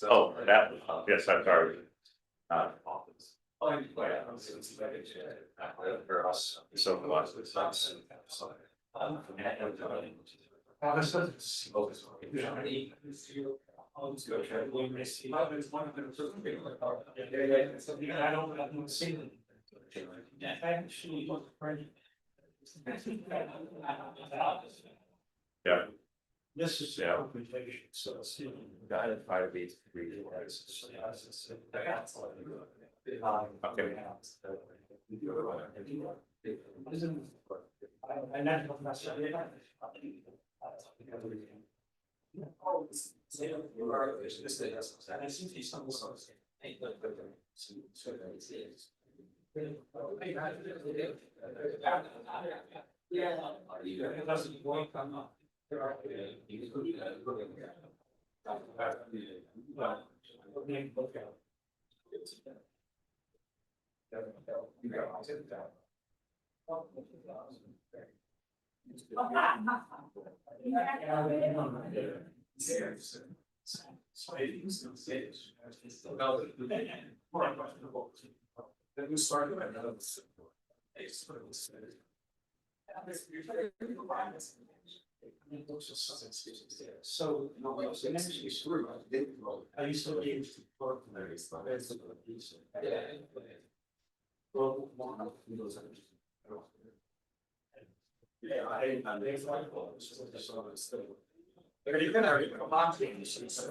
Oh, that, yes, I'm sorry. For us, so yeah. This is Yeah. complication, so it's. Got it, 5 8 3 So, I used to be.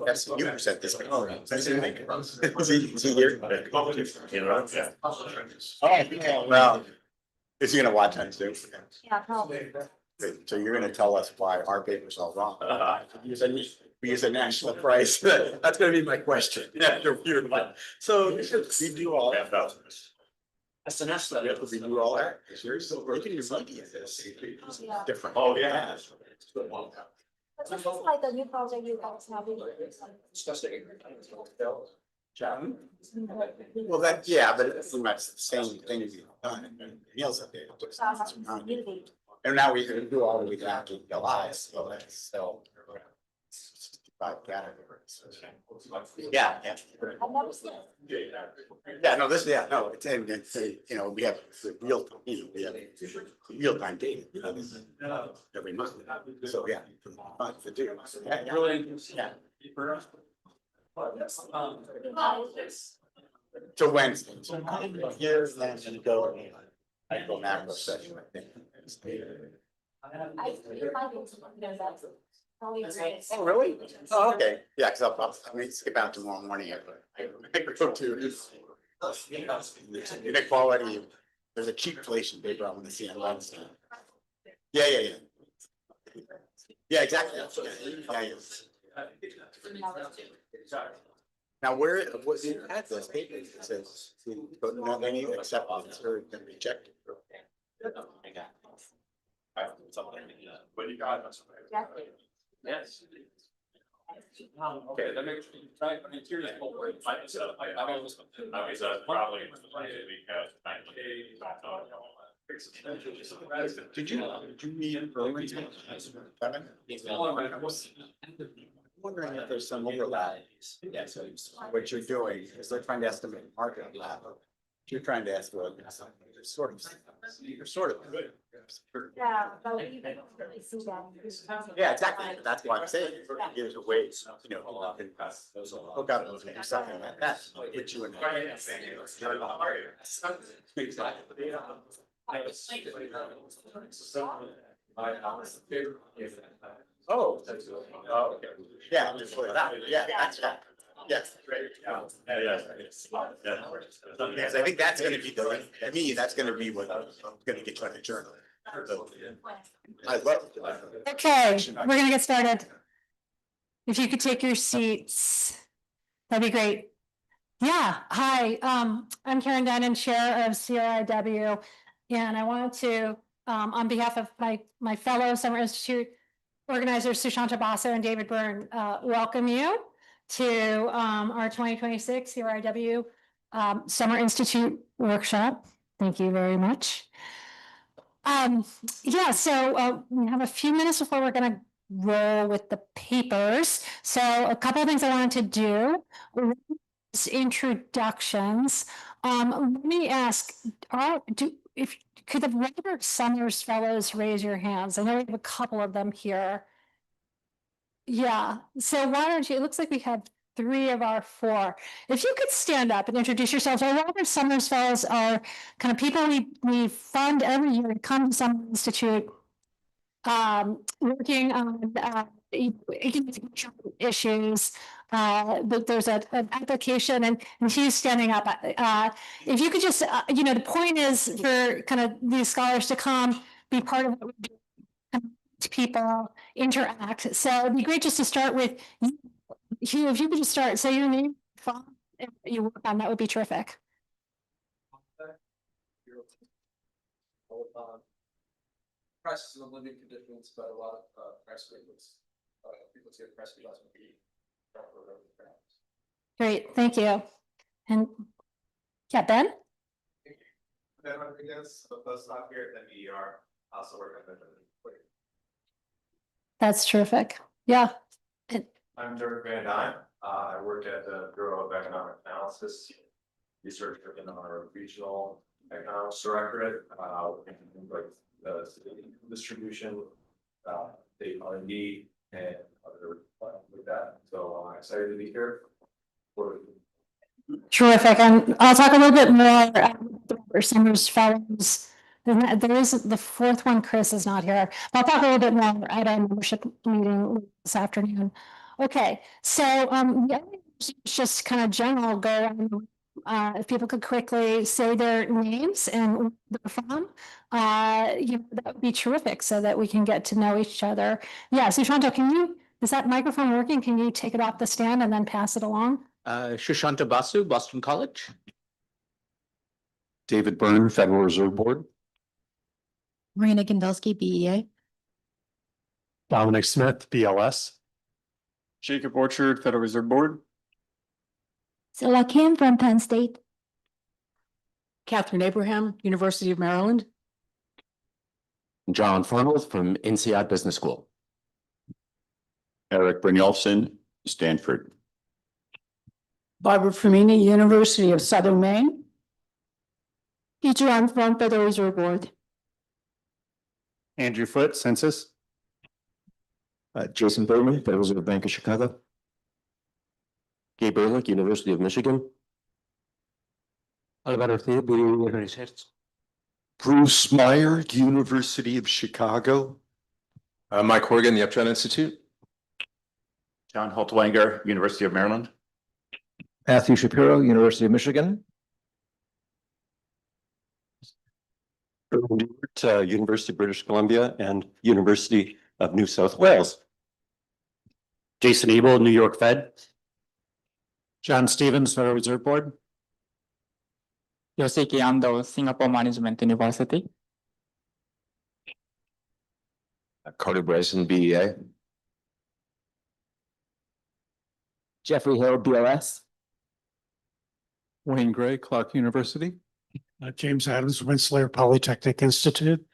Yes, you present this. Oh, that's in make it. See here. You know, yeah. Oh, well, is he gonna watch that too? Yeah, probably. Good. So you're gonna tell us why our paper's all wrong. We use a national price. That's gonna be my question. Yeah, so we do all. That's the national. We have to redo all that. You can use money in this. Yeah. Different. Oh, yeah. But this is like the new project you guys have. Well, that, yeah, but it's pretty much the same thing as you've done in Neil's update. And now we can do all the way down to July, so that's still. Five categories. Yeah, yeah. I've never seen it. Yeah, no, this, yeah, no, it's, and it's, you know, we have the real, you know, we have real time data. Every month, so, yeah. Fun to do. Yeah, really, yeah. So Wednesday. Here's then gonna go. I go macro session, I think. That's probably great. Oh, really? Oh, okay. Yeah, cause I may skip out tomorrow morning. I go to. Inequality, there's a cheap inflation paper I want to see on Wednesday. Yeah. Yeah, exactly. Yeah. Now, where, what you had this paper, it says, but not any acceptance or can be rejected. What you got? Yes. Okay, that makes me try, I mean, seriously, I was probably Did you meet in Burlington? Wondering if there's some overlap. What you're doing is they're trying to estimate market lab. You're trying to estimate you're sort of. Yeah, but we don't really see that. Yeah, exactly. That's why I'm saying there's a way, you know, hook up and do something like that. Put you in. Oh, okay. Yeah, just for that. Yeah, that's that. Yes. Yes, I think that's gonna be the, to me, that's gonna be what I'm gonna get you on the journal. I love it. Okay, we're gonna get started. If you could take your seats, that'd be great. Yeah, hi, I'm Karen Dunn, Chair of CRIW, and I wanted to, on behalf of my fellow Summer Institute organizers, Sushanta Basu and David Byrne, welcome you to our 2026 CRIW Summer Institute workshop. Thank you very much. Yeah, so we have a few minutes before we're gonna roll with the papers. So a couple of things I wanted to do. Introductions. Let me ask, could the Robert Summers Fellows raise your hands? I know we have a couple of them here. Yeah, so why don't you, it looks like we have 3 of our 4. If you could stand up and introduce yourselves, our Robert Summers Fellows are kind of people we fund every year to come to some institute. Working on issues, but there's an application and he's standing up. If you could just, the point is for kind of these scholars to come, be part of what we do, people interact. So it'd be great just to start with you. Hugh, if you could just start, say your name, and what you work on, that would be terrific. Press and living conditions, but a lot of press releases. People see a press release. Great, thank you. And yeah, Ben? Ben Rodriguez, a postdoc here at NBER, also work on the. That's terrific. Yeah. I'm Dirk Van Dyne. I work at the Bureau of Economic Analysis, research in our regional economics directorate, like the distribution, the R&D, and other with that. So I'm excited to be here. Terrific. And I'll talk a little bit more about the Summers Fellows. There is the 4th one, Chris is not here. I'll talk a little bit more at our membership meeting this afternoon. Okay, so the other is just kind of general go on. If people could quickly say their names and where they're from, that would be terrific so that we can get to know each other. Yeah, so Shanto, is that microphone working? Can you take it off the stand and then pass it along? Shushanta Basu, Boston College. David Byrne, Federal Reserve Board. Marina Gandelsky, BEA. Dominic Smith, BLS. Jacob Orchard, Federal Reserve Board. Zilla Kim from Penn State. Catherine Abraham, University of Maryland. John Farnold from INSEAD Business School. Eric Brynjolfsson, Stanford. Barbara Femini, University of Southern Maine. Teacher, I'm from Federal Reserve Board. Andrew Foote, Census. Jason Berman, Federal Reserve Bank of Chicago. Gabe Ehrlich, University of Michigan. Alvaro Theobald, Research. Bruce Meyer, University of Chicago. Mike Horgan, the Upjohn Institute. John Holtwanger, University of Maryland. Matthew Shapiro, University of Michigan. Erwin Dewart, University of British Columbia and University of New South Wales. Jason Ebel, New York Fed. John Stevens, Federal Reserve Board. Yoshiki Ando, Singapore Management University. Carter Bryson, BEA. Jeffrey Hill, BLS. Wayne Gray, Clark University. James Adams, Rensselaer Polytechnic Institute.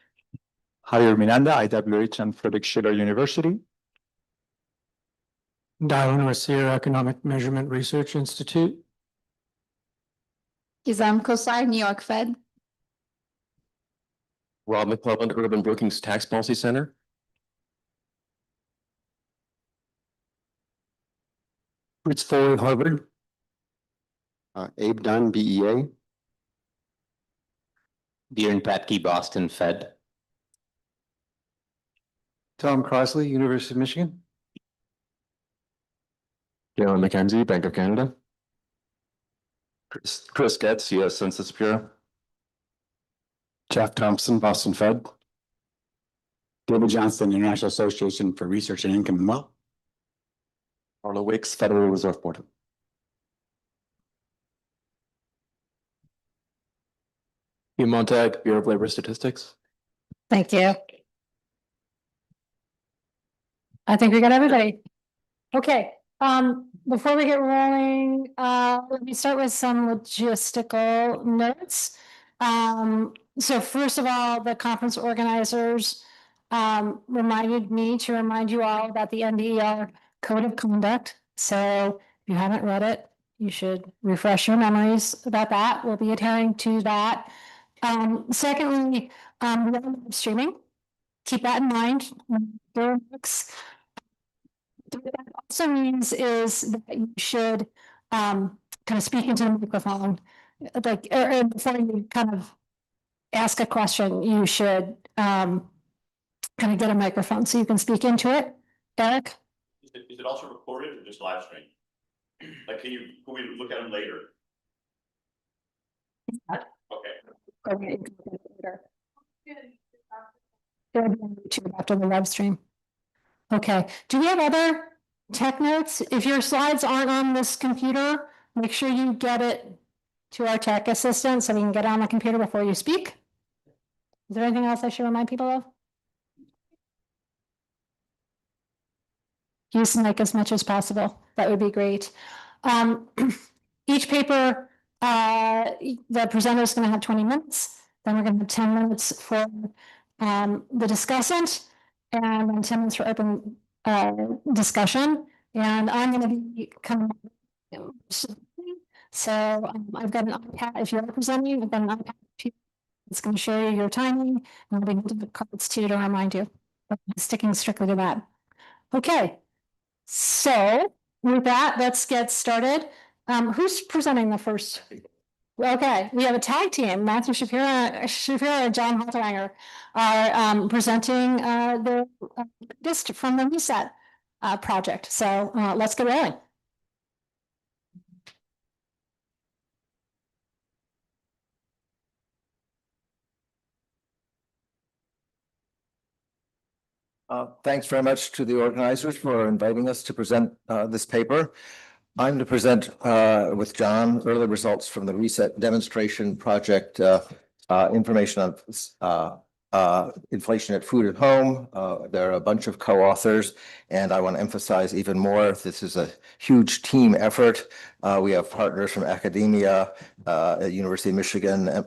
Javier Miranda, IWH and Frederick Schiller University. Darwin Garcia, Economic Measurement Research Institute. Gizam Kosar, New York Fed. Rob McClelland, Urban Brookings Tax Policy Center. Fritz Ford, Harvard. Abe Dunn, BEA. Bjorn Patke, Boston Fed. Tom Crosley, University of Michigan. Galen McKenzie, Bank of Canada. Chris Getz, US Census Bureau. Jeff Thompson, Boston Fed. David Johnston, International Association for Research and Income and Wealth. Arlo Wicks, Federal Reserve Board. Hugh Montag, Bureau of Labor Statistics. Thank you. I think we got everybody. Okay, before we get rolling, let me start with some logistical notes. So first of all, the conference organizers reminded me to remind you all about the NBER Code of Conduct. So if you haven't read it, you should refresh your memories about that. We'll be adhering to that. Secondly, we are streaming. Keep that in mind. What that also means is that you should kind of speak into the microphone, like, or before you kind of ask a question, you should kind of get a microphone so you can speak into it. Eric? Is it also recorded or just live stream? Like, can we look at them later? Okay. Okay, you can look at it later. It'll be on YouTube after the live stream. Okay, do we have other tech notes? If your slides aren't on this computer, make sure you get it to our tech assistant so we can get it on the computer before you speak. Is there anything else I should remind people of? Use the mic as much as possible. That would be great. Each paper, the presenter is going to have 20 minutes. Then we're going to have 10 minutes for the discussant, and then 10 minutes for open discussion. And I'm going to be coming. So I've got an iPad. If you're presenting, I've got an iPad. It's going to show you your timing, and I'll be able to cards too to remind you. But sticking strictly to that. Okay. So with that, let's get started. Who's presenting the first? Okay, we have a tag team. Matthew Shapiro and John Halterwanger are presenting the list from the Reset project. So let's get rolling. Thanks very much to the organizers for inviting us to present this paper. I'm to present with John early results from the Reset demonstration project, information on inflation at food at home. There are a bunch of co-authors, and I want to emphasize even more, this is a huge team effort. We have partners from academia, at University of Michigan,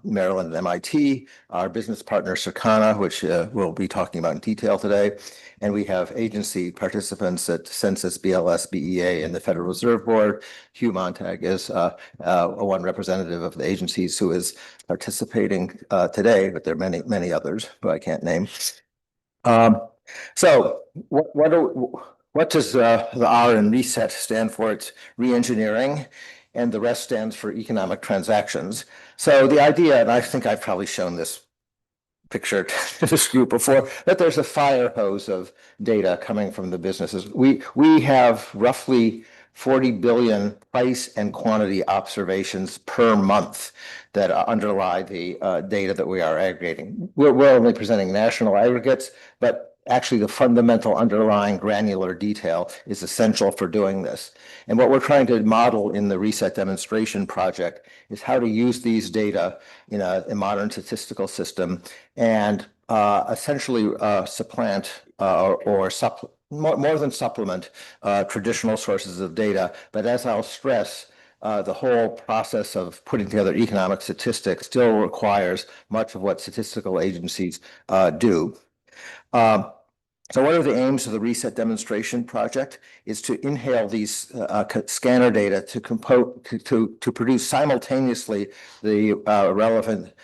Maryland, and MIT, our business partner Circana, which we'll be talking about in detail today. And we have agency participants at Census, BLS, BEA, and the Federal Reserve Board. Hugh Montag is one representative of the agencies who is participating today, but there are many others who I can't name. So what does the R in Reset stand for? It's re-engineering, and the rest stands for economic transactions. So the idea, and I think I've probably shown this picture to this group before, that there's a fire hose of data coming from the businesses. We have roughly 40 billion price and quantity observations per month that underlie the data that we are aggregating. We're only presenting national aggregates, but actually the fundamental underlying granular detail is essential for doing this. And what we're trying to model in the Reset demonstration project is how to use these data in a modern statistical system and essentially supplant or more than supplement traditional sources of data. But as I'll stress, the whole process of putting together economic statistics still requires much of what statistical agencies do. So what are the aims of the Reset demonstration project? Is to inhale these scanner data to produce simultaneously the relevant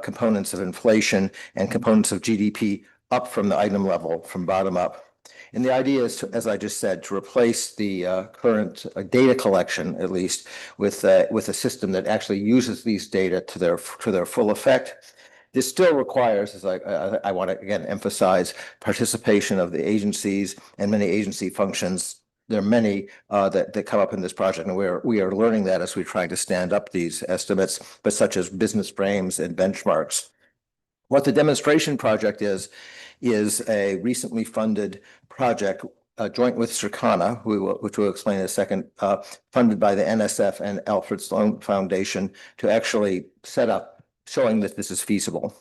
components of inflation and components of GDP up from the item level, from bottom up. And the idea is, to, as I just said, to replace the current data collection, at least, with a system that actually uses these data to their full effect. This still requires, as I want to again emphasize, participation of the agencies and many agency functions. There are many that come up in this project, and we are learning that as we're trying to stand up these estimates, but such as business frames and benchmarks. What the demonstration project is a recently funded project joint with Circana, which we'll explain in a second, funded by the NSF and Alfred Sloan Foundation to actually set up, showing that this is feasible.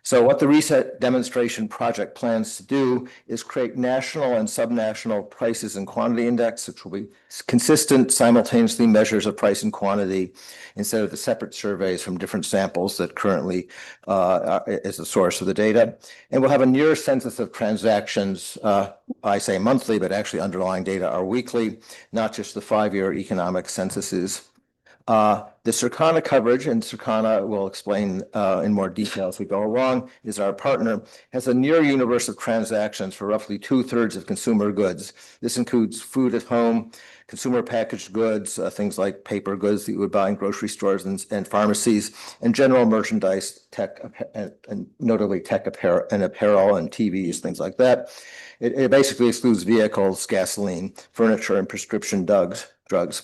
So what the reset demonstration project plans to do is create national and subnational prices and quantity index, which will be consistent, simultaneously measures of price and quantity instead of the separate surveys from different samples that currently is the source of the data. And we'll have a near census of transactions, I say monthly, but actually underlying data are weekly, not just the 5-year economic censuses. The Circana coverage, and Circana will explain in more detail as we go along, is our partner, has a near universe of transactions for roughly 2/3 of consumer goods. This includes food at home, consumer packaged goods, things like paper goods that you would buy in grocery stores and pharmacies, and general merchandise, tech, and notably tech apparel and TVs, things like that. It basically excludes vehicles, gasoline, furniture, and prescription drugs.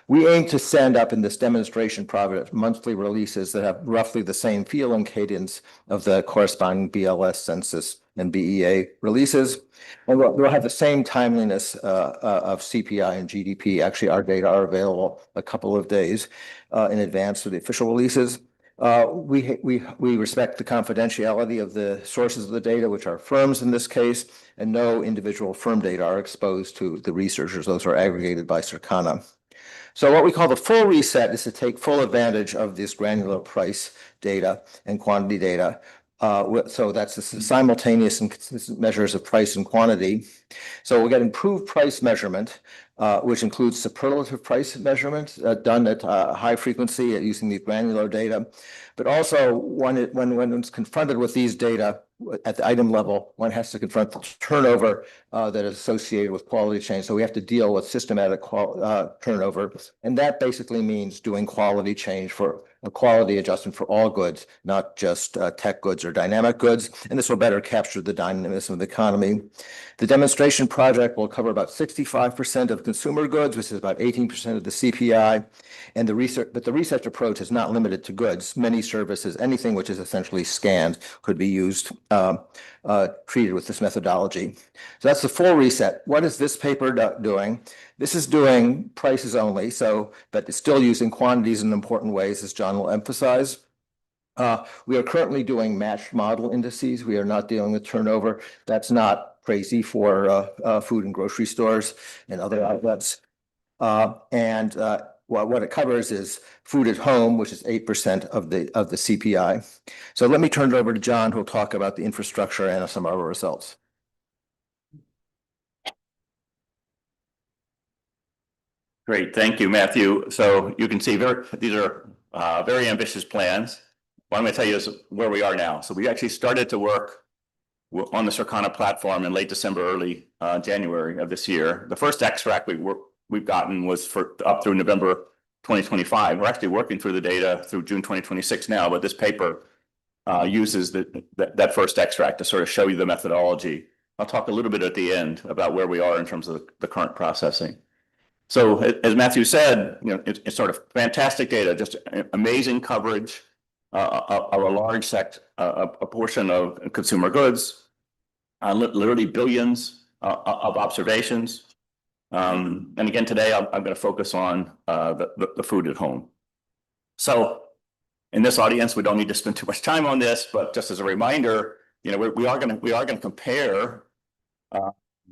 We aim to stand up in this demonstration project monthly releases that have roughly the same feel and cadence of the corresponding BLS census and BEA releases. And we'll have the same timeliness of CPI and GDP. Actually, our data are available a couple of days in advance of the official releases. We respect the confidentiality of the sources of the data, which are firms in this case, and no individual firm data are exposed to the researchers. Those are aggregated by Circana. So what we call the full reset is to take full advantage of this granular price data and quantity data. So that's the simultaneous and consistent measures of price and quantity. So we'll get improved price measurement, which includes superlative price measurement done at high frequency using the granular data. But also when it's confronted with these data at the item level, one has to confront the turnover that is associated with quality change. So we have to deal with systematic turnover. And that basically means doing quality change for a quality adjustment for all goods, not just tech goods or dynamic goods. And this will better capture the dynamism of the economy. The demonstration project will cover about 65% of consumer goods, which is about 18% of the CPI. And the research approach is not limited to goods. Many services, anything which is essentially scanned, could be used, treated with this methodology. So that's the full reset. What is this paper doing? This is doing prices only, but it's still using quantities in important ways, as John will emphasize. We are currently doing matched model indices. We are not dealing with turnover. That's not crazy for food and grocery stores and other outlets. What it covers is food at home, which is 8% of the CPI. So let me turn it over to John, who'll talk about the infrastructure and some of our results. Great, thank you, Matthew. So you can see these are very ambitious plans. What I'm going to tell you is where we are now. So we actually started to work on the Circana platform in late December, early January of this year. The first extract we've gotten was for up through November 2025. We're actually working through the data through June 2026 now, but this paper uses that first extract to sort of show you the methodology. I'll talk a little bit at the end about where we are in terms of the current processing. So as Matthew said, it's sort of fantastic data, just amazing coverage of a large a portion of consumer goods, literally billions of observations. And again, today I'm going to focus on the food at home. So in this audience, we don't need to spend too much time on this, but just as a reminder, we are going to compare.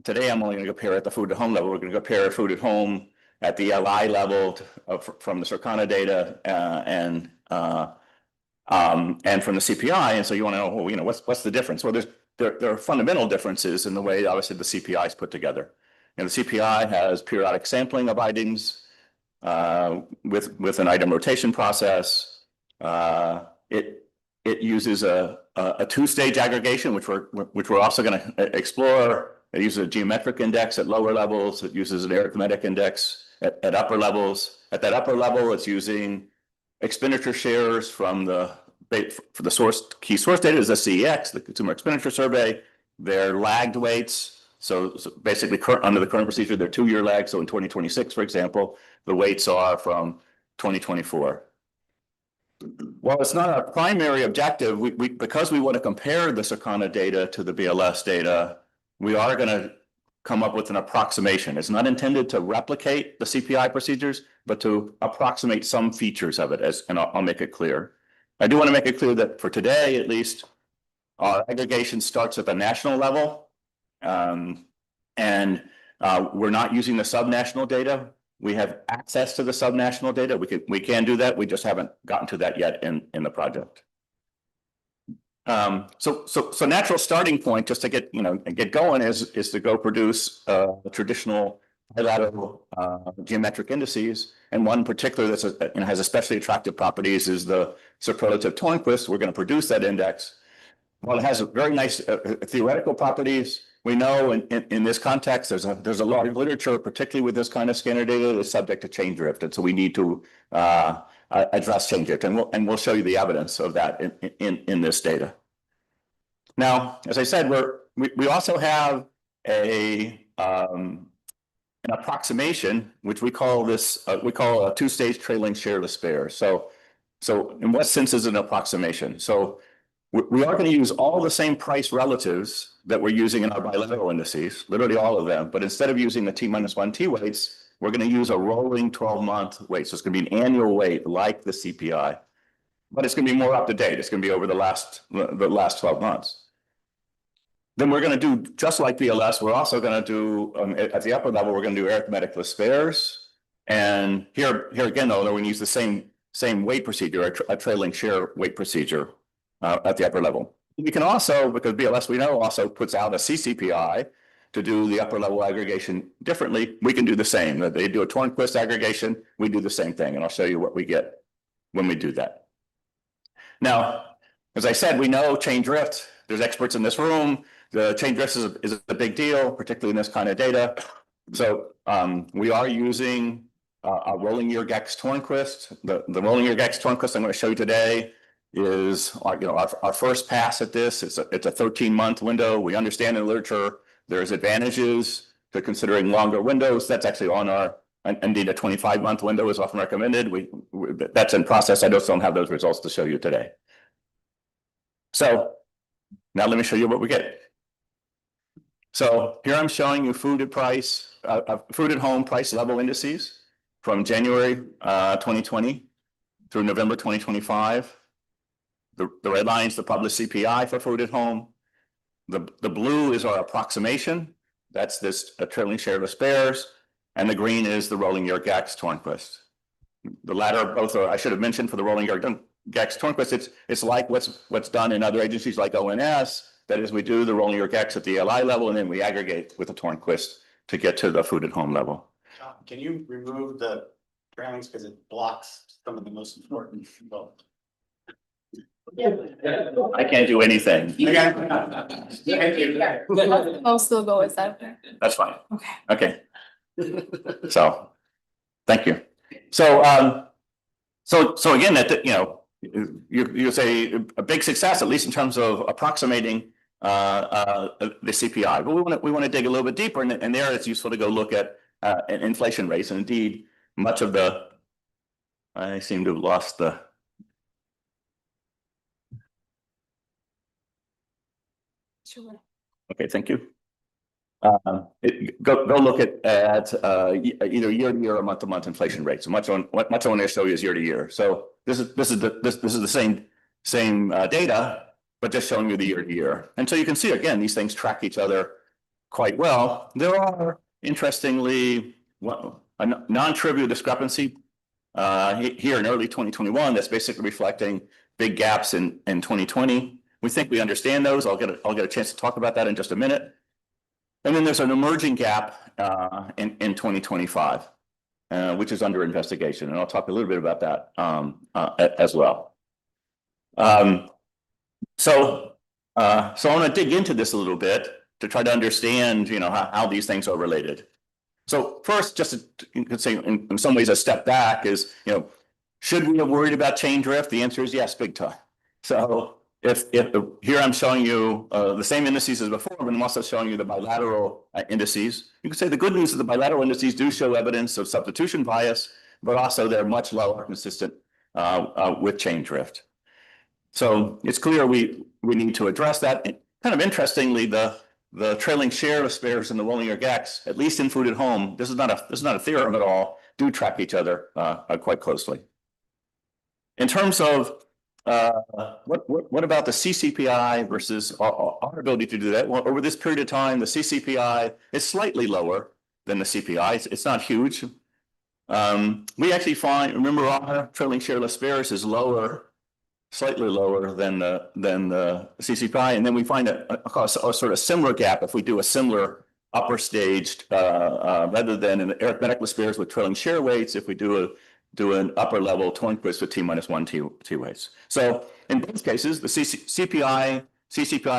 Today, I'm only going to compare at the food at home level. We're going to compare food at home at the LI level from the Circana data and from the CPI. And so you want to know, well, what's the difference? Well, there are fundamental differences in the way, obviously, the CPI is put together. And the CPI has periodic sampling of items with an item rotation process. It uses a two-stage aggregation, which we're also going to explore. It uses a geometric index at lower levels. It uses an arithmetic index at upper levels. At that upper level, it's using expenditure shares for the key source data is the CEX, the Consumer Expenditure Survey. They're lagged weights. So basically, under the current procedure, they're 2-year lag. So in 2026, for example, the weights are from 2024. While it's not our primary objective, because we want to compare the Circana data to the BLS data, we are going to come up with an approximation. It's not intended to replicate the CPI procedures, but to approximate some features of it, and I'll make it clear. I do want to make it clear that for today, at least, our aggregation starts at the national level. And we're not using the subnational data. We have access to the subnational data. We can do that. We just haven't gotten to that yet in the project. So natural starting point just to get going is to go produce traditional bilateral geometric indices, and one particular that's has especially attractive properties is the superlative Tornquist. We're going to produce that index. Well, it has a very nice theoretical properties. We know in this context, there's a lot of literature, particularly with this kind of scanner data, that's subject to chain drift, and so we need to address chain drift, and we'll show you the evidence of that in this data. Now, as I said, we also have an approximation, which we call a two-stage trailing shareless pair. So in what sense is it an approximation? So we are going to use all the same price relatives that we're using in our bilateral indices, literally all of them. But instead of using the T-1 T weights, we're going to use a rolling 12-month weight. So it's going to be an annual weight like the CPI, but it's going to be more up to date. It's going to be over the last 12 months. Then we're going to do, just like BLS, we're also going to do, at the upper level, we're going to do arithmetic list pairs. And here again, though, we're going to use the same weight procedure, a trailing share weight procedure at the upper level. We can also, because BLS we know also puts out a CCPI to do the upper level aggregation differently, we can do the same. They do a Tornquist aggregation, we do the same thing, and I'll show you what we get when we do that. Now, as I said, we know chain drift. There's experts in this room. The chain drift is a big deal, particularly in this kind of data. So we are using a rolling year Gex Tornquist. The rolling year Gex Tornquist I'm going to show you today is our first pass at this. It's a 13-month window. We understand in the literature there's advantages to considering longer windows. That's actually on our, indeed a 25-month window is often recommended. That's in process. I just don't have those results to show you today. So now let me show you what we get. So here I'm showing you food at home price level indices from January 2020 through November 2025. The red line is the published CPI for food at home. The blue is our approximation. That's this trailing shareless pairs. And the green is the rolling year Gex Tornquist. The latter both are, I should have mentioned for the rolling year Gex Tornquist, it's like what's done in other agencies like ONS. That is, we do the rolling year Gex at the LI level, and then we aggregate with the Tornquist to get to the food at home level. Can you remove the trailings because it blocks some of the most important? I can't do anything. I'll still go with that. That's fine. Okay. Okay. So, thank you. So again, you say a big success, at least in terms of approximating the CPI. But we want to dig a little bit deeper, and there it's useful to go look at inflation rates. And indeed, much of I seem to have lost the. Sure. Okay, thank you. Go look at either year to year or month to month inflation rates. So much I want to show you is year to year. So this is the same data, but just showing you the year to year. And so you can see again these things track each other quite well. There are interestingly a non-trivial discrepancy here in early 2021 that's basically reflecting big gaps in 2020. We think we understand those. I'll get a chance to talk about that in just a minute. And then there's an emerging gap in 2025, which is under investigation, and I'll talk a little bit about that as well. So I want to dig into this a little bit to try to understand, how these things are related. So first, just you could say in some ways a step back is, should we have worried about chain drift? The answer is yes, big time. So if here I'm showing you the same indices as before, but I'm also showing you the bilateral indices. You can say the good news is the bilateral indices do show evidence of substitution bias, but also they're much lower consistent with chain drift. So it's clear we need to address that. And kind of interestingly, the trailing shareless pairs and the rolling year Gex, at least in food at home, this is not a theorem at all, do track each other quite closely. In terms of What about the CCPI versus our ability to do that? Well, over this period of time, the CCPI is slightly lower than the CPI. It's not huge. We actually find, remember, our trailing share of spares is lower, slightly lower than the CCPI, and then we find a sort of similar gap if we do a similar upper staged rather than an arithmetic spares with trailing share weights. If we do an upper level towing quiz with T-1 T weights. So in both cases, the CCPI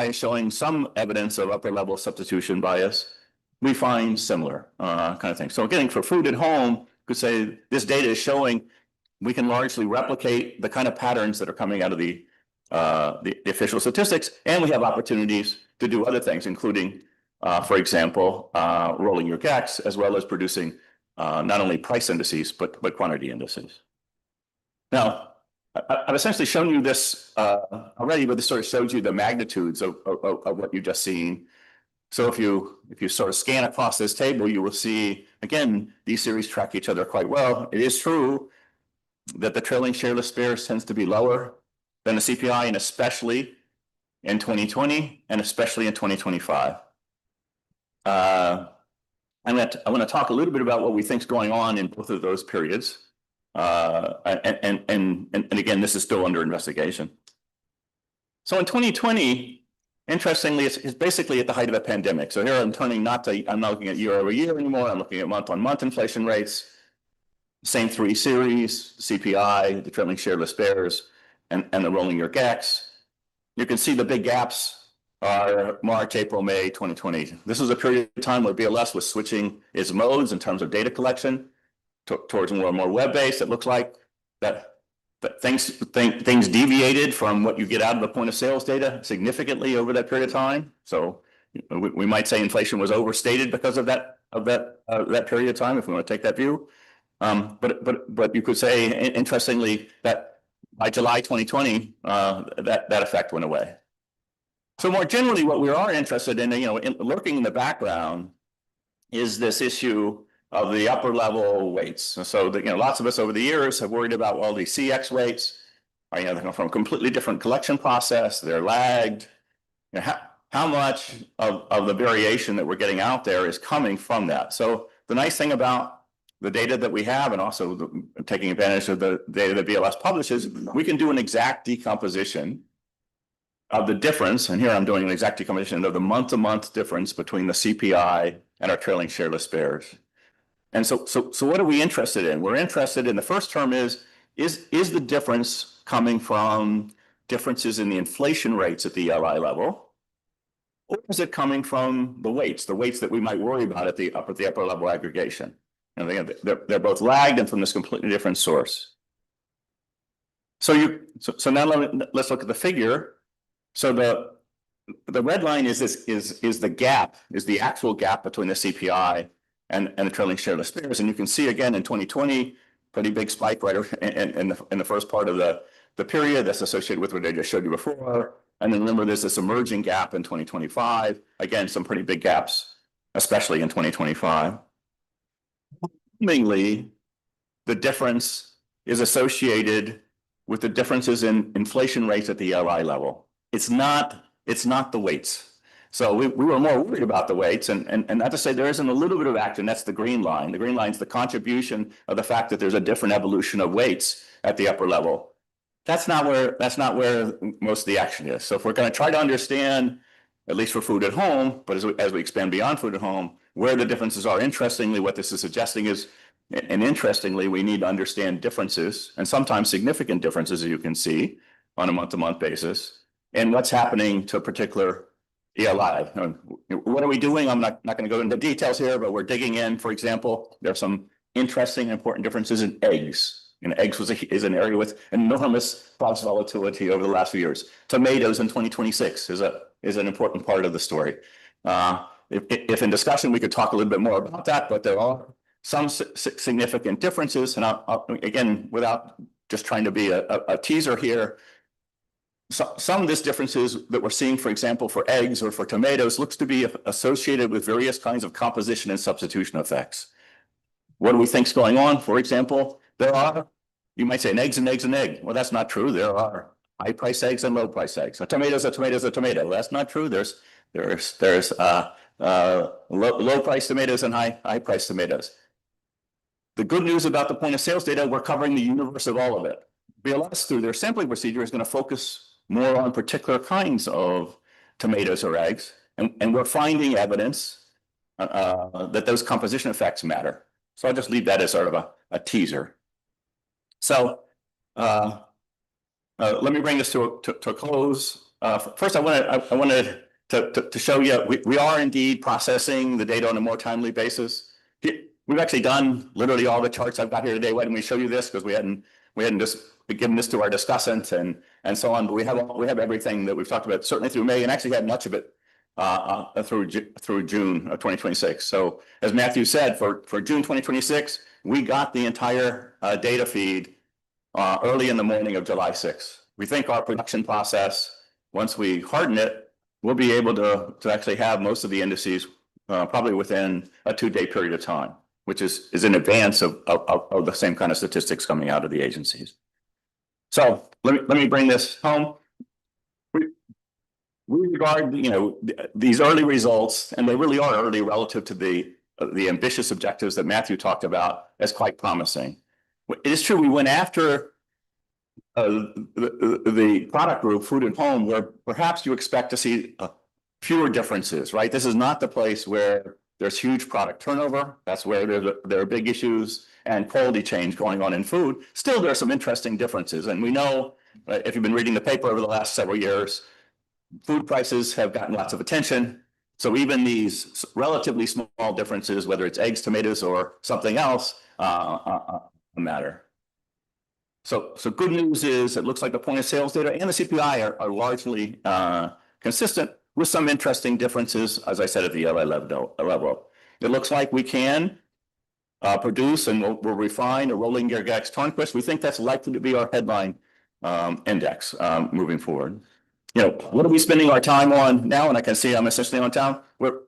is showing some evidence of upper level substitution bias. We find similar kind of thing. So again, for food at home, you could say this data is showing we can largely replicate the kind of patterns that are coming out of the official statistics, and we have opportunities to do other things, including, for example, rolling your GACs, as well as producing not only price indices, but quantity indices. Now, I've essentially shown you this already, but this sort of shows you the magnitudes of what you've just seen. So if you sort of scan across this table, you will see, again, these series track each other quite well. It is true that the trailing shareless spares tends to be lower than the CPI, and especially in 2020 and especially in 2025. I want to talk a little bit about what we think is going on in both of those periods. And again, this is still under investigation. So in 2020, interestingly, it's basically at the height of the pandemic. So here I'm I'm not looking at year over year anymore. I'm looking at month-on-month inflation rates. Same three series, CPI, the trailing shareless spares, and the rolling your GACs. You can see the big gaps are March, April, May 2020. This was a period of time where BLS was switching its modes in terms of data collection towards more and more web-based. It looks like that things deviated from what you get out of the point of sales data significantly over that period of time. So we might say inflation was overstated because of that period of time, if we want to take that view. But you could say, interestingly, that by July 2020, that effect went away. So more generally, what we are interested in, lurking in the background, is this issue of the upper level weights. So that, lots of us over the years have worried about, well, these CX weights are, they come from a completely different collection process. They're lagged. How much of the variation that we're getting out there is coming from that? So the nice thing about the data that we have, and also taking advantage of the data that BLS publishes, we can do an exact decomposition of the difference. And here I'm doing an exact decomposition of the month-to-month difference between the CPI and our trailing shareless spares. And so what are we interested in? We're interested in, the first term is the difference coming from differences in the inflation rates at the ELI level, or is it coming from the weights that we might worry about at the upper level aggregation? And they're both lagged and from this completely different source. So now let's look at the figure. So the red line is the actual gap between the CPI and the trailing shareless spares. And you can see again in 2020, pretty big spike right in the first part of the period that's associated with what I just showed you before. And then remember, there's this emerging gap in 2025. Again, some pretty big gaps, especially in 2025. Seemingly, the difference is associated with the differences in inflation rates at the ELI level. It's not the weights. So we were more worried about the weights, and not to say there isn't a little bit of action. That's the green line. The green line is the contribution of the fact that there's a different evolution of weights at the upper level. That's not where most of the action is. So if we're going to try to understand, at least for food at home, but as we expand beyond food at home, where the differences are, interestingly, what this is suggesting is, and interestingly, we need to understand differences, and sometimes significant differences, as you can see, on a month-to-month basis, and what's happening to a particular ELI. What are we doing? I'm not going to go into details here, but we're digging in. For example, there are some interesting and important differences in eggs. Eggs is an area with enormous price volatility over the last few years. Tomatoes in 2026 is an important part of the story. If in discussion, we could talk a little bit more about that, but there are some significant differences. And again, without just trying to be a teaser here, some of these differences that we're seeing, for example, for eggs or for tomatoes, looks to be associated with various kinds of composition and substitution effects. What do we think is going on? For example, there are, you might say, an egg's an egg's an egg. Well, that's not true. There are high price eggs and low price eggs. A tomato is a tomato is a tomato. That's not true. There's low price tomatoes and high price tomatoes. The good news about the point of sales data, we're covering the universe of all of it. BLS, through their sampling procedure, is going to focus more on particular kinds of tomatoes or eggs, and we're finding evidence that those composition effects matter. So I'll just leave that as sort of a teaser. So let me bring this to a close. First, I wanted to show you we are indeed processing the data on a more timely basis. We've actually done literally all the charts I've got here today. Why didn't we show you this? Because we hadn't just given this to our discussant and so on. But we have everything that we've talked about certainly through May, and actually had much of it through June of 2026. So as Matthew said, for June 2026, we got the entire data feed early in the morning of July 6th. We think our production process, once we harden it, we'll be able to actually have most of the indices probably within a 2-day period of time, which is in advance of the same kind of statistics coming out of the agencies. So let me bring this home. We regard, these early results, and they really are early relative to the ambitious objectives that Matthew talked about, as quite promising. It is true we went after the product group, food and home, where perhaps you expect to see fewer differences, right? This is not the place where there's huge product turnover. That's where there are big issues and quality change going on in food. Still, there are some interesting differences. And we know, if you've been reading the paper over the last several years, food prices have gotten lots of attention. So even these relatively small differences, whether it's eggs, tomatoes, or something else, matter. So good news is it looks like the point of sales data and the CPI are largely consistent, with some interesting differences, as I said, at the LI level. It looks like we can produce and we'll refine a rolling Gergex Tornquist. We think that's likely to be our headline index moving forward. What are we spending our time on now? And I can see I'm essentially on time. We're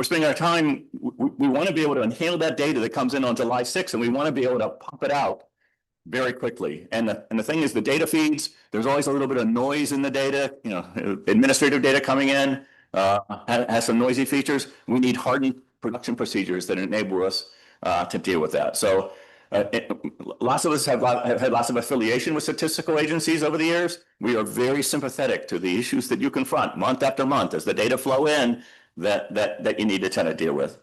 spending our time, we want to be able to inhale that data that comes in on July 6th, and we want to be able to pop it out very quickly. And the thing is, the data feeds, there's always a little bit of noise in the data, administrative data coming in, has some noisy features. We need hardened production procedures that enable us to deal with that. So lots of us have had lots of affiliation with statistical agencies over the years. We are very sympathetic to the issues that you confront month after month as the data flow in that you need to tend to deal with.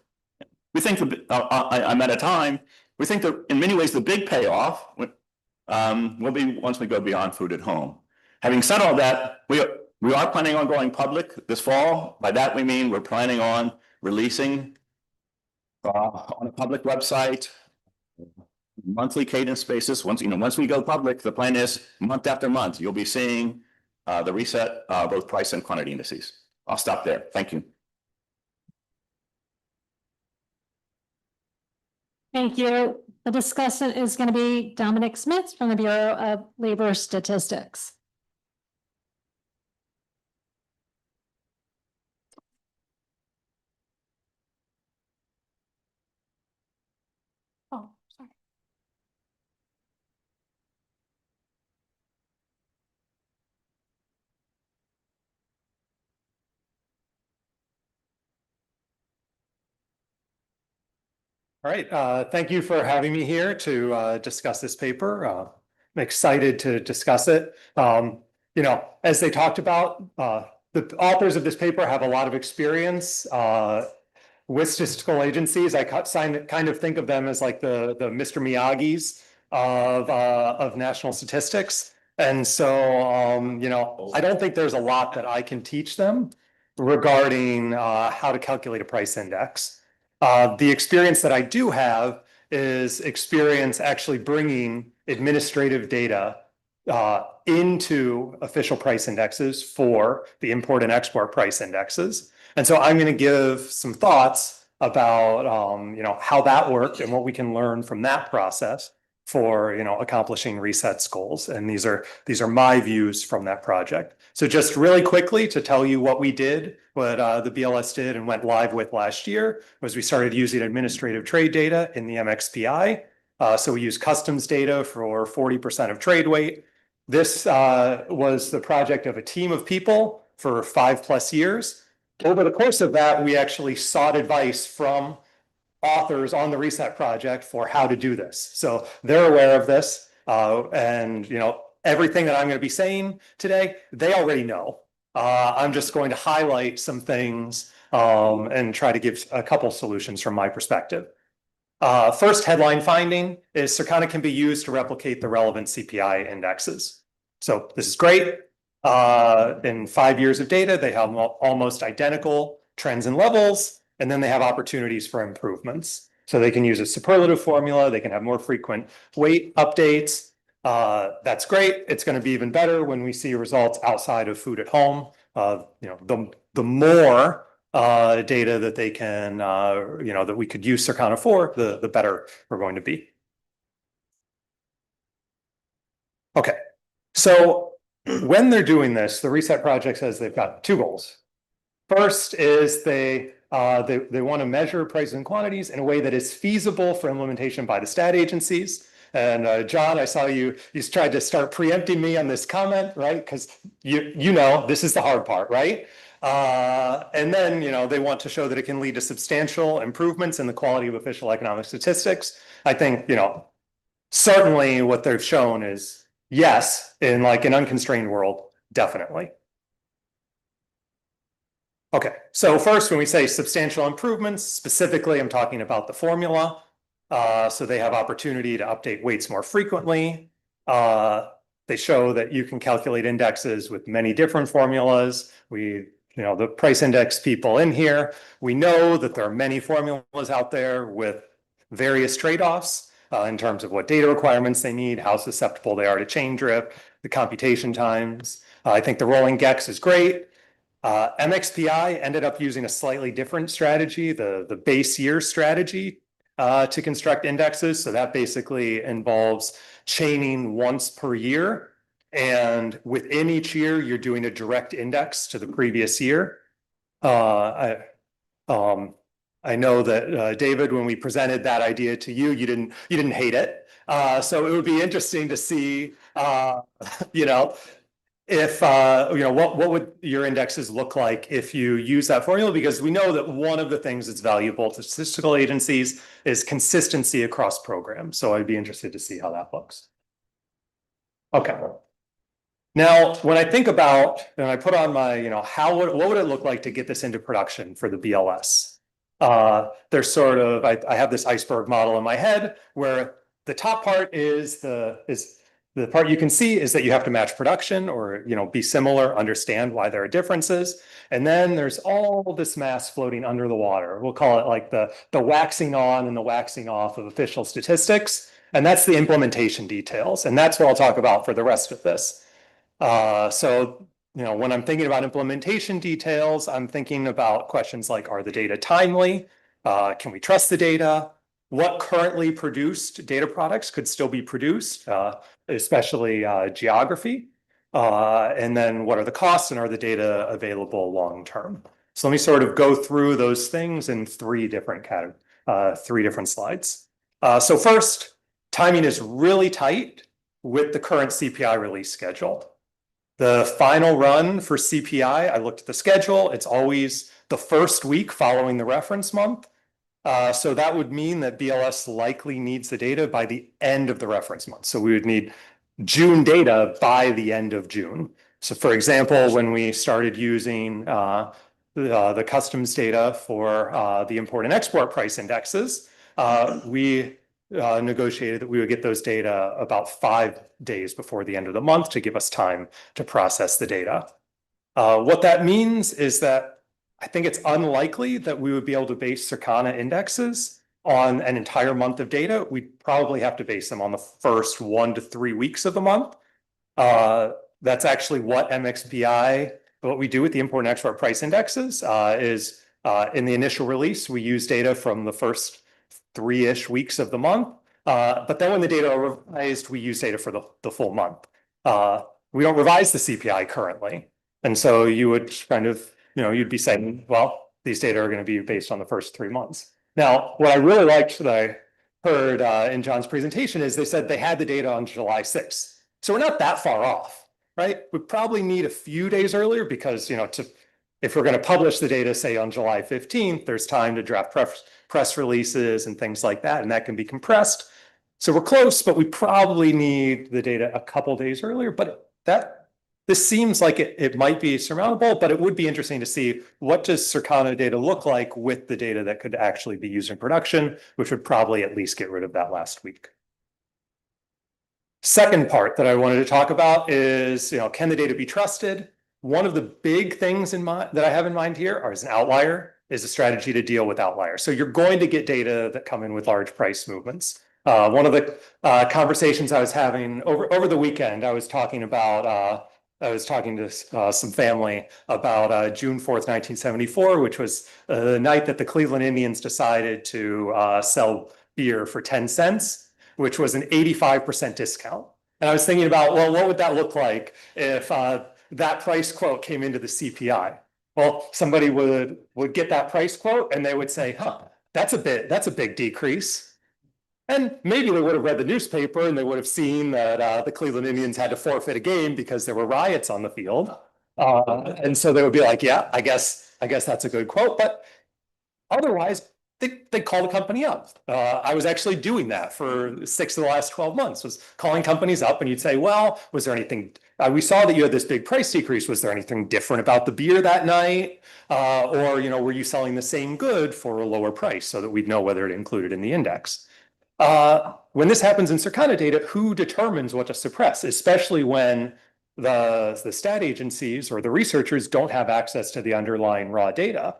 We think I'm at a time. We think that in many ways the big payoff will be once we go beyond food at home. Having said all that, we are planning on going public this fall. By that we mean we're planning on releasing on a public website monthly cadence basis. Once we go public, the plan is month after month you'll be seeing the reset both price and quantity indices. I'll stop there. Thank you. Thank you. The discussant is going to be Dominic Smith from the Bureau of Labor Statistics. Oh, sorry. All right, thank you for having me here to discuss this paper. I'm excited to discuss it. As they talked about, the authors of this paper have a lot of experience with statistical agencies. I kind of think of them as like the Mr. Miyagi's of national statistics. And so, I don't think there's a lot that I can teach them regarding how to calculate a price index. The experience that I do have is experience actually bringing administrative data into official price indexes for the import and export price indexes. And so I'm going to give some thoughts about how that worked and what we can learn from that process for accomplishing resets goals. And these are my views from that project. So just really quickly to tell you what we did, what the BLS did and went live with last year was we started using administrative trade data in the MXPI. So we use customs data for 40% of trade weight. This was the project of a team of people for 5+ years. Over the course of that, we actually sought advice from authors on the Reset project for how to do this. So they're aware of this. And everything that I'm going to be saying today, they already know. I'm just going to highlight some things and try to give a couple solutions from my perspective. First headline finding is Circana can be used to replicate the relevant CPI indexes. So this is great. In 5 years of data, they have almost identical trends and levels, and then they have opportunities for improvements. So they can use a superlative formula, they can have more frequent weight updates. That's great. It's going to be even better when we see results outside of food at home. The more data that they can, that we could use Circana for, the better we're going to be. Okay, so when they're doing this, the Reset project says they've got 2 goals. First is they want to measure prices and quantities in a way that is feasible for implementation by the stat agencies. And John, I saw you tried to start preempting me on this comment, right? Because this is the hard part, right? And then, they want to show that it can lead to substantial improvements in the quality of official economic statistics. I think, certainly what they've shown is yes, in like an unconstrained world, definitely. Okay, so first, when we say substantial improvements, specifically, I'm talking about the formula. So they have opportunity to update weights more frequently. They show that you can calculate indexes with many different formulas. The price index people in here, we know that there are many formulas out there with various trade-offs in terms of what data requirements they need, how susceptible they are to chain drift, the computation times. I think the rolling GEX is great. MXPI ended up using a slightly different strategy, the base year strategy to construct indexes. So that basically involves chaining once per year. And within each year, you're doing a direct index to the previous year. I know that David, when we presented that idea to you, you didn't hate it. So it would be interesting to see, if what would your indexes look like if you use that formula? Because we know that one of the things that's valuable to statistical agencies is consistency across programs. So I'd be interested to see how that looks. Okay. Now, when I think about, and I put on my, what would it look like to get this into production for the BLS? There's sort of, I have this iceberg model in my head where the top part is the part you can see is that you have to match production or, be similar, understand why there are differences. And then there's all this mass floating under the water. We'll call it like the waxing on and the waxing off of official statistics. And that's the implementation details. And that's what I'll talk about for the rest of this. So, when I'm thinking about implementation details, I'm thinking about questions like, are the data timely? Can we trust the data? What currently produced data products could still be produced, especially geography? And then what are the costs and are the data available long-term? So let me sort of go through those things in 3 different slides. So first, timing is really tight with the current CPI release schedule. The final run for CPI, I looked at the schedule, it's always the first week following the reference month. So that would mean that BLS likely needs the data by the end of the reference month. So we would need June data by the end of June. So for example, when we started using the customs data for the import and export price indexes, we negotiated that we would get those data about 5 days before the end of the month to give us time to process the data. What that means is that I think it's unlikely that we would be able to base Circana indexes on an entire month of data. We'd probably have to base them on the first 1 to 3 weeks of the month. That's actually what MXPI, what we do with the import and export price indexes is in the initial release, we use data from the first 3-ish weeks of the month. But then when the data are revised, we use data for the full month. We don't revise the CPI currently. And so you would kind of, you'd be saying, well, these data are going to be based on the first 3 months. Now, what I really liked that I heard in John's presentation is they said they had the data on July 6th. So we're not that far off, right? We probably need a few days earlier because, if we're going to publish the data, say on July 15th, there's time to draft press releases and things like that, and that can be compressed. So we're close, but we probably need the data a couple days earlier. But this seems like it might be surmountable, but it would be interesting to see what does Circana data look like with the data that could actually be used in production, which would probably at least get rid of that last week. Second part that I wanted to talk about is, can the data be trusted? One of the big things that I have in mind here is an outlier, is a strategy to deal with outliers. So you're going to get data that come in with large price movements. One of the conversations I was having over the weekend, I was talking to some family about June 4th, 1974, which was the night that the Cleveland Indians decided to sell beer for 10 cents, which was an 85% discount. And I was thinking about, well, what would that look like if that price quote came into the CPI? Well, somebody would get that price quote and they would say, that's a big decrease. And maybe they would have read the newspaper and they would have seen that the Cleveland Indians had to forfeit a game because there were riots on the field. And so they would be like, yeah, I guess that's a good quote. But otherwise, they call the company up. I was actually doing that for 6 of the last 12 months, was calling companies up, and you'd say, well, was there anything, we saw that you had this big price decrease. Was there anything different about the beer that night? Or, were you selling the same good for a lower price so that we'd know whether it included in the index? When this happens in Circana data, who determines what to suppress, especially when the stat agencies or the researchers don't have access to the underlying raw data?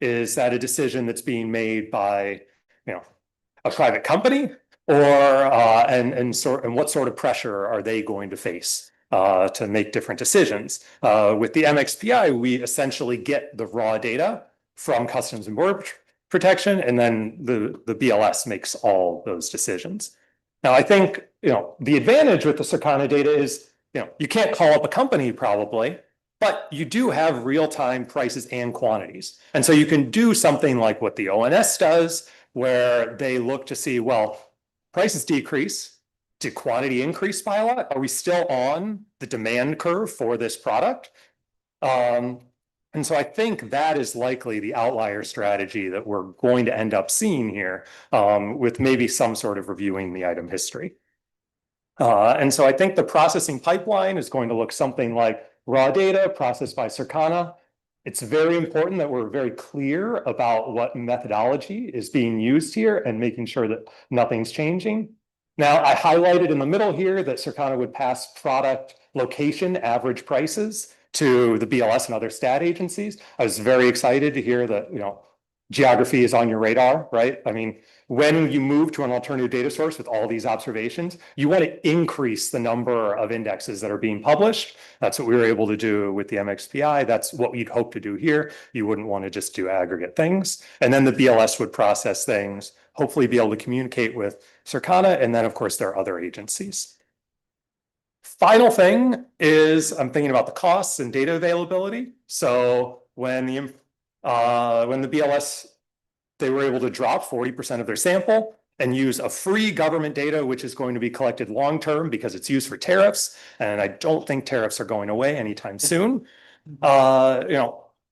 Is that a decision that's being made by, a private company, or and what sort of pressure are they going to face to make different decisions? With the MXPI, we essentially get the raw data from Customs and Border Protection, and then the BLS makes all those decisions. Now, I think the advantage with the Circana data is you can't call up a company probably, but you do have real-time prices and quantities. And so you can do something like what the ONS does, where they look to see, well, prices decrease. Did quantity increase by a lot? Are we still on the demand curve for this product? And so I think that is likely the outlier strategy that we're going to end up seeing here, with maybe some sort of reviewing the item history. And so I think the processing pipeline is going to look something like raw data processed by Circana. It's very important that we're very clear about what methodology is being used here and making sure that nothing's changing. Now, I highlighted in the middle here that Circana would pass product location average prices to the BLS and other stat agencies. I was very excited to hear that, geography is on your radar, right? I mean, when you move to an alternative data source with all these observations, you want to increase the number of indexes that are being published. That's what we were able to do with the MXPI. That's what we'd hope to do here. You wouldn't want to just do aggregate things. And then the BLS would process things, hopefully be able to communicate with Circana. And then, of course, there are other agencies. Final thing is I'm thinking about the costs and data availability. So when the BLS, they were able to drop 40% of their sample and use a free government data, which is going to be collected long-term because it's used for tariffs. And I don't think tariffs are going away anytime soon.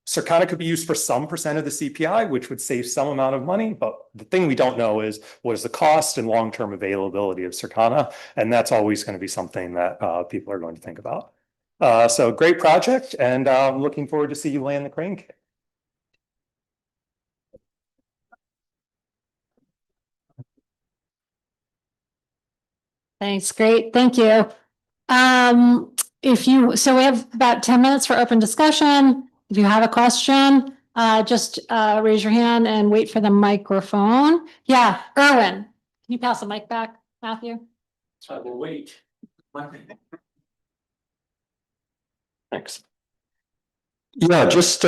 Circana could be used for some percent of the CPI, which would save some amount of money. But the thing we don't know is what is the cost and long-term availability of Circana. And that's always going to be something that people are going to think about. So great project. And I'm looking forward to see you land the crane kit. Thanks, great, thank you. So we have about 10 minutes for open discussion. If you have a question, just raise your hand and wait for the microphone. Yeah, Erwin, can you pass the mic back, Matthew? I will wait. Thanks. Yeah, just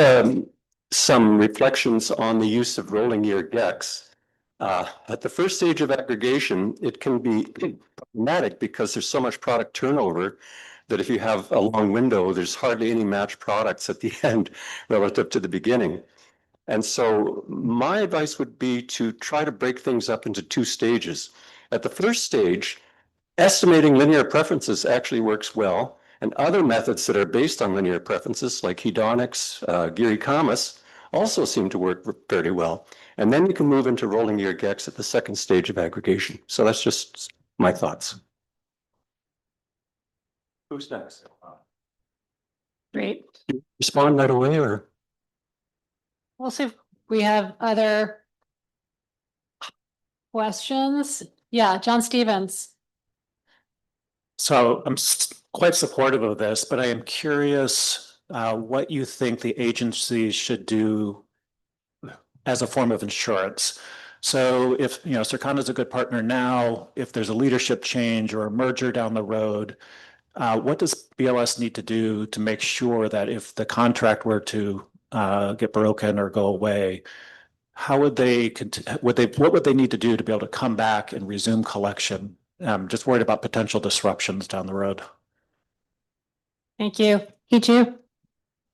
some reflections on the use of rolling year decks. At the first stage of aggregation, it can be problematic because there's so much product turnover that if you have a long window, there's hardly any matched products at the end relative to the beginning. And so my advice would be to try to break things up into 2 stages. At the first stage, estimating linear preferences actually works well. And other methods that are based on linear preferences, like hedonics, Giri-Kamas, also seem to work fairly well. And then you can move into rolling your gex at the second stage of aggregation. So that's just my thoughts. Who's next? Great. Respond right away, or? We'll see if we have other questions. Yeah, John Stevens. So I'm quite supportive of this, but I am curious what you think the agency should do as a form of insurance. So if, you know, Circana is a good partner now, if there's a leadership change or a merger down the road, what does BLS need to do to make sure that if the contract were to get broken or go away, how would what would they need to do to be able to come back and resume collection? I'm just worried about potential disruptions down the road. Thank you. Hichu.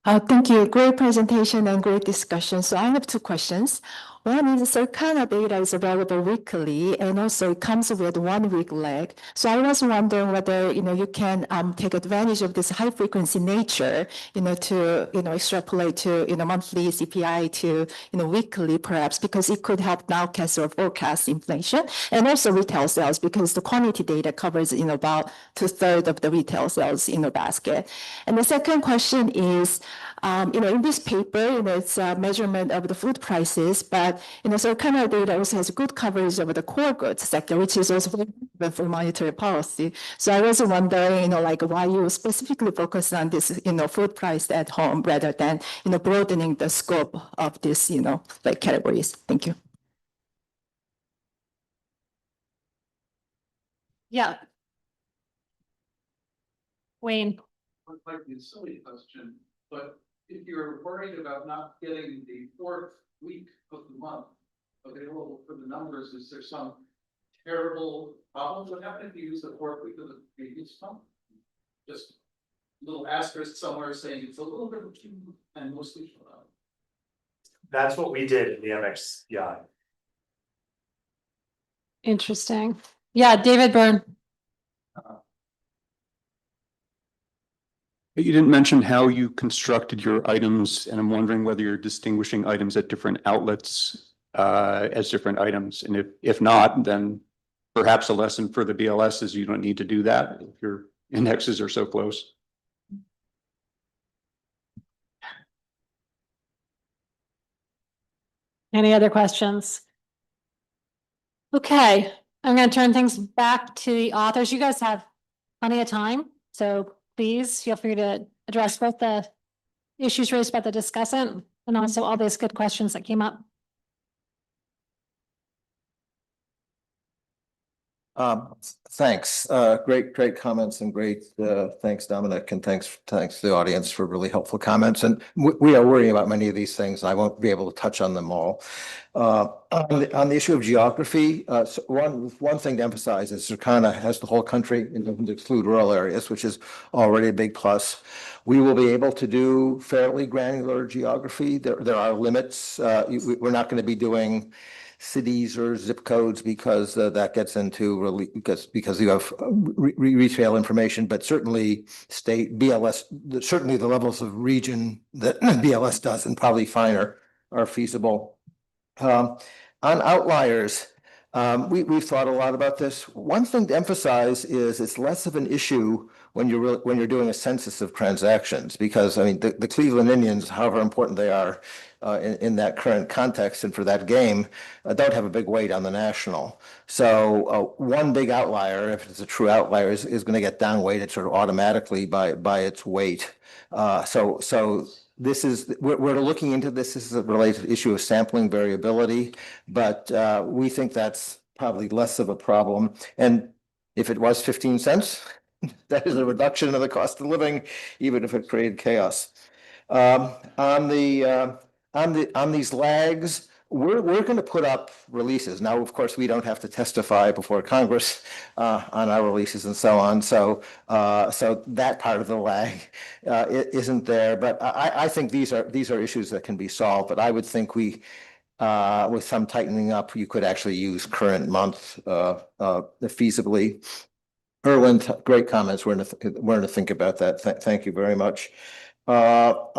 Thank you. Great presentation and great discussion. So I have two questions. One is Circana data is available weekly, and also it comes with 1 week lag. So I was wondering whether, you can take advantage of this high frequency nature, to, extrapolate to, monthly CPI to, weekly perhaps, because it could help nowcast or forecast inflation, and also retail sales, because the quantity data covers, about 2/3 of the retail sales in the basket. And the second question is, in this paper, it's a measurement of the food prices, but, Circana data also has good coverage of the core goods sector, which is also very important for monetary policy. So I was wondering, why you specifically focus on this, food price at home rather than, broadening the scope of this, categories. Thank you. Yeah. Wayne. It might be a silly question, but if you're worried about not getting the 4th week of the month available for the numbers, is there some terrible problem? What happened if you use the 4th week of the previous month? Just a little asterisk somewhere saying it's a little bit and mostly. That's what we did in the MXCI. Interesting. Yeah, David Byrne. You didn't mention how you constructed your items, and I'm wondering whether you're distinguishing items at different outlets as different items. And if not, then perhaps a lesson for the BLS is you don't need to do that if your indexes are so close. Any other questions? Okay, I'm going to turn things back to the authors. You guys have plenty of time, so please feel free to address both the issues raised by the discussant and also all these good questions that came up. Thanks. Great comments and great, thanks, Dominic, and thanks to the audience for really helpful comments. And we are worrying about many of these things. I won't be able to touch on them all. On the issue of geography, so one thing to emphasize is Circana has the whole country and doesn't exclude rural areas, which is already a big plus. We will be able to do fairly granular geography. There are limits. We're not going to be doing cities or zip codes because that gets into really because you have retail information, but certainly state BLS, certainly the levels of region that BLS does and probably finer are feasible. On outliers, we've thought a lot about this. One thing to emphasize is it's less of an issue when you're doing a census of transactions, because I mean the Cleveland Indians, however important they are in that current context and for that game, don't have a big weight on the national. So one big outlier, if it's a true outlier, is going to get downweighted sort of automatically by its weight. So this is, we're looking into this. This is a related issue of sampling variability, but we think that's probably less of a problem. And if it was 15 cents, that is a reduction of the cost of living, even if it created chaos. On these lags, we're going to put up releases. Now, of course, we don't have to testify before Congress on our releases and so on. So that part of the lag isn't there. But I think these are issues that can be solved. But I would think with some tightening up, you could actually use current month feasibly. Erwin, great comments. We're going to think about that. Thank you very much. Let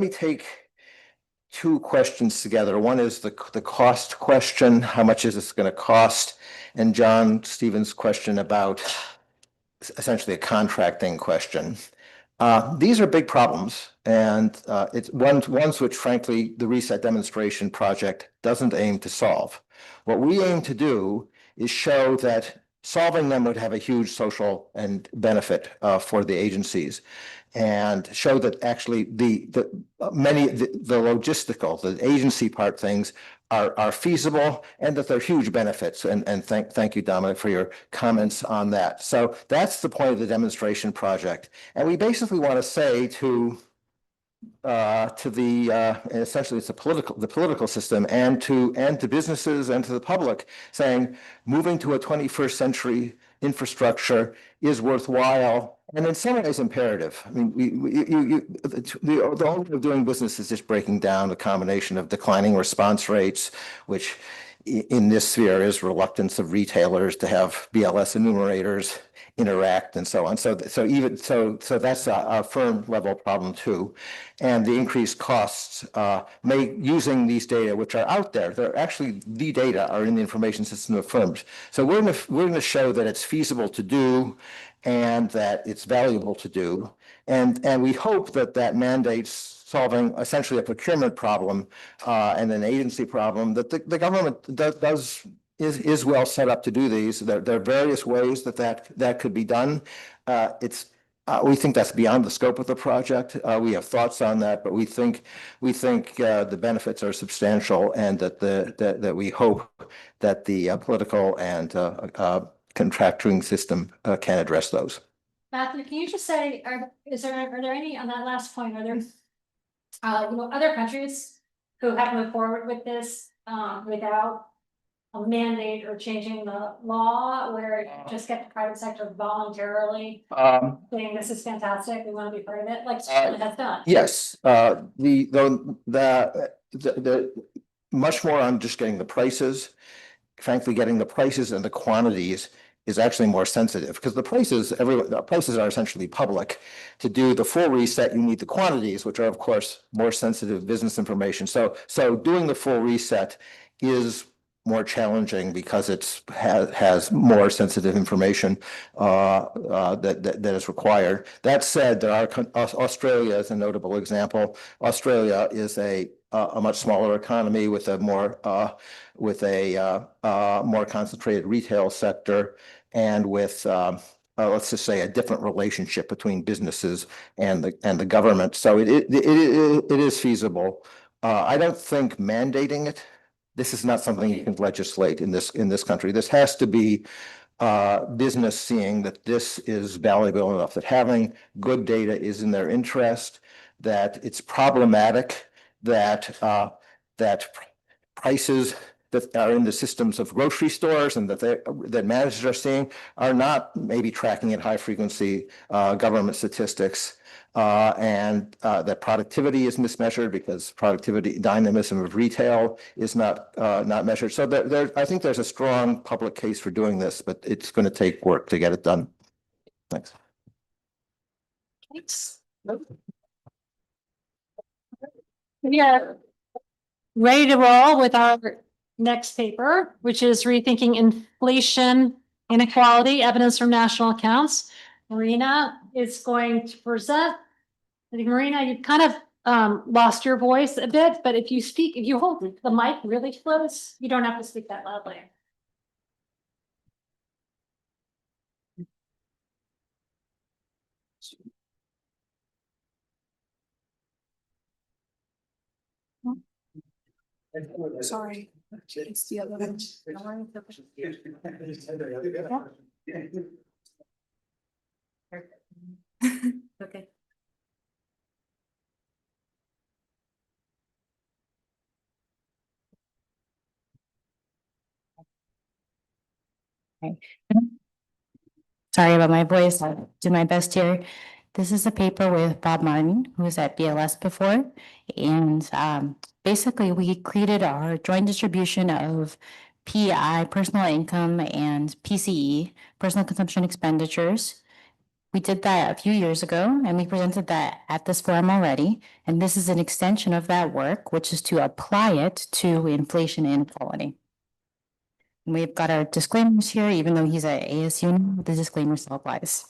me take two questions together. One is the cost question. How much is this going to cost? And John Stevens' question about essentially a contracting question. These are big problems, and it's ones which frankly, the Reset Demonstration Project doesn't aim to solve. What we aim to do is show that solving them would have a huge social and benefit for the agencies, and show that actually the logistical, the agency part things are feasible, and that they're huge benefits. And thank you, Dominic, for your comments on that. So that's the point of the demonstration project. And we basically want to say to essentially it's the political system, and to businesses and to the public, saying moving to a 21st century infrastructure is worthwhile and in some ways imperative. I mean, the whole way of doing business is just breaking down a combination of declining response rates, which in this sphere is reluctance of retailers to have BLS enumerators interact and so on. So that's a firm level problem too. And the increased costs using these data, which are out there, they're actually, the data are in the information system of firms. So we're going to show that it's feasible to do and that it's valuable to do. And we hope that mandates solving essentially a procurement problem and an agency problem, that the government is well set up to do these. There are various ways that could be done. We think that's beyond the scope of the project. We have thoughts on that, but we think the benefits are substantial, and that we hope that the political and contracting system can address those. Matthew, can you just say, are there any, on that last point, are there other countries who have moved forward with this without a mandate or changing the law, where you just get the private sector voluntarily saying this is fantastic, we want to be part of it, like China has done? Yes, the much more on just getting the prices. Frankly, getting the prices and the quantities is actually more sensitive, because the prices are essentially public. To do the full reset, you need the quantities, which are of course more sensitive business information. So doing the full reset is more challenging because it has more sensitive information that is required. That said, Australia is a notable example. Australia is a much smaller economy with a more concentrated retail sector, and with let's just say a different relationship between businesses and the government. So it is feasible. I don't think mandating it. This is not something you can legislate in this country. This has to be business seeing that this is valuable enough, that having good data is in their interest, that it's problematic that prices that are in the systems of grocery stores and that managers are seeing are not maybe tracking at high frequency government statistics, and that productivity is mismeasured because dynamism of retail is not measured. So I think there's a strong public case for doing this, but it's going to take work to get it done. Thanks. Thanks. We are ready to roll with our next paper, which is Rethinking Inflation Inequality, Evidence from National Accounts. Marina is going to present. I think, Marina, you kind of lost your voice a bit, but if you hold the mic really close, you don't have to speak that loudly. Sorry. It's the other one. Okay. Sorry about my voice. I'll do my best here. This is a paper with Bob Martin, who was at BLS before. And basically, we created our joint distribution of PI, personal income, and PCE, personal consumption expenditures. We did that a few years ago and we presented that at this forum already. And this is an extension of that work, which is to apply it to inflation inequality. And we've got our disclaimers here, even though he's at ASU, the disclaimer still applies.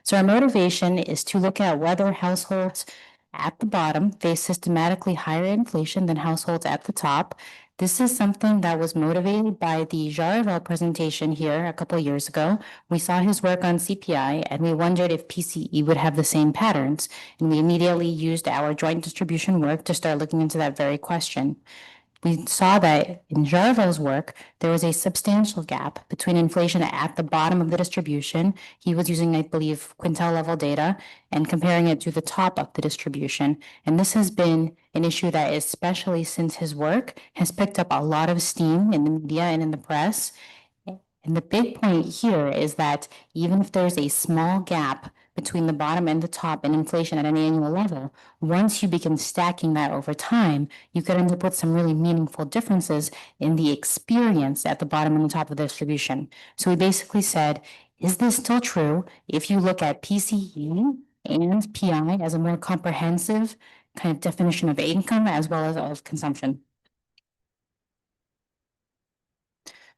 So our motivation is to look at whether households at the bottom face systematically higher inflation than households at the top. This is something that was motivated by the Jarvel presentation here a couple of years ago. We saw his work on CPI and we wondered if PCE would have the same patterns. And we immediately used our joint distribution work to start looking into that very question. We saw that in Jarvel's work, there was a substantial gap between inflation at the bottom of the distribution. He was using, I believe, quintile level data and comparing it to the top of the distribution. And this has been an issue that, especially since his work, has picked up a lot of steam in the media and in the press. And the big point here is that even if there's a small gap between the bottom and the top in inflation at an annual level, once you begin stacking that over time, you could end up with some really meaningful differences in the experience at the bottom and the top of the distribution. So we basically said, is this still true if you look at PCE and PI as a more comprehensive kind of definition of income as well as of consumption?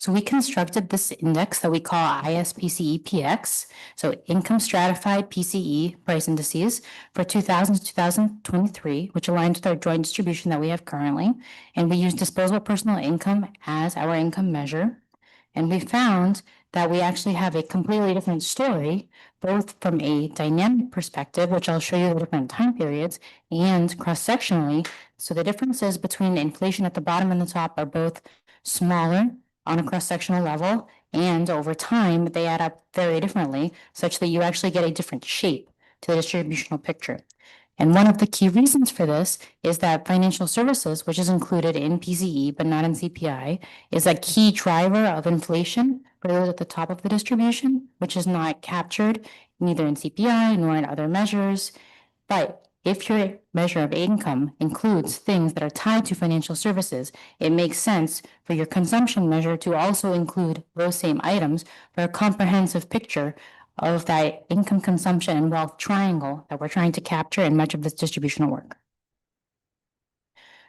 So we constructed this index that we call ISPCE-PX, so income stratified PCE price indices for 2000 to 2023, which aligns with our joint distribution that we have currently. And we use disposable personal income as our income measure. And we found that we actually have a completely different story, both from a dynamic perspective, which I'll show you the different time periods, and cross-sectionally. So the differences between inflation at the bottom and the top are both smaller on a cross-sectional level, and over time, they add up very differently, such that you actually get a different shape to the distributional picture. And one of the key reasons for this is that financial services, which is included in PCE but not in CPI, is a key driver of inflation for those at the top of the distribution, which is not captured neither in CPI nor in other measures. But if your measure of income includes things that are tied to financial services, it makes sense for your consumption measure to also include those same items for a comprehensive picture of that income, consumption, and wealth triangle that we're trying to capture in much of this distributional work.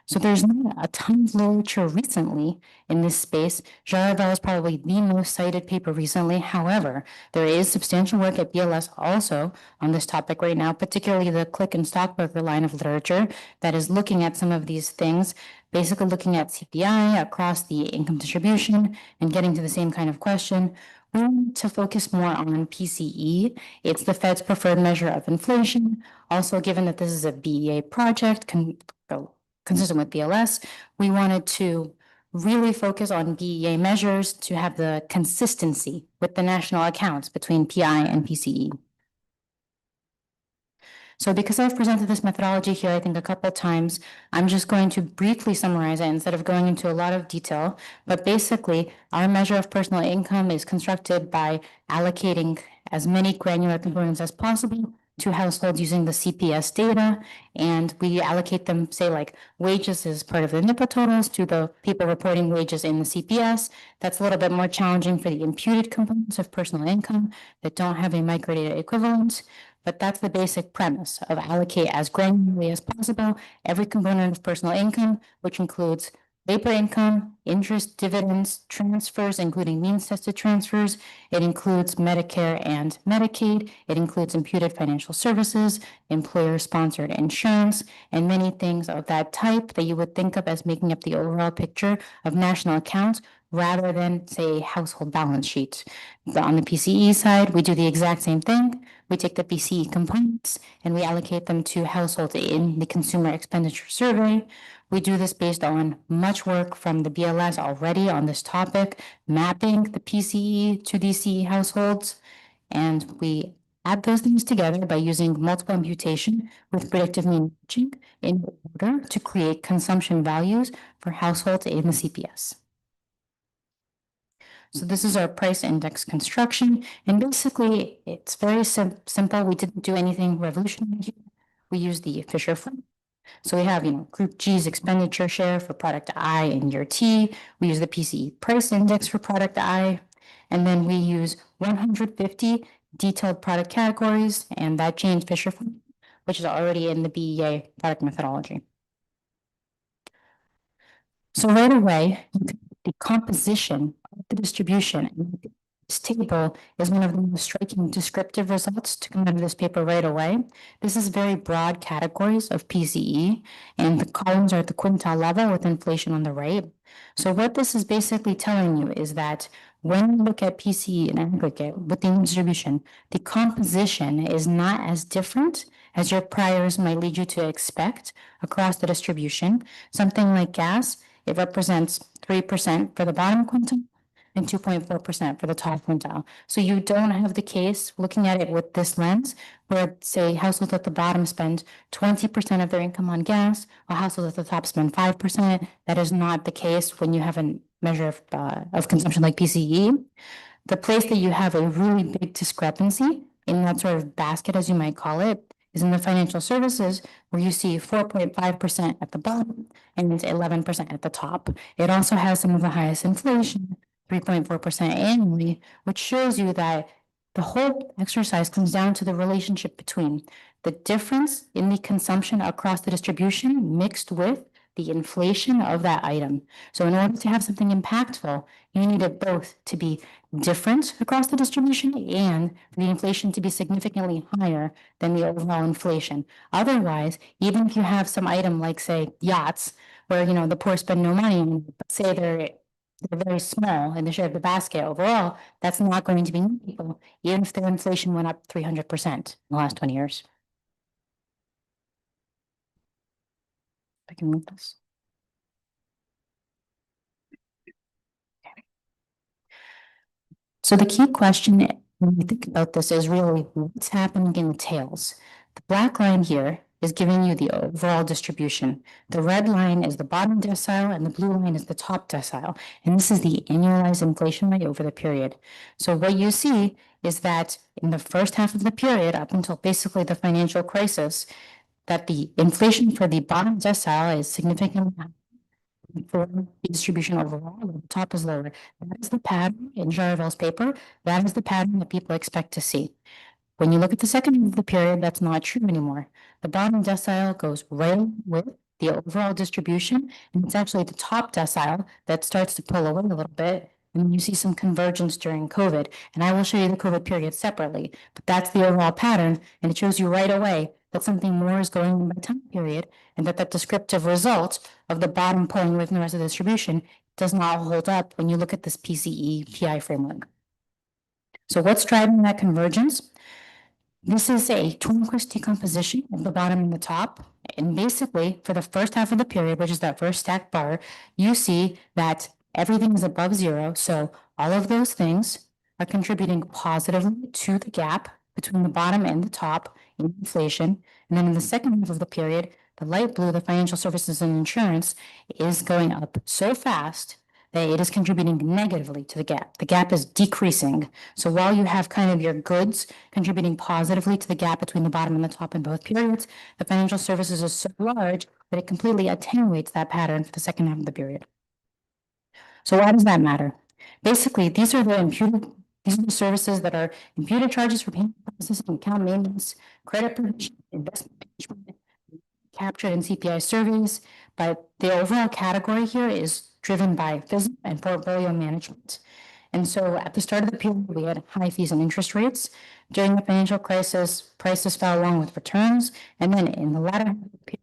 So there's not a ton of literature recently in this space. Jarvel is probably the most cited paper recently. However, there is substantial work at BLS also on this topic right now, particularly the Click and Stockbroker line of literature that is looking at some of these things, basically looking at CPI across the income distribution and getting to the same kind of question. We want to focus more on PCE. It's the Fed's preferred measure of inflation. Also, given that this is a BEA project, consistent with BLS, we wanted to really focus on BEA measures to have the consistency with the national accounts between PI and PCE. So because I've presented this methodology here, I think a couple of times, I'm just going to briefly summarize it instead of going into a lot of detail. But basically, our measure of personal income is constructed by allocating as many granular components as possible to households using the CPS data, and we allocate them, say like wages as part of the NBER totals to the people reporting wages in the CPS. That's a little bit more challenging for the imputed components of personal income that don't have a microdata equivalent, but that's the basic premise of allocate as granularly as possible every component of personal income, which includes labor income, interest, dividends, transfers, including means tested transfers. It includes Medicare and Medicaid. It includes imputed financial services, employer sponsored insurance, and many things of that type that you would think of as making up the overall picture of national accounts rather than, say, a household balance sheet. On the PCE side, we do the exact same thing. We take the PCE components and we allocate them to households in the Consumer Expenditure Survey. We do this based on much work from the BLS already on this topic, mapping the PCE to DCE households. And we add those things together by using multiple imputation with predictive mean matching in order to create consumption values for households in the CPS. So this is our price index construction. And basically, it's very simple. We didn't do anything revolutionary here. We use the Fisher formula So we have, Group G's expenditure share for product I in year T. We use the PCE price index for product I. And then we use 150 detailed product categories and that James Fisher, which is already in the BEA product methodology. So right away, the composition of the distribution. This table is one of the most striking descriptive results to come out of this paper right away. This is very broad categories of PCE, and the columns are at the quintile level with inflation on the right. So what this is basically telling you is that when you look at PCE in aggregate within the distribution, the composition is not as different as your priors might lead you to expect across the distribution. Something like gas, it represents 3% for the bottom quintile and 2.4% for the top quintile. So you don't have the case, looking at it with this lens, where say households at the bottom spend 20% of their income on gas, while households at the top spend 5%. That is not the case when you have a measure of consumption like PCE. The place that you have a really big discrepancy in that sort of basket, as you might call it, is in the financial services, where you see 4.5% at the bottom and 11% at the top. It also has some of the highest inflation, 3.4% annually, which shows you that the whole exercise comes down to the relationship between the difference in the consumption across the distribution mixed with the inflation of that item. So in order to have something impactful, you need it both to be different across the distribution and for the inflation to be significantly higher than the overall inflation. Otherwise, even if you have some item like, say, yachts, where the poor spend no money, but say they're very small in the share of the basket overall, that's not going to be meaningful, even if their inflation went up 300% in the last 20 years. I can move this. So the key question when we think about this is really what's happening in the tails. The black line here is giving you the overall distribution. The red line is the bottom decile and the blue line is the top decile. And this is the annualized inflation rate over the period. So what you see is that in the first half of the period, up until basically the financial crisis, that the inflation for the bottom decile is significantly higher for the distribution overall. The top is lower. That is the pattern in Jarvell's paper. That is the pattern that people expect to see. When you look at the second half of the period, that's not true anymore. The bottom decile goes right with the overall distribution, and it's actually the top decile that starts to pull away a little bit. And you see some convergence during COVID, and I will show you the COVID period separately, but that's the overall pattern, and it shows you right away that something more is going on by time period, and that descriptive result of the bottom pulling away from the rest of the distribution does not hold up when you look at this PCE PI framework. So what's driving that convergence? This is a Tornquist decomposition of the bottom and the top. And basically, for the first half of the period, which is that first stacked bar, you see that everything is above zero. So all of those things are contributing positively to the gap between the bottom and the top in inflation. And then in the second half of the period, the light blue, the financial services and insurance, is going up so fast that it is contributing negatively to the gap. The gap is decreasing. So while you have kind of your goods contributing positively to the gap between the bottom and the top in both periods, the financial services is so large that it completely attenuates that pattern for the second half of the period. So why does that matter? Basically, these are the services that are imputed charges for payment processing, account maintenance, credit provision, investment management, captured in CPI surveys, but the overall category here is driven by FISM and portfolio management. And so at the start of the period, we had high fees and interest rates. During the financial crisis, prices fell along with returns. And then in the latter half of the period,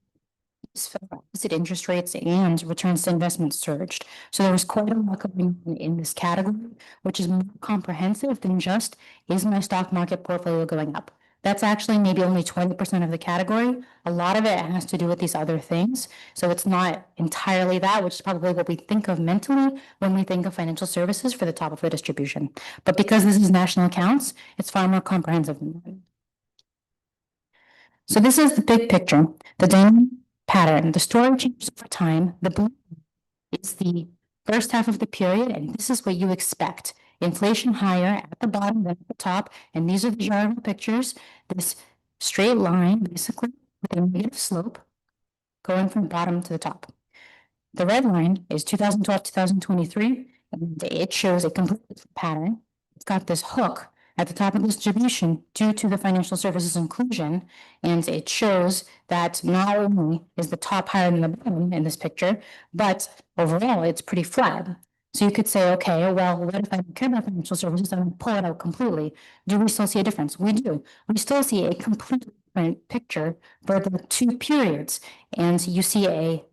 opposite interest rates and returns to investments surged. So there was quite a lot going on in this category, which is more comprehensive than just, is my stock market portfolio going up? That's actually maybe only 20% of the category. A lot of it has to do with these other things. So it's not entirely that, which is probably what we think of mentally when we think of financial services for the top of the distribution. But because this is national accounts, it's far more comprehensive than that. So this is the big picture, the dynamic pattern. The story changes over time. The blue is the first half of the period, and this is what you expect. Inflation higher at the bottom than at the top, and these are the Jarvell pictures. This straight line, basically, with a negative slope. going from bottom to the top. The red line is 2012, 2023, and it shows a complete pattern. It's got this hook at the top of the distribution due to the financial services inclusion, and it shows that not only is the top higher than the bottom in this picture, but overall it's pretty flat. So you could say, okay, well, what if I don't care about financial services? I'm gonna pull it out completely. Do we still see a difference? We do. We still see a completely different picture for the two periods, and you see a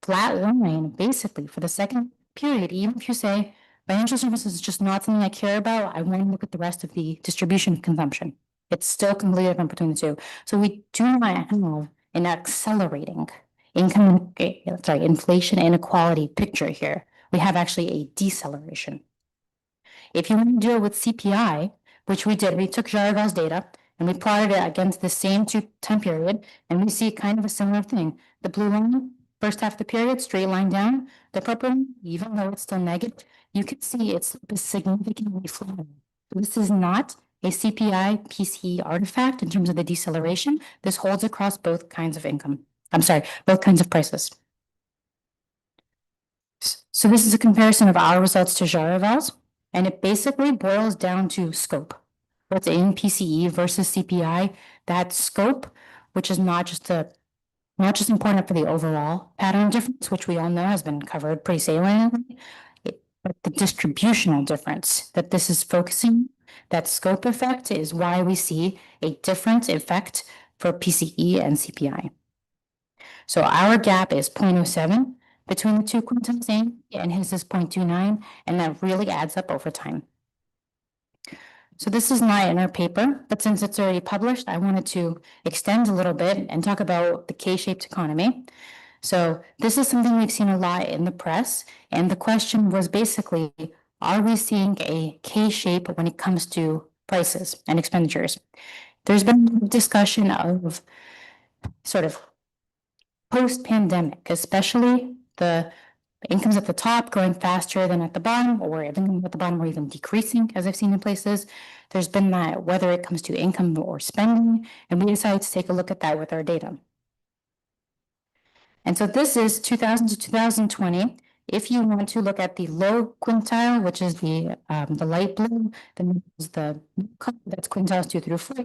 flat line basically for the second period. Even if you say financial services is just not something I care about, I want to look at the rest of the distribution of consumption. It's still completely different between the two. So we do not have an accelerating inflation inequality picture here. We have actually a deceleration. If you want to deal with CPI, which we did, we took Jaravel's data and we plotted it against the same time period, and we see kind of a similar thing. The blue line, first half of the period, straight line down. The purple line, even though it's still negative, you can see it's significantly flat. This is not a CPI PCE artifact in terms of the deceleration. This holds across both kinds of income. I'm sorry, both kinds of prices. So this is a comparison of our results to Jaravel's, and it basically boils down to scope. What's in PCE versus CPI, that scope, which is not just important for the overall pattern difference, which we all know has been covered pretty saliently, but the distributional difference that this is focusing, that scope effect is why we see a different effect for PCE and CPI. So our gap is 0.07 between the two quintiles A, and his is 0.29, and that really adds up over time. So this is not in our paper, but since it's already published, I wanted to extend a little bit and talk about the K-shaped economy. So this is something we've seen a lot in the press, and the question was basically, are we seeing a K-shape when it comes to prices and expenditures? There's been discussion of sort of post-pandemic, especially the incomes at the top growing faster than at the bottom, or even at the bottom or even decreasing, as I've seen in places. There's been that whether it comes to income or spending, and we decided to take a look at that with our data. And so this is 2000 to 2020. If you want to look at the low quintile, which is the light blue, then is the color, that's quintiles 2 through 4,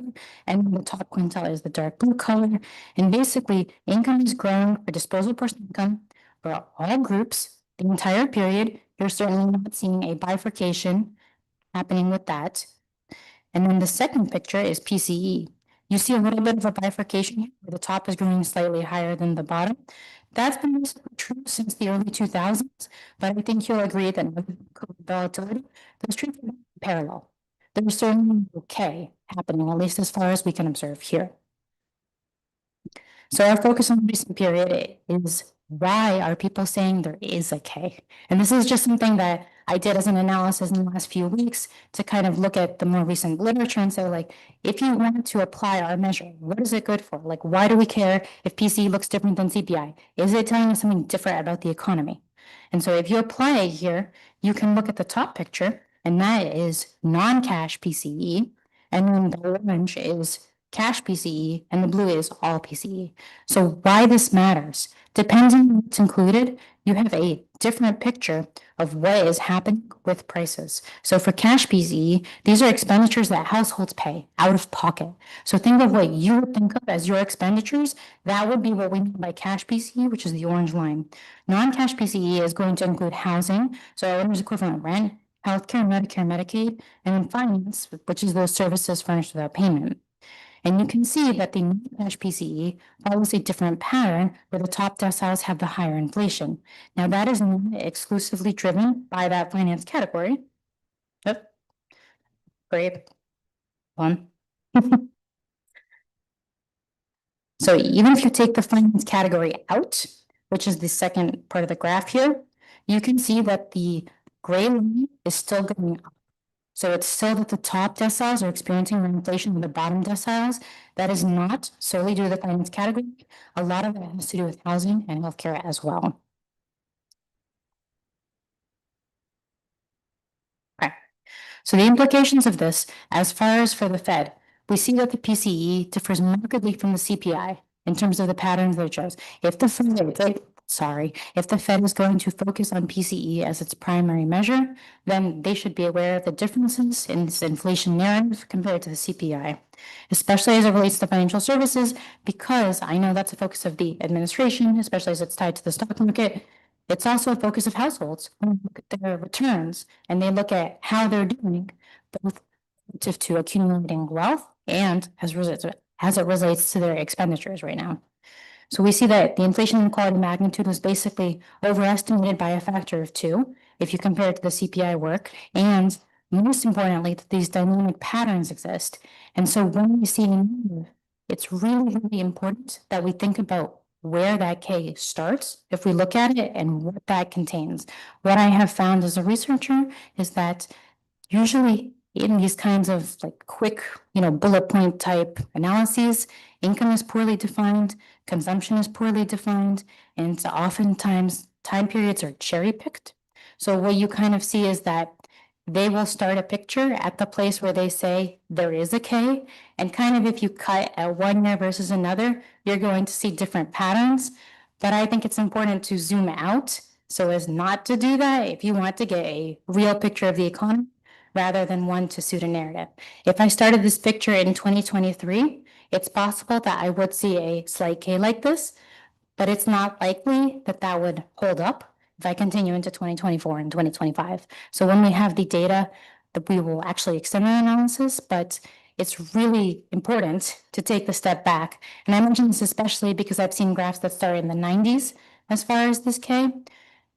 and the top quintile is the dark blue color. And basically, income is growing for disposable personal income for all groups the entire period. You're certainly not seeing a bifurcation happening with that. And then the second picture is PCE. You see a little bit of a bifurcation here, where the top is growing slightly higher than the bottom. That's been true since the early 2000s, but I think you'll agree that with volatility, those trends are parallel. There's certainly okay happening, at least as far as we can observe here. So our focus on the recent period is, why are people saying there is a K? And this is just something that I did as an analysis in the last few weeks to kind of look at the more recent literature and say, like, if you want to apply our measure, what is it good for? Like, why do we care if PCE looks different than CPI? Is it telling us something different about the economy? And so if you apply it here, you can look at the top picture, and that is non-cash PCE, and then the orange is cash PCE, and the blue is all PCE. So why this matters, depends on what's included. You have a different picture of what is happening with prices. So for cash PCE, these are expenditures that households pay out of pocket. So think of what you would think of as your expenditures. That would be what we mean by cash PCE, which is the orange line. Non-cash PCE is going to include housing, so owner's equivalent rent, healthcare, Medicare, Medicaid, and then finance, which is those services furnished without payment. And you can see that the non-cash PCE follows a different pattern, where the top deciles have the higher inflation. Now, that is not exclusively driven by that finance category. Yep. Great. One. So even if you take the finance category out, which is the second part of the graph here, you can see that the gray line is still going up. So it's still that the top deciles are experiencing inflation in the bottom deciles. That is not solely due to the finance category. A lot of it has to do with housing and healthcare as well. Okay. So the implications of this, as far as for the Fed, we see that the PCE differs markedly from the CPI in terms of the patterns that it shows. If the Fed, if the Fed is going to focus on PCE as its primary measure, then they should be aware of the differences in this inflation narrative compared to the CPI, especially as it relates to financial services, because I know that's a focus of the administration, especially as it's tied to the stock market. It's also a focus of households when they look at their returns and they look at how they're doing, both relative to accumulating wealth and as it relates to their expenditures right now. So we see that the inflation inequality magnitude was basically overestimated by a factor of 2 if you compare it to the CPI work, and most importantly, that these dynamic patterns exist. And so when we see a number, it's really, really important that we think about where that K starts, if we look at it and what that contains. What I have found as a researcher is that usually in these kinds of like quick, bullet point type analyses, income is poorly defined, consumption is poorly defined, and oftentimes time periods are cherry picked. So what you kind of see is that they will start a picture at the place where they say there is a K, and kind of if you cut at one year versus another, you're going to see different patterns. But I think it's important to zoom out so as not to do that if you want to get a real picture of the economy, rather than one to suit a narrative. If I started this picture in 2023, it's possible that I would see a slight K like this, but it's not likely that that would hold up if I continue into 2024 and 2025. So when we have the data, that we will actually extend our analysis, but it's really important to take the step back. And I mention this especially because I've seen graphs that start in the 90s as far as this K.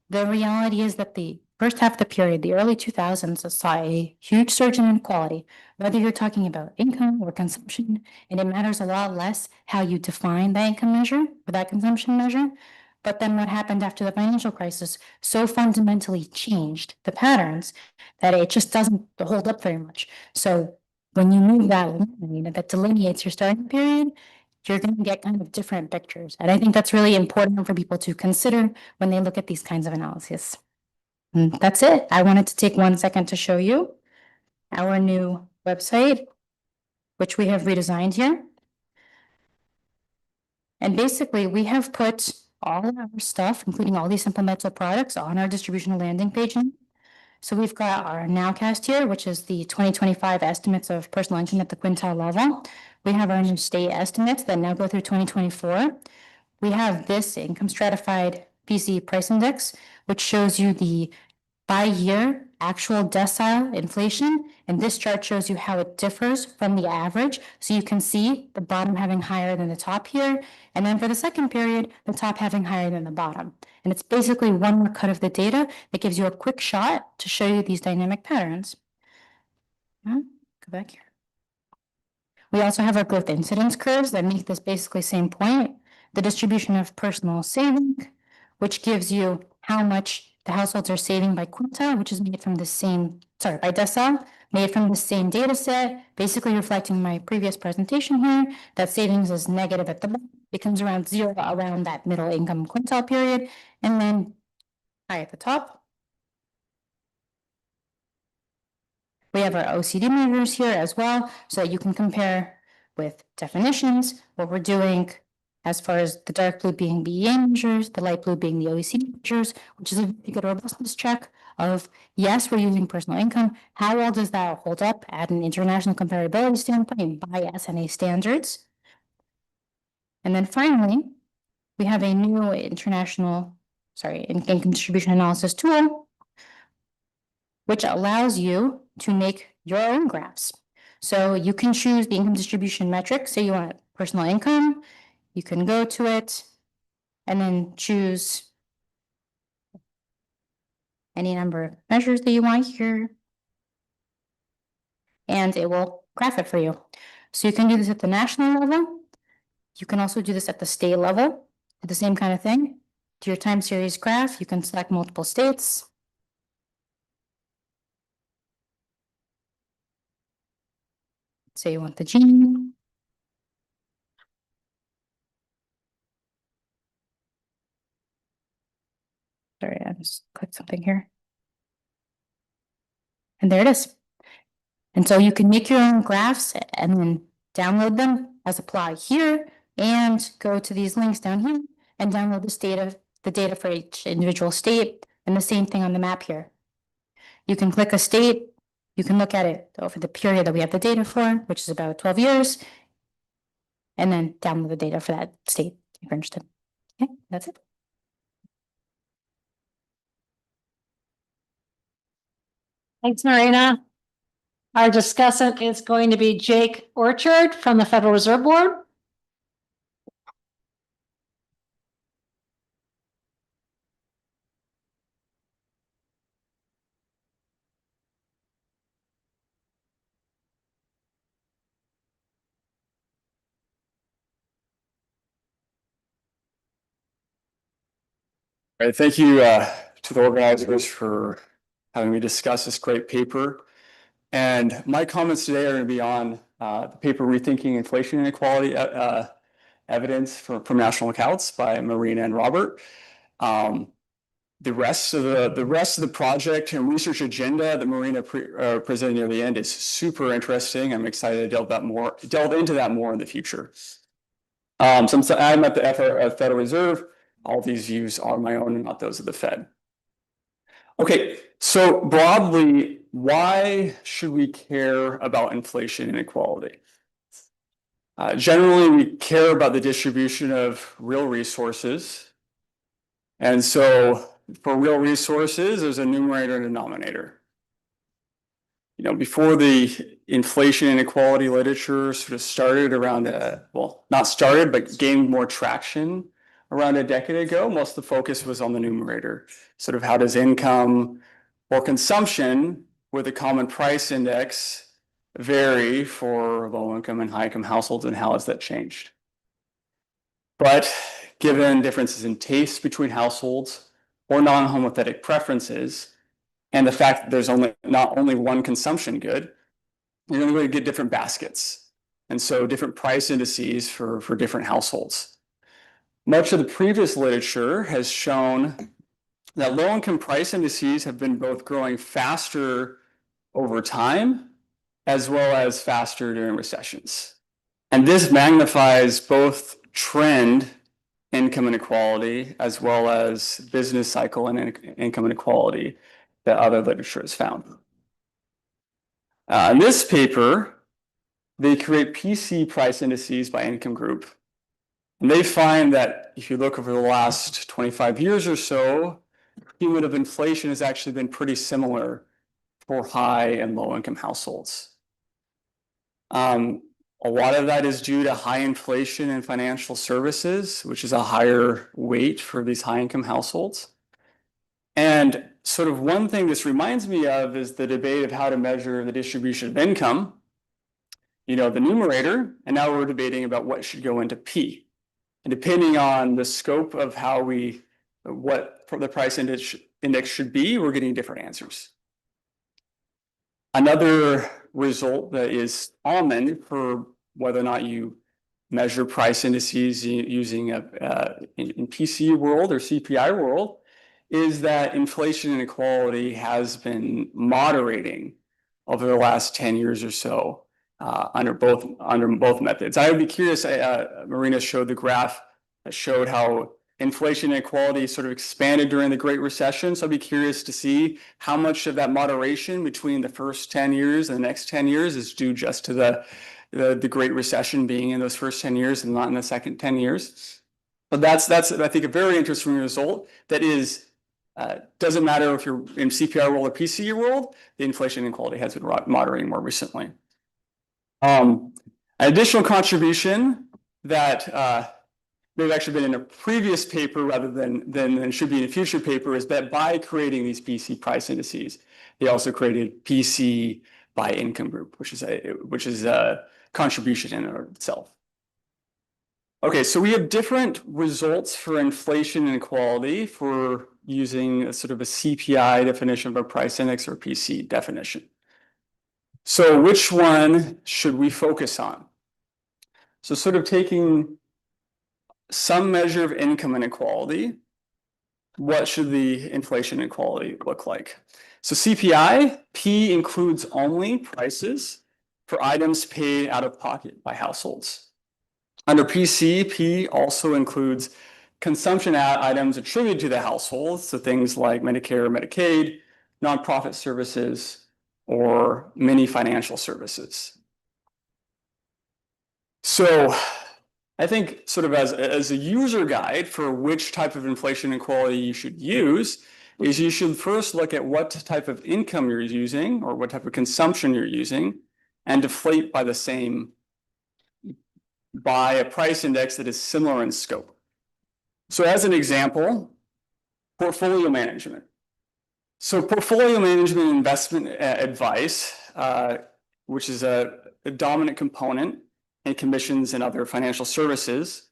The reality is that the first half of the period, the early 2000s, saw a huge surge in inequality, whether you're talking about income or consumption, and it matters a lot less how you define that income measure or that consumption measure. But then what happened after the financial crisis so fundamentally changed the patterns that it just doesn't hold up very much. So when you move that line that delineates your starting period, you're going to get kind of different pictures. And I think that's really important for people to consider when they look at these kinds of analyses. And that's it. I wanted to take 1 second to show you our new website, which we have redesigned here. And basically, we have put all of our stuff, including all these supplemental products, on our distributional landing page. So we've got our nowcast here, which is the 2025 estimates of personal income at the quintile level. We have our new state estimates that now go through 2024. We have this income stratified PCE price index, which shows you the by year actual decile inflation. And this chart shows you how it differs from the average. So you can see the bottom having higher than the top here. And then for the second period, the top having higher than the bottom. And it's basically one more cut of the data that gives you a quick shot to show you these dynamic patterns. Go back here. We also have our growth incidence curves that make this basically same point. The distribution of personal saving, which gives you how much the households are saving by quintile, which is made from the same, by decile, made from the same data set, basically reflecting my previous presentation here, that savings is negative at the bottom, becomes around 0 around that middle income quintile period, and then high at the top. We have our OCD measures here as well, so that you can compare with definitions, what we're doing as far as the dark blue being BEA measures, the light blue being the OECD measures, which is a very good robustness check of, yes, we're using personal income. How well does that hold up at an international comparability standpoint by SNA standards? And then finally, we have a new income distribution analysis tool, which allows you to make your own graphs. So you can choose the income distribution metric. Say you want personal income, you can go to it and then choose any number of measures that you want here. And it will graph it for you. So you can do this at the national level. You can also do this at the state level, the same kind of thing. To your time series graph, you can select multiple states. Say you want the gene. Sorry, I just clicked something here. And there it is. And so you can make your own graphs and then download them as a plot here, and go to these links down here and download the data for each individual state, and the same thing on the map here. You can click a state, you can look at it over the period that we have the data for, which is about 12 years, and then download the data for that state if you're interested. Okay, that's it. Thanks, Marina. Our discussant is going to be Jake Orchard from the Federal Reserve Board. All right, thank you to the organizers for having me discuss this great paper. And my comments today are going to be on the paper Rethinking Inflation Inequality Evidence from National Accounts by Marina and Robert. The rest of the project and research agenda that Marina presented near the end is super interesting. I'm excited to delve into that more in the future. Since I'm at the Federal Reserve, all these views are my own and not those of the Fed. Okay, so broadly, why should we care about inflation inequality? Generally, we care about the distribution of real resources. And so for real resources, there's a numerator and a denominator. You know, before the inflation inequality literature sort of started around, well, not started, but gained more traction around a decade ago, most of the focus was on the numerator. Sort of how does income or consumption with a common price index vary for low income and high income households, and how has that changed? But given differences in taste between households or non-homothetic preferences, and the fact that there's not only one consumption good, you're going to get different baskets. And so different price indices for different households. Much of the previous literature has shown that low-income price indices have been both growing faster over time, as well as faster during recessions. And this magnifies both trend income inequality, as well as business cycle and income inequality that other literature has found. In this paper, they create PC price indices by income group. And they find that if you look over the last 25 years or so, cumulative inflation has actually been pretty similar for high and low income households. A lot of that is due to high inflation in financial services, which is a higher weight for these high income households. And sort of one thing this reminds me of is the debate of how to measure the distribution of income. You know, the numerator, and now we're debating about what should go into P. And depending on the scope of what the price index should be, we're getting different answers. Another result that is common for whether or not you measure price indices using in PCE world or CPI world is that inflation inequality has been moderating over the last 10 years or so under both methods. I would be curious, Marina showed the graph that showed how inflation inequality sort of expanded during the Great Recession. So I'd be curious to see how much of that moderation between the first 10 years and the next 10 years is due just to the Great Recession being in those first 10 years and not in the second 10 years. But that's I think a very interesting result that is doesn't matter if you're in CPI world or PCE world, the inflation inequality has been moderating more recently. An additional contribution that may have actually been in a previous paper rather than should be in a future paper is that by creating these PC price indices, they also created PC by income group, which is a contribution in and of itself. Okay, so we have different results for inflation inequality for using a sort of a CPI definition of a price index or PC definition. So which one should we focus on? So sort of taking some measure of income inequality, what should the inflation inequality look like? So CPI, P includes only prices for items paid out of pocket by households. Under PC, P also includes consumption items attributed to the household, so things like Medicare, Medicaid, nonprofit services, or many financial services. So I think sort of as a user guide for which type of inflation inequality you should use is you should first look at what type of income you're using or what type of consumption you're using and deflate by a price index that is similar in scope. So as an example, portfolio management. So portfolio management investment advice, which is a dominant component in commissions and other financial services.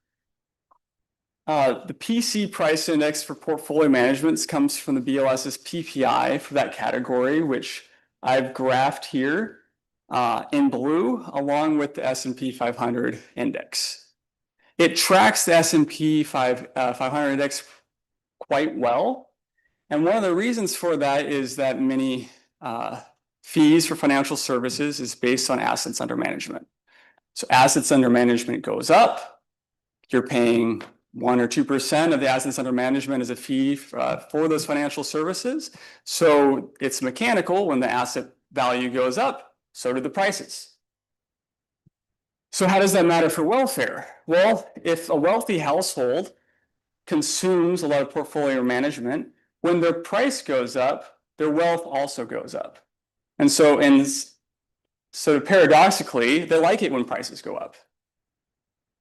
The PC price index for portfolio management comes from the BLS's PPI for that category, which I've graphed here in blue, along with the S&P 500 index. It tracks the S&P 500 index quite well. And one of the reasons for that is that many fees for financial services is based on assets under management. So assets under management goes up, you're paying 1 or 2% of the assets under management as a fee for those financial services. So it's mechanical. When the asset value goes up, so do the prices. So how does that matter for welfare? Well, if a wealthy household consumes a lot of portfolio management, when their price goes up, their wealth also goes up. And so paradoxically, they like it when prices go up.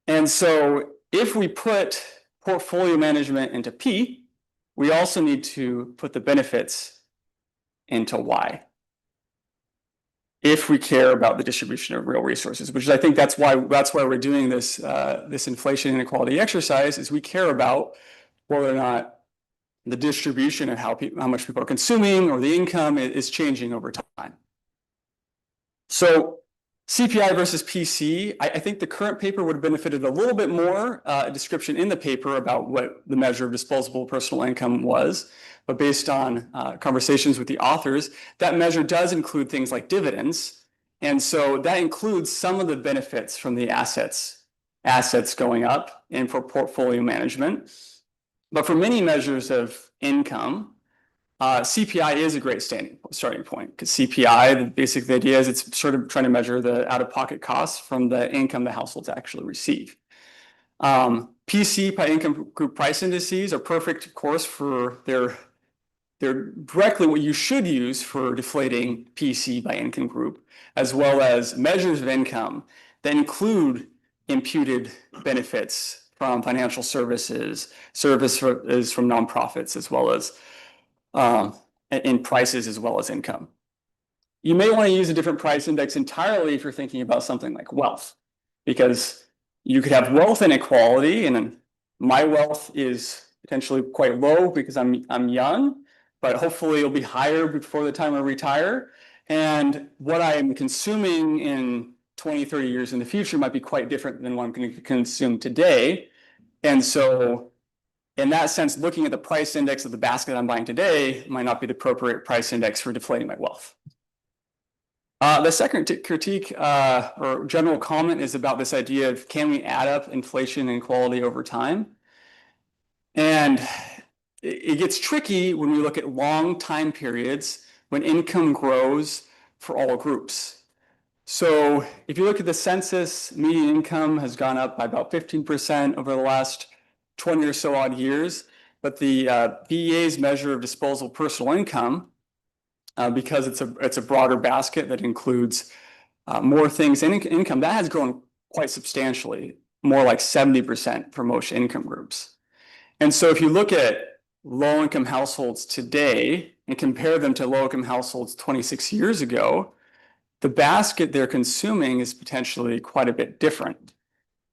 And so if we put portfolio management into P, we also need to put the benefits into Y. If we care about the distribution of real resources, which is, I think that's why we're doing this inflation inequality exercise, is we care about whether or not the distribution of how much people are consuming or the income is changing over time. So CPI versus PC, I think the current paper would have benefited a little bit more description in the paper about what the measure of disposable personal income was. But based on conversations with the authors, that measure does include things like dividends. And so that includes some of the benefits from the assets going up and for portfolio management. But for many measures of income, CPI is a great starting point, because CPI, the idea is it's sort of trying to measure the out-of-pocket costs from the income the households actually receive. PC by income group price indices are perfect, of course, for they're directly what you should use for deflating PC by income group, as well as measures of income that include imputed benefits from financial services from nonprofits, as well as in prices as well as income. You may want to use a different price index entirely if you're thinking about something like wealth, because you could have wealth inequality, and my wealth is potentially quite low because I'm young, but hopefully it'll be higher before the time I retire. And what I am consuming in 20, 30 years in the future might be quite different than what I'm going to consume today. And so in that sense, looking at the price index of the basket I'm buying today might not be the appropriate price index for deflating my wealth. The second critique or general comment is about this idea of, can we add up inflation and inequality over time? And it gets tricky when we look at long time periods when income grows for all groups. So if you look at the census, median income has gone up by about 15% over the last 20 or so odd years, but the BEA's measure of disposable personal income, because it's a broader basket that includes more things in income, that has grown quite substantially, more like 70% for most income groups. And so if you look at low-income households today and compare them to low-income households 26 years ago, the basket they're consuming is potentially quite a bit different.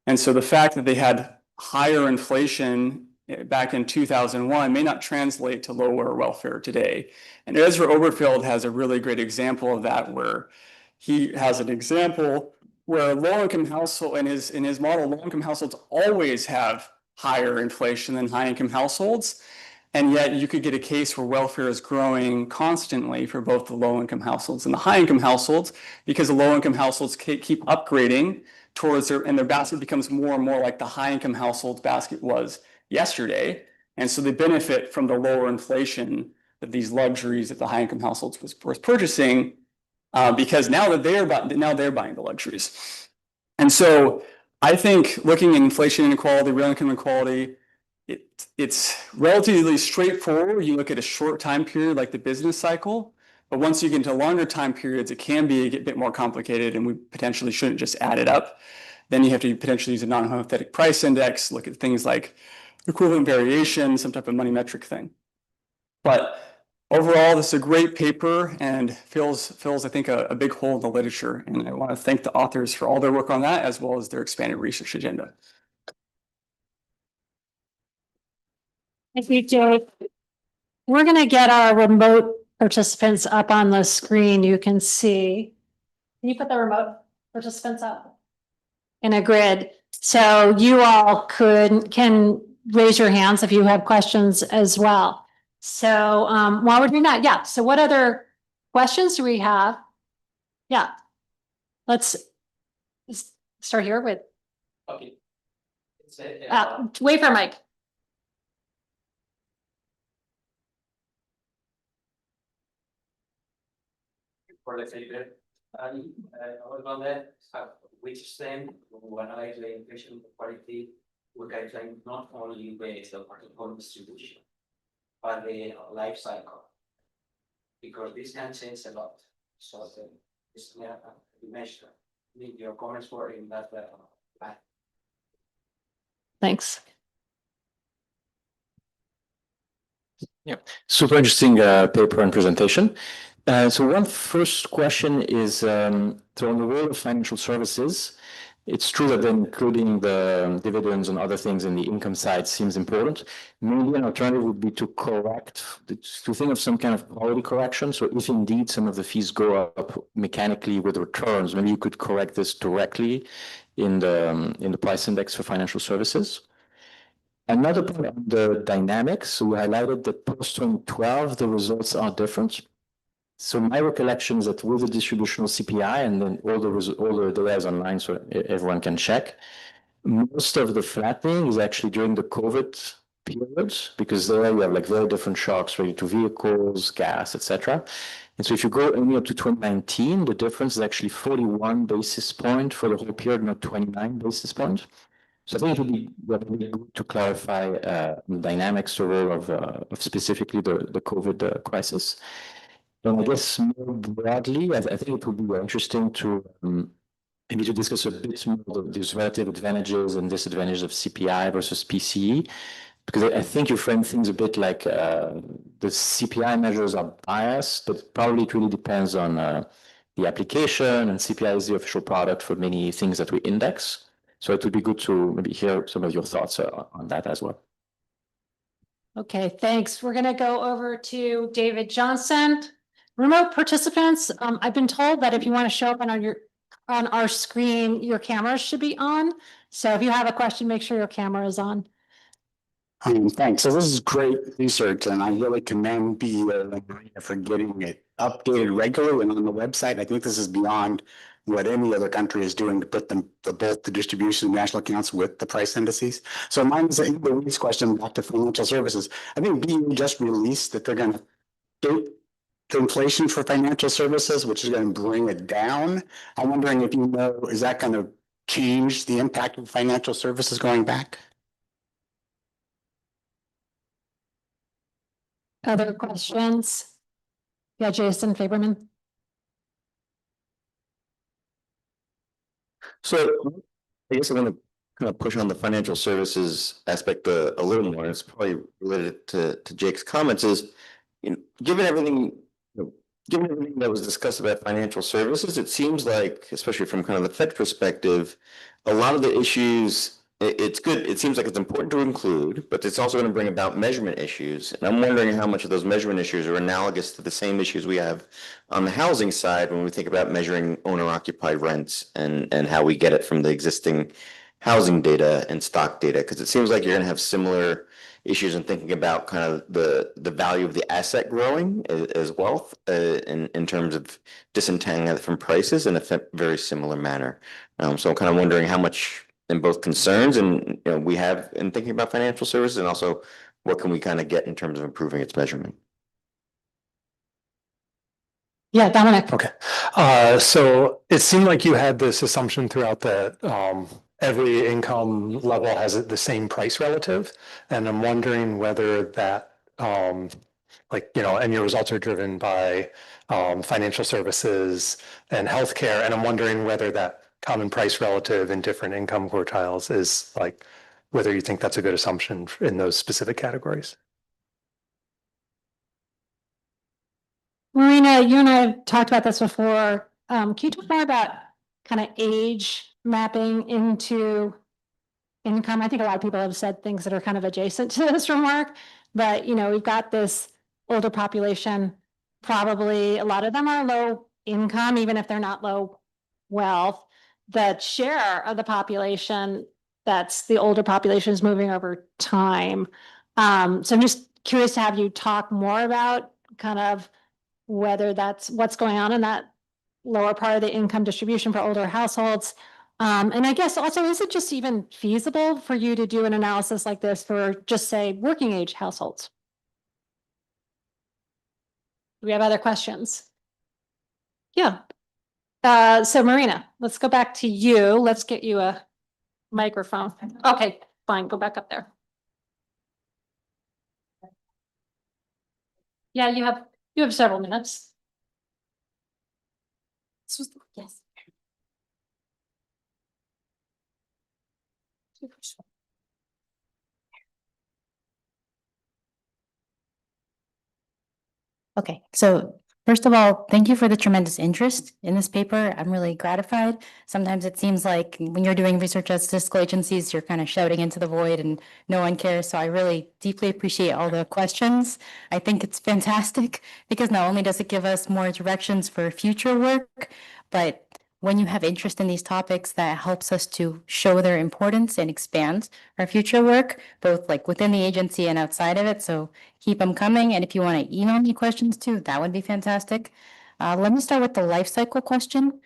And so the fact that they had higher inflation back in 2001 may not translate to lower welfare today. And Ezra Oberfeld has a really great example of that, where he has an example where low-income household in his model, low-income households always have higher inflation than high-income households. And yet you could get a case where welfare is growing constantly for both the low-income households and the high-income households, because the low-income households keep upgrading towards and their basket becomes more and more like the high income household's basket was yesterday. And so they benefit from the lower inflation that these luxuries that the high income households was purchasing, because now they're buying the luxuries. And so I think looking at inflation inequality, real income inequality, it's relatively straightforward. You look at a short time period like the business cycle, but once you get into longer time periods, it can be a bit more complicated, and we potentially shouldn't just add it up. Then you have to potentially use a non-homothetic price index, look at things like equivalent variation, some type of money metric thing. But overall, this is a great paper and fills I think, a big hole in the literature. And I want to thank the authors for all their work on that, as well as their expanded research agenda. Thank you, Jake. We're going to get our remote participants up on the screen. You can see. Can you put the remote participants up in a grid? So you all can raise your hands if you have questions as well. So while we're doing that, yeah. So what other questions do we have? Yeah. Let's start here with. Okay. Wait for Mike. For the paper, I was wondering which extent to analyze the inflation quality we can find not only the particular distribution, but the life cycle, because this can change a lot. So this measure. Need your comments were in that line. Thanks. Yeah, super interesting paper and presentation. So one first question is, so on the role of financial services, it's true that including the dividends and other things in the income side seems important. Maybe an alternative would be to think of some kind of quality correction. So if indeed some of the fees go up mechanically with returns, maybe you could correct this directly in the price index for financial services. Another point on the dynamics, so we highlighted that post 2012, the results are different. So my recollection is that with the distributional CPI and then all the data is online, so everyone can check. Most of the flattening is actually during the COVID periods, because there you have like very different shocks related to vehicles, gas, etc. And so if you go only up to 2019, the difference is actually 41 basis point for the whole period, not 29 basis points. So I think it would be really good to clarify the dynamics of specifically the COVID crisis. And I guess more broadly, I think it would be interesting to maybe to discuss a bit more these relative advantages and disadvantages of CPI versus PCE, because I think you frame things a bit like the CPI measures are biased, but probably it really depends on the application, and CPI is the official product for many things that we index. So it would be good to maybe hear some of your thoughts on that as well. Okay, thanks. We're going to go over to David Johnson. Remote participants, I've been told that if you want to show up on our screen, your cameras should be on. So if you have a question, make sure your camera is on. Thanks. So this is great research, and I really commend NBER for getting it updated regularly and on the website. I think this is beyond what any other country is doing to put both the distribution of national accounts with the price indices. So mine is the week's question back to financial services. I think NBER just released that they're going to do the inflation for financial services, which is going to bring it down. I'm wondering if you know, is that going to change the impact of financial services going back? Other questions? Yeah, Jason Faberman. So I guess I want to kind of push on the financial services aspect a little more. It's probably related to Jake's comments is, given everything that was discussed about financial services, it seems like, especially from kind of the Fed perspective, a lot of the issues, it's good. It seems like it's important to include, but it's also going to bring about measurement issues. And I'm wondering how much of those measurement issues are analogous to the same issues we have on the housing side when we think about measuring owner-occupied rents and how we get it from the existing housing data and stock data? Because it seems like you're gonna have similar issues in thinking about kind of the value of the asset growing as wealth in terms of disentangling it from prices in a very similar manner. So I'm kind of wondering how much in both concerns and we have in thinking about financial services, and also what can we kind of get in terms of improving its measurement? Yeah, Dominic. Okay, so it seemed like you had this assumption throughout that every income level has the same price relative. And I'm wondering whether that and your results are driven by financial services and healthcare. And I'm wondering whether that common price relative in different income quartiles is whether you think that's a good assumption in those specific categories. Marina, you and I have talked about this before. Can you talk more about kind of age mapping into income? I think a lot of people have said things that are kind of adjacent to this remark, but we've got this older population. Probably a lot of them are low income, even if they're not low wealth. The share of the population that's the older population is moving over time. So I'm just curious to have you talk more about kind of whether that's what's going on in that lower part of the income distribution for older households. And I guess also, is it just even feasible for you to do an analysis like this for just say working age households? Do we have other questions? Yeah. So Marina, let's go back to you. Let's get you a microphone. Okay, fine. Go back up there. Yeah, you have several minutes. Yes. Okay, so first of all, thank you for the tremendous interest in this paper. I'm really gratified. Sometimes it seems like when you're doing research at statistical agencies, you're kind of shouting into the void and no one cares. So I really deeply appreciate all the questions. I think it's fantastic because not only does it give us more directions for future work, but when you have interest in these topics, that helps us to show their importance and expand our future work, both within the agency and outside of it. So keep them coming. And if you want to email me questions too, that would be fantastic. Let me start with the life cycle question.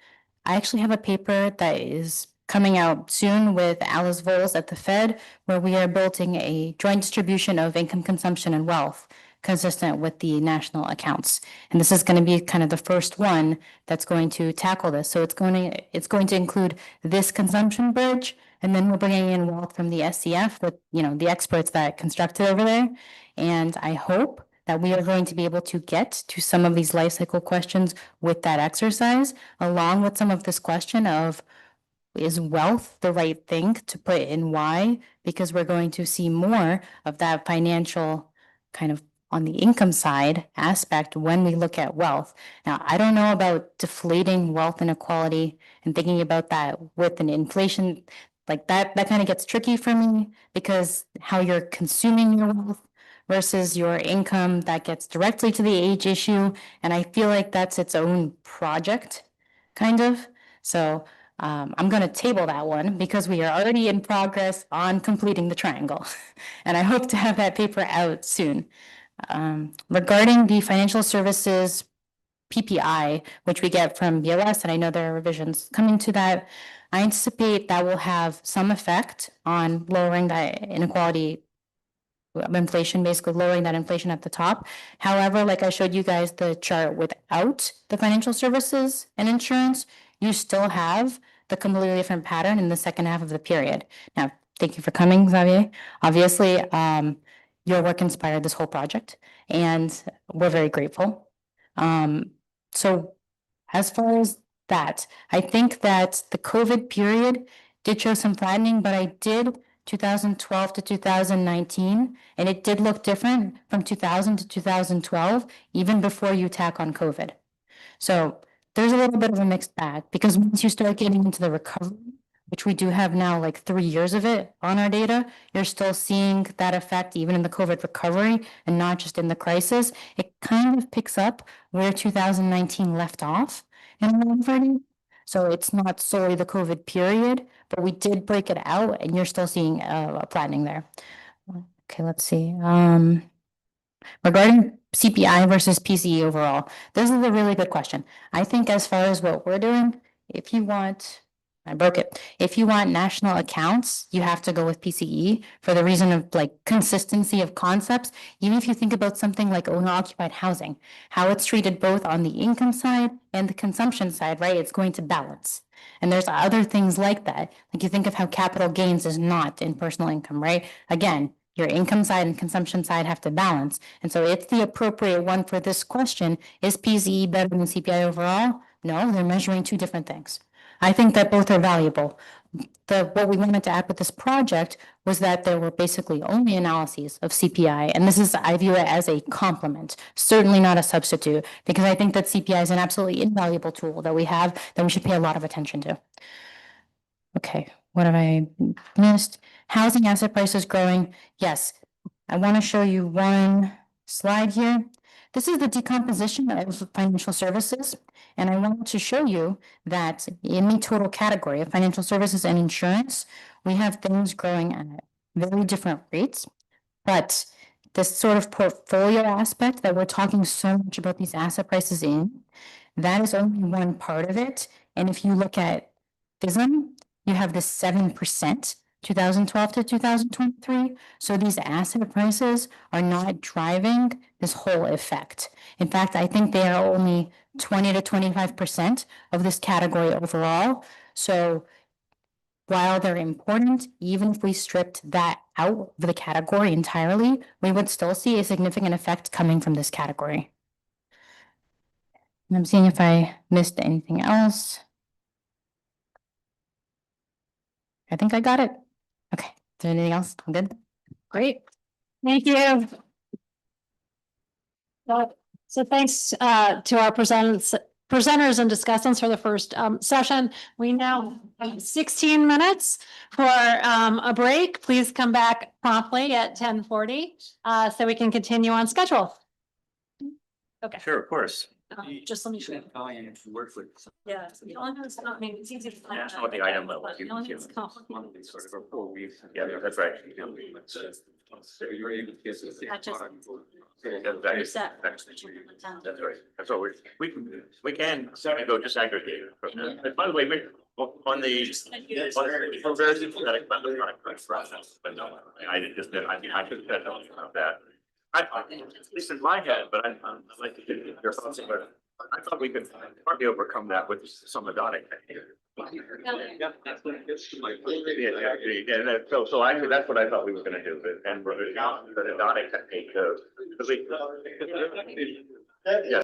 I actually have a paper that is coming out soon with Alice Voles at the Fed, where we are building a joint distribution of income, consumption, and wealth consistent with the national accounts. And this is going to be kind of the first one that's going to tackle this. So it's going to include this consumption bridge, and then we're bringing in wealth from the SCF, the experts that constructed over there. And I hope that we are going to be able to get to some of these life cycle questions with that exercise, along with some of this question of, is wealth the right thing to put in why? Because we're going to see more of that financial kind of on the income side aspect when we look at wealth. Now, I don't know about deflating wealth inequality and thinking about that with an inflation that kind of gets tricky for me, because how you're consuming your wealth versus your income, that gets directly to the age issue. And I feel like that's its own project, kind of. So I'm going to table that one because we are already in progress on completing the triangle. And I hope to have that paper out soon. Regarding the financial services PPI, which we get from BLS, and I know there are revisions coming to that, I anticipate that will have some effect on lowering that inequality of inflation, basically lowering that inflation at the top. However, like I showed you guys the chart without the financial services and insurance, you still have the completely different pattern in the second half of the period. Now, thank you for coming, Xavier. Obviously, your work inspired this whole project, and we're very grateful. So as far as that, I think that the COVID period did show some flattening, but I did 2012 to 2019, and it did look different from 2000 to 2012, even before you tack on COVID. So there's a little bit of a mixed bag, because once you start getting into the recovery, which we do have now 3 years of it on our data, you're still seeing that effect even in the COVID recovery and not just in the crisis. It kind of picks up where 2019 left off in our So it's not solely the COVID period, but we did break it out and you're still seeing a flattening there. Okay, let's see. Regarding CPI versus PCE overall, this is a really good question. I think as far as what we're doing, if you want, I broke it. If you want national accounts, you have to go with PCE for the reason of like consistency of concepts. Even if you think about something like owner occupied housing, how it's treated both on the income side and the consumption side, right? It's going to balance. And there's other things like that. Like you think of how capital gains is not in personal income, right? Again, your income side and consumption side have to balance. And so it's the appropriate one for this question. Is PCE better than CPI overall? No, they're measuring two different things. I think that both are valuable. What we wanted to add with this project was that there were basically only analyses of CPI. And this is, I view it as a complement, certainly not a substitute, because I think that CPI is an absolutely invaluable tool that we have that we should pay a lot of attention to. Okay, what have I missed? Housing asset prices growing. Yes, I want to show you one slide here. This is the decomposition of financial services. And I want to show you that in the total category of financial services and insurance, we have things growing at very different rates. But this sort of portfolio aspect that we're talking so much about these asset prices in, that is only one part of it. And if you look at FISM, you have the 7%, 2012 to 2023. So these asset prices are not driving this whole effect. In fact, I think they are only 20 to 25% of this category overall. So while they're important, even if we stripped that out of the category entirely, we would still see a significant effect coming from this category. And I'm seeing if I missed anything else. I think I got it. Okay, is there anything else? I'm good. Great. Thank you. So thanks to our presenters and discussants for the first session. We now have 16 minutes for a break. Please come back promptly at 10:40 so we can continue on schedule. Okay. Sure, of course. Just let me show you. Yeah, it's not, maybe it's easy to find. That's not the item level. It's complicated. Sort of a 4 weeks. Yeah, that's right. That just- That's Reset. That's right. That's what we can certainly go disaggregate from that. And by the way, we, on the comparison to that electronic process, but no, I just did, I should have said that. At least in my head, but I'm like to get your thoughts about it. I thought we could partly overcome that with some Adonic technique. So actually, that's what I thought we were gonna do, and the Adonic technique, because we. Yeah.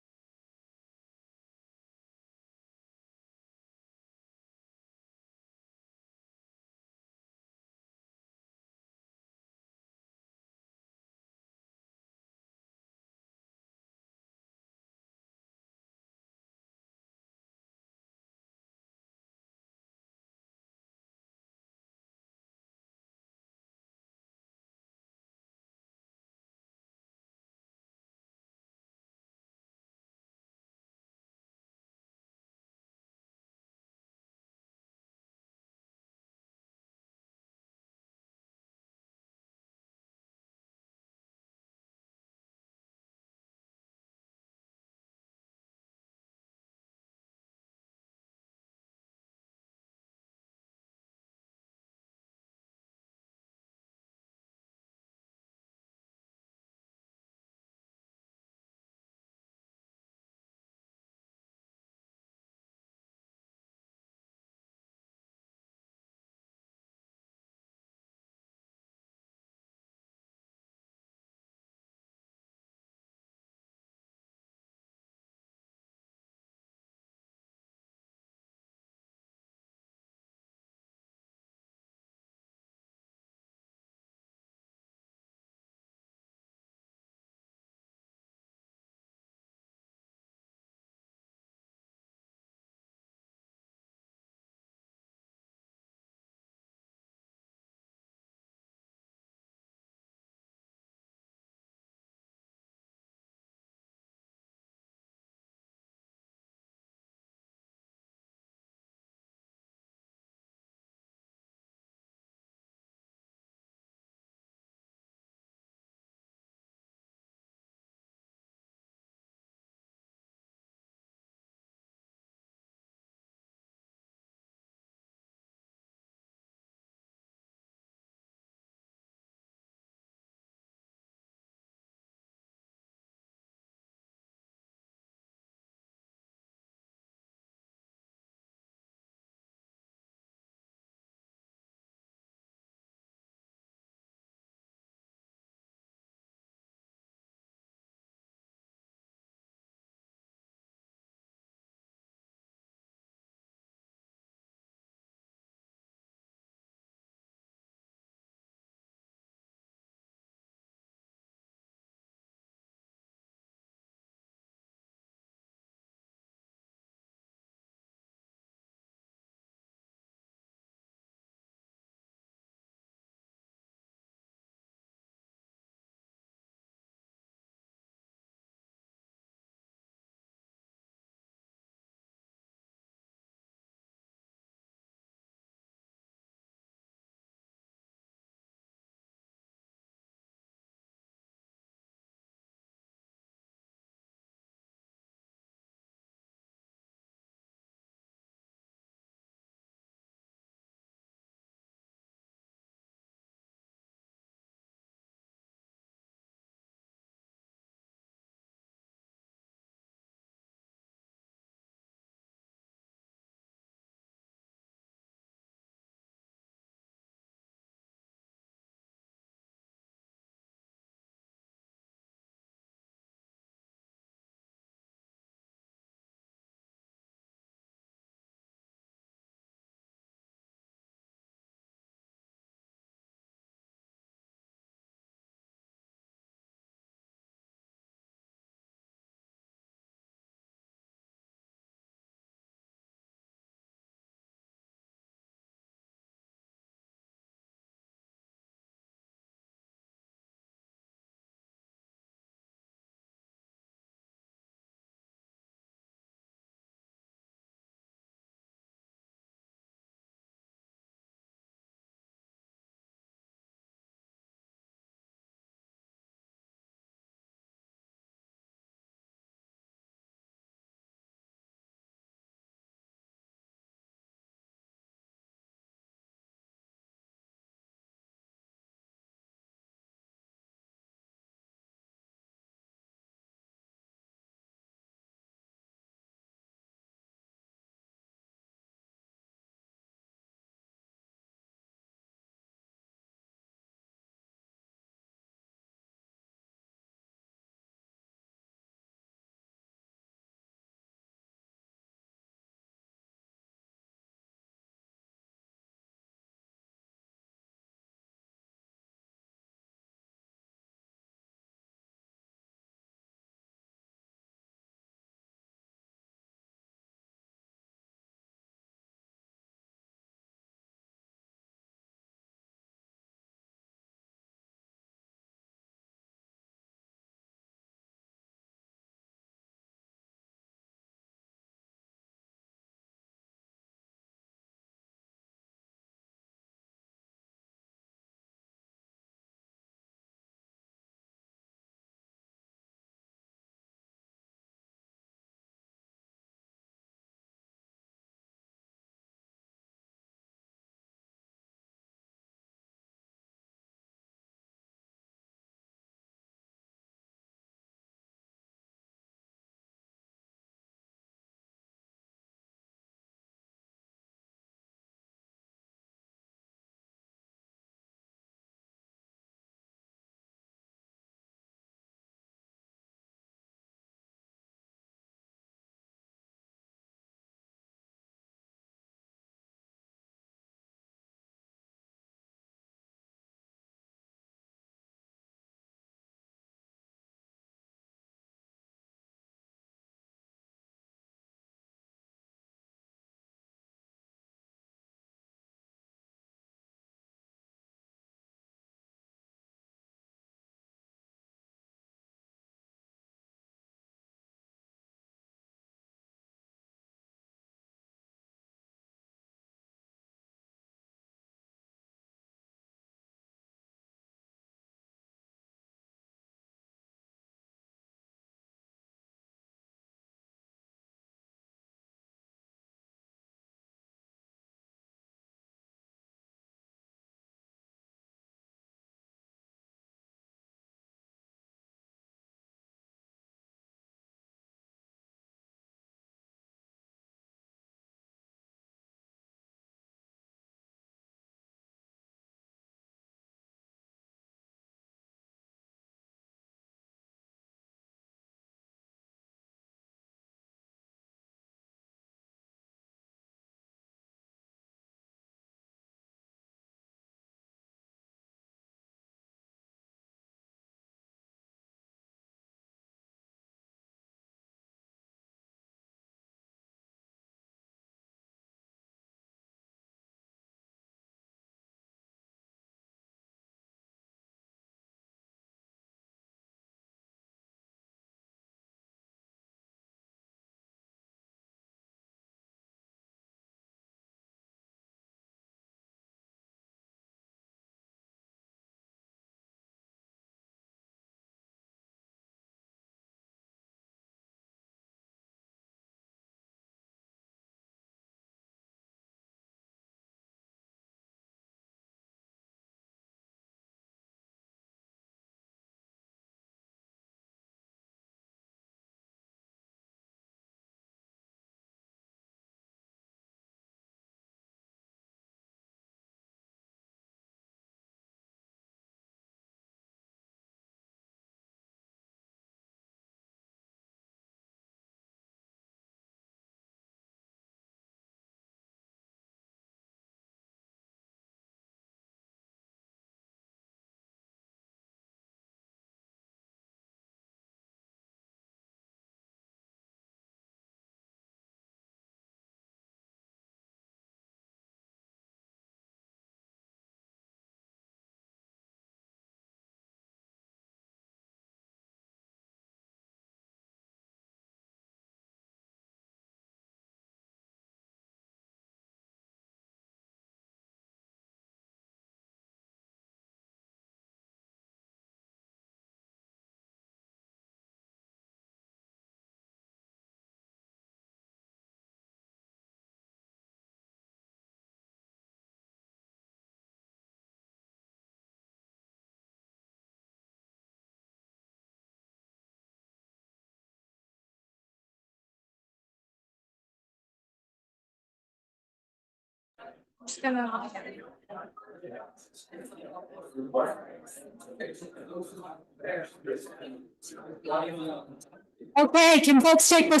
Okay, can folks take their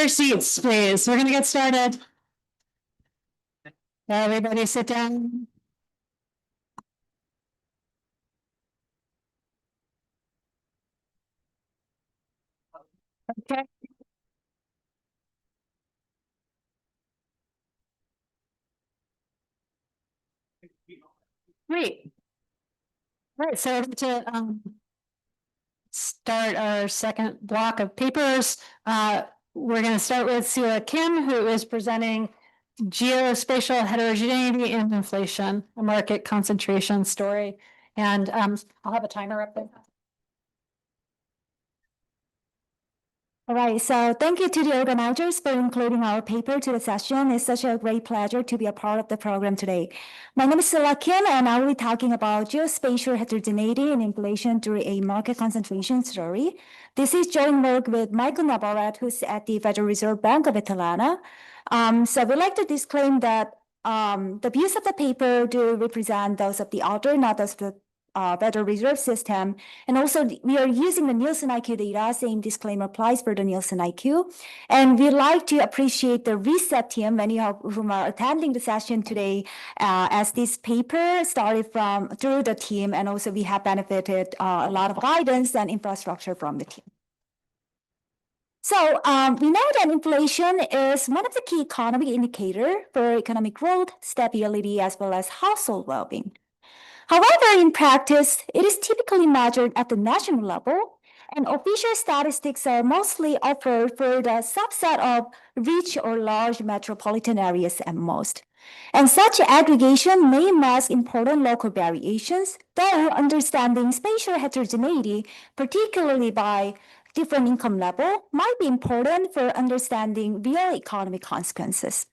seats, please? We're gonna get started. Everybody sit down. Okay. Great. Right, so to start our second block of papers, we're going to start with Sila Kim, who is presenting Geospatial Heterogeneity and Inflation, a Market Concentration Story. And I'll have a timer up there. All right, so thank you to the organizers for including our paper to the session. It's such a great pleasure to be a part of the program today. My name is Sila Kim, and I will be talking about geospatial heterogeneity and inflation through a market concentration story. This is joint work with Michael Navarrete, who's at the Federal Reserve Bank of Atlanta. So we'd like to disclaim that the views of the paper do represent those of the author, not those of the Federal Reserve System. And also we are using the Nielsen IQ data, same disclaimer applies for the Nielsen IQ. And we'd like to appreciate the reset team, many of whom are attending the session today, as this paper started through the team. And also we have benefited a lot of guidance and infrastructure from the team. So we know that inflation is one of the key economic indicators for economic growth, stability, as well as household well-being. However, in practice, it is typically measured at the national level, and official statistics are mostly offered for the subset of rich or large metropolitan areas at most. And such aggregation may mask important local variations, though understanding spatial heterogeneity, particularly by different income level, might be important for understanding real economic consequences.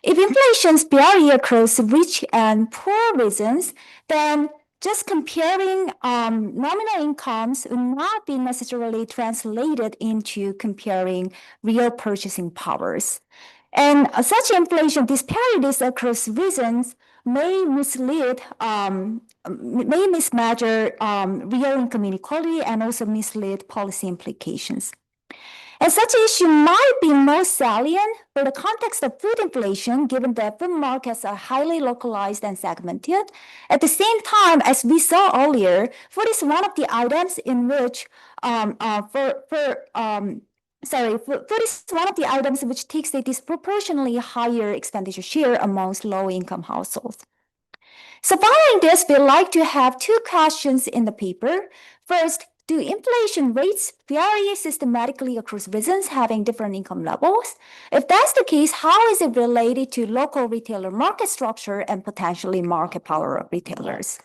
If inflations vary across rich and poor regions, then just comparing nominal incomes would not be necessarily translated into comparing real purchasing powers. And such inflation disparities across regions may mislead, may mismeasure real income inequality and also mislead policy implications. And such an issue might be most salient for the context of food inflation, given that food markets are highly localized and segmented. At the same time, as we saw earlier, food is one of the items in which, food is one of the items which takes a disproportionately higher expenditure share amongst low-income households. So following this, we'd like to have two questions in the paper. First, do inflation rates vary systematically across regions having different income levels? If that's the case, how is it related to local retailer market structure and potentially market power of retailers?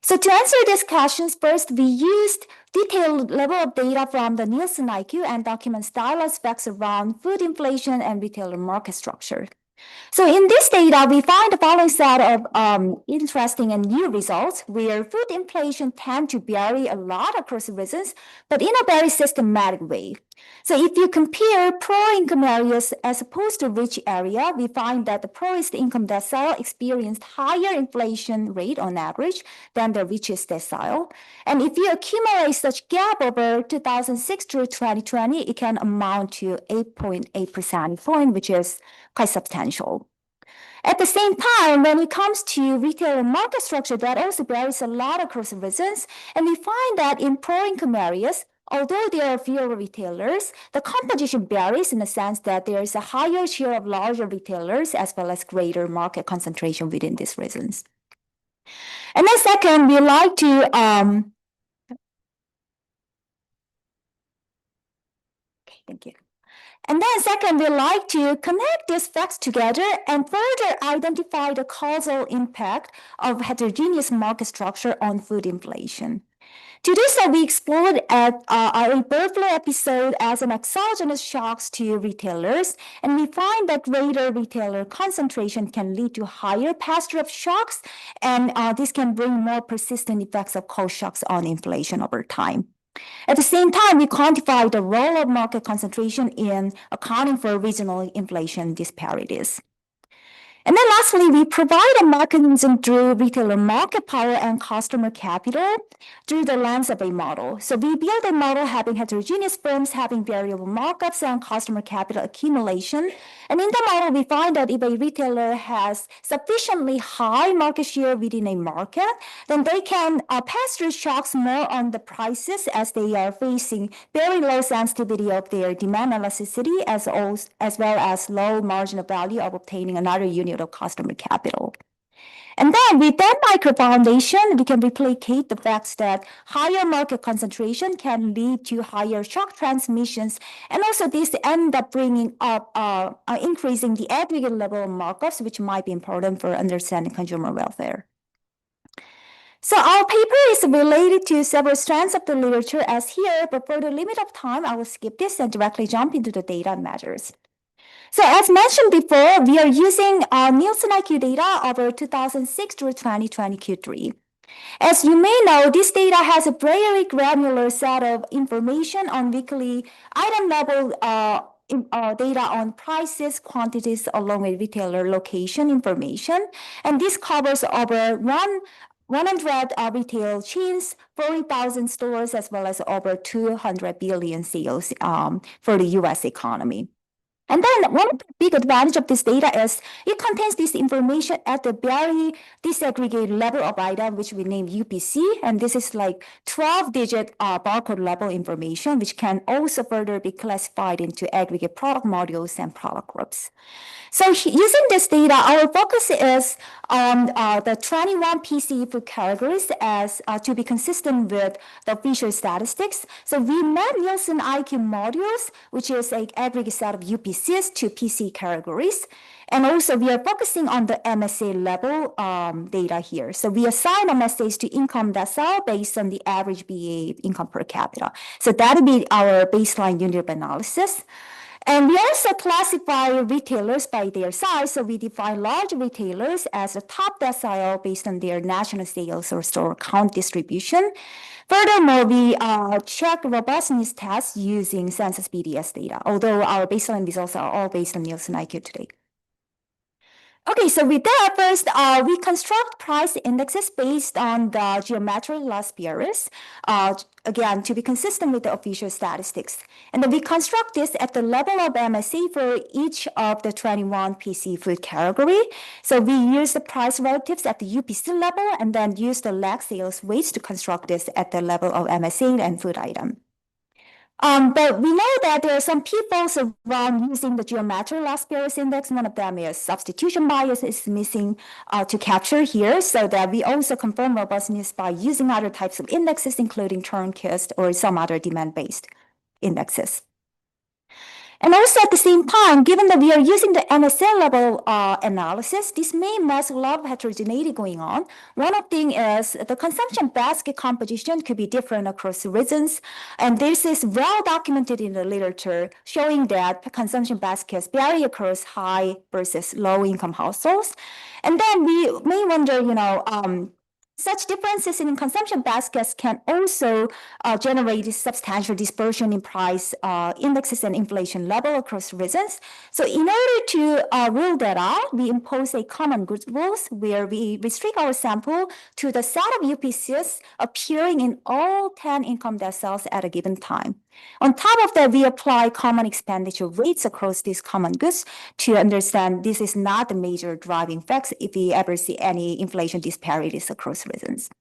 So to answer these questions, first, we used detailed level of data from the Nielsen IQ and document style aspects around food inflation and retailer market structure. So in this data, we find the following set of interesting and new results where food inflation tend to vary a lot across regions, but in a very systematic way. So if you compare poor income areas as opposed to rich area, we find that the poorest income decile experienced higher inflation rate on average than the richest decile. And if you accumulate such gap over 2006 through 2020, it can amount to 8.8 percentage point, which is quite substantial. At the same time, when it comes to retail and market structure, that also varies a lot across regions. And we find that in poor income areas, although there are fewer retailers, the composition varies in the sense that there is a higher share of larger retailers as well as greater market concentration within these regions. And then second, we like to thank you. And then second, we like to connect these facts together and further identify the causal impact of heterogeneous market structure on food inflation. To do so, we explored at our bird flu episode as an exogenous shocks to retailers, and we find that greater retailer concentration can lead to higher pass-through of shocks, and this can bring more persistent effects of cost shocks on inflation over time. At the same time, we quantify the role of market concentration in accounting for regional inflation disparities. And then lastly, we provide a mechanism through retailer market power and customer capital through the lens of a model. So we build a model having heterogeneous firms, having variable markups and customer capital accumulation. And in the model, we find that if a retailer has sufficiently high market share within a market, then they can pass through shocks more on the prices as they are facing very low sensitivity of their demand elasticity as well as low marginal value of obtaining another unit of customer capital. And then with that micro foundation, we can replicate the facts that higher market concentration can lead to higher shock transmissions. And also this end up bringing up, increasing the aggregate level of markups, which might be important for understanding consumer welfare. So our paper is related to several strands of the literature as here, but for the limit of time, I will skip this and directly jump into the data measures. So as mentioned before, we are using Nielsen IQ data over 2006 through 2020 Q3. As you may know, this data has a very granular set of information on weekly item level data on prices, quantities, along with retailer location information. And this covers over 100 retail chains, 40,000 stores, as well as over 200 billion sales for the US economy. And then one big advantage of this data is it contains this information at the very disaggregated level of item, which we name UPC. And this is like 12-digit barcode level information, which can also further be classified into aggregate product modules and product groups. So using this data, our focus is on the 21 PCE food categories as to be consistent with the official statistics. So we map Nielsen IQ modules, which is an aggregate set of UPCs to PC categories. And also we are focusing on the MSA level data here. So we assign MSAs to income decile based on the average BA income per capita. So that would be our baseline unit of analysis. And we also classify retailers by their size. So we define large retailers as a top decile based on their national sales or store count distribution. Furthermore, we check robustness tests using census BDS data, although our baseline results are all based on Nielsen IQ today. Okay, so with that, first, we construct price indexes based on the geometric loss periods, again, to be consistent with the official statistics. And then we construct this at the level of MSA for each of the 21 PC food category. So we use the price relatives at the UPC level and then use the lag sales weights to construct this at the level of MSA and food item. But we know that there are some pitfalls around using the geometric loss periods index. One of them is substitution bias is missing to capture here, so that we also confirm robustness by using other types of indexes, including Turnquist or some other demand-based indexes. And also at the same time, given that we are using the MSA level analysis, this may mask a lot of heterogeneity going on. One of the things is the consumption basket composition could be different across regions. And this is well documented in the literature, showing that consumption baskets vary across high versus low income households. And then we may wonder, such differences in consumption baskets can also generate substantial dispersion in price indexes and inflation level across regions. So in order to rule that out, we impose a common goods rules where we restrict our sample to the set of UPCs appearing in all 10 income deciles at a given time. On top of that, we apply common expenditure rates across these common goods to understand this is not the major driving facts if we ever see any inflation disparities across regions.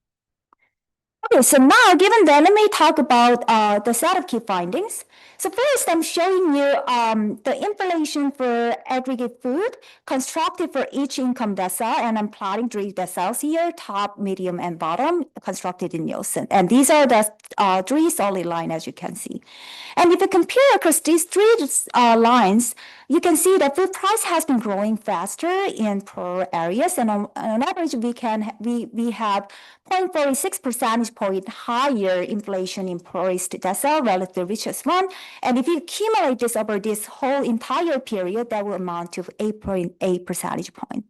Okay, so now given that, let me talk about the set of key findings. So first, I'm showing you the inflation for aggregate food constructed for each income decile, and I'm plotting 3 deciles here, top, medium, and bottom, constructed in Nielsen. And these are the 3 solid lines, as you can see. And if you compare across these 3 lines, you can see that food price has been growing faster in poorer areas, and on average, we have 0.46 percentage point higher inflation in poorest decile relative to the richest one. And if you accumulate this over this whole entire period, that will amount to 8.8 percentage point.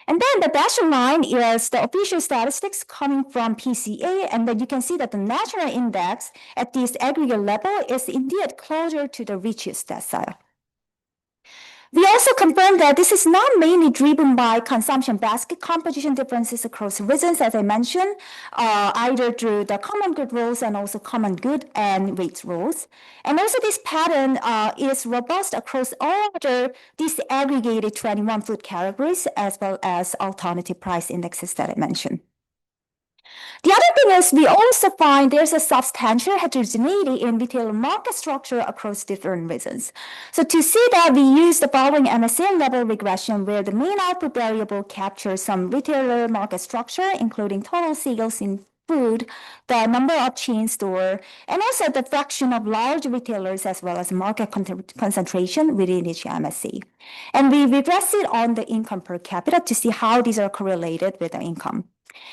And then the dashed line is the official statistics coming from PCA, and then you can see that the national index at this aggregate level is indeed closer to the richest decile. We also confirm find that this is not mainly driven by consumption basket composition differences across regions, as I mentioned, either through the common good rules and also common good and weight rules. And also this pattern is robust across all other disaggregated 21 food categories, as well as alternative price indexes that I mentioned. The other thing is we also find there's a substantial heterogeneity in retail market structure across different regions. So to see that, we use the following MSA level regression where the main output variable captures some retailer market structure, including total sales in food, the number of chain store, and also the fraction of large retailers as well as market concentration within each MSA. And we regress it on the income per capita to see how these are correlated with the income.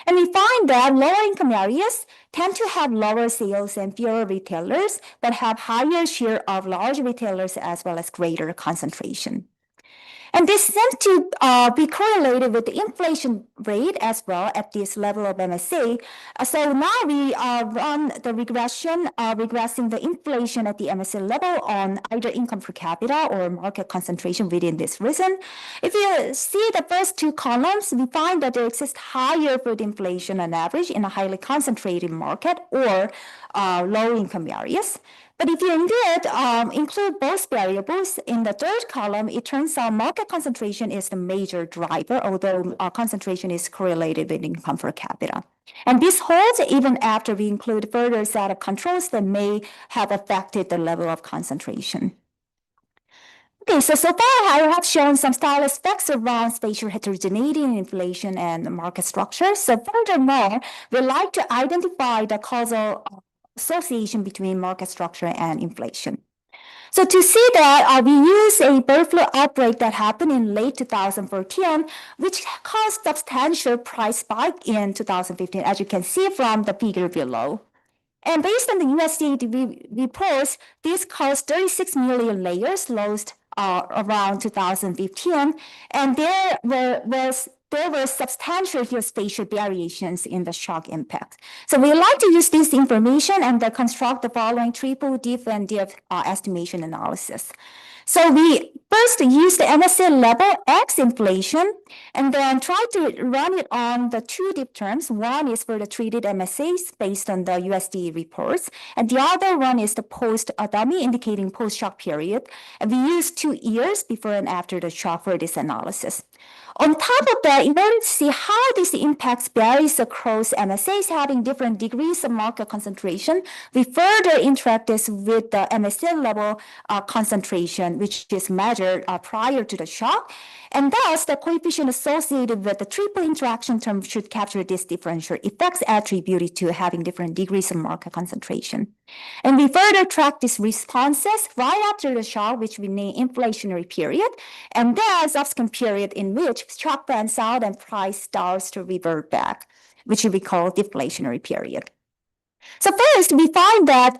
And we find that lower income areas tend to have lower sales and fewer retailers, but have higher share of large retailers as well as greater concentration. And this seems to be correlated with the inflation rate as well at this level of MSA. So now we run the regression, regressing the inflation at the MSA level on either income per capita or market concentration within this region. If you see the first two columns, we find that there exists higher food inflation on average in a highly concentrated market or low income areas. But if you indeed include both variables in the third column, it turns out market concentration is the major driver, although concentration is correlated with income per capita. And this holds even after we include further set of controls that may have affected the level of concentration. Okay, so far I have shown some style effects around spatial heterogeneity in inflation and market structure. So furthermore, we like to identify the causal association between market structure and inflation. So to see that, we use a bird flu outbreak that happened in late 2014, which caused substantial price spike in 2015, as you can see from the figure below. And based on the USDA reports, this caused 36 million layers lost around 2015, and there were substantial geospatial variations in the shock impact. So we like to use this information and construct the following triple diff and diff estimation analysis. So we first use the MSA level X inflation and then try to run it on the two diff terms. One is for the treated MSAs based on the USDA reports, and the other one is the post-dummy indicating post-shock period. And we use 2 years before and after the shock for this analysis. On top of that, in order to see how this impacts varies across MSAs having different degrees of market concentration, we further interact this with the MSA level concentration, which is measured prior to the shock. And thus, the coefficient associated with the triple interaction term should capture these differential effects attributed to having different degrees of market concentration. And we further track these responses right after the shock, which we name inflationary period, and then subsequent period in which shock fans out and price starts to revert back, which we call deflationary period. So first, we find that,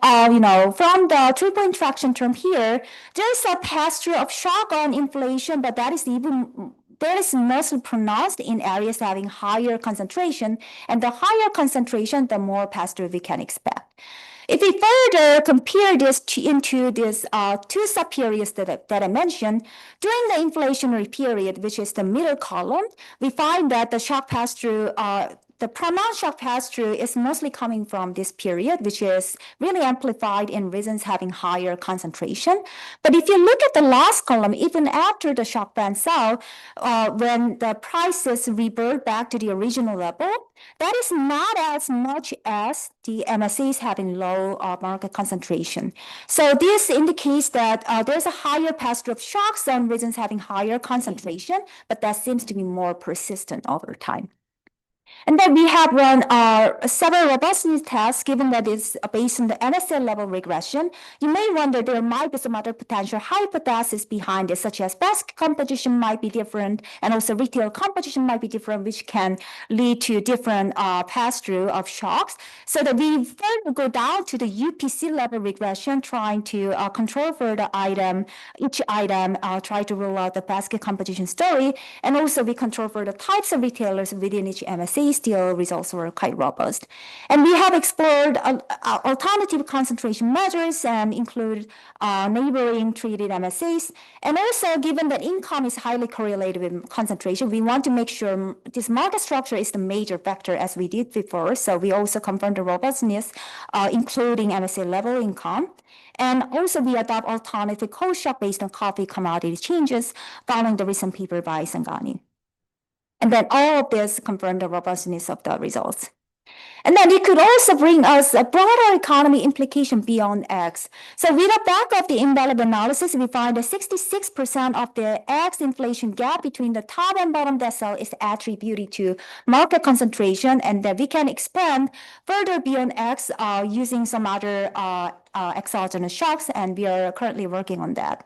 from the triple interaction term here, there's a pass-through of shock on inflation, but that is mostly pronounced in areas having higher concentration, and the higher concentration, the more pass-through we can expect. If we further compare this into these two sub-periods that I mentioned, during the inflationary period, which is the middle column, we find that the shock pass-through, the pronounced shock pass-through is mostly coming from this period, which is really amplified in regions having higher concentration. But if you look at the last column, even after the shock fans out, when the prices revert back to the original level, that is not as much as the MSAs having low market concentration. So this indicates that there's a higher pass-through of shocks on regions having higher concentration, but that seems to be more persistent over time. And then we have run several robustness tests, given that it's based on the MSA level regression. You may wonder there might be some other potential hypotheses behind it, such as basket composition might be different, and also retail composition might be different, which can lead to different pass-through of shocks. So that we further go down to the UPC level regression, trying to control for the each item, try to rule out the basket composition story, and also we control for the types of retailers within each MSA MSA, still results were quite robust. And we have explored alternative concentration measures and include neighboring treated MSAs. And also, given that income is highly correlated with concentration, we want to make sure this market structure is the major factor as we did before. So we also confirmed the robustness, including MSA level income. And also we adopt alternative cost shock based on coffee commodity changes following the recent paper by Sangani. And then all of this confirmed the robustness of the results. And then it could also bring us a broader economy implication beyond X. So with the back of the envelope analysis, we find that 66% of the X inflation gap between the top and bottom decile is attributed to market concentration, and that we can expand further beyond X using some other exogenous shocks, and we are currently working on that.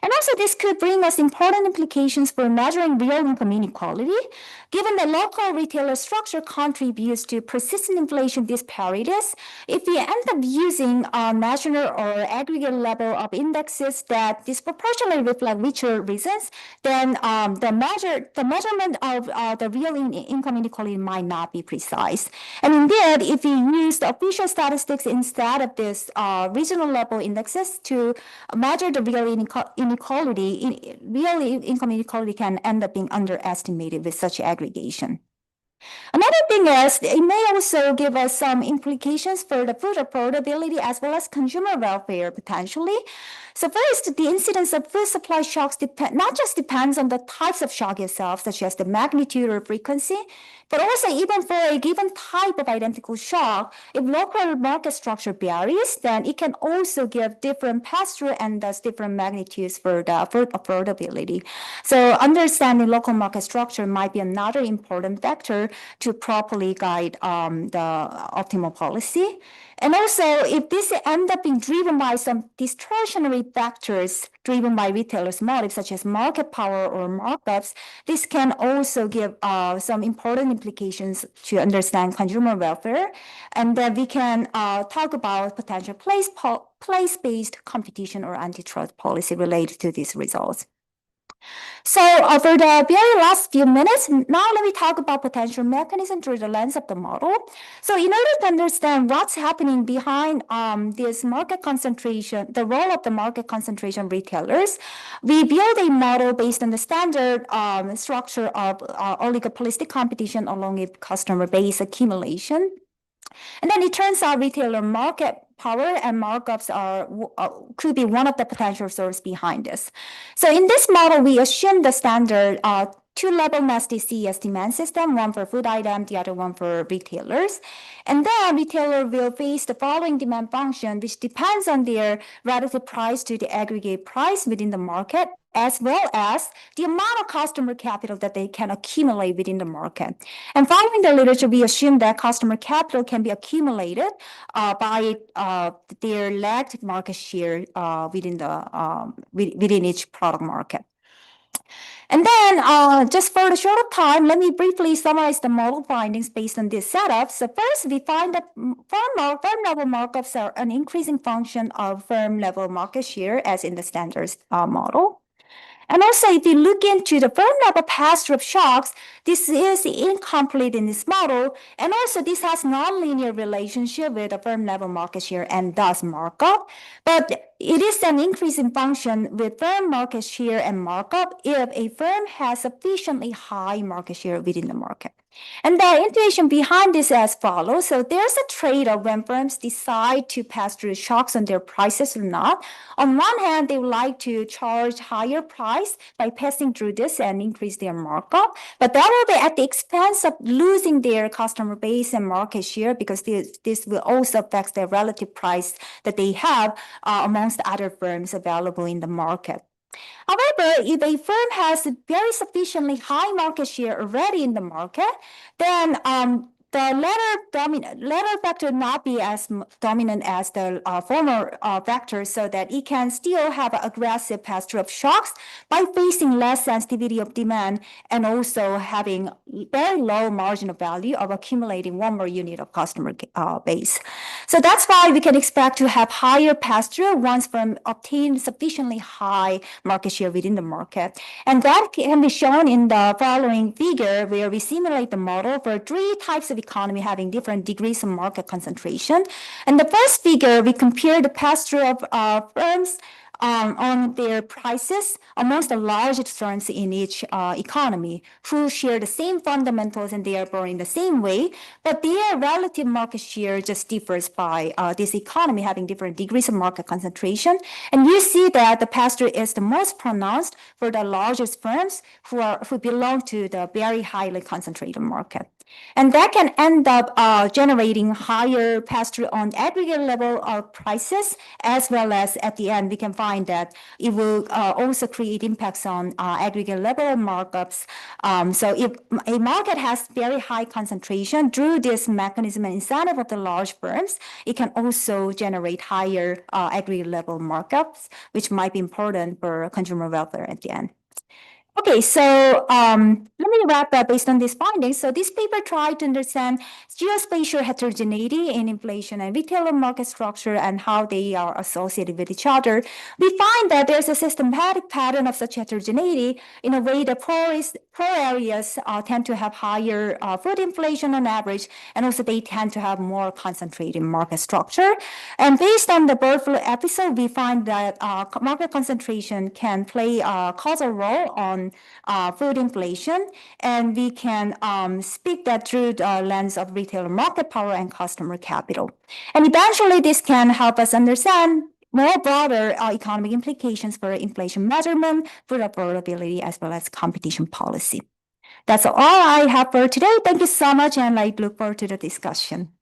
And also, this could bring us important implications for measuring real income inequality, given that local retailer structure contributes to persistent inflation disparities. If we end up using national or aggregate level of indexes that disproportionately reflect richer reasons, then the measurement of the real income inequality might not be precise. And indeed, if we use the official statistics instead of this regional level indexes to measure the real inequality, real income inequality can end up being underestimated with such aggregation. Another thing is, it may also give us some implications for the food affordability as well as consumer welfare potentially. So first, the incidence of food supply shocks not just depends on the types of shock itself, such as the magnitude or frequency, but also even for a given type of identical shock, if local market structure varies, then it can also give different pass-through and thus different magnitudes for the food affordability. So understanding local market structure might be another important factor to properly guide the optimal policy. And also, if this ends up being driven by some distortionary factors driven by retailers' motives, such as market power or markups, this can also give some important implications to understand consumer welfare. And then we can talk about potential place-based competition or antitrust policy related to these results. So for the very last few minutes, now let me talk about potential mechanism through the lens of the model. So in order to understand what's happening behind this market concentration, the role of the market concentration retailers, we build a model based on the standard structure of oligopolistic competition along with customer base accumulation. And then it turns out retailer market power and markups could be one of the potential sources behind this. So in this model, we assume the standard two-level nested CES demand system, one for food item, the other one for retailers. And then retailer will face the following demand function, which depends on their relative price to the aggregate price within the market, as well as the amount of customer capital that they can accumulate within the market. And following the literature, we assume that customer capital can be accumulated by their lagged market share within each product market. And then, just for the short of time, let me briefly summarize the model findings based on this setup. So first, we find that firm level markups are an increasing function of firm level market share as in the standard model. And also, if you look into the firm level pass-through of shocks, this is incomplete in this model. And also, this has nonlinear relationship with the firm level market share and thus markup. But it is an increasing function with firm market share and markup if a firm has sufficiently high market share within the market. And the intuition behind this is as follows. So there's a trade-off when firms decide to pass through shocks on their prices or not. On one hand, they would like to charge higher price by passing through this and increase their markup. But that will be at the expense of losing their customer base and market share, because this will also affect their relative price that they have amongst other firms available in the market. However, if a firm has very sufficiently high market share already in the market, then latter factor not be as dominant as the former factor, so that it can still have an aggressive pass-through of shocks by facing less sensitivity of demand and also having very low marginal value of accumulating one more unit of customer base. So that's why we can expect to have higher pass-through once firm obtain sufficiently high market share within the market. And that can be shown in the following figure, where we simulate the model for 3 types of economy having different degrees of market concentration. And the first figure, we compare the pass-through of firms on their prices amongst the largest firms in each economy who share the same fundamentals and therefore in the same way, but their relative market share just differs by this economy having different degrees of market concentration. And you see that the pass-through is the most pronounced for the largest firms who belong to the very highly concentrated market. And that can end up generating higher pass-through on aggregate level of prices, as well as at the end, we can find that it will also create impacts on aggregate level markups. So if a market has very high concentration through this mechanism and incentive of the large firms, it can also generate higher aggregate level markups, which might be important for consumer welfare at the end. Okay, so let me wrap up based on these findings. So this paper tried to understand geospatial heterogeneity in inflation and retailer market structure and how they are associated with each other. We find that there's a systematic pattern of such heterogeneity in a way that poor areas tend to have higher food inflation on average, and also they tend to have more concentrated market structure. And based on the bird flu episode, we find that market concentration can play a causal role on food inflation, and we can speak that through the lens of retailer market power and customer capital. And eventually this can help us understand more broader economic implications for inflation measurement, food affordability, as well as competition policy. That's all I have for today. Thank you so much, and I look forward to the discussion.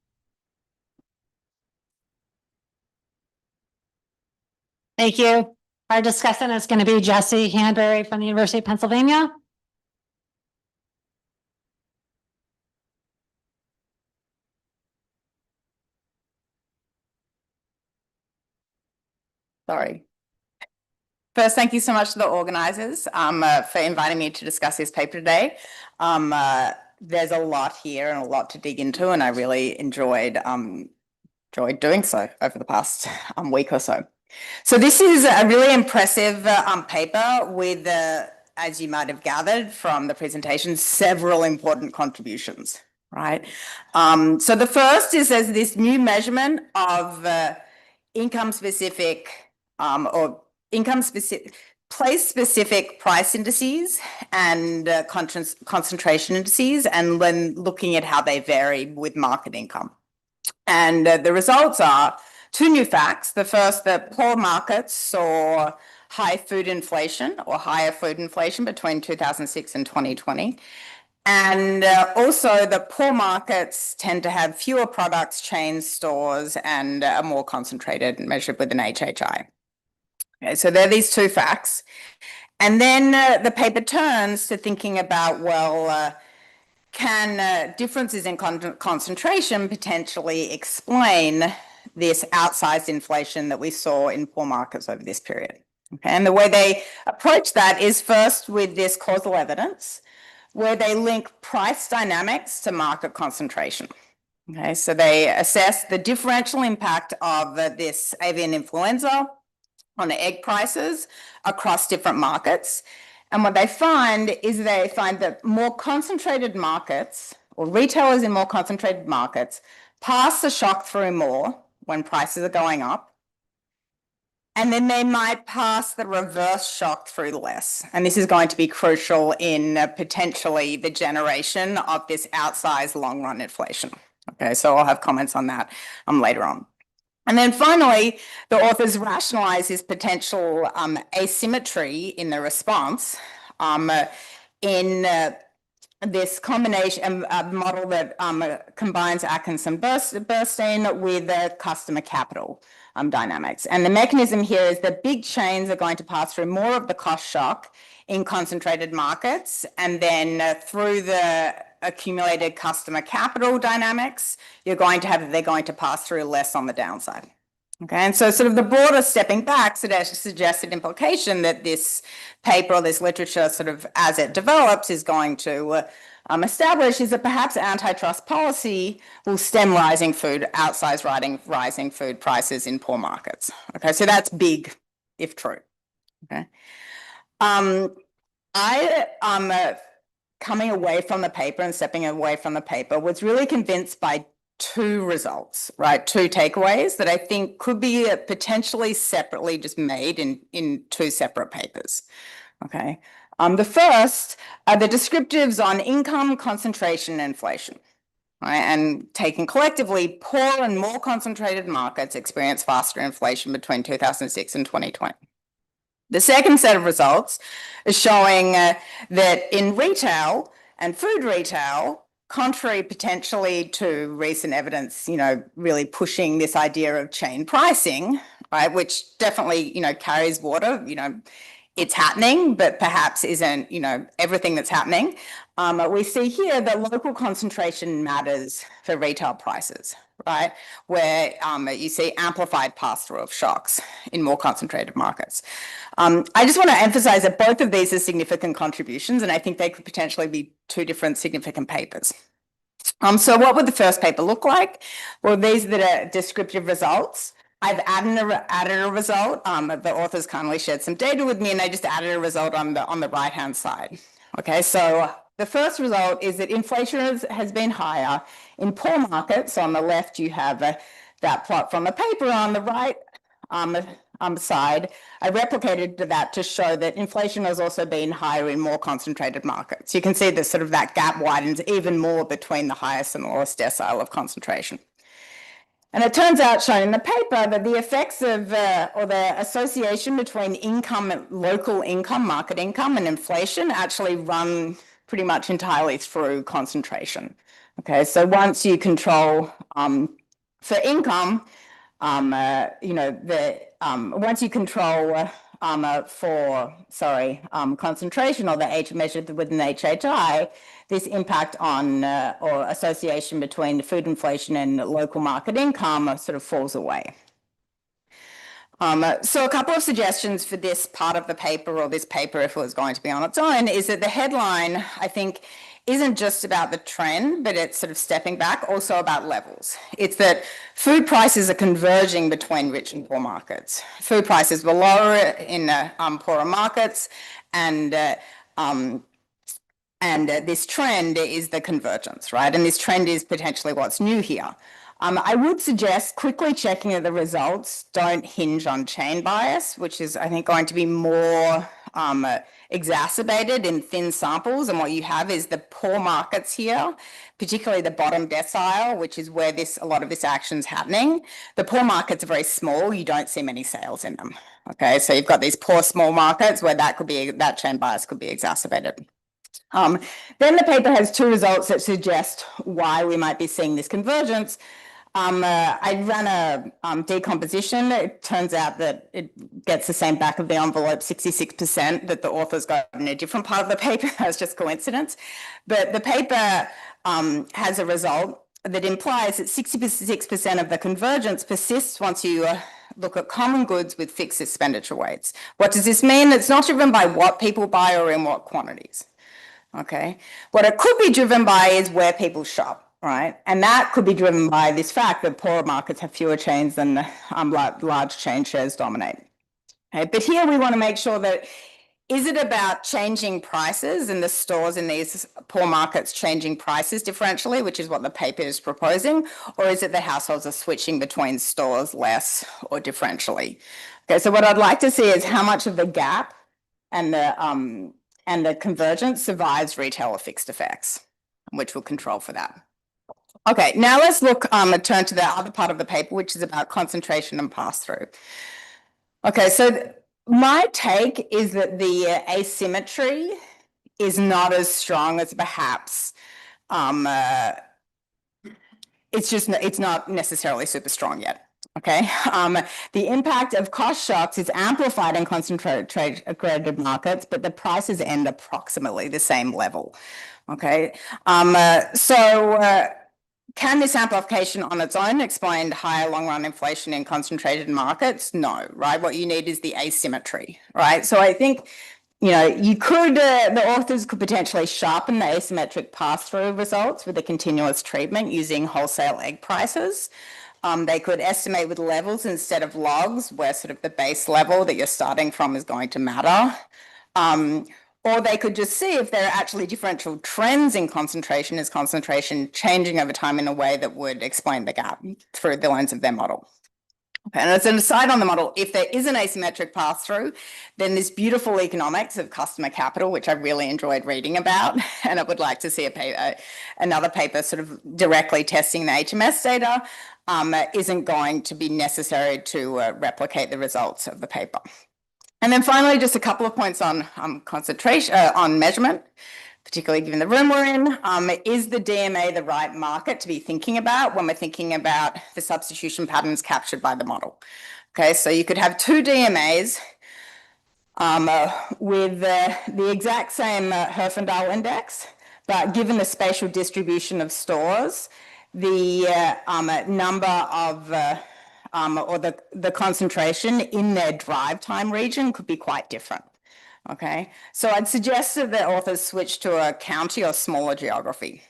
Thank you. Our discussant is going to be Jesse Hanbury from the University of Pennsylvania. Sorry. First, thank you so much to the organizers for inviting me to discuss this paper today. There's a lot here and a lot to dig into, and I really enjoyed doing so over the past week or so. So this is a really impressive paper with, as you might have gathered from the presentation, several important contributions, right? So the first is there's this new measurement of income-specific or income-specific, place-specific price indices and concentration indices, and then looking at how they vary with market income. And the results are 2 new facts. The first, that poor markets saw high food inflation or higher food inflation between 2006 and 2020. And also the poor markets tend to have fewer products, chains, stores, and are more concentrated, measured with an HHI. Okay, so there are these 2 facts. And then the paper turns to thinking about, well, can differences in concentration potentially explain this outsized inflation that we saw in poor markets over this period? Okay, and the way they approach that is first with this causal evidence, where they link price dynamics to market concentration. Okay, so they assess the differential impact of this avian influenza on egg prices across different markets. And what they find is they find that more concentrated markets, or retailers in more concentrated markets, pass the shock through more when prices are going up. And then they might pass the reverse shock through less. And this is going to be crucial in potentially the generation of this outsized long run inflation. Okay, so I'll have comments on that later on. And then finally, the authors rationalize this potential asymmetry in the response in this combination model that combines Atkinson-Burstein with customer capital dynamics. And the mechanism here is that big chains are going to pass through more of the cost shock in concentrated markets. And then through the accumulated customer capital dynamics, they're going to pass through less on the downside. Okay, and so sort of the broader stepping back suggested implication that this paper or this literature sort of as it develops is going to establish is that perhaps antitrust policy will stem rising food prices in poor markets. Okay, so that's big if true. Okay. I coming away from the paper and stepping away from the paper was really convinced by two results, right? Two takeaways that I think could be potentially separately just made in two separate papers. Okay. The first are the descriptives on income, concentration, and inflation. Right? And taken collectively, poor and more concentrated markets experience faster inflation between 2006 and 2020. The second set of results is showing that in retail and food retail, contrary potentially to recent evidence, really pushing this idea of chain pricing, right, which definitely, carries water, it's happening, but perhaps isn't, everything that's happening. We see here that local concentration matters for retail prices, right, where you see amplified pass-through of shocks in more concentrated markets. I just want to emphasize that both of these are significant contributions, and I think they could potentially be two different significant papers. So what would the first paper look like? Well, these that are descriptive results. I've added a result. The authors kindly shared some data with me, and I just added a result on the right-hand side. Okay, so the first result is that inflation has been higher in poor markets. On the left, you have that plot from the paper. On the right side, I replicated that to show that inflation has also been higher in more concentrated markets. You can see that sort of that gap widens even more between the highest and lowest decile of concentration. And it turns out, shown in the paper, that the effects of or the association between income, local income, market income, and inflation actually run pretty much entirely through concentration. Okay, so once you control for income, once you control concentration or the H measured within HHI, this impact on or association between food inflation and local market income sort of falls away. So a couple of suggestions for this part of the paper, or this paper if it was going to be on its own, is that the headline, I think, isn't just about the trend, but it's sort of stepping back, also about levels. It's that food prices are converging between rich and poor markets. Food prices were lower in poorer markets, and this trend is the convergence, right? And this trend is potentially what's new here. I would suggest quickly checking that the results don't hinge on chain bias, which is, I think, going to be more exacerbated in thin samples. And what you have is the poor markets here, particularly the bottom decile, which is where a lot of this action is happening. The poor markets are very small. You don't see many sales in them. Okay, so you've got these poor small markets where that chain bias could be exacerbated. Then the paper has two results that suggest why we might be seeing this convergence. I ran a decomposition. It turns out that it gets the same back of the envelope, 66%, that the authors got in a different part of the paper. That's just coincidence. But the paper has a result that implies that 66% of the convergence persists once you look at common goods with fixed expenditure weights. What does this mean? It's not driven by what people buy or in what quantities. Okay. What it could be driven by is where people shop. Right, and that could be driven by this fact that poorer markets have fewer chains than large chain shares dominate. Okay, but here we want to make sure that, is it about changing prices and the stores in these poor markets changing prices differentially, which is what the paper is proposing, or is it the households are switching between stores less or differentially? Okay, so what I'd like to see is how much of the gap and the convergence survives retail or fixed effects, which will control for that. Okay, now let's turn to the other part of the paper, which is about concentration and pass-through. Okay, so my take is that the asymmetry is not as strong as perhaps, it's not necessarily super strong yet. Okay, the impact of cost shocks is amplified in concentrated markets, but the prices end approximately the same level. Okay, can this amplification on its own explain higher long-run inflation in concentrated markets? No, right? What you need is the asymmetry, right? So I think, you know, you could, the authors could potentially sharpen the asymmetric pass-through results with a continuous treatment using wholesale egg prices. They could estimate with levels instead of logs, where sort of the base level that you're starting from is going to matter. Or they could just see if there are actually differential trends in concentration. Is concentration changing over time in a way that would explain the gap through the lens of their model? Okay, and as an aside on the model, if there is an asymmetric pass-through, then this beautiful economics of customer capital, which I really enjoyed reading about, and I would like to see another paper sort of directly testing the HMS data, isn't going to be necessary to replicate the results of the paper. And then finally, just a couple of points on concentration, on measurement, particularly given the room we're in. Is the DMA the right market to be thinking about when we're thinking about the substitution patterns captured by the model? Okay, so you could have two DMAs with the exact same Herfindahl index, but given the spatial distribution of stores, the number of or the concentration in their drive time region could be quite different. Okay, so I'd suggest that the authors switch to a county or smaller geography.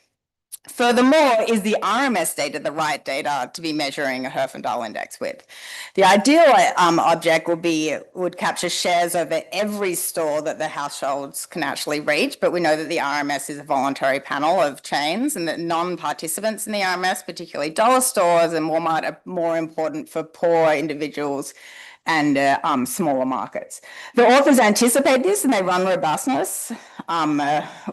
Furthermore, is the RMS data the right data to be measuring a Herfindahl index with? The ideal object would capture shares over every store that the households can actually reach, but we know that the RMS is a voluntary panel of chains and that non-participants in the RMS, particularly dollar stores and Walmart, are more important for poor individuals and smaller markets. The authors anticipate this and they run robustness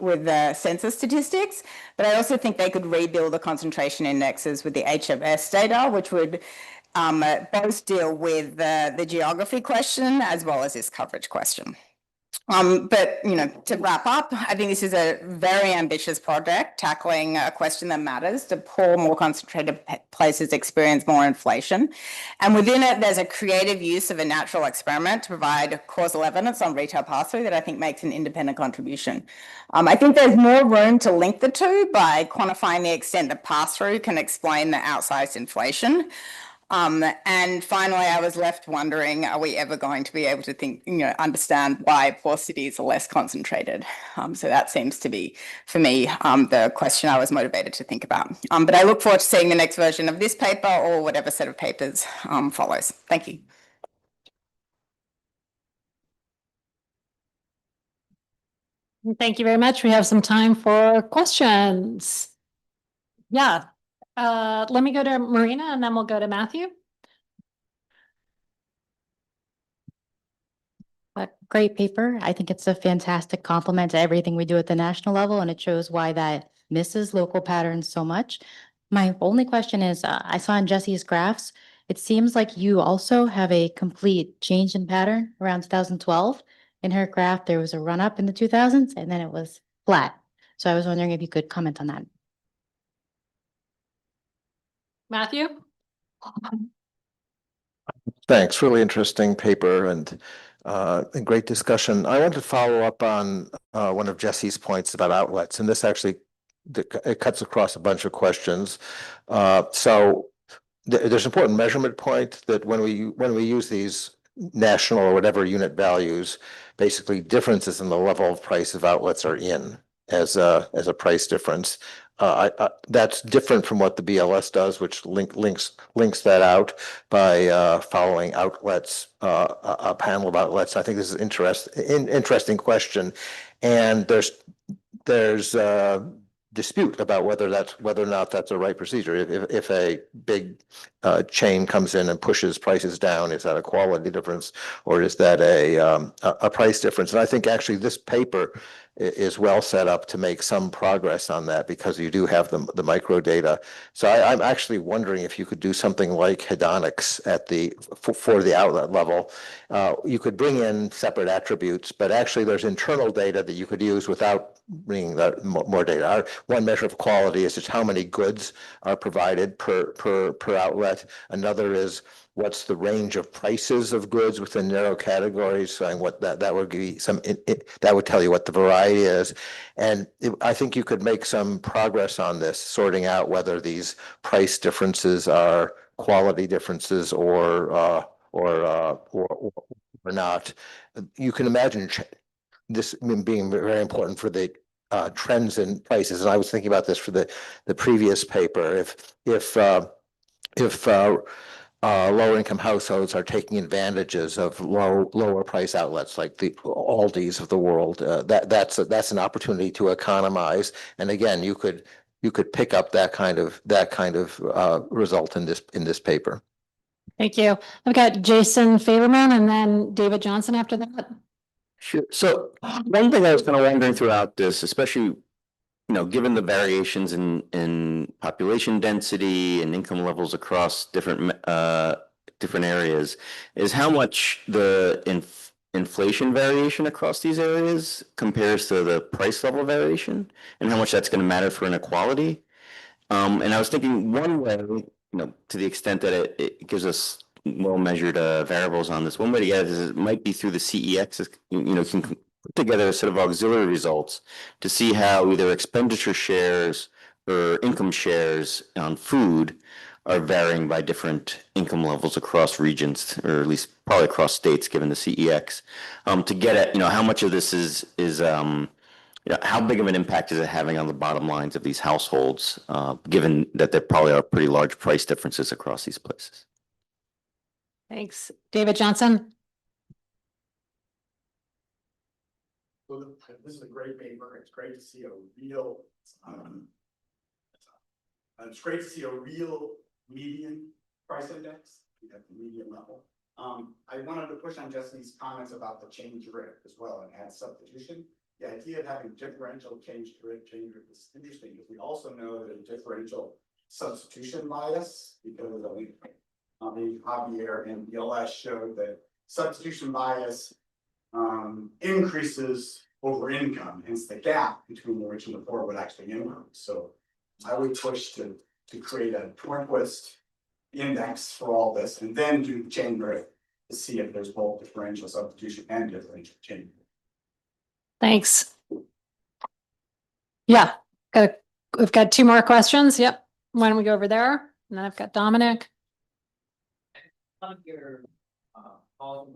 with census statistics, but I also think they could rebuild the concentration indexes with the HMS data, which would both deal with the geography question as well as this coverage question. But, you know, to wrap up, I think this is a very ambitious project tackling a question that matters. To poor, more concentrated places experience more inflation. And within it, there's a creative use of a natural experiment to provide causal evidence on retail pass-through that I think makes an independent contribution. I think there's more room to link the two by quantifying the extent that pass-through can explain the outsized inflation. And finally, I was left wondering, are we ever going to be able to understand why poor cities are less concentrated? So that seems to be, for me, the question I was motivated to think about. But I look forward to seeing the next version of this paper or whatever set of papers follows. Thank you. Thank you very much. We have some time for questions. Yeah. Let me go to Marina and then we'll go to Matthew. A great paper. I think it's a fantastic complement to everything we do at the national level, and it shows why that misses local patterns so much. My only question is, I saw in Jesse's graphs, it seems like you also have a complete change in pattern around 2012. In her graph, there was a run up in the 2000s and then it was flat. So I was wondering if you could comment on that. Matthew? Thanks. Really interesting paper and great discussion. I want to follow up on one of Jesse's points about outlets, and this actually it cuts across a bunch of questions. So there's an important measurement point that when we use these national or whatever unit values, basically differences in the level of price of outlets are in as a price difference. That's different from what the BLS does, which links that out by following outlets, a panel of outlets. I think this is interesting question, and there's dispute about whether or not that's a right procedure. If a big chain comes in and pushes prices down, is that a quality difference or is that a price difference? And I think actually this paper is well set up to make some progress on that because you do have the micro data. So I'm actually wondering if you could do something like hedonics for the outlet level. You could bring in separate attributes, but actually there's internal data that you could use without bringing that more data. One measure of quality is just how many goods are provided per outlet. Another is what's the range of prices of goods within narrow categories, saying what that would be that would tell you what the variety is. And I think you could make some progress on this, sorting out whether these price differences are quality differences or not. You can imagine this being very important for the trends in prices. And I was thinking about this for the previous paper. If lower income households are taking advantages of lower price outlets like the Aldi's of the world, that's an opportunity to economize. And again, you could pick up that kind of result in this paper. Thank you. I've got Jason Faberman and then David Johnson after that. Sure. So one thing I was kind of wondering throughout this, especially, given the variations in population density and income levels across different areas, is how much the inflation variation across these areas compares to the price level variation, and how much that's going to matter for inequality. And I was thinking one way, to the extent that it gives us well-measured variables on this, one way to get it is it might be through the CEX, can put together a set of auxiliary results to see how either expenditure shares or income shares on food are varying by different income levels across regions, or at least probably across states, given the CEX, to get at, how much of this is how big of an impact is it having on the bottom lines of these households, given that there probably are pretty large price differences across these places? Thanks. David Johnson. So this is a great paper. It's great to see a real, it's great to see a real median price index at the median level. I wanted to push on Jesse's comments about the change rate as well and add substitution. The idea of having differential change rate is interesting because we also know that a differential substitution bias, because Javier and BLS showed that substitution bias increases over income, hence the gap between the rich and the poor would actually increase. So I would push to create a Tornquist index for all this and then do the chain rate to see if there's both differential substitution and differential chain. Thanks. Yeah, we've got two more questions. Yep. Why don't we go over there? And then I've got Dominic.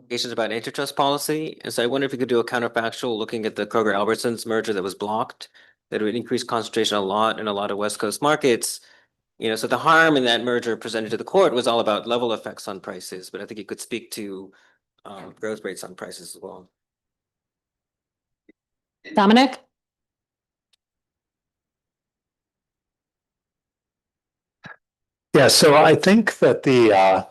Questions about antitrust policy, and so I wonder if you could do a counterfactual looking at the Kroger Albertsons merger that was blocked, that would increase concentration a lot in a lot of West Coast markets. So the harm in that merger presented to the court was all about level effects on prices, but I think you could speak to growth rates on prices as well. Dominic? Yeah, so I think that the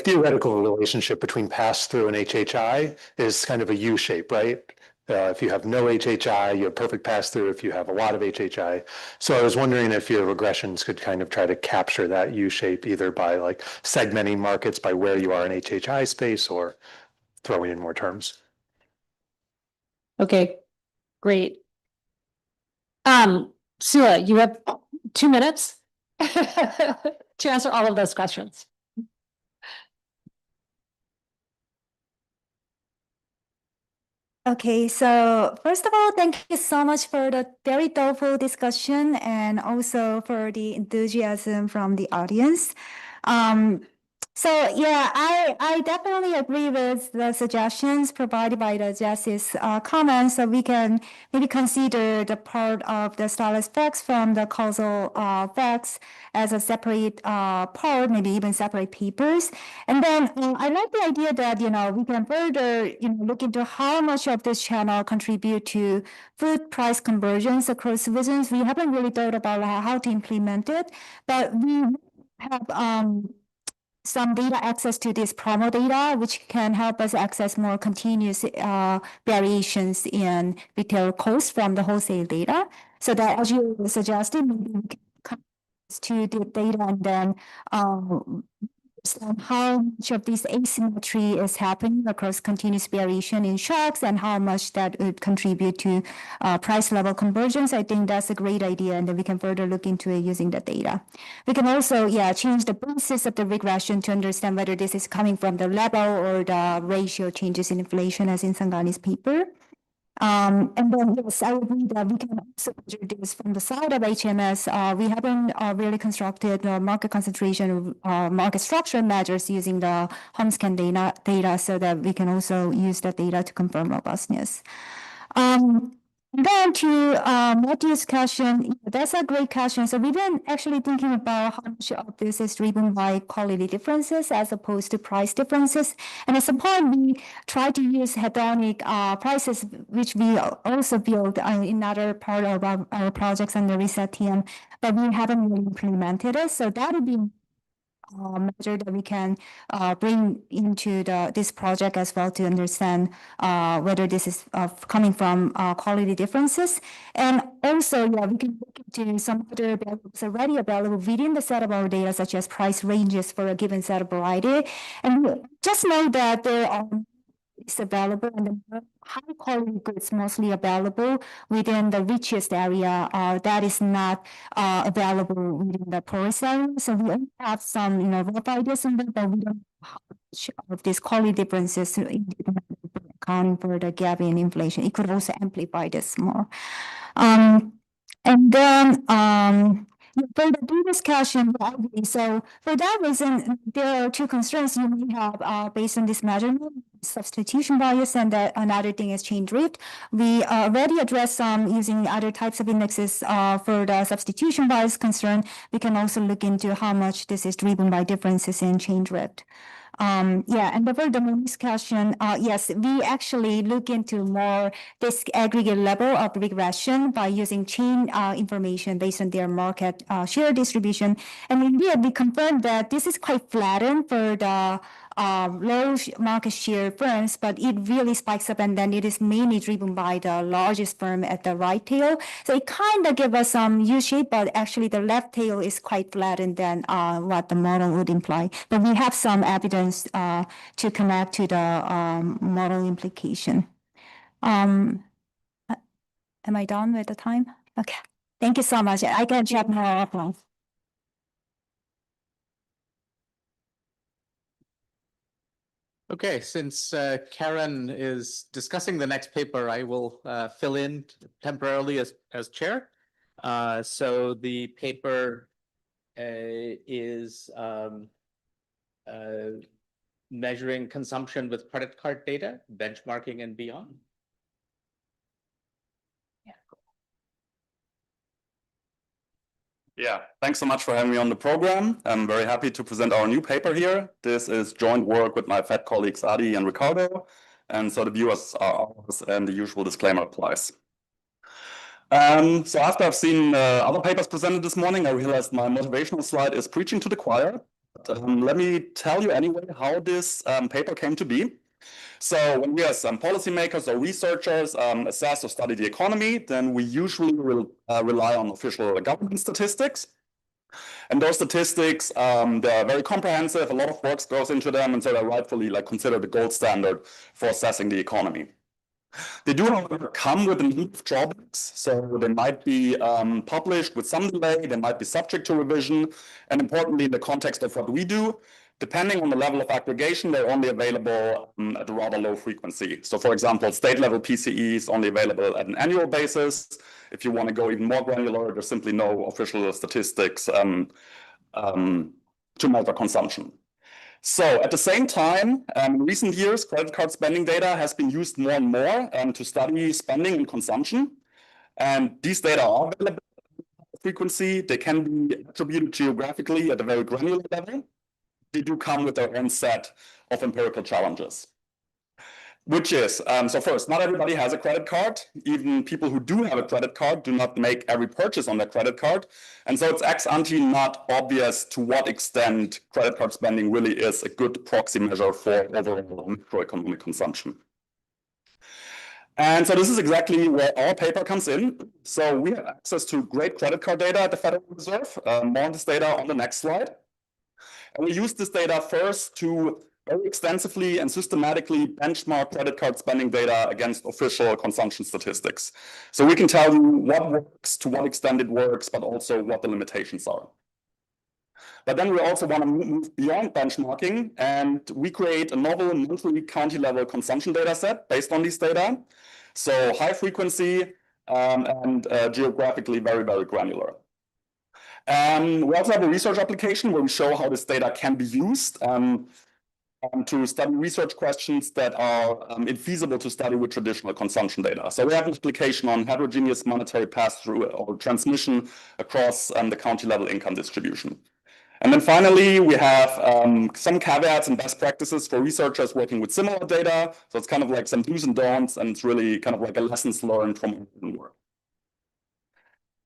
theoretical relationship between pass-through and HHI is kind of a U shape, right? If you have no HHI, you have perfect pass-through. If you have a lot of HHI. So I was wondering if your regressions could kind of try to capture that U shape, either by segmenting markets by where you are in HHI space or throwing in more terms. Okay, great. Sula, you have 2 minutes to answer all of those questions. Okay, so first of all, thank you so much for the very thoughtful discussion and also for the enthusiasm from the audience. So yeah, I definitely agree with the suggestions provided by the Jesse's comments, so we can maybe consider the part of the stylus effects from the causal effects as a separate part, maybe even separate papers. And then I like the idea that we can further look into how much of this channel contribute to food price convergence across regions. We haven't really thought about how to implement it, but we have some data access to this promo data, which can help us access more continuous variations in retail costs from the wholesale data. So that, as you suggested, maybe we can come to the data and then how much of this asymmetry is happening across continuous variation in shocks and how much that would contribute to price level convergence. I think that's a great idea, and then we can further look into it using the data. We can also, change the basis of the regression to understand whether this is coming from the level or the ratio changes in inflation, as in Sangani's paper. And then, yes, I agree that we can also measure this from the side of HMS. We haven't really constructed market concentration, market structure measures using the HomeScan data so that we can also use that data to confirm robustness. Then to Matthew's question, that's a great question. So we've been actually thinking about how much of this is driven by quality differences as opposed to price differences. And at some point, we try to use hedonic prices, which we also build in other part of our projects under Reset TM, but we haven't really implemented it. So that would be measure that we can bring into this project as well to understand whether this is coming from quality differences. And also, we can look into some other variables already available within the set of our data, such as price ranges for a given set of variety. And just know that there are is available and the high quality goods mostly available within the richest area that is not available within the poorest area. So we only have some, rough ideas on that, but we don't know how much of these quality differences accounting for the gap in inflation. It could also amplify this more. And then for the data discussion, so for that reason, there are two constraints you may have based on this measurement: substitution bias, and another thing is chain drift. We already addressed some using other types of indexes for the substitution bias concern. We can also look into how much this is driven by differences in chain drift. And for the next question, yes, we actually look into more this aggregate level of regression by using chain information based on their market share distribution. And indeed, we confirmed that this is quite flattened for the low market share firms, but it really spikes up, and then it is mainly driven by the largest firm at the right tail. So it kind of gives us some U-shape, but actually the left tail is quite flattened than what the model would imply. But we have some evidence to connect to the model implication. Am I done with the time? Okay. Thank you so much. I can chat more offline. Okay, since Karen is discussing the next paper, I will fill in temporarily as chair. So the paper is measuring consumption with credit card data, benchmarking and beyond. Yeah, thanks so much for having me on the program. I'm very happy to present our new paper here. This is joint work with my FED colleagues Adi and Ricardo, and so the viewers are ours and the usual disclaimer applies. So after I've seen other papers presented this morning, I realized my motivational slide is preaching to the choir. But, let me tell you anyway how this paper came to be. So when we as policymakers or researchers assess or study the economy, then we usually rely on official government statistics. And those statistics, they're very comprehensive, a lot of work goes into them, and so they're rightfully considered the gold standard for assessing the economy. They do, however, come with a number of drawbacks. So they might be published with some delay, they might be subject to revision, and importantly, in the context of what we do, depending on the level of aggregation, they're only available at a rather low frequency. So for example, state level PCE is only available at an annual basis. If you want to go even more granular, there's simply no official statistics to measure consumption. So at the same time, in recent years, credit card spending data has been used more and more to study spending and consumption. And these data are available at frequency. They can be attributed geographically at a very granular level. They do come with their own set of empirical challenges. Which is, so first, not everybody has a credit card. Even people who do have a credit card do not make every purchase on their credit card. And so it's ex ante not obvious to what extent credit card spending really is a good proxy measure for overall macroeconomic consumption. And so this is exactly where our paper comes in. So we have access to great credit card data at the Federal Reserve. More on this data on the next slide. And we use this data first to very extensively and systematically benchmark credit card spending data against official consumption statistics. So we can tell you what works, to what extent it works, but also what the limitations are. But then we also want to move beyond benchmarking, and we create a novel monthly county-level consumption data set based on these data. So high frequency and geographically very, very granular. We also have a research application where we show how this data can be used to study research questions that are infeasible to study with traditional consumption data. So we have an application on heterogeneous monetary pass-through or transmission across the county-level income distribution. And then finally, we have some caveats and best practices for researchers working with similar data. So it's kind of like some do's and don'ts, and it's really kind of like a lessons learned from our work.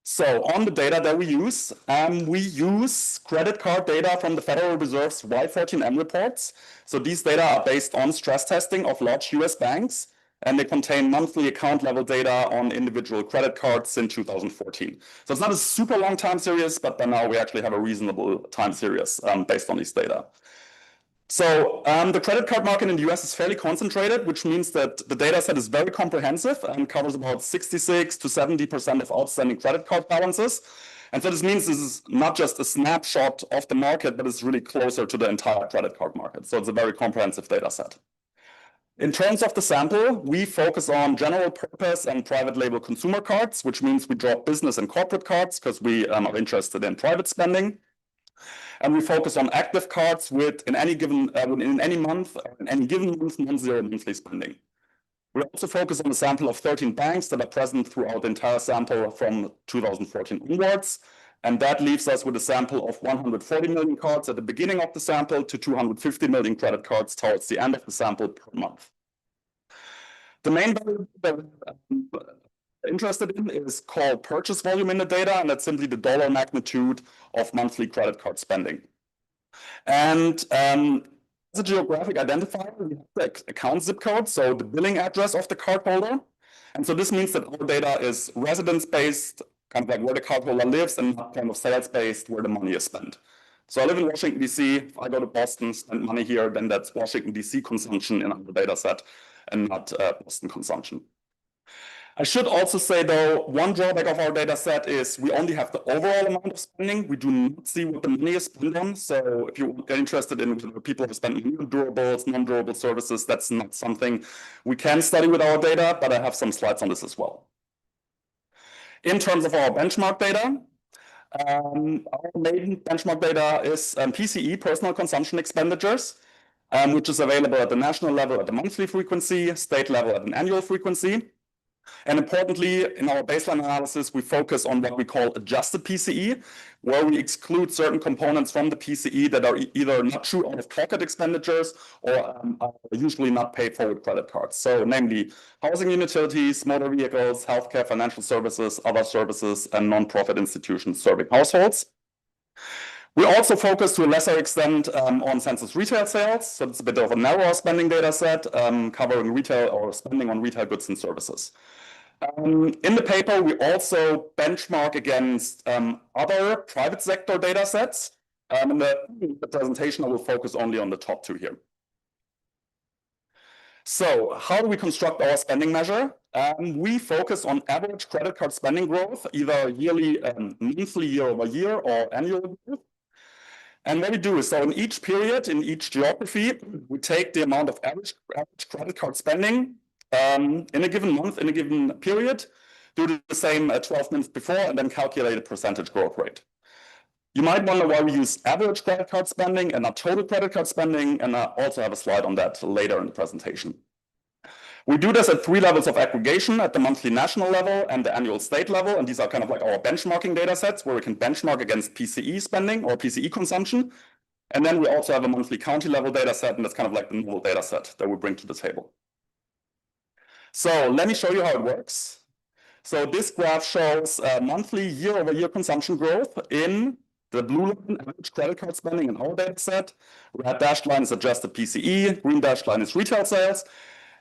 So on the data that we use credit card data from the Federal Reserve's Y14M reports. So these data are based on stress testing of large US banks, and they contain monthly account level data on individual credit cards since 2014. So it's not a super long time series, but by now we actually have a reasonable time series based on these data. So the credit card market in the US is fairly concentrated, which means that the data set is very comprehensive and covers about 66 to 70% of outstanding credit card balances. And so this means this is not just a snapshot of the market, but it's really closer to the entire credit card market. So it's a very comprehensive data set. In terms of the sample, we focus on general purpose and private label consumer cards, which means we drop business and corporate cards because we are interested in private spending. And we focus on active cards with in any given month non-zero monthly spending. We also focus on a sample of 13 banks that are present throughout the entire sample from 2014 onwards. And that leaves us with a sample of 140 million cards at the beginning of the sample to 250 million credit cards towards the end of the sample per month. The main value that we're interested in is called purchase volume in the data, and that's simply the dollar magnitude of monthly credit card spending. And as a geographic identifier, we have the account zip code, so the billing address of the cardholder. And so this means that our data is residence-based, kind of like where the cardholder lives, and not kind of sales-based where the money is spent. So I live in Washington, D.C. If I go to Boston, spend money here, then that's Washington, D.C. consumption in our data set and not Boston consumption. I should also say, though, one drawback of our data set is we only have the overall amount of spending. We do not see what the money is spent on. So if you get interested in people who spend money on durables, non-durable services, that's not something we can study with our data, but I have some slides on this as well. In terms of our benchmark data, our main benchmark data is PCE, personal consumption expenditures, which is available at the national level at the monthly frequency, state level at an annual frequency. And importantly, in our baseline analysis, we focus on what we call adjusted PCE, where we exclude certain components from the PCE that are either not true out-of-pocket expenditures or are usually not paid for with credit cards. So namely, housing and utilities, motor vehicles, healthcare, financial services, other services, and nonprofit institutions serving households. We also focus to a lesser extent on census retail sales. So it's a bit of a narrower spending data set covering retail or spending on retail goods and services. In the paper, we also benchmark against other private sector data sets. In the presentation, I will focus only on the top two here. So how do we construct our spending measure? We focus on average credit card spending growth, either yearly, monthly, year over year, or annual growth. And what we do is, so in each period, in each geography, we take the amount of average credit card spending in a given month, in a given period, do the same 12 months before, and then calculate a percentage growth rate. You might wonder why we use average credit card spending and not total credit card spending, and I also have a slide on that later in the presentation. We do this at 3 levels of aggregation, at the monthly national level and the annual state level, and these are kind of like our benchmarking data sets where we can benchmark against PCE spending or PCE consumption. And then we also have a monthly county level data set, and that's kind of like the novel data set that we bring to the table. So let me show you how it works. So this graph shows monthly year-over-year consumption growth in the blue line, average credit card spending in our data set. Red dashed line is adjusted PCE, green dashed line is retail sales.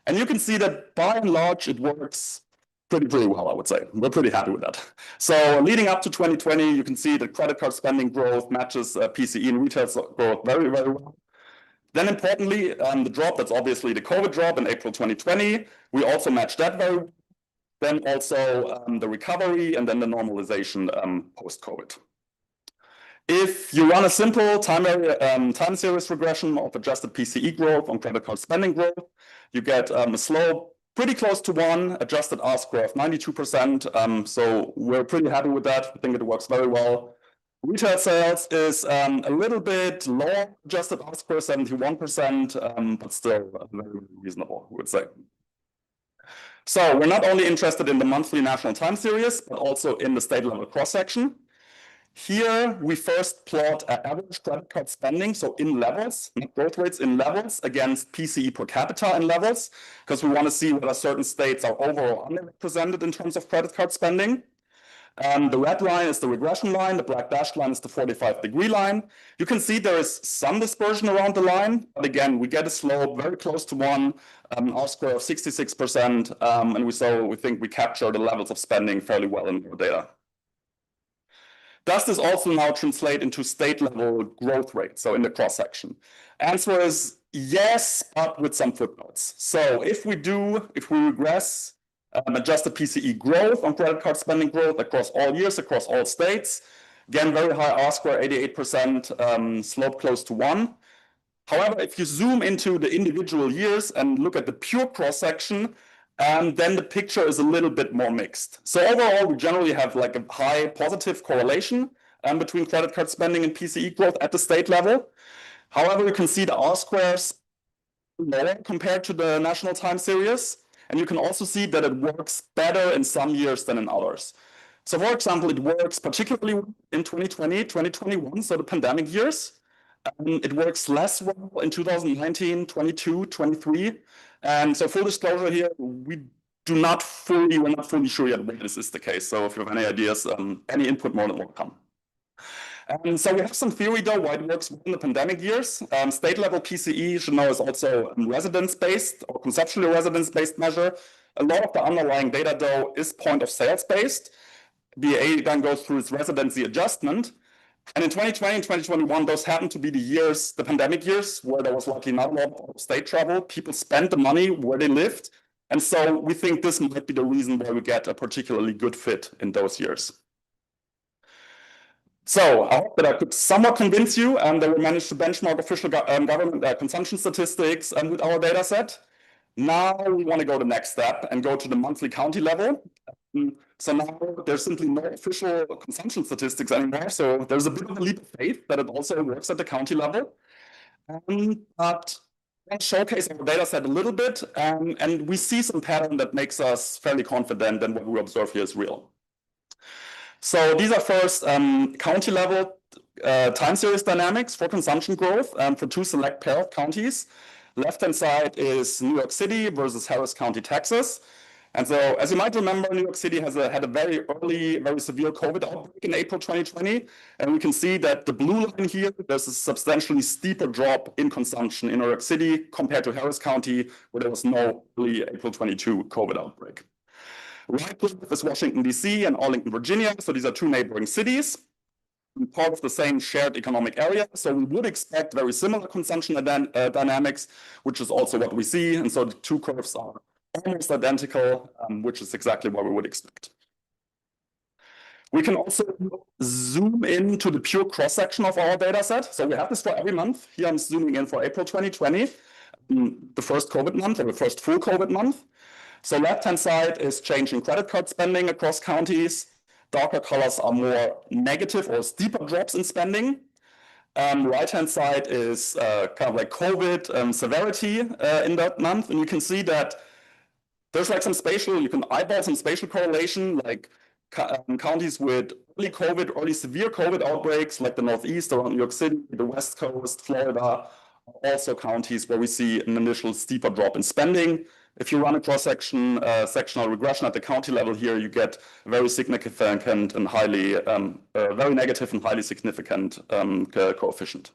And you can see that by and large, it works pretty well, I would say. We're pretty happy with that. So leading up to 2020, you can see the credit card spending growth matches PCE and retail growth very well. Then importantly, the drop, that's obviously the COVID drop in April 2020. We also matched that very well. Then also the recovery and then the normalization post-COVID. If you run a simple time series regression of adjusted PCE growth on credit card spending growth, you get a slope pretty close to 1, adjusted R-square of 92%. So we're pretty happy with that. I think it works very well. Retail sales is a little bit lower, adjusted R-square 71%, but still very reasonable, I would say. So we're not only interested in the monthly national time series, but also in the state level cross-section. Here, we first plot average credit card spending, so in levels, not growth rates, in levels against PCE per capita in levels, because we want to see whether certain states are over or underrepresented in terms of credit card spending. The red line is the regression line, the black dashed line is the 45-degree line. You can see there is some dispersion around the line, but again, we get a slope very close to 1, R-square of 66%, and we think we capture the levels of spending fairly well in our data. Does this also now translate into state level growth rate, so in the cross section? Answer is yes, but with some footnotes. So if we regress adjusted PCE growth on credit card spending growth across all years, across all states, again, very high R-square, 88%, slope close to 1. However, if you zoom into the individual years and look at the pure cross section, then the picture is a little bit more mixed. So overall, we generally have like a high positive correlation between credit card spending and PCE growth at the state level. However, you can see the R-squares lower compared to the national time series. And you can also see that it works better in some years than in others. So for example, it works particularly in 2020, 2021, so the pandemic years. It works less well in 2019, 22, 23. And so full disclosure here, we're not fully sure yet why this is the case. So if you have any ideas, any input more than welcome. And so we have some theory though why it works in the pandemic years. State level PCE, you should know, is also residence-based or conceptually residence-based measure. A lot of the underlying data though is point of sales based. BA then goes through its residency adjustment. And in 2020 and 2021, those happen to be the years, the pandemic years, where there was likely not a lot of state travel. People spent the money where they lived. And so we think this might be the reason why we get a particularly good fit in those years. So I hope that I could somewhat convince you that we managed to benchmark official government consumption statistics with our data set. Now we want to go to the next step and go to the monthly county level. So now there's simply no official consumption statistics anymore. So there's a bit of a leap of faith that it also works at the county level. But let's showcase our data set a little bit. And we see some pattern that makes us fairly confident that what we observe here is real. So these are first county level time series dynamics for consumption growth for 2 select pair of counties. Left-hand side is New York City versus Harris County, Texas. And so, as you might remember, New York City had a very early, very severe COVID outbreak in April 2020. And we can see that the blue line here, there's a substantially steeper drop in consumption in New York City compared to Harris County, where there was no early April 22 COVID outbreak. Right is Washington, D.C. and Arlington, Virginia. So these are 2 neighboring cities, part of the same shared economic area. So we would expect very similar consumption dynamics, which is also what we see. And so the 2 curves are almost identical, which is exactly what we would expect. We can also zoom into the pure cross-section of our data set. So we have this for every month. Here I'm zooming in for April 2020, the first COVID month or the first full COVID month. So left-hand side is change in credit card spending across counties. Darker colors are more negative or steeper drops in spending. Right-hand side is kind of like COVID severity in that month. And you can see that there's like you can eyeball some spatial correlation, like counties with early COVID, early severe COVID outbreaks, like the Northeast around New York City, the West Coast, Florida, also counties where we see an initial steeper drop in spending. If you run a cross-section, sectional regression at the county level here, you get very significant and highly, very negative and highly significant coefficient.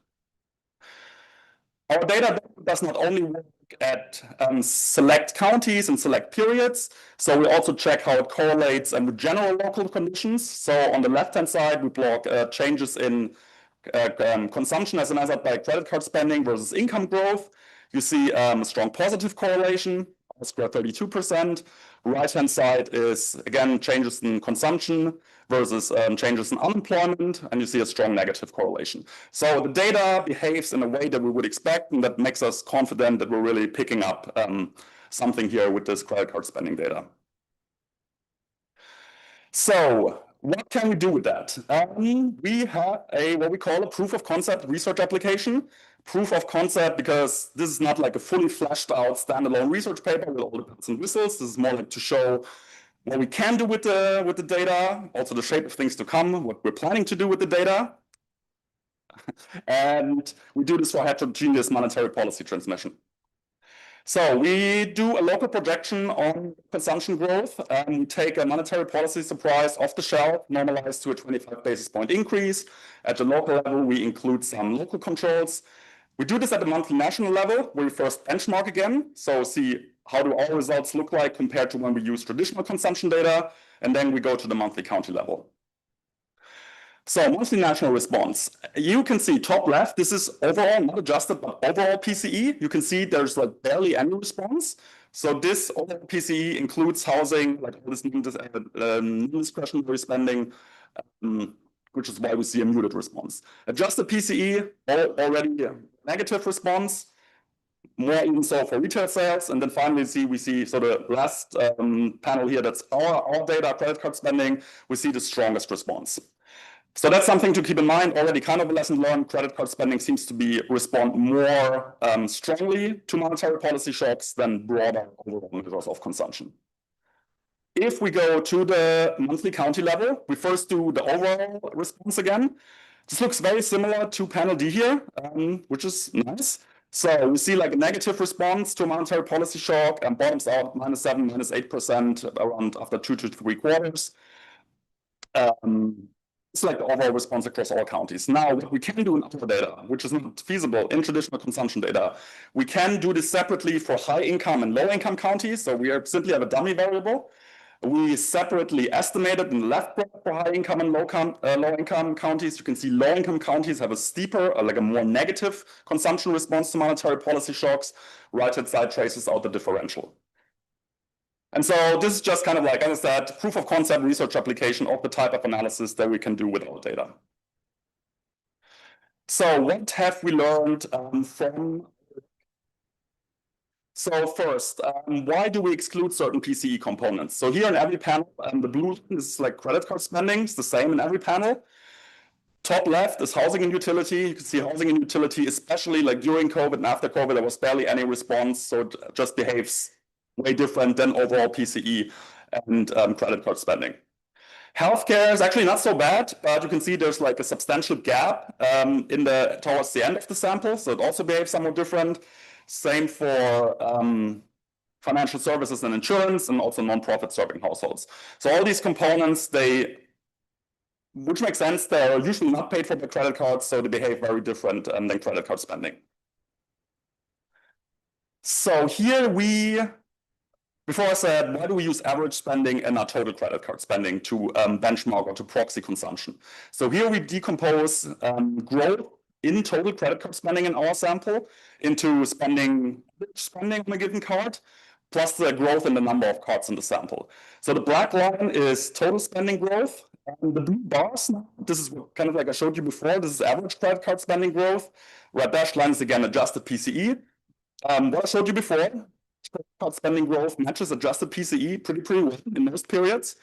Our data does not only work at select counties and select periods. So we also check how it correlates with general local conditions. So on the left-hand side, we plot changes in consumption as measured by credit card spending versus income growth. You see a strong positive correlation, square 32%. Right-hand side is, again, changes in consumption versus changes in unemployment, and you see a strong negative correlation. So the data behaves in a way that we would expect, and that makes us confident that we're really picking up something here with this credit card spending data. So what can we do with that? We have what we call a proof of concept research application. Proof of concept because this is not like a fully fleshed out standalone research paper with all the bells and whistles. This is more like to show what we can do with the data, also the shape of things to come, what we're planning to do with the data. And we do this for heterogeneous monetary policy transmission. So we do a local projection on consumption growth, and we take a monetary policy surprise off the shelf, normalized to a 25 basis point increase. At the local level, we include some local controls. We do this at the monthly national level, where we first benchmark again. So see how do our results look like compared to when we use traditional consumption data, and then we go to the monthly county level. So monthly national response. You can see top left, this is overall, not adjusted, but overall PCE. You can see there's like barely any response. So this overall PCE includes housing, like all this non-discretionary spending, which is why we see a muted response. Adjusted PCE, already a negative response, more even so for retail sales. And then finally we see so the last panel here, that's our data, credit card spending, we see the strongest response. So that's something to keep in mind. Already kind of a lesson learned. Credit card spending seems to respond more strongly to monetary policy shocks than broader overall measures of consumption. If we go to the monthly county level, we first do the overall response again. This looks very similar to panel D here, which is nice. So we see like a negative response to a monetary policy shock and bottoms out -7%, -8% around after 2 to 3 quarters. It's like the overall response across all counties. Now, what we can do in other data, which is not feasible in traditional consumption data, we can do this separately for high income and low income counties. So we simply have a dummy variable. We separately estimated in the left graph for high income and low income counties. You can see low income counties have a steeper, like a more negative consumption response to monetary policy shocks. Right-hand side traces out the differential. And so this is just kind of like, as I said, proof of concept research application of the type of analysis that we can do with our data. So what have we learned from? So first, why do we exclude certain PCE components? So here in every panel, the blue is like credit card spending. It's the same in every panel. Top left is housing and utility. You can see housing and utility, especially like during COVID and after COVID, there was barely any response. So it just behaves way different than overall PCE and credit card spending. Healthcare is actually not so bad, but you can see there's like a substantial gap towards the end of the sample. So it also behaves somewhat different. Same for financial services and insurance, and also nonprofit serving households. So all these components, which makes sense, they're usually not paid for by credit cards, so they behave very different than credit card spending. So here before I said, why do we use average spending and not total credit card spending to benchmark or to proxy consumption? So here we decompose growth in total credit card spending in our sample into spending on a given card, plus the growth in the number of cards in the sample. So the black line is total spending growth. And the blue bars, this is kind of like I showed you before, this is average credit card spending growth. Red dashed line is again adjusted PCE. What I showed you before, credit card spending growth matches adjusted PCE pretty well in most periods.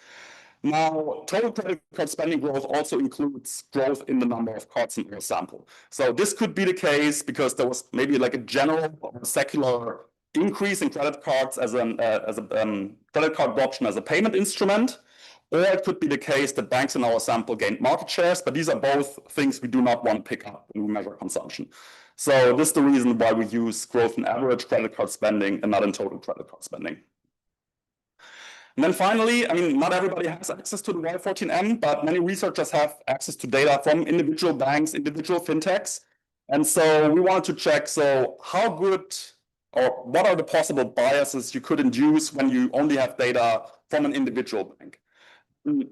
Now, total credit card spending growth also includes growth in the number of cards in our sample. So this could be the case because there was maybe like a general or secular increase in credit cards as a credit card adoption as a payment instrument. Or it could be the case that banks in our sample gained market shares, but these are both things we do not want to pick up when we measure consumption. So this is the reason why we use growth in average credit card spending and not in total credit card spending. And then finally, I mean, not everybody has access to the Y14M, but many researchers have access to data from individual banks, individual fintechs. And so we wanted to check, so how good or what are the possible biases you could induce when you only have data from an individual bank.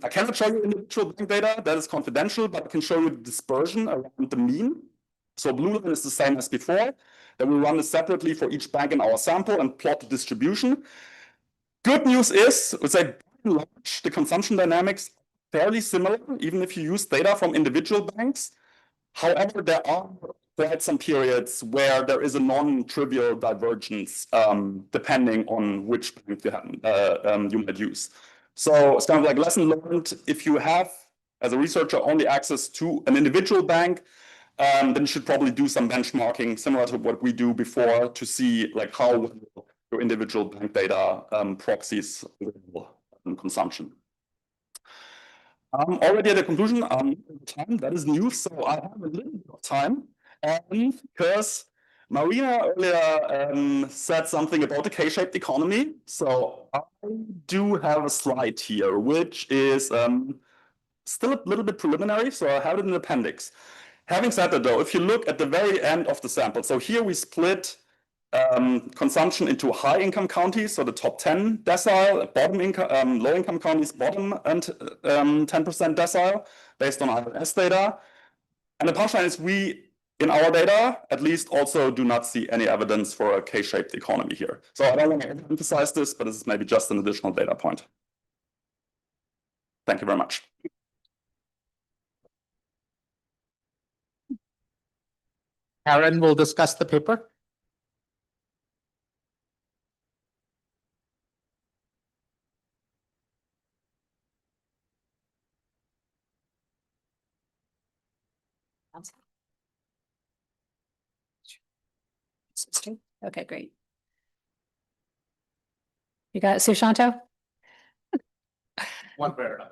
I cannot show you individual bank data, that is confidential, but I can show you the dispersion around the mean. So blue line is the same as before. Then we run this separately for each bank in our sample and plot the distribution. Good news is, by and large, the consumption dynamics are fairly similar, even if you use data from individual banks. However, there are quite some periods where there is a non-trivial divergence, depending on which bank you might use. So it's kind of like lesson learned. If you have, as a researcher, only access to an individual bank, then you should probably do some benchmarking similar to what we do before to see like how well your individual bank data proxies consumption. Already at the conclusion, time, that is new, so I have a little bit of time. And because Marina earlier said something about the K-shaped economy, so I do have a slide here, which is still a little bit preliminary, so I have it in the appendix. Having said that though, if you look at the very end of the sample, so here we split consumption into high income counties, so the top 10 decile, bottom income, low income counties, bottom and 10% decile based on IRS data. And the punchline is we, in our data, at least also do not see any evidence for a K-shaped economy here. So I don't want to emphasize this, but this is maybe just an additional data point. Thank you very much. Karen will discuss the paper. Okay, great. You got it, Sushanto? One paragraph.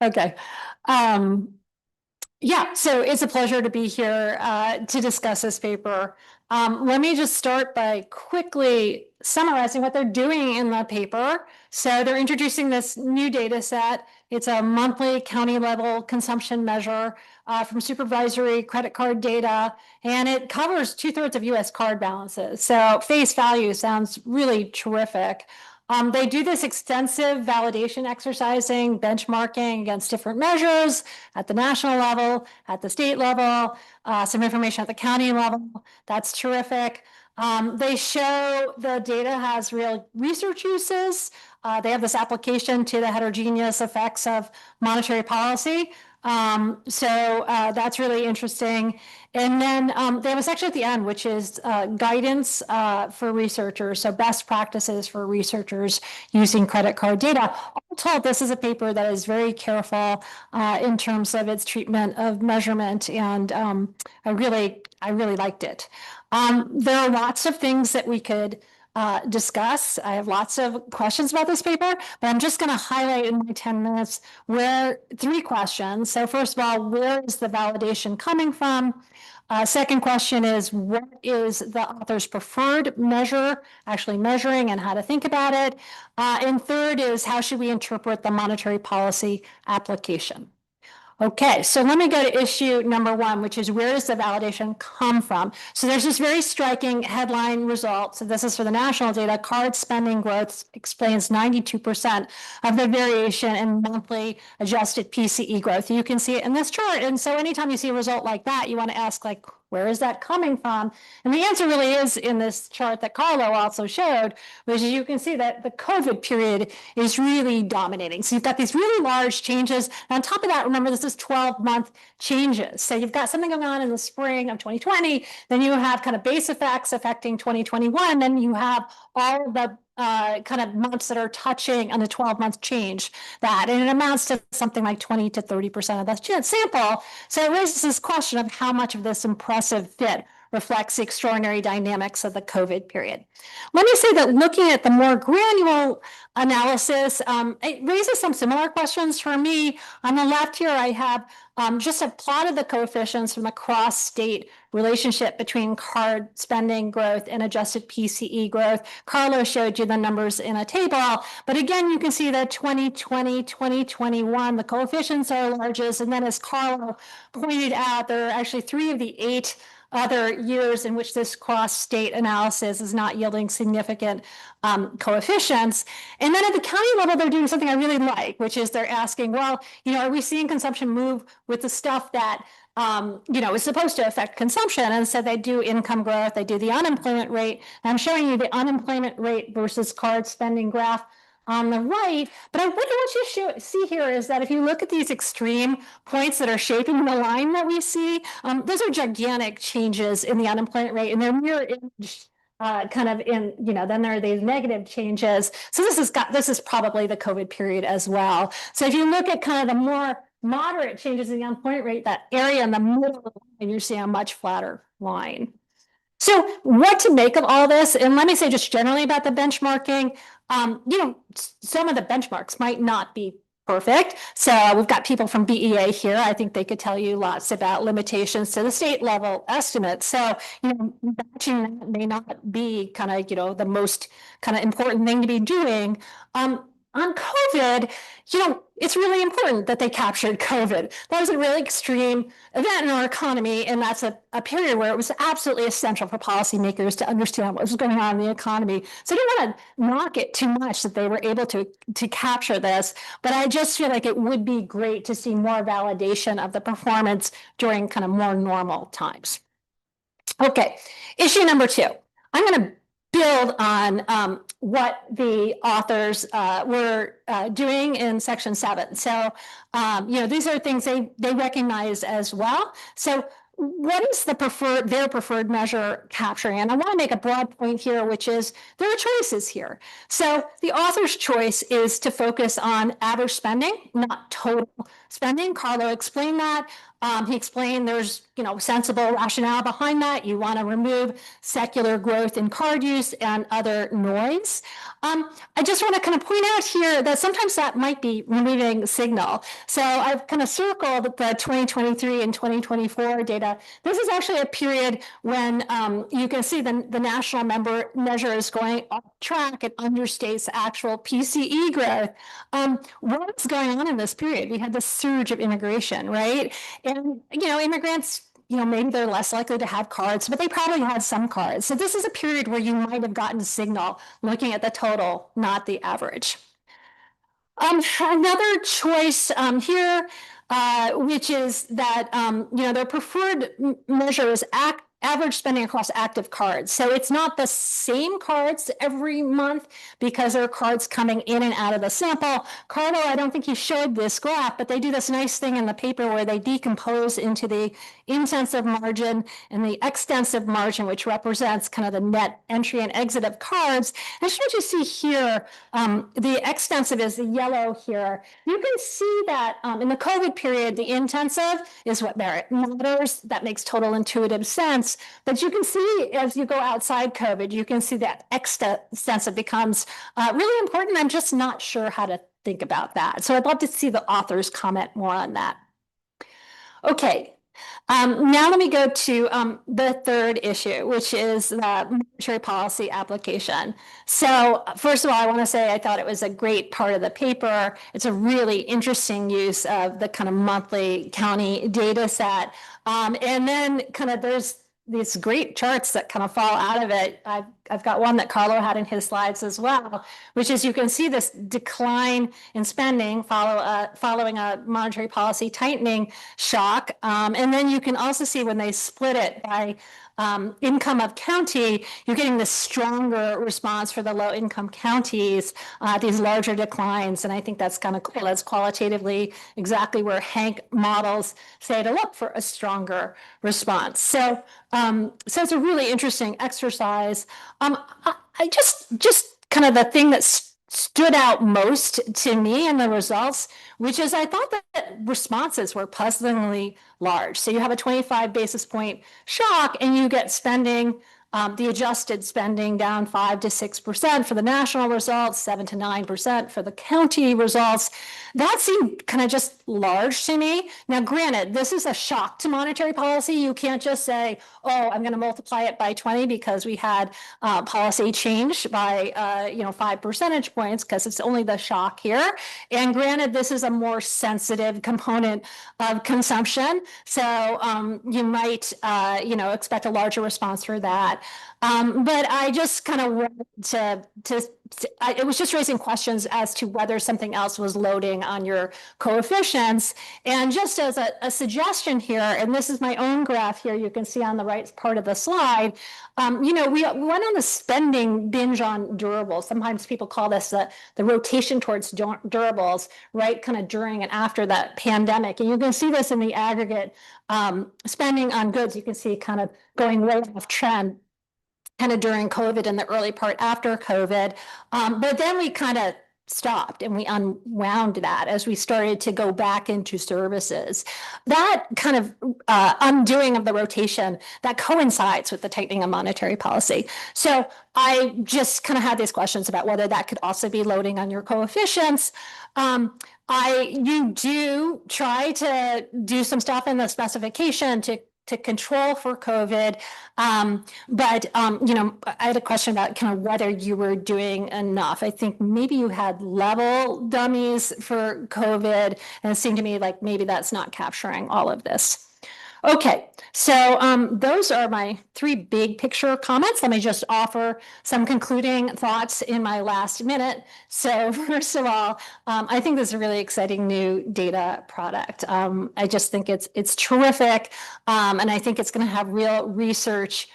Okay. Yeah, so it's a pleasure to be here to discuss this paper. Let me just start by quickly summarizing what they're doing in the paper. So they're introducing this new data set. It's a monthly county level consumption measure from supervisory credit card data, and it covers 2/3 of US card balances. So face value sounds really terrific. They do this extensive validation exercising, benchmarking against different measures at the national level, at the state level, some information at the county level. That's terrific. They show the data has real research uses. They have this application to the heterogeneous effects of monetary policy. So that's really interesting. And then they have a section at the end, which is guidance for researchers. So best practices for researchers using credit card data. All told, this is a paper that is very careful in terms of its treatment of measurement. And I really liked it. There are lots of things that we could discuss. I have lots of questions about this paper, but I'm just going to highlight in my 10 minutes where 3 questions. So first of all, where is the validation coming from? Second question is, what is the author's preferred measure, actually measuring, and how to think about it? And third is, how should we interpret the monetary policy application? Okay, so let me go to issue number 1, which is where does the validation come from? So there's this very striking headline result. So this is for the national data. Card spending growth explains 92% of the variation in monthly adjusted PCE growth. You can see it in this chart. And so anytime you see a result like that, you want to ask, like, where is that coming from? And the answer really is in this chart that Carlo also showed, which is you can see that the COVID period is really dominating. So you've got these really large changes. And on top of that, remember, this is 12-month changes. So you've got something going on in the spring of 2020, then you have kind of base effects affecting 2021, then you have all of the kind of months that are touching on the 12-month change that, and it amounts to something like 20 to 30% of that sample. So it raises this question of how much of this impressive fit reflects the extraordinary dynamics of the COVID period. Let me say that looking at the more granular analysis, it raises some similar questions for me. On the left here, I have just have plotted the coefficients from the cross-state relationship between card spending growth and adjusted PCE growth. Carlo showed you the numbers in a table, but again, you can see that 2020, 2021, the coefficients are largest, and then as Carlo pointed out, there are actually 3 of the 8 other years in which this cross-state analysis is not yielding significant coefficients. And then at the county level, they're doing something I really like, which is they're asking, well, are we seeing consumption move with the stuff that is supposed to affect consumption? And so they do income growth, they do the unemployment rate. And I'm showing you the unemployment rate versus card spending graph on the right. But what you see here is that if you look at these extreme points that are shaping the line that we see, those are gigantic changes in the unemployment rate, and they're mirror image kind of in, then there are these negative changes. So this is probably the COVID period as well. So if you look at kind of the more moderate changes in the unemployment rate, that area in the middle of the line, you see a much flatter line. So what to make of all this? And let me say just generally about the benchmarking, some of the benchmarks might not be perfect. So we've got people from BEA here. I think they could tell you lots about limitations to the state level estimates. So, matching that may not be kind of, the most kind of important thing to be doing. On COVID, it's really important that they captured COVID. That was a really extreme event in our economy, and that's a period where it was absolutely essential for policymakers to understand what was going on in the economy. So I don't want to knock it too much that they were able to capture this, but I just feel like it would be great to see more validation of the performance during kind of more normal times. Okay, issue number 2. I'm going to build on what the authors were doing in section 7. So, these are things they recognize as well. So what is their preferred measure capturing? And I want to make a broad point here, which is there are choices here. So the author's choice is to focus on average spending, not total spending. Carlo explained that. He explained there's, sensible rationale behind that. You want to remove secular growth in card use and other noise. I just want to kind of point out here that sometimes that might be removing signal. So I've kind of circled the 2023 and 2024 data. This is actually a period when you can see the national measure is going off track. It understates actual PCE growth. What's going on in this period? We had this surge of immigration, right? And, immigrants, maybe they're less likely to have cards, but they probably had some cards. So this is a period where you might have gotten a signal looking at the total, not the average. Another choice here, which is that, their preferred measure is average spending across active cards. So it's not the same cards every month because there are cards coming in and out of the sample. Carlo, I don't think he showed this graph, but they do this nice thing in the paper where they decompose into the intensive margin and the extensive margin, which represents kind of the net entry and exit of cards. And just what you see here, the extensive is the yellow here. You can see that in the COVID period, the intensive is what matters. That makes total intuitive sense. But you can see as you go outside COVID, you can see that extensive becomes really important. I'm just not sure how to think about that. So I'd love to see the authors comment more on that. Okay. Now let me go to the third issue, which is the monetary policy application. So first of all, I want to say I thought it was a great part of the paper. It's a really interesting use of the kind of monthly county data set. And then kind of there's these great charts that kind of fall out of it. I've got one that Carlo had in his slides as well, which is you can see this decline in spending following a monetary policy tightening shock. And then you can also see when they split it by income of county, you're getting this stronger response for the low income counties, these larger declines. And I think that's kind of cool. That's qualitatively exactly where Hank models say to look for a stronger response. So it's a really interesting exercise. I just kind of the thing that stood out most to me in the results, which is I thought that responses were puzzlingly large. So you have a 25 basis point shock and you get spending, the adjusted spending down 5 to 6% for the national results, 7 to 9% for the county results. That seemed kind of just large to me. Now, granted, this is a shock to monetary policy. You can't just say, oh, I'm going to multiply it by 20 because we had policy change by 5 percentage points, because it's only the shock here. And granted, this is a more sensitive component of consumption. So you might expect a larger response for that. But I just kind of wanted it was just raising questions as to whether something else was loading on your coefficients. And just as a suggestion here, and this is my own graph here, you can see on the right part of the slide, we went on the spending binge on durables. Sometimes people call this the rotation towards durables, right? Kind of during and after that pandemic. And you can see this in the aggregate spending on goods. You can see kind of going way off trend kind of during COVID and the early part after COVID. But then we kind of stopped and we unwound that as we started to go back into services. That kind of undoing of the rotation, that coincides with the tightening of monetary policy. So I just kind of had these questions about whether that could also be loading on your coefficients. You do try to do some stuff in the specification to control for COVID. But I had a question about kind of whether you were doing enough. I think maybe you had level dummies for COVID, and it seemed to me like maybe that's not capturing all of this. Okay, so those are my 3 big picture comments. Let me just offer some concluding thoughts in my last minute. So first of all, I think this is a really exciting new data product. I just think it's terrific, and I think it's going to have real research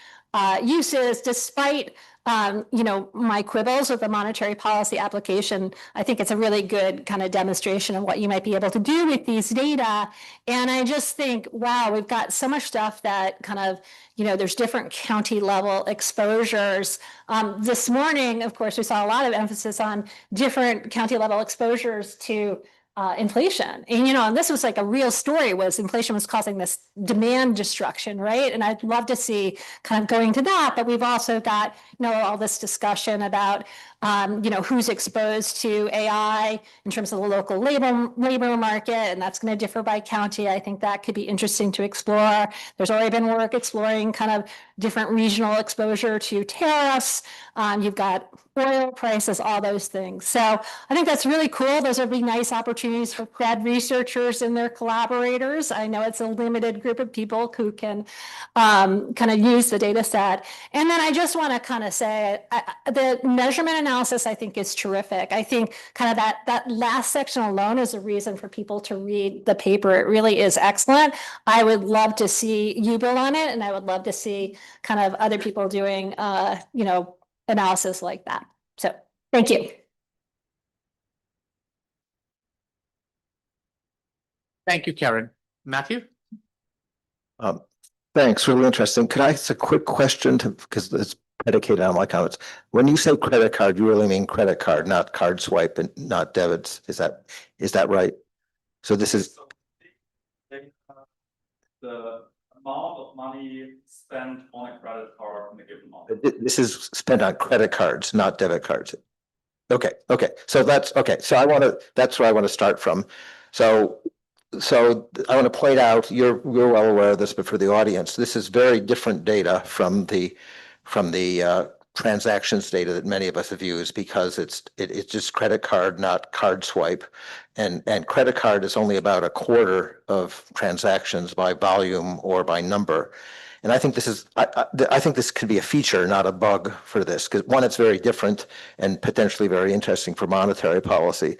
uses, despite my quibbles with the monetary policy application. I think it's a really good kind of demonstration of what you might be able to do with these data. And I just think, wow, we've got so much stuff that kind of, there's different county level exposures. This morning, of course, we saw a lot of emphasis on different county level exposures to inflation. And this was like a real story, was inflation was causing this demand destruction, right? And I'd love to see kind of going to that, but we've also got, all this discussion about, who's exposed to AI in terms of the local labor market, and that's going to differ by county. I think that could be interesting to explore. There's already been work exploring kind of different regional exposure to tariffs. You've got oil prices, all those things. So I think that's really cool. Those would be nice opportunities for grad researchers and their collaborators. I know it's a limited group of people who can kind of use the data set. And then I just want to kind of say the measurement analysis, I think, is terrific. I think kind of that last section alone is a reason for people to read the paper. It really is excellent. I would love to see you build on it, and I would love to see kind of other people doing, analysis like that. So thank you. Thank you, Karen. Matthew? Thanks, really interesting. Could I ask a quick question because it's predicated on my comments. When you say credit card, you really mean credit card, not card swipe and not debits. Is that right? So this is the amount of money spent on a credit card in a given month. this is spent on credit cards, not debit cards. Okay. So that's okay. So that's where I want to start from. So I want to point out, you're well aware of this, but for the audience, this is very different data from the transactions data that many of us have used, because it's just credit card, not card swipe, and credit card is only about a quarter of transactions by volume or by number. And I think I think this could be a feature, not a bug for this, because one, it's very different and potentially very interesting for monetary policy.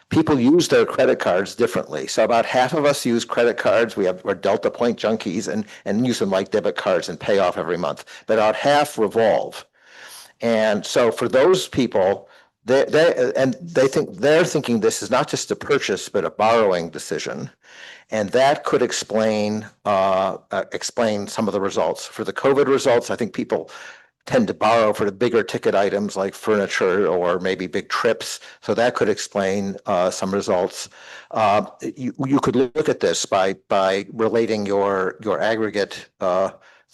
People use their credit cards differently. So about half of us use credit cards. We're Delta point junkies and use them like debit cards and pay off every month. But about half revolve. And so for those people, they're thinking this is not just a purchase, but a borrowing decision. And that could explain some of the results. For the COVID results, I think people tend to borrow for the bigger ticket items like furniture or maybe big trips. So that could explain some results. You could look at this by relating your aggregate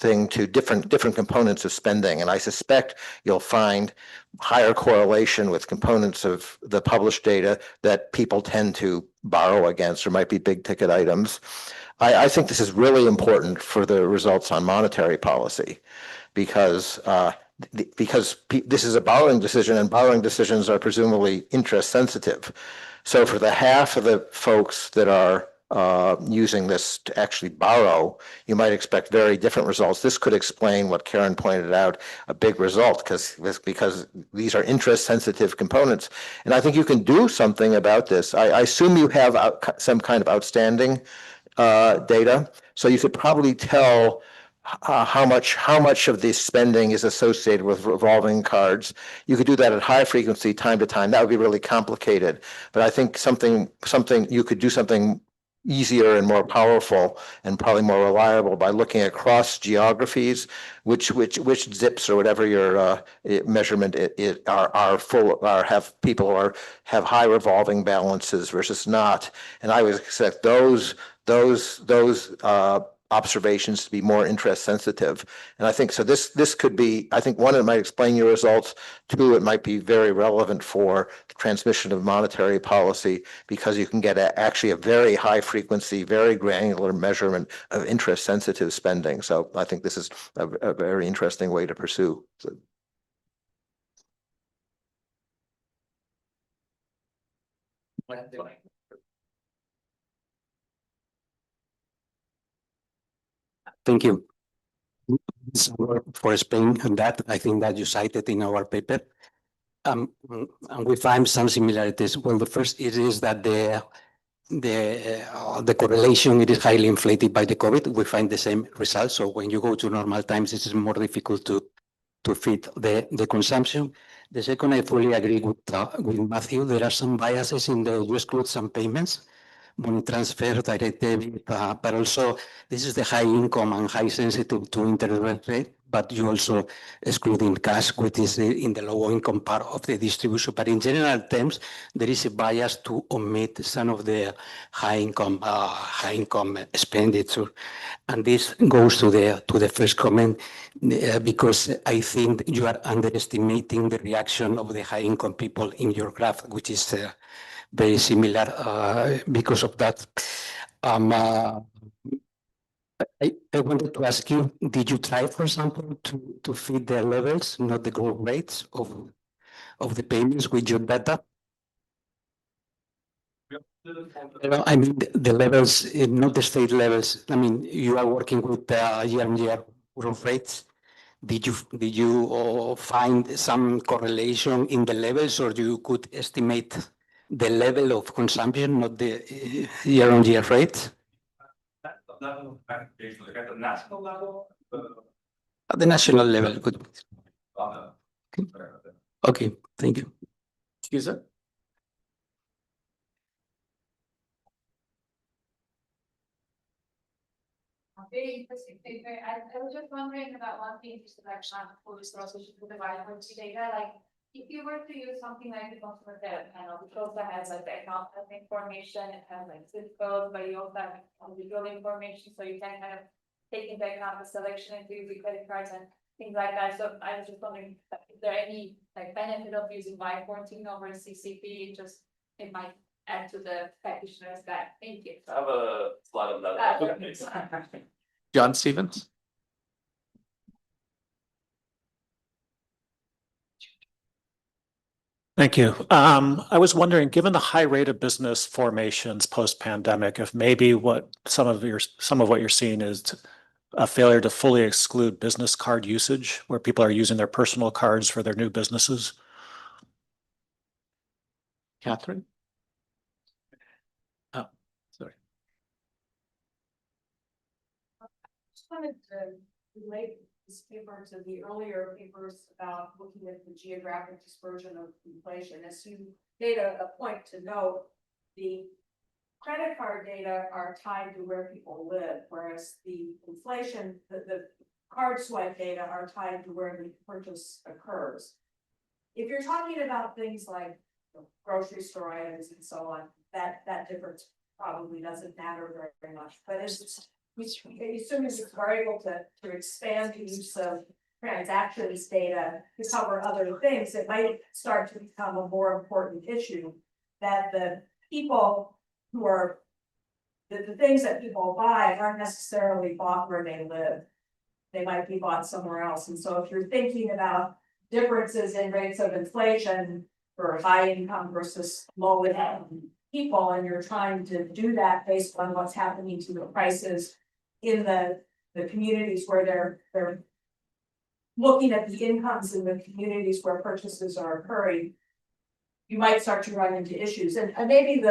thing to different components of spending. And I suspect you'll find higher correlation with components of the published data that people tend to borrow against, or might be big ticket items. I think this is really important for the results on monetary policy, because this is a borrowing decision, and borrowing decisions are presumably interest sensitive. So for the half of the folks that are using this to actually borrow, you might expect very different results. This could explain what Karen pointed out, a big result, because these are interest sensitive components. And I think you can do something about this. I assume you have some kind of outstanding data, so you could probably tell how much of this spending is associated with revolving cards. You could do that at high frequency, time to time. That would be really complicated, but I think you could do something easier and more powerful and probably more reliable by looking across geographies, which zips or whatever your measurement are full, or have people or have high revolving balances versus not. And I would expect those observations to be more interest sensitive. And I think so this could be, I think, one, it might explain your results. Two, it might be very relevant for the transmission of monetary policy, because you can get actually a very high frequency, very granular measurement of interest sensitive spending. So I think this is a very interesting way to pursue. Thank you. For Spain, and that I think that you cited in our paper. And we find some similarities. Well, the first is that the correlation, it is highly inflated by the COVID. We find the same results. So when you go to normal times, it is more difficult to fit the consumption. The second, I fully agree with Matthew. There are some biases in the US goods and payments, money transfer, direct debit, but also this is the high income and high sensitive to interest rate, but you also excluding cash, which is in the low income part of the distribution. But in general terms, there is a bias to omit some of the high income expenditure. And this goes to the first comment, because I think you are underestimating the reaction of the high income people in your graph, which is very similar because of that. I wanted to ask you, did you try, for example, to fit the levels, not the growth rates of the payments with your data? I mean, the levels, not the state levels. I mean, you are working with year-on-year growth rates. Did you find some correlation in the levels, or you could estimate the level of consumption, not the year-on-year rate? At the national level? At the national level, good. Okay, thank you. Excuse me. Very interesting paper. I was just wondering about one thing, just about police processing for the violence data. Like, if you were to use something like the consumer data panel, which also has like the account information, it has like zip code, but you also have individual information, so you can kind of take into account the selection and the credit cards and things like that. So I was just wondering, is there any like benefit of using Y14 over CCP? It might add to the practitioner's guide. Thank you. I have a slide on that. John Stevens. Thank you. I was wondering, given the high rate of business formations post-pandemic, if maybe some of what you're seeing is a failure to fully exclude business card usage, where people are using their personal cards for their new businesses. Catherine? Oh, sorry. Just wanted to relate this paper to the earlier papers about looking at the geographic dispersion of inflation. As you made a point to note, the credit card data are tied to where people live, whereas the inflation, the card swipe data are tied to where the purchase occurs. If you're talking about things like grocery store items and so on, that difference probably doesn't matter very much. But as as soon as we're able to expand the use of transactions data to cover other things, it might start to become a more important issue. That the people who are, the things that people buy aren't necessarily bought where they live. They might be bought somewhere else. And so if you're thinking about differences in rates of inflation for high income versus low income people, and you're trying to do that based on what's happening to the prices in the communities where they're looking at the incomes in the communities where purchases are occurring, you might start to run into issues. And maybe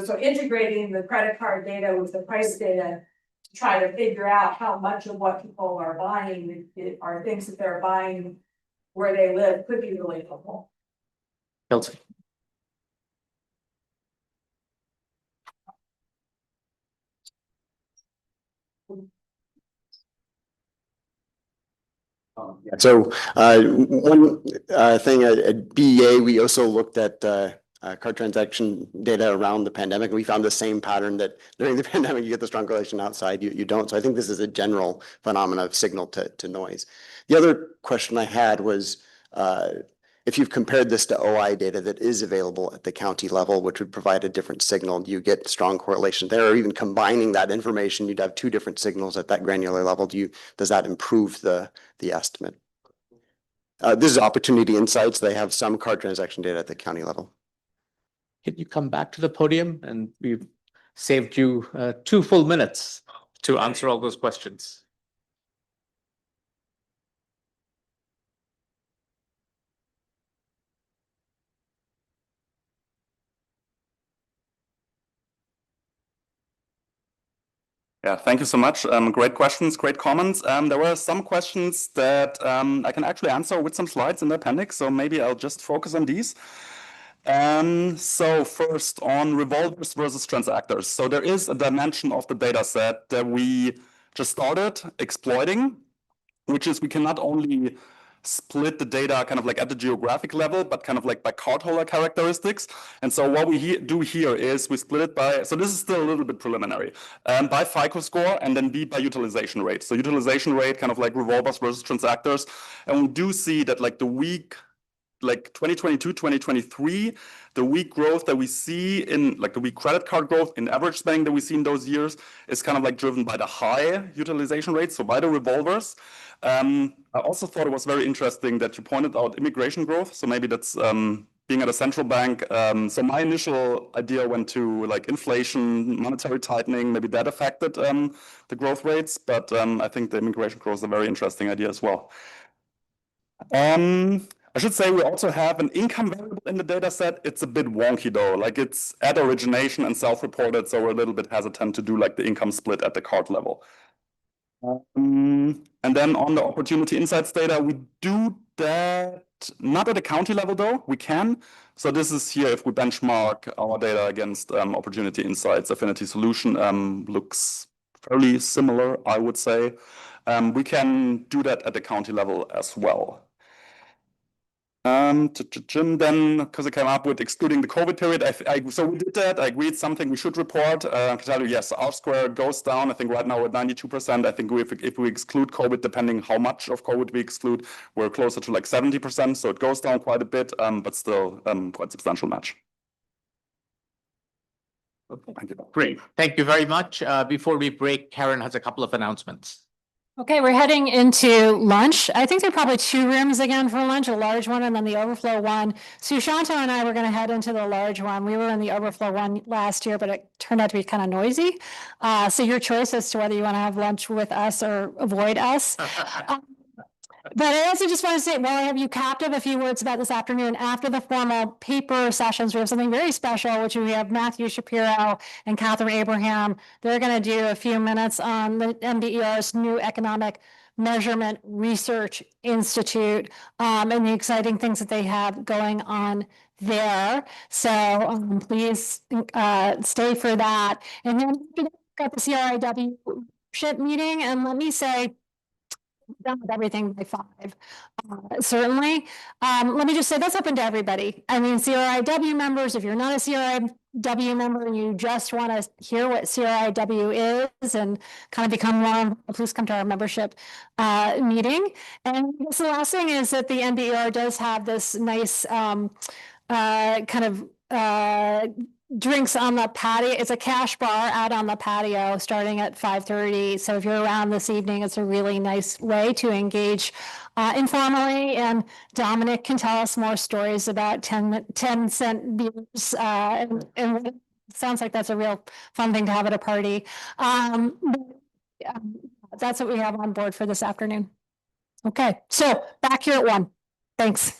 so integrating the credit card data with the price data to try to figure out how much of what people are buying are things that they're buying where they live could be really helpful. Kelsey. So one thing at BEA, we also looked at card transaction data around the pandemic. We found the same pattern that during the pandemic, you get the strong correlation, outside, you don't. So I think this is a general phenomenon of signal to noise. The other question I had was if you've compared this to OI data that is available at the county level, which would provide a different signal, do you get strong correlation there? Or even combining that information, you'd have two different signals at that granular level. Does that improve the estimate? This is Opportunity Insights. They have some card transaction data at the county level. Can you come back to the podium? And we've saved you 2 full minutes to answer all those questions. Yeah, thank you so much. Great questions, great comments. There were some questions that I can actually answer with some slides in the appendix, so maybe I'll just focus on these. So first on revolvers versus transactors. So there is a dimension of the data set that we just started exploiting, which is we can not only split the data kind of like at the geographic level, but kind of like by cardholder characteristics. And so what we do here is we split it by, so this is still a little bit preliminary, by FICO score and then B by utilization rate. So utilization rate kind of like revolvers versus transactors. And we do see that like the week, like 2022, 2023, the weak growth that we see in like the weak credit card growth in average spending that we see in those years is kind of like driven by the high utilization rates, so by the revolvers. I also thought it was very interesting that you pointed out immigration growth. So maybe that's being at a central bank. So my initial idea went to like inflation, monetary tightening, maybe that affected the growth rates. But I think the immigration growth is a very interesting idea as well. I should say we also have an income variable in the data set. It's a bit wonky though, like it's at origination and self-reported, so we're a little bit hesitant to do like the income split at the card level. And then on the Opportunity Insights data, we do that not at the county level though, we can. So this is here if we benchmark our data against Opportunity Insights, Affinity Solution looks fairly similar, I would say. We can do that at the county level as well. Then, because I came up with excluding the COVID period, so we did that. I agreed something we should report. I can tell you, yes, R square goes down. I think right now we're at 92%. I think if we exclude COVID, depending how much of COVID we exclude, we're closer to like 70%. So it goes down quite a bit, but still quite substantial match. Okay. Thank you. Great. Thank you very much. Before we break, Karen has a couple of announcements. Okay, we're heading into lunch. I think there are probably 2 rooms again for lunch, a large one and then the overflow one. Sushanta and I were going to head into the large one. We were in the overflow one last year, but it turned out to be kind of noisy. So your choice as to whether you want to have lunch with us or avoid us. But I also just want to say, while I have you captive, a few words about this afternoon. After the formal paper sessions, we have something very special, which we have Matthew Shapiro and Catherine Abraham. They're going to do a few minutes on the NBER's new Economic Measurement Research Institute and the exciting things that they have going on there. So please stay for that. And then we've got the CRIW meeting, and let me say, done with everything by 5. Certainly. Let me just say that's open to everybody. I mean, CRIW members, if you're not a member and you just want to hear what CRIW is and kind of become one, please come to our membership meeting. And I guess the last thing is that the NBER does have this nice kind of drinks on the patio. It's a cash bar out on the patio starting at 5:30. So if you're around this evening, it's a really nice way to engage informally. And Dominic can tell us more stories about 10-cent beers. And it sounds like that's a real fun thing to have at a party. That's what we have on board for this afternoon. Okay, so back here at 1. Thanks.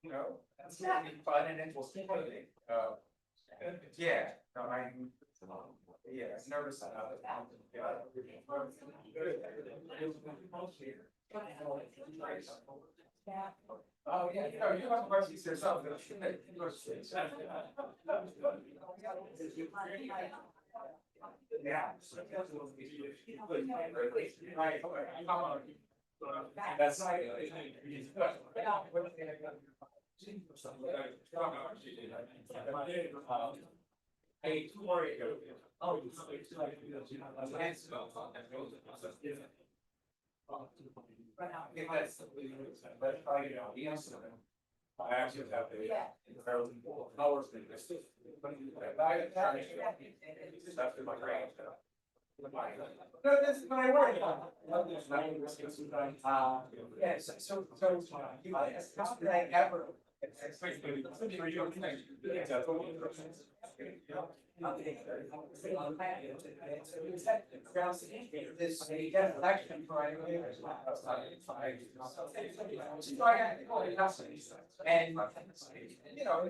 You know, that's fun and interesting. Yeah, no, yeah, it's nervous. Oh, yeah, you know, you have questions yourself. Yeah. That's. Hey, tomorrow. Oh, it's like. I actually have the powers. After my brain. No, that's what I worry about. Yes, so, how did I ever? And, you know,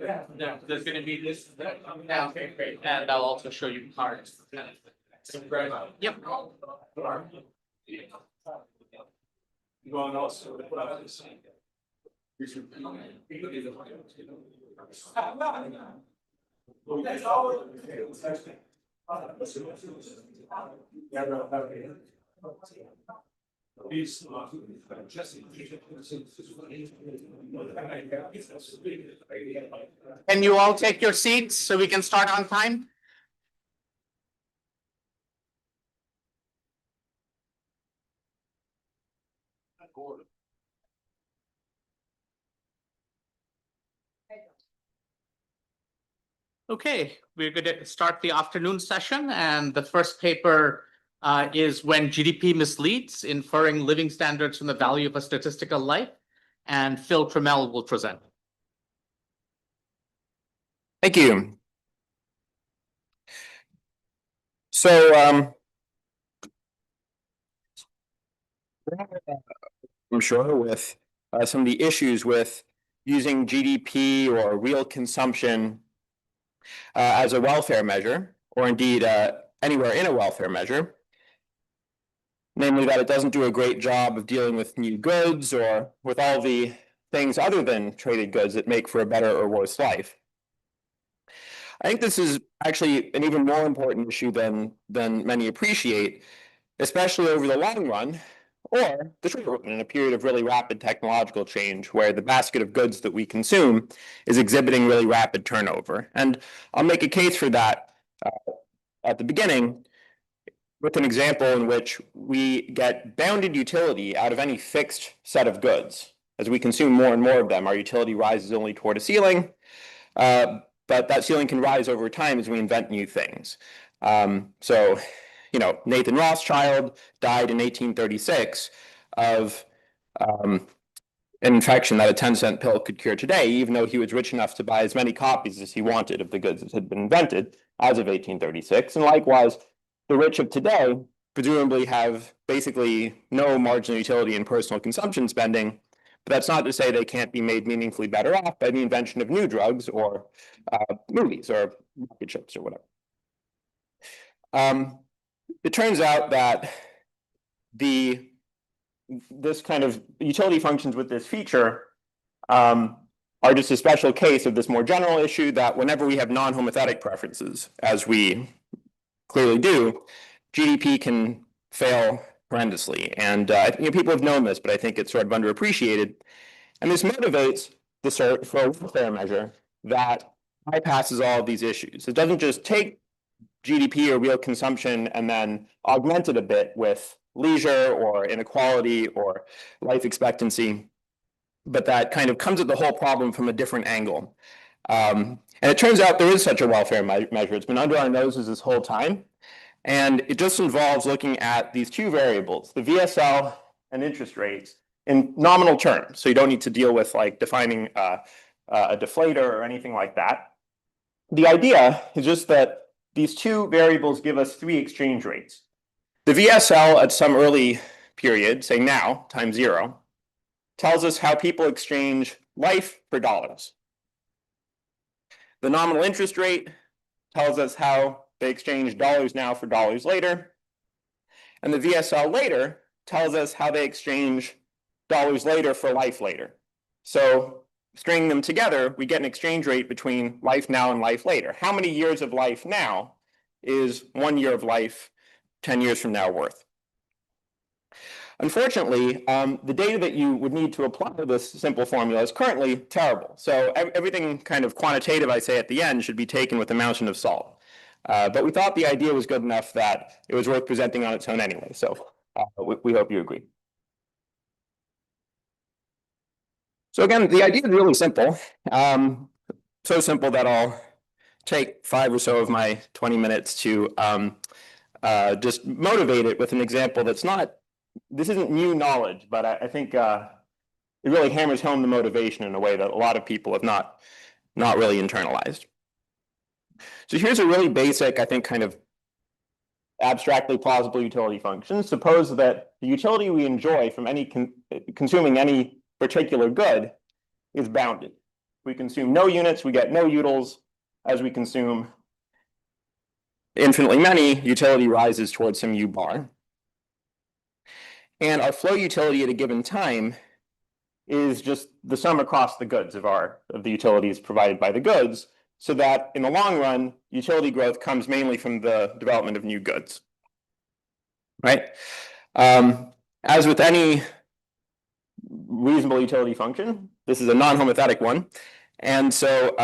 yeah. Yeah, there's gonna be this coming down, okay, great, and I'll also show you cards. Yep. Going also. That's all. Can you all take your seats so we can start on time? Okay, we're going to start the afternoon session, and the first paper is When GDP Misleads, Inferring Living Standards from the Value of a Statistical Life, and Phil Trammell will present. Thank you. So, I'm sure with some of the issues with using GDP or real consumption as a welfare measure, or indeed anywhere in a welfare measure. Namely that it doesn't do a great job of dealing with new goods or with all the things other than traded goods that make for a better or worse life. I think this is actually an even more important issue than many appreciate, especially over the long run, or the short run in a period of really rapid technological change where the basket of goods that we consume is exhibiting really rapid turnover. And I'll make a case for that at the beginning with an example in which we get bounded utility out of any fixed set of goods. As we consume more and more of them, our utility rises only toward a ceiling, but that ceiling can rise over time as we invent new things. So, you know, Nathan Rothschild died in 1836 of an infection that a 10-cent pill could cure today, even though he was rich enough to buy as many copies as he wanted of the goods that had been invented as of 1836. And likewise, the rich of today presumably have basically no marginal utility in personal consumption spending, but that's not to say they can't be made meaningfully better off by the invention of new drugs or movies or rocket ships or whatever. It turns out that this kind of utility functions with this feature are just a special case of this more general issue that whenever we have non-homothetic preferences, as we clearly do, GDP can fail horrendously. And people have known this, but I think it's sort of underappreciated. And this motivates the search for a welfare measure that bypasses all of these issues. It doesn't just take GDP or real consumption and then augment it a bit with leisure or inequality or life expectancy, but that kind of comes at the whole problem from a different angle. And it turns out there is such a welfare measure. It's been under our noses this whole time. And it just involves looking at these two variables, the VSL and interest rates, in nominal terms. So you don't need to deal with like defining a deflator or anything like that. The idea is just that these two variables give us three exchange rates. The VSL at some early period, say now, times 0, tells us how people exchange life for dollars. The nominal interest rate tells us how they exchange dollars now for dollars later. And the VSL later tells us how they exchange dollars later for life later. So stringing them together, we get an exchange rate between life now and life later. How many years of life now is 1 year of life 10 years from now worth? Unfortunately, the data that you would need to apply this simple formula is currently terrible. So everything kind of quantitative I say at the end should be taken with a mountain of salt. But we thought the idea was good enough that it was worth presenting on its own anyway. So we hope you agree. So again, the idea is really simple. So simple that I'll take 5 or so of my 20 minutes to just motivate it with an example that's not, this isn't new knowledge, but I think it really hammers home the motivation in a way that a lot of people have not really internalized. So here's a really basic, I think, kind of abstractly plausible utility function. Suppose that the utility we enjoy from any consuming any particular good is bounded. We consume no units, we get no utils. As we consume infinitely many, utility rises towards some U bar. And our flow utility at a given time is just the sum across the goods of the utilities provided by the goods, so that in the long run, utility growth comes mainly from the development of new goods, right? As with any reasonable utility function, this is a non-homothetic one. And so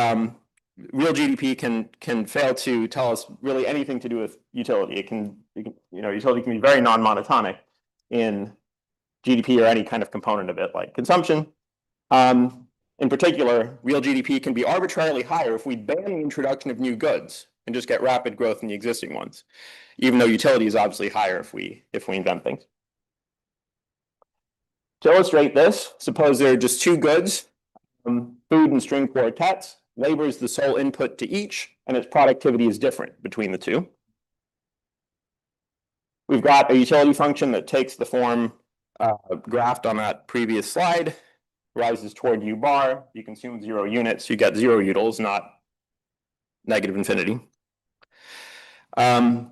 real GDP can fail to tell us really anything to do with utility. Utility can be very non-monotonic in GDP or any kind of component of it, like consumption. In particular, real GDP can be arbitrarily higher if we ban the introduction of new goods and just get rapid growth in the existing ones, even though utility is obviously higher if we invent things. To illustrate this, suppose there are just two goods, food and string quartets. Labor is the sole input to each, and its productivity is different between the two. We've got a utility function that takes the form graphed on that previous slide, rises toward U bar. You consume 0 units, you get 0 utils, not negative infinity. And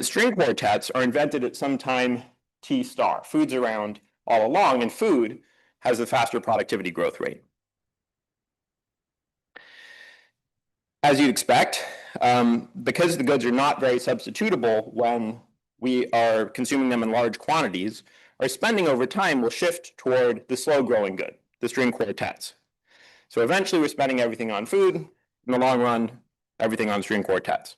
string quartets are invented at some time T star. Food's around all along, and food has a faster productivity growth rate. As you'd expect, because the goods are not very substitutable when we are consuming them in large quantities, our spending over time will shift toward the slow-growing good, the string quartets. So eventually we're spending everything on food, in the long run, everything on string quartets.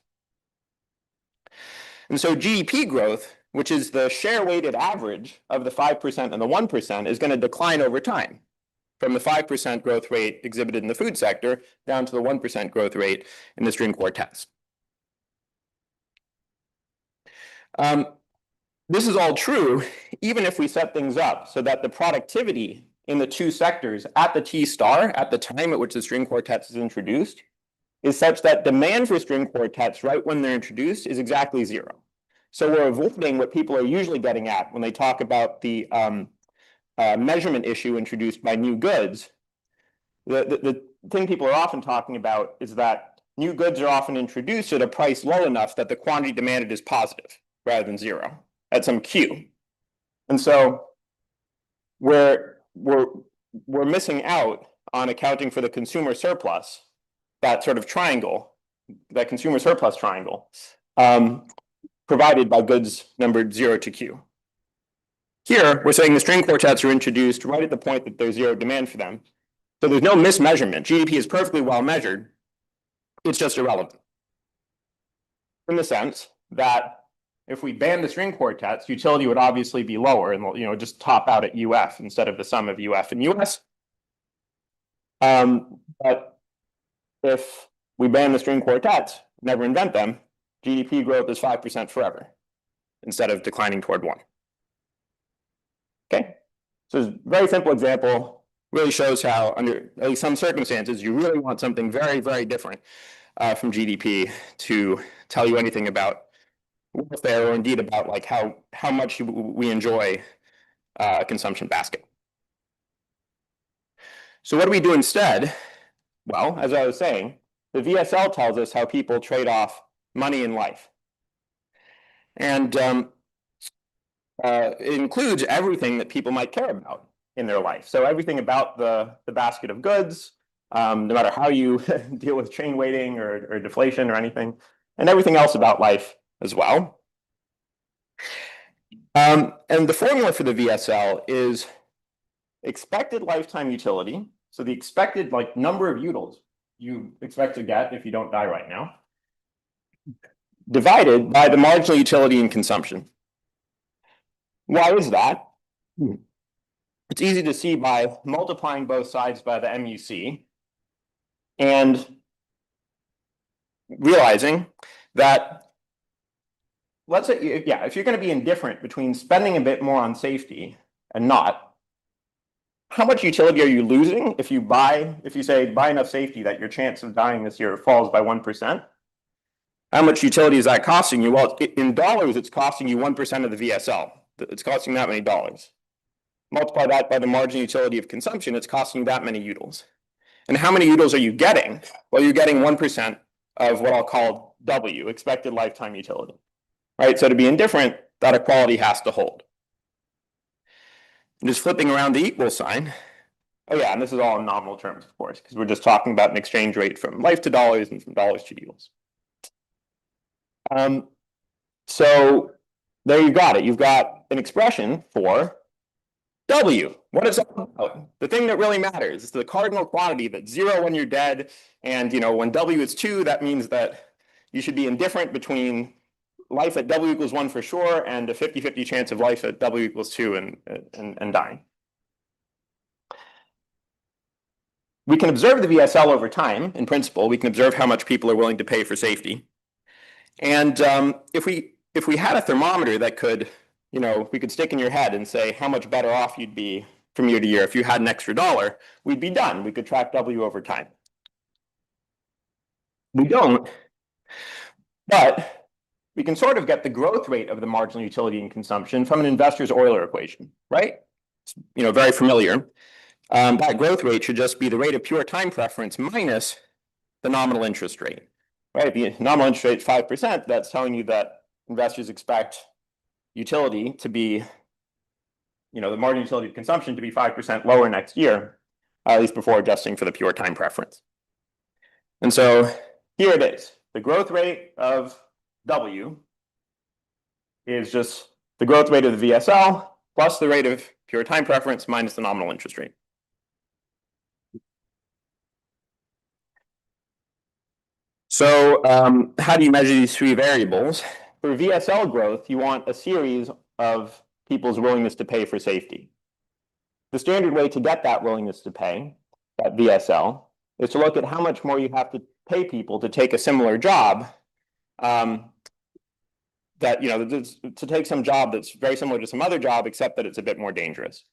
And so GDP growth, which is the share-weighted average of the 5% and the 1%, is going to decline over time, from the 5% growth rate exhibited in the food sector down to the 1% growth rate in the string quartets. This is all true, even if we set things up so that the productivity in the two sectors at the T star, at the time at which the string quartets is introduced, is such that demand for string quartets right when they're introduced is exactly 0. So we're avoiding what people are usually getting at when they talk about the measurement issue introduced by new goods. The thing people are often talking about is that new goods are often introduced at a price low enough that the quantity demanded is positive rather than 0 at some Q. And so we're missing out on accounting for the consumer surplus, that sort of triangle, that consumer surplus triangle, provided by goods numbered 0 to Q. Here, we're saying the string quartets are introduced right at the point that there's zero demand for them. So there's no mismeasurement. GDP is perfectly well measured. It's just irrelevant. In the sense that if we ban the string quartets, utility would obviously be lower and just top out at UF instead of the sum of UF and US. But if we ban the string quartets, never invent them, GDP growth is 5% forever instead of declining toward 1. Okay, so it's a very simple example, really shows how under at least some circumstances, you really want something very, very different from GDP to tell you anything about welfare or indeed about like how much we enjoy a consumption basket. So what do we do instead? Well, as I was saying, the VSL tells us how people trade off money and life. And it includes everything that people might care about in their life. So everything about the basket of goods, no matter how you deal with chain weighting or deflation or anything, and everything else about life as well. And the formula for the VSL is expected lifetime utility. So the expected number of utils you expect to get if you don't die right now, divided by the marginal utility in consumption. Why is that? It's easy to see by multiplying both sides by the MUC and realizing that, let's say, if you're going to be indifferent between spending a bit more on safety and not, how much utility are you losing if you say buy enough safety that your chance of dying this year falls by 1%? How much utility is that costing you? Well, in dollars, it's costing you 1% of the VSL. It's costing that many dollars. Multiply that by the marginal utility of consumption, it's costing that many utils. And how many utils are you getting? Well, you're getting 1% of what I'll call W, expected lifetime utility. Right? So to be indifferent, that equality has to hold. And just flipping around the equal sign. Oh yeah, and this is all in nominal terms, of course, because we're just talking about an exchange rate from life to dollars and from dollars to utils. So there you got it. You've got an expression for W. What is that about? The thing that really matters is the cardinal quantity that's 0 when you're dead. And when W is 2, that means that you should be indifferent between life at W equals 1 for sure and a 50-50 chance of life at W equals 2 and dying. We can observe the VSL over time. In principle, we can observe how much people are willing to pay for safety. And if we had a thermometer that could, we could stick in your head and say how much better off you'd be from year to year if you had an extra $1, we'd be done. We could track W over time. We don't, but we can sort of get the growth rate of the marginal utility in consumption from an investor's Euler equation, right? It's, very familiar. That growth rate should just be the rate of pure time preference minus the nominal interest rate, right? The nominal interest rate is 5%. That's telling you that investors expect utility to be, the marginal utility of consumption to be 5% lower next year, at least before adjusting for the pure time preference. And so here it is. The growth rate of W is just the growth rate of the VSL plus the rate of pure time preference minus the nominal interest rate. So how do you measure these three variables? For VSL growth, you want a series of people's willingness to pay for safety. The standard way to get that willingness to pay, that VSL, is to look at how much more you have to pay people to take a similar job, to take some job that's very similar to some other job, except that it's a bit more dangerous.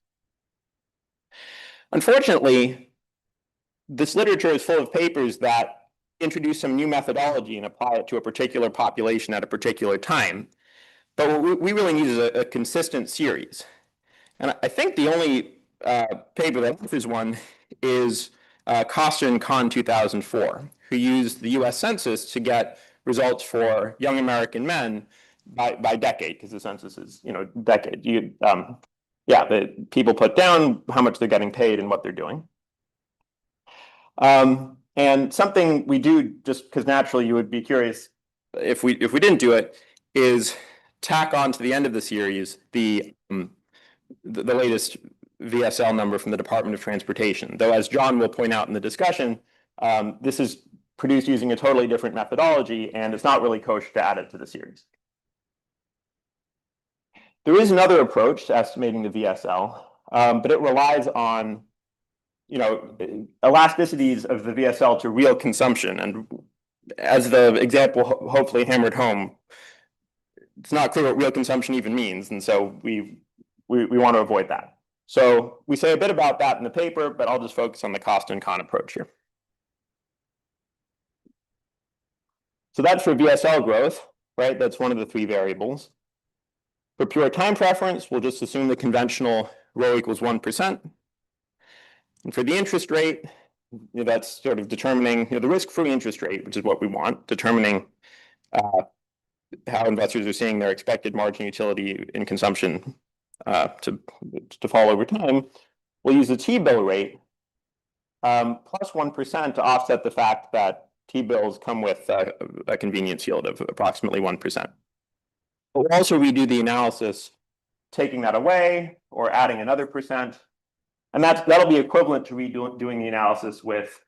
Unfortunately, this literature is full of papers that introduce some new methodology and apply it to a particular population at a particular time. But what we really need is a consistent series. And I think the only paper that offers one is Coster and Kahn 2004, who used the US Census to get results for young American men by decade, because the census is, decade. The people put down how much they're getting paid and what they're doing. And something we do, just because naturally you would be curious if we didn't do it, is tack on to the end of the series the latest VSL number from the Department of Transportation. Though, as John will point out in the discussion, this is produced using a totally different methodology, and it's not really kosher to add it to the series. There is another approach to estimating the VSL, but it relies on, elasticities of the VSL to real consumption. And as the example hopefully hammered home, it's not clear what real consumption even means, and so we want to avoid that. So we say a bit about that in the paper, but I'll just focus on the cost and con approach here. So that's for VSL growth, right? That's one of the three variables. For pure time preference, we'll just assume the conventional rho equals 1%. And for the interest rate, that's sort of determining the risk-free interest rate, which is what we want, determining how investors are seeing their expected margin utility in consumption to fall over time. We'll use the T-bill rate plus 1% to offset the fact that T-bills come with a convenience yield of approximately 1%. But we'll also redo the analysis, taking that away or adding another %. And that'll be equivalent to doing the analysis with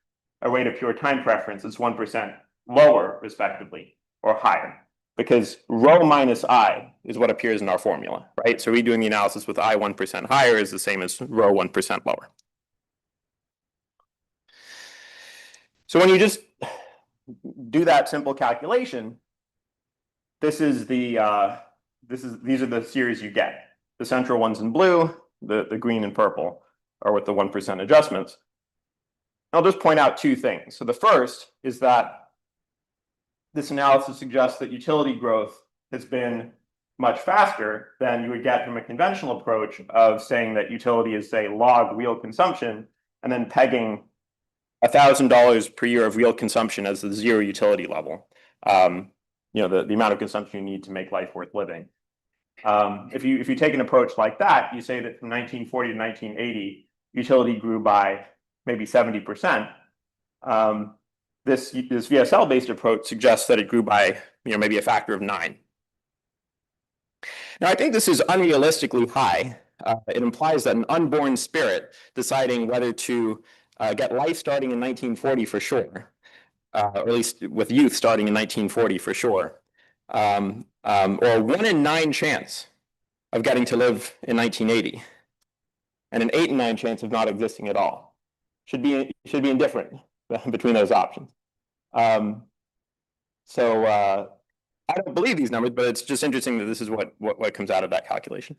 a rate of pure time preference that's 1% lower, respectively, or higher. Because rho minus I is what appears in our formula, right? So redoing the analysis with I 1% higher is the same as rho 1% lower. So when you just do that simple calculation, these are the series you get. The central ones in blue, the green and purple are with the 1% adjustments. I'll just point out two things. So the first is that this analysis suggests that utility growth has been much faster than you would get from a conventional approach of saying that utility is, say, log real consumption, and then pegging $1,000 per year of real consumption as the zero utility level. The amount of consumption you need to make life worth living. If you take an approach like that, you say that from 1940 to 1980, utility grew by maybe 70%. This VSL-based approach suggests that it grew by maybe a factor of 9. Now, I think this is unrealistically high. It implies that an unborn spirit deciding whether to get life starting in 1940 for sure, or at least with youth starting in 1940 for sure, or 1 in 9 chance of getting to live in 1980, and an 8 in 9 chance of not existing at all. Should be indifferent between those options. So I don't believe these numbers, but it's just interesting that this is what comes out of that calculation.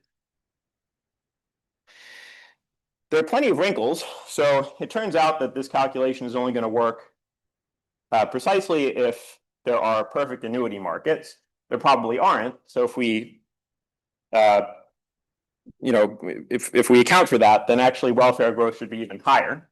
There are plenty of wrinkles. So it turns out that this calculation is only going to work precisely if there are perfect annuity markets. There probably aren't. So if we if we account for that, then actually welfare growth should be even higher.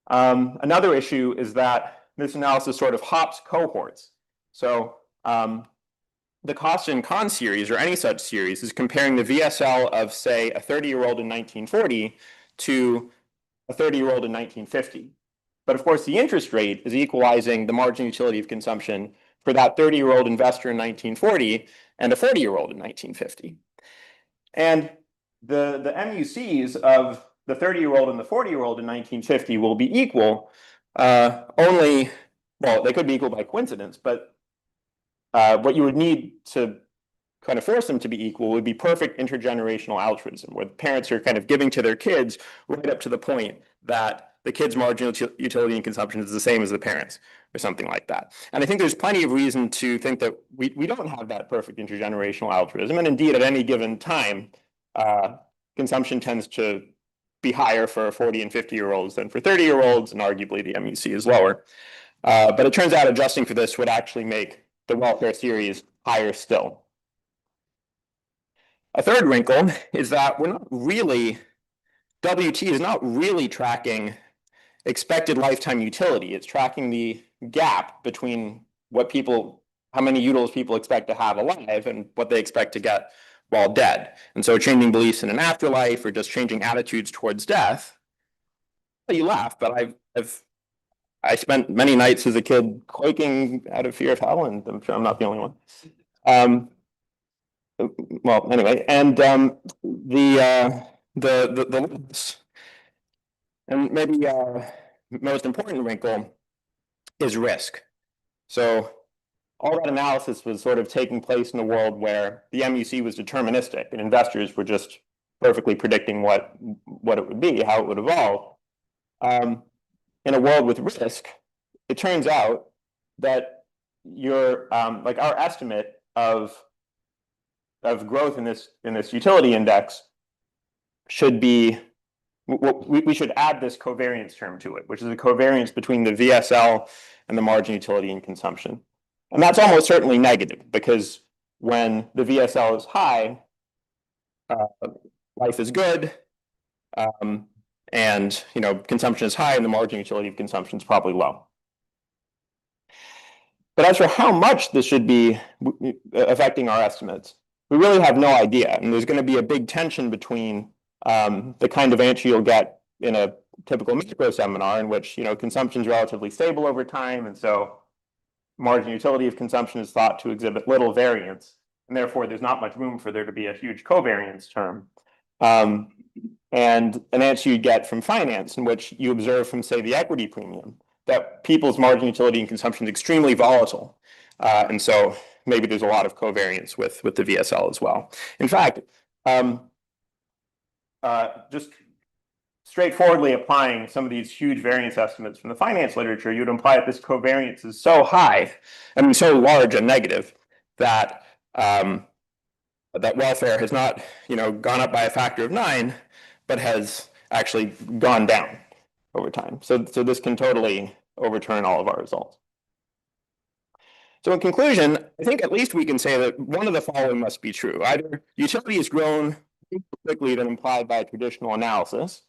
Another issue is that this analysis sort of hops cohorts. So the cost and con series, or any such series, is comparing the VSL of, say, a 30-year-old in 1940 to a 30-year-old in 1950. But of course, the interest rate is equalizing the marginal utility of consumption for that 30-year-old investor in 1940 and a 40-year-old in 1950. And the MUCs of the 30-year-old and the 40-year-old in 1950 will be equal only, well, they could be equal by coincidence, but what you would need to kind of force them to be equal would be perfect intergenerational altruism, where the parents are kind of giving to their kids right up to the point that the kid's marginal utility and consumption is the same as the parents, or something like that. And I think there's plenty of reason to think that we don't have that perfect intergenerational altruism. And indeed, at any given time, consumption tends to be higher for 40 and 50-year-olds than for 30-year-olds, and arguably the MUC is lower. But it turns out adjusting for this would actually make the welfare series higher still. A third wrinkle is that WT is not really tracking expected lifetime utility. It's tracking the gap between how many utils people expect to have alive and what they expect to get while dead. And so changing beliefs in an afterlife or just changing attitudes towards death. You laugh, but I've I spent many nights as a kid quaking out of fear of hell, and I'm sure I'm not the only one. Well, anyway, and the loss, and maybe most important wrinkle is risk. So all that analysis was sort of taking place in a world where the MUC was deterministic and investors were just perfectly predicting what it would be, how it would evolve. In a world with risk, it turns out that your like our estimate of growth in this utility index should be, we should add this covariance term to it, which is a covariance between the VSL and the margin utility and consumption. And that's almost certainly negative, because when the VSL is high, life is good, and consumption is high, and the margin utility of consumption is probably low. But as for how much this should be affecting our estimates, we really have no idea. And there's going to be a big tension between the kind of answer you'll get in a typical macro seminar, in which consumption is relatively stable over time, and so margin utility of consumption is thought to exhibit little variance, and therefore there's not much room for there to be a huge covariance term. And an answer you get from finance, in which you observe from, say, the equity premium, that people's margin utility and consumption is extremely volatile. And so maybe there's a lot of covariance with the VSL as well. In fact, just straightforwardly applying some of these huge variance estimates from the finance literature, you'd imply that this covariance is so high, so large and negative, that that welfare has not, gone up by a factor of 9, but has actually gone down over time. So this can totally overturn all of our results. So in conclusion, I think at least we can say that one of the following must be true. Either utility has grown more quickly than implied by traditional analysis,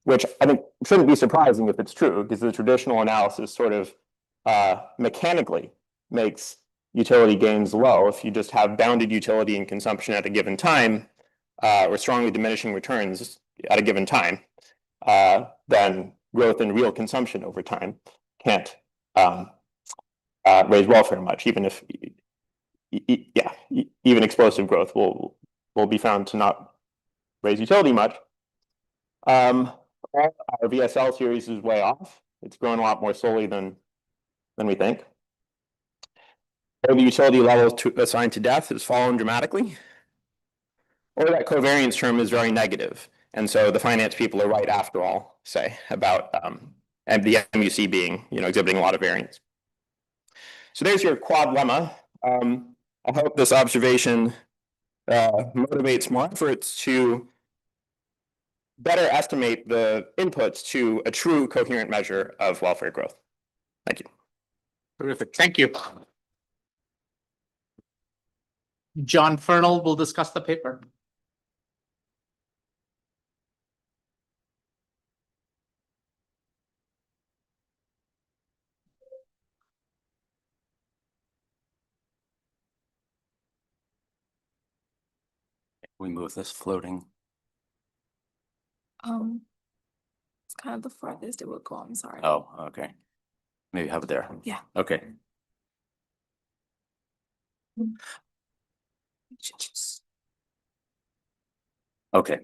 which I think shouldn't be surprising if it's true, because the traditional analysis sort of mechanically makes utility gains low if you just have bounded utility and consumption at a given time, or strongly diminishing returns at a given time. Then growth in real consumption over time can't raise welfare much, even if, even explosive growth will be found to not raise utility much. Our VSL series is way off. It's grown a lot more slowly than we think. Or the utility level assigned to death has fallen dramatically. Or that covariance term is very negative. And so the finance people are right after all, say, about and the MUC being, exhibiting a lot of variance. So there's your quad lemma. I hope this observation motivates more efforts to better estimate the inputs to a true coherent measure of welfare growth. Thank you. Terrific. Thank you. John Fernald will discuss the paper. We move this floating. It's kind of the farthest it will go. I'm sorry. Oh, okay. Maybe have it there. Yeah. Okay. Okay,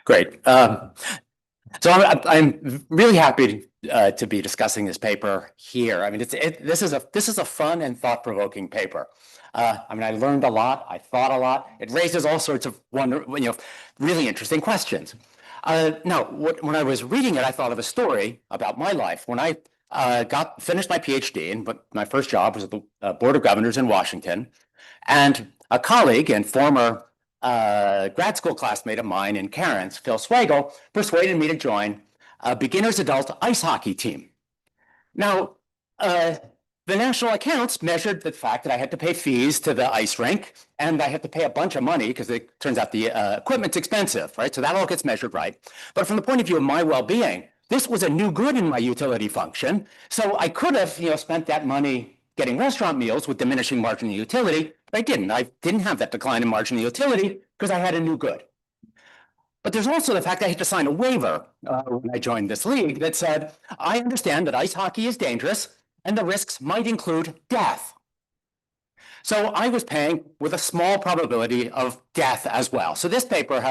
great. So I'm really happy to be discussing this paper here. I mean, this is a fun and thought-provoking paper. I mean, I learned a lot. I thought a lot. It raises all sorts of really interesting questions. Now, when I was reading it, I thought of a story about my life. When I finished my PhD, and my first job was at the Board of Governors in Washington, and a colleague and former grad school classmate of mine in Cairns, Phil Swagel, persuaded me to join a beginners adult ice hockey team. Now, the national accounts measured the fact that I had to pay fees to the ice rink, and I had to pay a bunch of money because it turns out the equipment's expensive, right? So that all gets measured right. But from the point of view of my well-being, this was a new good in my utility function. So I could have, spent that money getting restaurant meals with diminishing marginal utility, but I didn't. I didn't have that decline in marginal utility because I had a new good. But there's also the fact I had to sign a waiver when I joined this league that said, I understand that ice hockey is dangerous and the risks might include death. So I was paying with a small probability of death as well. So this paper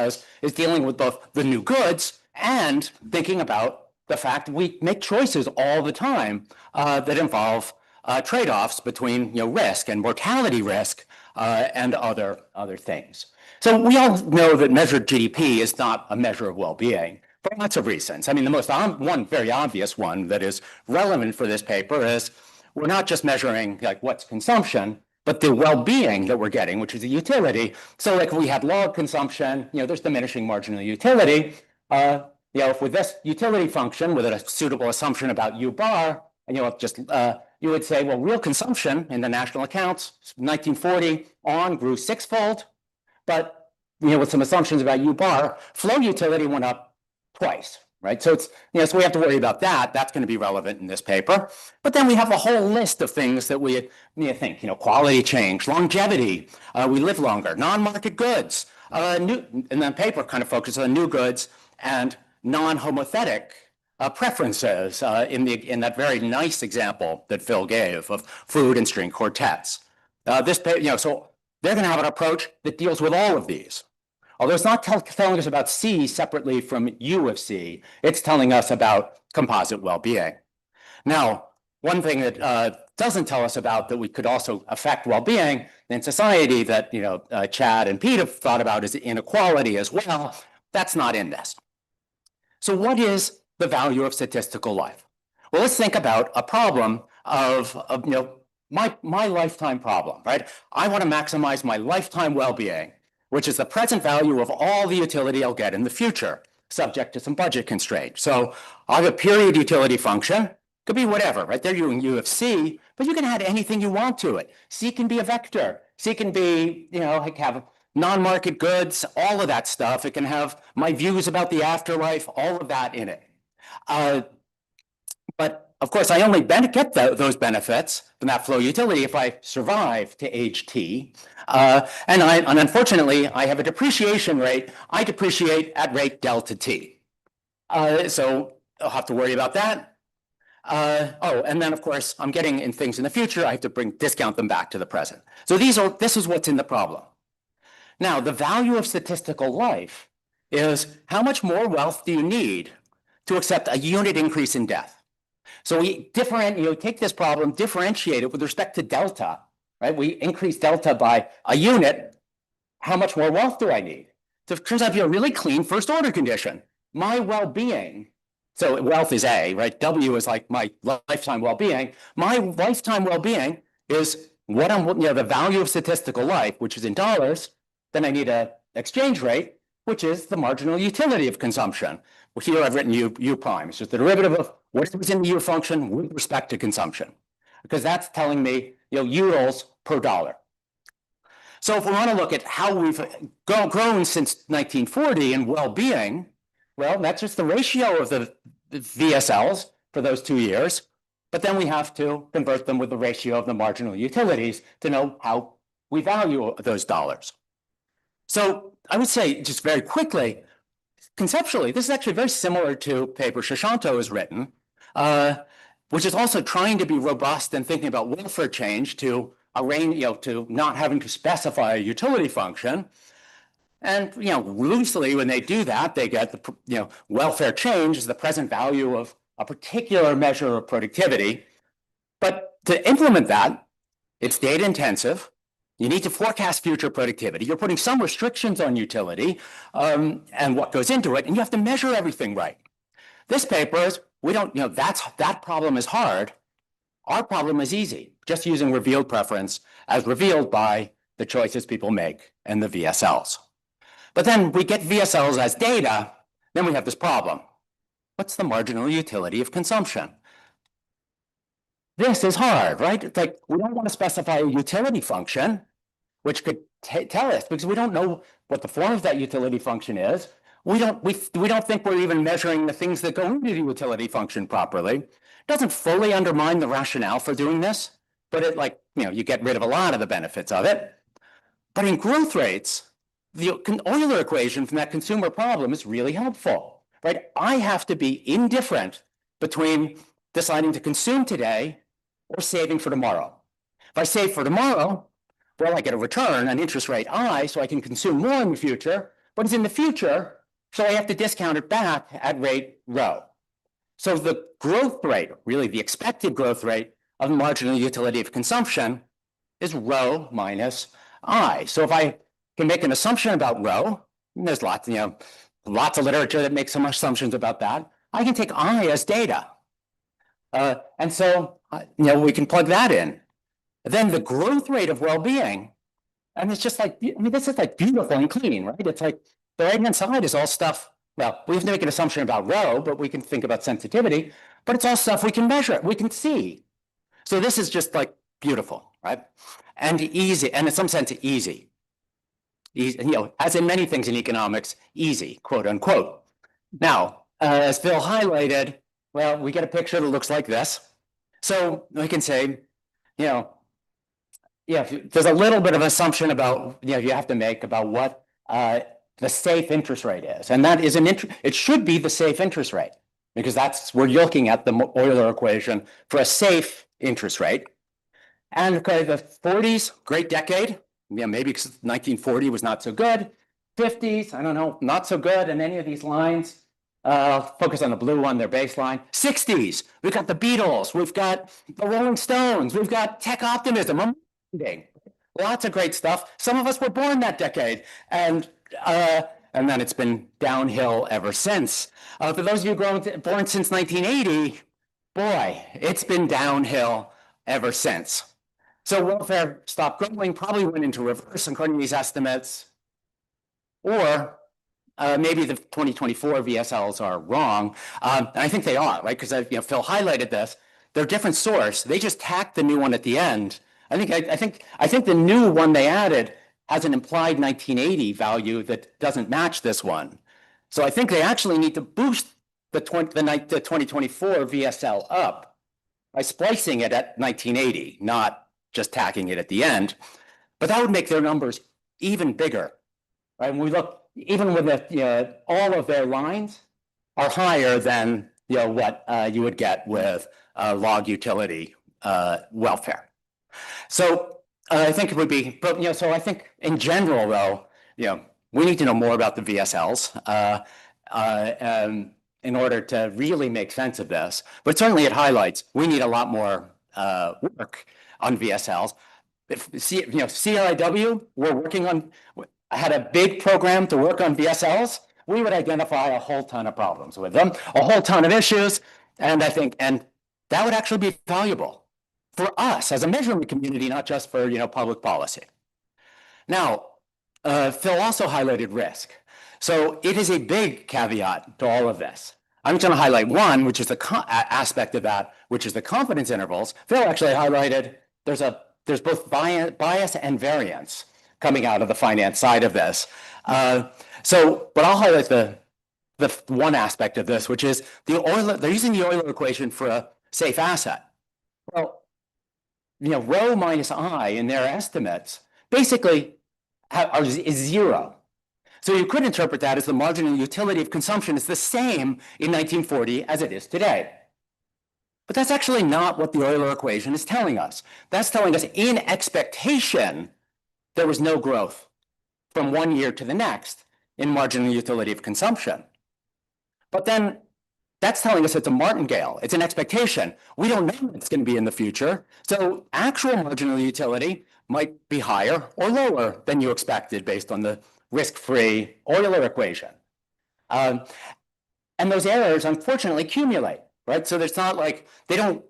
is dealing with both the new goods and thinking about the fact we make choices all the time that involve trade-offs between risk and mortality risk and other things. So we all know that measured GDP is not a measure of well-being for lots of reasons. I mean, the most one very obvious one that is relevant for this paper is we're not just measuring like what's consumption, but the well-being that we're getting, which is a utility. So like we have log consumption, there's diminishing marginal utility. If with this utility function with a suitable assumption about U bar, you would say, well, real consumption in the national accounts, 1940 on grew sixfold, but with some assumptions about U bar, flow utility went up twice, right? So it's, so we have to worry about that. That's going to be relevant in this paper. But then we have a whole list of things that we think, quality change, longevity, we live longer, non-market goods, and then paper kind of focuses on new goods and non-homothetic preferences in that very nice example that Phil gave of food and string quartets. So they're going to have an approach that deals with all of these. Although it's not telling us about C separately from U of C, it's telling us about composite well-being. Now, one thing that doesn't tell us about that we could also affect well-being in society that Chad and Pete have thought about is inequality as well. That's not in this. So what is the value of statistical life? Well, let's think about a problem of my lifetime problem, right? I want to maximize my lifetime well-being, which is the present value of all the utility I'll get in the future, subject to some budget constraints. So I have a period utility function, could be whatever, right? There you're in U of C, but you can add anything you want to it. C can be a vector. C can be, like have non-market goods, all of that stuff. It can have my views about the afterlife, all of that in it. But of course, I only get those benefits from that flow utility if I survive to age T. And unfortunately, I have a depreciation rate. I depreciate at rate delta T. So I'll have to worry about that. And then of course, I'm getting in things in the future. I have to discount them back to the present. So this is what's in the problem. Now, the value of statistical life is how much more wealth do you need to accept a unit increase in death? So we take this problem, differentiate it with respect to delta, right? We increase delta by a unit. How much more wealth do I need? So it turns out to be a really clean first order condition. My well-being, so wealth is A, right? W is like my lifetime well-being. My lifetime well-being is what the value of statistical life, which is in dollars. Then I need an exchange rate, which is the marginal utility of consumption. Well, here I've written U prime. It's just the derivative of what is in the U function with respect to consumption, because that's telling me utils per dollar. So if we want to look at how we've grown since 1940 in well-being, well, that's just the ratio of the VSLs for those 2 years. But then we have to convert them with the ratio of the marginal utilities to know how we value those dollars. So I would say just very quickly, conceptually, this is actually very similar to a paper Shashanto has written, which is also trying to be robust and thinking about welfare change to arrange, to not having to specify a utility function. And, loosely when they do that, they get the, welfare change is the present value of a particular measure of productivity. But to implement that, it's data intensive. You need to forecast future productivity. You're putting some restrictions on utility and what goes into it, and you have to measure everything right. This paper is, we don't, that problem is hard. Our problem is easy, just using revealed preference as revealed by the choices people make and the VSLs. But then we get VSLs as data, then we have this problem. What's the marginal utility of consumption? This is hard, right? It's like we don't want to specify a utility function, which could tell us, because we don't know what the form of that utility function is. We don't think we're even measuring the things that go into the utility function properly. It doesn't fully undermine the rationale for doing this, but it you get rid of a lot of the benefits of it. But in growth rates, the Euler equation from that consumer problem is really helpful, right? I have to be indifferent between deciding to consume today or saving for tomorrow. If I save for tomorrow, well, I get a return, an interest rate I, so I can consume more in the future, but it's in the future, so I have to discount it back at rate rho. So the growth rate, really the expected growth rate of marginal utility of consumption is rho minus I. So if I can make an assumption about rho, and there's lots of literature that makes some assumptions about that, I can take I as data. And so, we can plug that in. Then the growth rate of well-being, and it's just like, this is like beautiful and clean, right? It's like the right-hand side is all stuff. Well, we have to make an assumption about rho, but we can think about sensitivity, but it's all stuff we can measure, we can see. So this is just like beautiful, right? And easy, and in some sense, easy. As in many things in economics, easy, quote unquote. Now, as Phil highlighted, well, we get a picture that looks like this. So we can say, there's a little bit of assumption about, you have to make about what the safe interest rate is. And that is it should be the safe interest rate, because we're looking at the Euler equation for a safe interest rate. And okay, the 40s, great decade. Maybe 1940 was not so good. 50s, I don't know, not so good. And any of these lines, focus on the blue one, their baseline. 60s, we've got the Beatles, we've got the Rolling Stones, we've got tech optimism. Lots of great stuff. Some of us were born that decade, and then it's been downhill ever since. For those of you born since 1980, boy, it's been downhill ever since. So welfare stopped growing, probably went into reverse according to these estimates, or maybe the 2024 VSLs are wrong. And I think they are, right? Because Phil highlighted this. They're a different source. They just tacked the new one at the end. I think the new one they added has an implied 1980 value that doesn't match this one. So I think they actually need to boost the 2024 VSL up by splicing it at 1980, not just tacking it at the end. But that would make their numbers even bigger, right? When we look, even with all of their lines are higher than what you would get with log utility welfare. So I think it would be, but so I think in general, though, we need to know more about the VSLs in order to really make sense of this. But certainly it highlights we need a lot more work on VSLs. CRIW, we're working on. I had a big program to work on VSLs. We would identify a whole ton of problems with them, a whole ton of issues, and I think that would actually be valuable for us as a measurement community, not just for public policy. Now, Phil also highlighted risk. So it is a big caveat to all of this. I'm just going to highlight one, which is the aspect of that, which is the confidence intervals. Phil actually highlighted there's both bias and variance coming out of the finance side of this. But I'll highlight the one aspect of this, which is they're using the Euler equation for a safe asset. Well, rho minus I in their estimates basically is zero. So you could interpret that as the marginal utility of consumption is the same in 1940 as it is today. But that's actually not what the Euler equation is telling us. That's telling us in expectation, there was no growth from one year to the next in marginal utility of consumption. But then that's telling us it's a martingale. It's an expectation. We don't know what it's going to be in the future. So actual marginal utility might be higher or lower than you expected based on the risk-free Euler equation. And those errors, unfortunately, accumulate, right? So it's not like they don't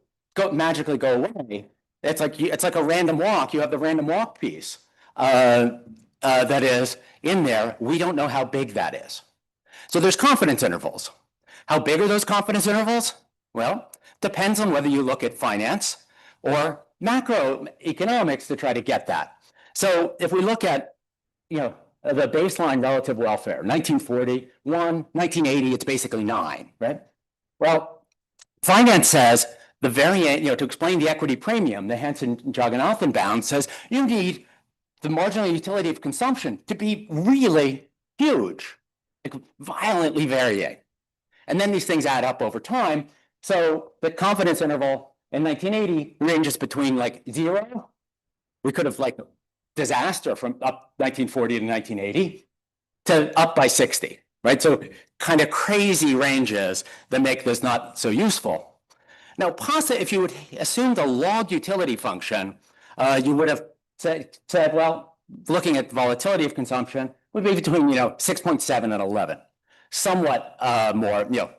magically go away. It's like a random walk. You have the random walk piece that is in there. We don't know how big that is. So there's confidence intervals. How big are those confidence intervals? Well, depends on whether you look at finance or macroeconomics to try to get that. So if we look at, the baseline relative welfare, 1940, 1980, it's basically 9, right? Well, finance says the variant, to explain the equity premium, the Hansen-Jagannathan bound says you need the marginal utility of consumption to be really huge, like violently varying. And then these things add up over time. So the confidence interval in 1980 ranges between like 0. We could have like disaster from up 1940 to 1980 to up by 60, right? So kind of crazy ranges that make this not so useful. Now, if you would assume the log utility function, you would have said, well, looking at the volatility of consumption would be between 6.7 and 11, somewhat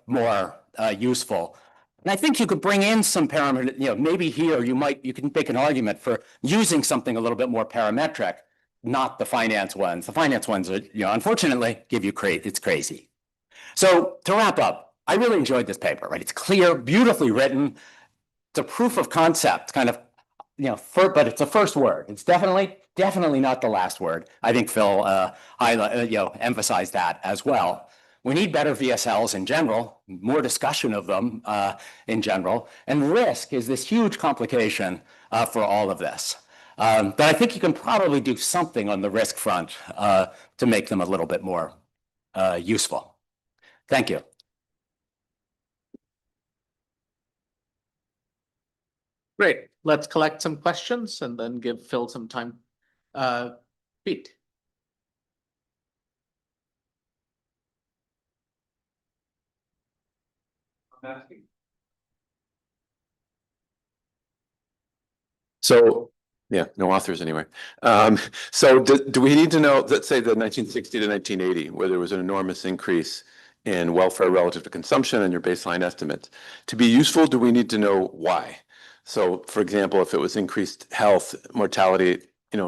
more useful. And I think you could bring in some parameter, maybe here you can make an argument for using something a little bit more parametric, not the finance ones. The finance ones are, unfortunately, it's crazy. So to wrap up, I really enjoyed this paper, right? It's clear, beautifully written. It's a proof of concept, kind of, but it's a first word. It's definitely not the last word. I think Phil emphasized that as well. We need better VSLs in general, more discussion of them in general, and risk is this huge complication for all of this. But I think you can probably do something on the risk front to make them a little bit more useful. Thank you. Great. Let's collect some questions and then give Phil some time. Pete. So, yeah, no authors anyway. So do we need to know, let's say the 1960 to 1980, where there was an enormous increase in welfare relative to consumption and your baseline estimates. To be useful, do we need to know why? So, for example, if it was increased health, mortality,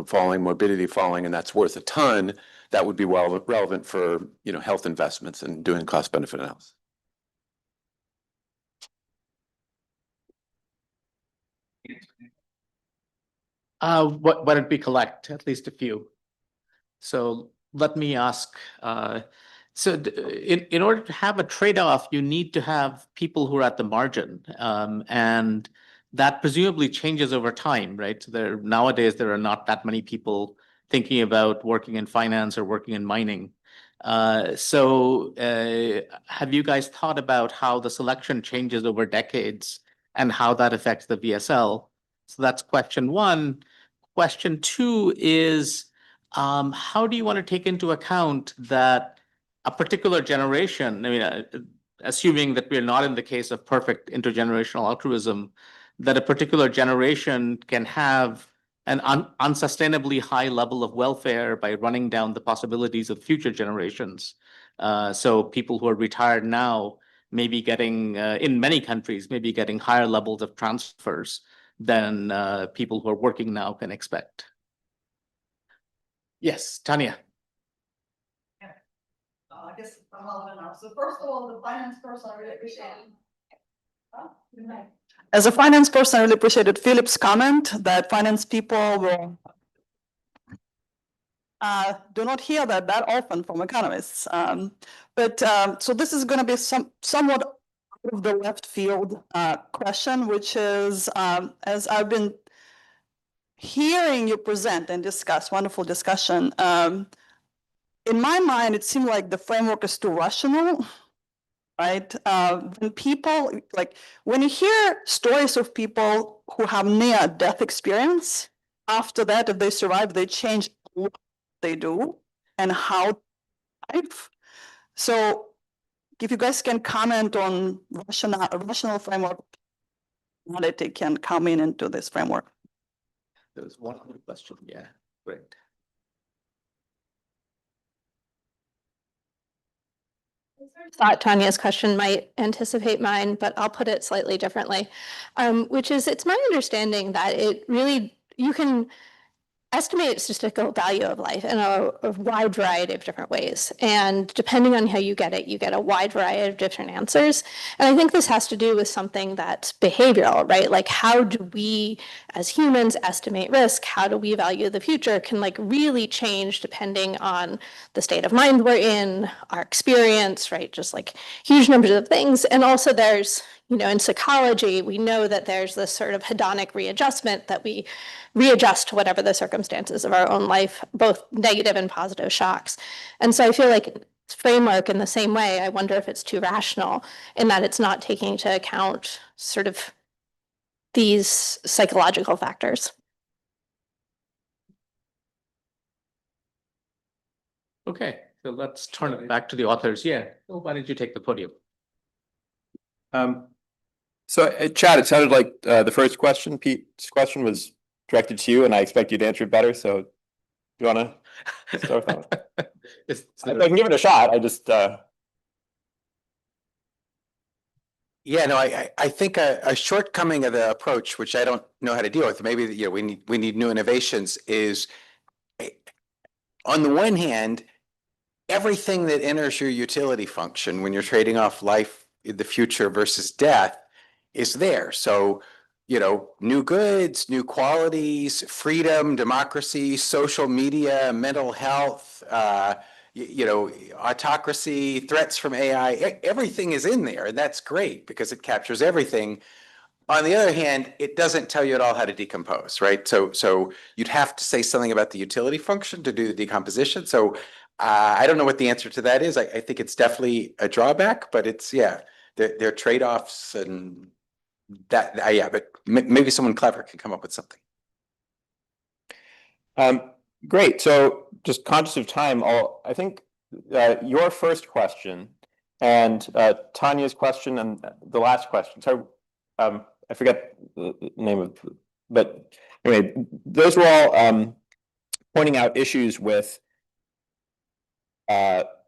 falling, morbidity falling, and that's worth a ton, that would be relevant for, health investments and doing cost benefit analysis. Why don't we collect at least a few? So let me ask, so in order to have a trade-off, you need to have people who are at the margin, and that presumably changes over time, right? So nowadays, there are not that many people thinking about working in finance or working in mining. So have you guys thought about how the selection changes over decades and how that affects the VSL? So that's question one. Question two is, how do you want to take into account that a particular generation, assuming that we're not in the case of perfect intergenerational altruism, that a particular generation can have an unsustainably high level of welfare by running down the possibilities of future generations. So people who are retired now may be getting, in many countries, maybe getting higher levels of transfers than people who are working now can expect. Yes, Tanya. I guess I'm relevant now. So first of all, the finance person, I really appreciate it. As a finance person, I really appreciated Philip's comment that finance people will do not hear that often from economists. So this is going to be somewhat out of the left field question, which is, as I've been hearing you present and discuss, wonderful discussion, in my mind, it seemed like the framework is too rational, right? When people, when you hear stories of people who have near death experience, after that, if they survive, they change what they do and how life. So if you guys can comment on rational framework, analytic can come into this framework. There was one other question. Yeah, great. Thought Tanya's question might anticipate mine, but I'll put it slightly differently, which is it's my understanding that you can estimate statistical value of life in a wide variety of different ways. And depending on how you get it, you get a wide variety of different answers. And I think this has to do with something that's behavioral, right? Like how do we as humans estimate risk? How do we value the future can really change depending on the state of mind we're in, our experience, right? Just huge numbers of things. And also there's, in psychology, we know that there's this sort of hedonic readjustment that we readjust to whatever the circumstances of our own life, both negative and positive shocks. And so I feel like framework in the same way, I wonder if it's too rational in that it's not taking into account sort of these psychological factors. Okay, so let's turn it back to the authors. Yeah, Phil, why don't you take the podium? So Chad, it sounded like the first question, Pete's question, was directed to you, and I expect you to answer it better. So do you want to start with that one? I can give it a shot. I just Yeah, no, I think a shortcoming of the approach, which I don't know how to deal with, maybe, we need new innovations, is on the one hand, everything that enters your utility function when you're trading off life in the future versus death is there. So, new goods, new qualities, freedom, democracy, social media, mental health, autocracy, threats from AI, everything is in there. And that's great because it captures everything. On the other hand, it doesn't tell you at all how to decompose, right? So you'd have to say something about the utility function to do the decomposition. So I don't know what the answer to that is. I think it's definitely a drawback, but there are trade-offs and that, but maybe someone clever can come up with something. Great. So just conscious of time, I think your first question and Tanya's question and the last question. So I forget the name of, but anyway, those were all pointing out issues with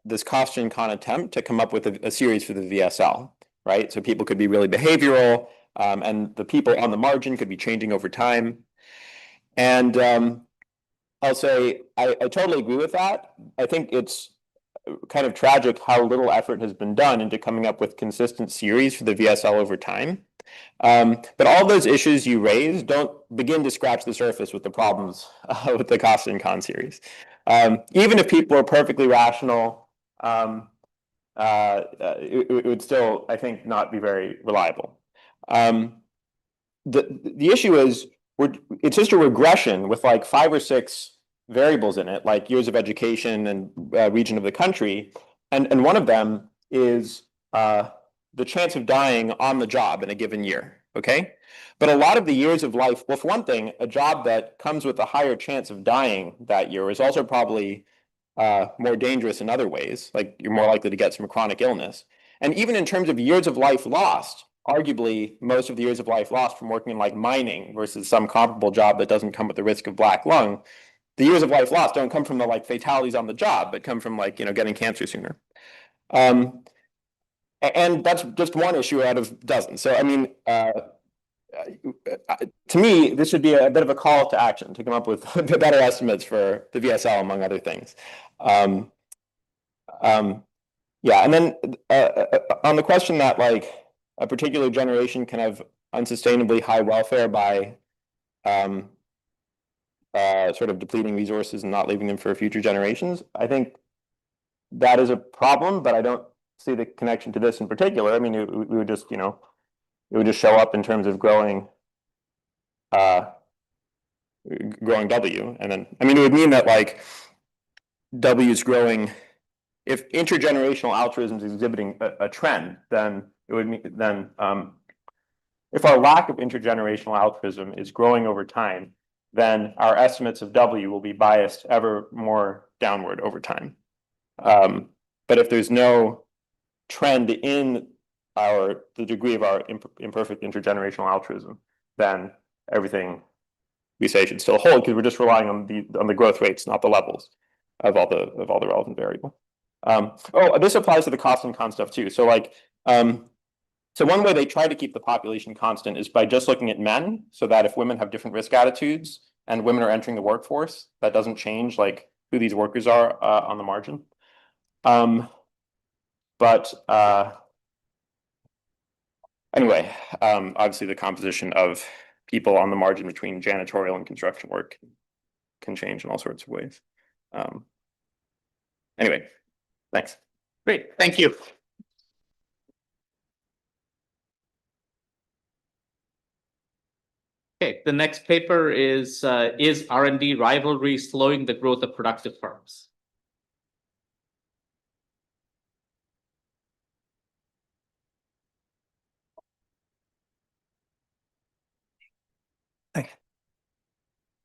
this cost and con attempt to come up with a series for the VSL, right? So people could be really behavioral, and the people on the margin could be changing over time. And I'll say I totally agree with that. I think it's kind of tragic how little effort has been done into coming up with consistent series for the VSL over time. But all those issues you raised don't begin to scratch the surface with the problems with the cost and con series. Even if people are perfectly rational, it would still, I think, not be very reliable. The issue is it's just a regression with like 5 or 6 variables in it, like years of education and region of the country, and one of them is the chance of dying on the job in a given year. Okay, but a lot of the years of life, well, for one thing, a job that comes with a higher chance of dying that year is also probably more dangerous in other ways, like you're more likely to get some chronic illness. And even in terms of years of life lost, arguably most of the years of life lost from working in like mining versus some comparable job that doesn't come with the risk of black lung, the years of life lost don't come from the like fatalities on the job, but come from like, getting cancer sooner. And that's just one issue out of dozens. So, I mean, to me, this should be a bit of a call to action to come up with better estimates for the VSL, among other things. Yeah, and then on the question that like a particular generation can have unsustainably high welfare by sort of depleting resources and not leaving them for future generations, I think that is a problem, but I don't see the connection to this in particular. I mean, we would just, it would just show up in terms of growing W. And then, I mean, it would mean that like W is growing. If intergenerational altruism is exhibiting a trend, then it would mean if our lack of intergenerational altruism is growing over time, then our estimates of W will be biased ever more downward over time. But if there's no trend in the degree of our imperfect intergenerational altruism, then everything we say should still hold because we're just relying on the growth rates, not the levels of all the relevant variable. This applies to the cost and con stuff too. So like, so one way they try to keep the population constant is by just looking at men, so that if women have different risk attitudes and women are entering the workforce, that doesn't change like who these workers are on the margin. But anyway, obviously the composition of people on the margin between janitorial and construction work can change in all sorts of ways. Anyway, thanks. Great, thank you. Okay, the next paper is R&D rivalry slowing the growth of productive firms?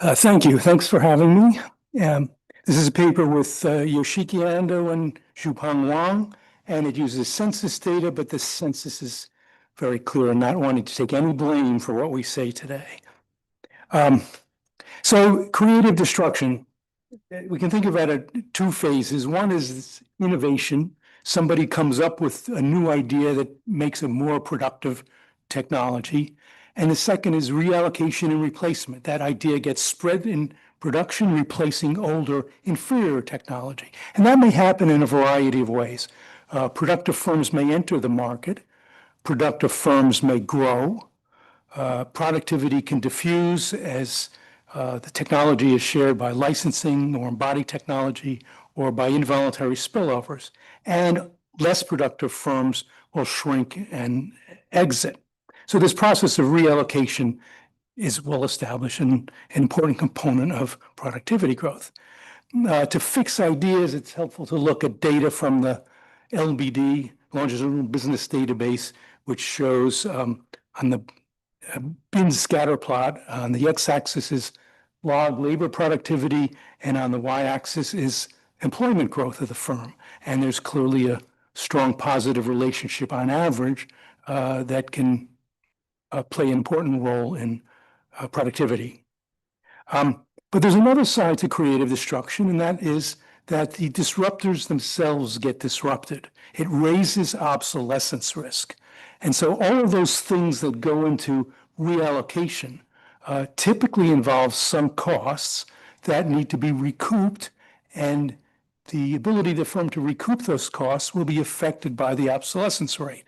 Thank you. Thanks for having me. This is a paper with Yoshiki Ando and Zhupeng Wang, and it uses census data, but the census is very clear and not wanting to take any blame for what we say today. So creative destruction, we can think about it two phases. One is innovation. Somebody comes up with a new idea that makes a more productive technology. And the second is reallocation and replacement. That idea gets spread in production, replacing older, inferior technology. And that may happen in a variety of ways. Productive firms may enter the market. Productive firms may grow. Productivity can diffuse as the technology is shared by licensing or embodied technology or by involuntary spillovers. And less productive firms will shrink and exit. So this process of reallocation is well established and an important component of productivity growth. To fix ideas, it's helpful to look at data from the LBD, Longitudinal Business Database, which shows on the bin scatter plot, on the x-axis is log labor productivity, and on the y-axis is employment growth of the firm. And there's clearly a strong positive relationship on average that can play an important role in productivity. But there's another side to creative destruction, and that is that the disruptors themselves get disrupted. It raises obsolescence risk. And so all of those things that go into reallocation typically involve some costs that need to be recouped, and the ability of the firm to recoup those costs will be affected by the obsolescence rate.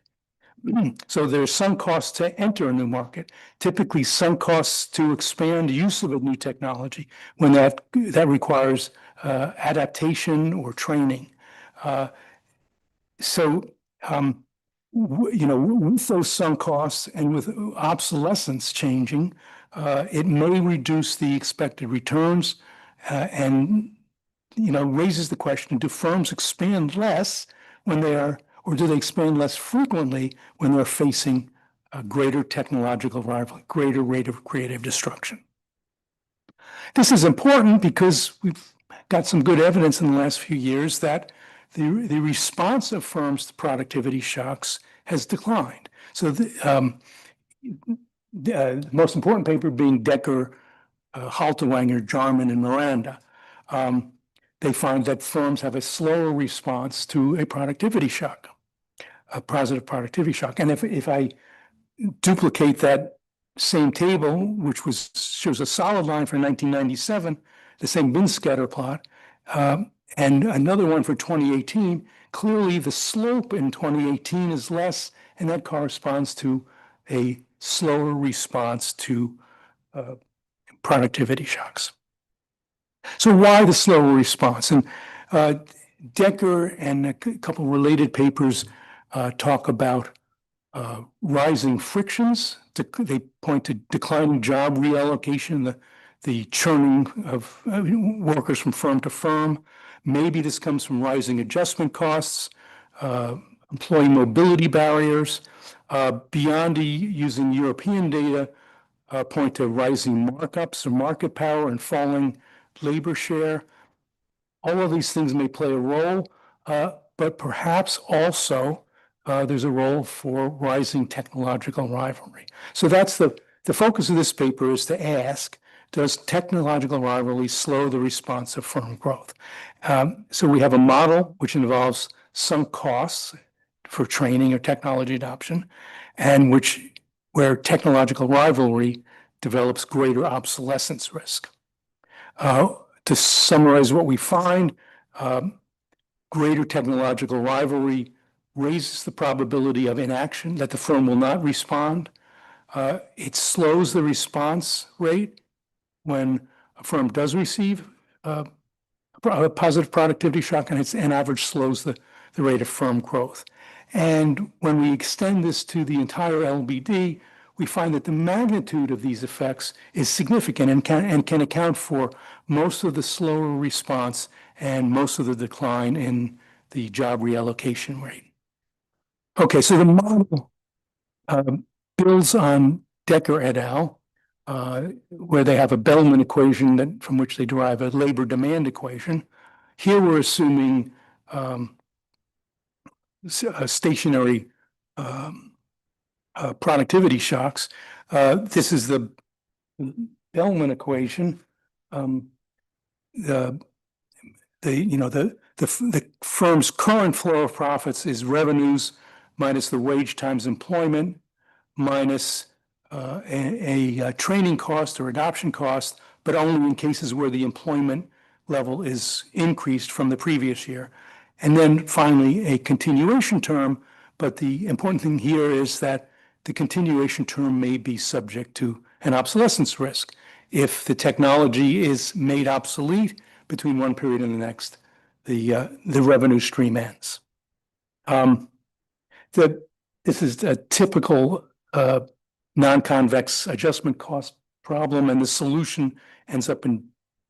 So there's some costs to enter a new market, typically some costs to expand use of a new technology when that requires adaptation or training. With those sunk costs and with obsolescence changing, it may reduce the expected returns and raises the question, do firms expand less when they are, or do they expand less frequently when they're facing a greater technological rivalry, greater rate of creative destruction? This is important because we've got some good evidence in the last few years that the response of firms to productivity shocks has declined. So the most important paper being Decker, Halterwanger, Jarman, and Miranda. They find that firms have a slower response to a productivity shock, a positive productivity shock. And if I duplicate that same table, which shows a solid line for 1997, the same bin scatter plot, and another one for 2018, clearly the slope in 2018 is less, and that corresponds to a slower response to productivity shocks. So why the slower response? And Decker and a couple related papers talk about rising frictions. They point to declining job reallocation, the churning of workers from firm to firm. Maybe this comes from rising adjustment costs, employee mobility barriers. Beyond using European data, point to rising markups or market power and falling labor share. All of these things may play a role, but perhaps also there's a role for rising technological rivalry. So that's the focus of this paper, is to ask, does technological rivalry slow the response of firm growth? So we have a model which involves some costs for training or technology adoption, and where technological rivalry develops greater obsolescence risk. To summarize what we find, greater technological rivalry raises the probability of inaction, that the firm will not respond. It slows the response rate when a firm does receive a positive productivity shock, and it's an average slows the rate of firm growth. And when we extend this to the entire LBD, we find that the magnitude of these effects is significant and can account for most of the slower response and most of the decline in the job reallocation rate. Okay, so the model builds on Decker et al., where they have a Bellman equation from which they derive a labor demand equation. Here we're assuming stationary productivity shocks. This is the Bellman equation. The firm's current flow of profits is revenues minus the wage times employment minus a training cost or adoption cost, but only in cases where the employment level is increased from the previous year. And then finally, a continuation term. But the important thing here is that the continuation term may be subject to an obsolescence risk. If the technology is made obsolete between one period and the next, the revenue stream ends. This is a typical non-convex adjustment cost problem, and the solution ends up in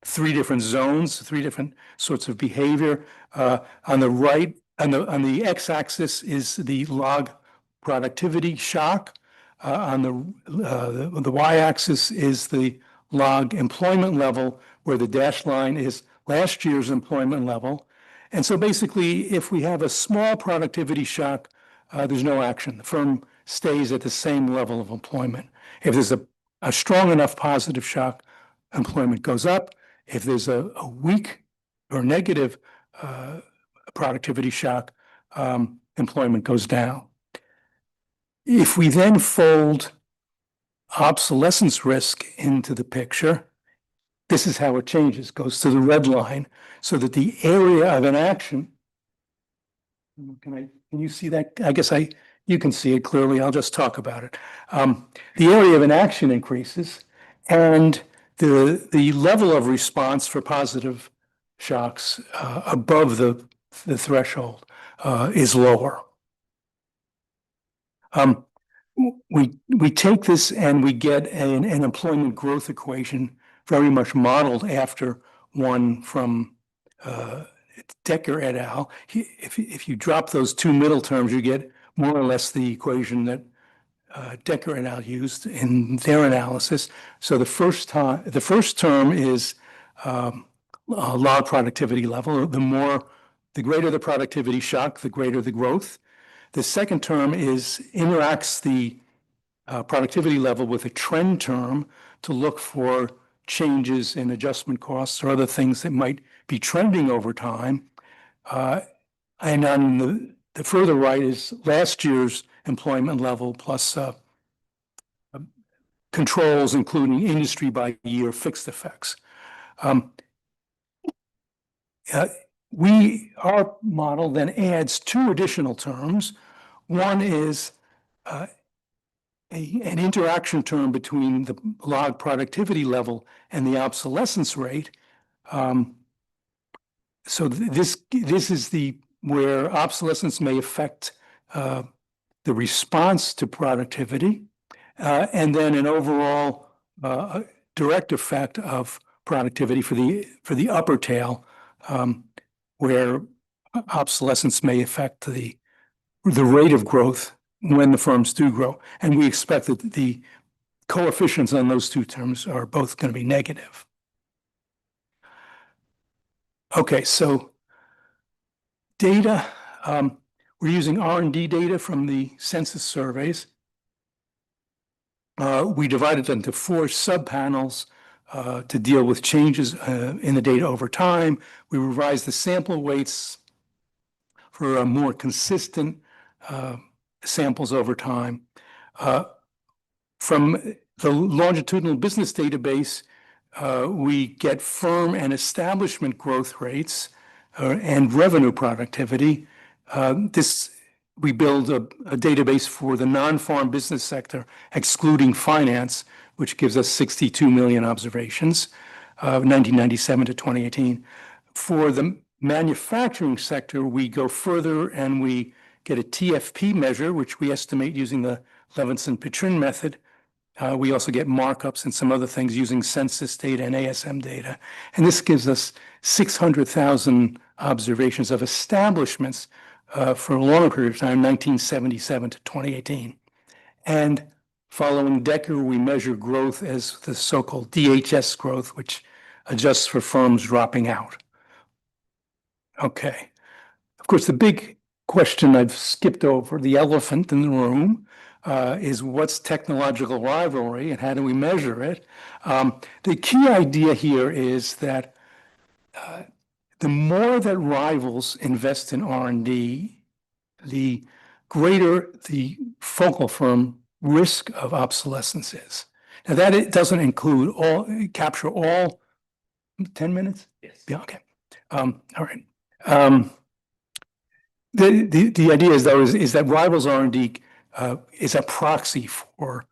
three different zones, three different sorts of behavior. On the right, on the x-axis is the log productivity shock. On the y-axis is the log employment level, where the dashed line is last year's employment level. And so basically, if we have a small productivity shock, there's no action. The firm stays at the same level of employment. If there's a strong enough positive shock, employment goes up. If there's a weak or negative productivity shock, employment goes down. If we then fold obsolescence risk into the picture, this is how it changes, goes to the red line, so that the area of an action, can you see that? I guess you can see it clearly. I'll just talk about it. The area of an action increases, and the level of response for positive shocks above the threshold is lower. We take this and we get an employment growth equation very much modeled after one from Decker et al. If you drop those two middle terms, you get more or less the equation that Decker et al. Used in their analysis. So the first term is log productivity level. The greater the productivity shock, the greater the growth. The second term interacts the productivity level with a trend term to look for changes in adjustment costs or other things that might be trending over time. And on the further right is last year's employment level plus controls, including industry by year fixed effects. Our model then adds two additional terms. One is an interaction term between the log productivity level and the obsolescence rate. So this is where obsolescence may affect the response to productivity, and then an overall direct effect of productivity for the upper tail, where obsolescence may affect the rate of growth when the firms do grow. And we expect that the coefficients on those two terms are both going to be negative. Okay, so data, we're using R&D data from the census surveys. We divided them into 4 subpanels to deal with changes in the data over time. We revised the sample weights for a more consistent samples over time. From the longitudinal business database, we get firm and establishment growth rates and revenue productivity. We build a database for the non-farm business sector, excluding finance, which gives us 62 million observations, 1997 to 2018. For the manufacturing sector, we go further and we get a TFP measure, which we estimate using the Levinson-Petrin method We also get markups and some other things using census data and ASM data. And this gives us 600,000 observations of establishments for a longer period of time, 1977 to 2018. And following Decker, we measure growth as the so-called DHS growth, which adjusts for firms dropping out. Okay. Of course, the big question I've skipped over, the elephant in the room, is what's technological rivalry and how do we measure it? The key idea here is that the more that rivals invest in R&D, the greater the focal firm risk of obsolescence is. Now that it doesn't include capture all 10 minutes? Yes. Yeah, okay. All right. The idea is though is that rivals R&D is a proxy for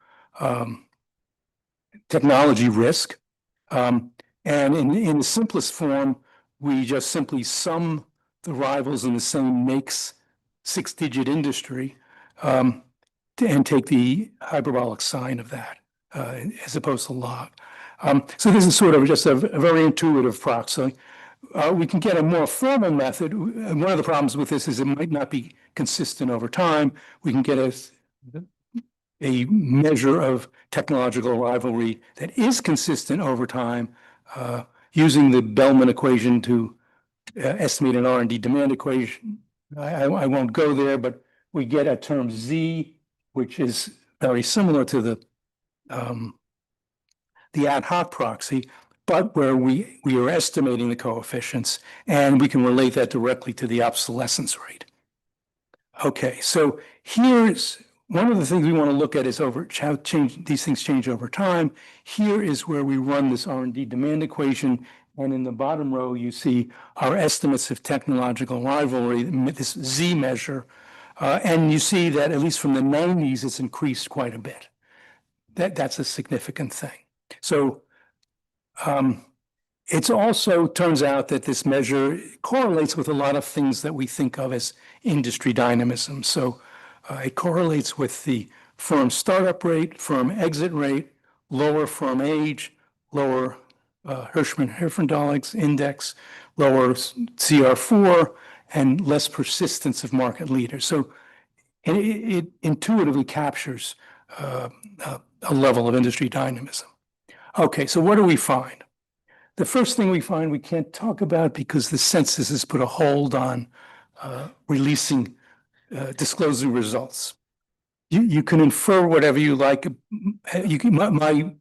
technology risk. And in the simplest form, we just simply sum the rivals in the same makes 6-digit industry and take the hyperbolic sign of that as opposed to log. So this is sort of just a very intuitive proxy. We can get a more formal method. One of the problems with this is it might not be consistent over time. We can get a measure of technological rivalry that is consistent over time using the Bellman equation to estimate an R&D demand equation. I won't go there, but we get a term Z, which is very similar to the ad hoc proxy, but where we are estimating the coefficients and we can relate that directly to the obsolescence rate. Okay, so here's one of the things we want to look at is how these things change over time. Here is where we run this R&D demand equation. And in the bottom row, you see our estimates of technological rivalry, this Z measure. And you see that at least from the 90s, it's increased quite a bit. That's a significant thing. So it also turns out that this measure correlates with a lot of things that we think of as industry dynamism. So it correlates with the firm startup rate, firm exit rate, lower firm age, lower Hirschman-Herfindahl index, lower CR4, and less persistence of market leaders. So it intuitively captures a level of industry dynamism. Okay, so what do we find? The first thing we find we can't talk about because the census has put a hold on releasing, disclosing results. You can infer whatever you like. My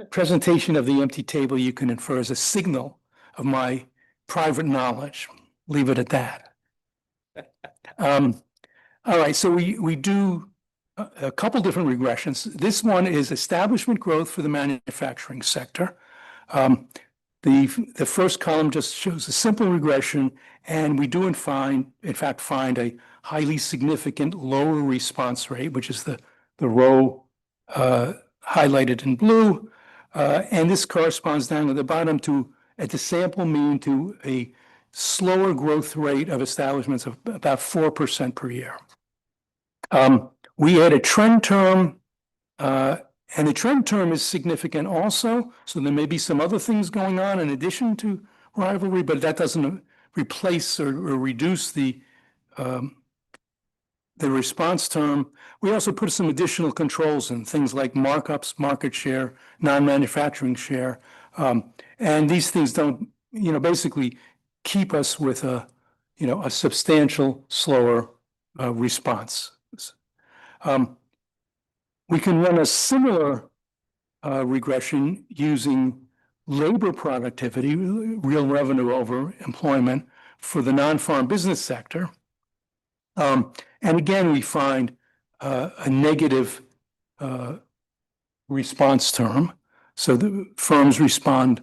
presentation of the empty table you can infer as a signal of my private knowledge. Leave it at that. All right, so we do a couple different regressions. This one is establishment growth for the manufacturing sector. The first column just shows a simple regression, and we do in fact find a highly significant lower response rate, which is the row highlighted in blue. And this corresponds down at the bottom to, at the sample mean, to a slower growth rate of establishments of about 4% per year. We had a trend term, and the trend term is significant also. So there may be some other things going on in addition to rivalry, but that doesn't replace or reduce the response term. We also put some additional controls in, things like markups, market share, non-manufacturing share. And these things don't, basically keep us with a substantial slower response. We can run a similar regression using labor productivity, real revenue over employment for the non-farm business sector. And again, we find a negative response term. So the firms respond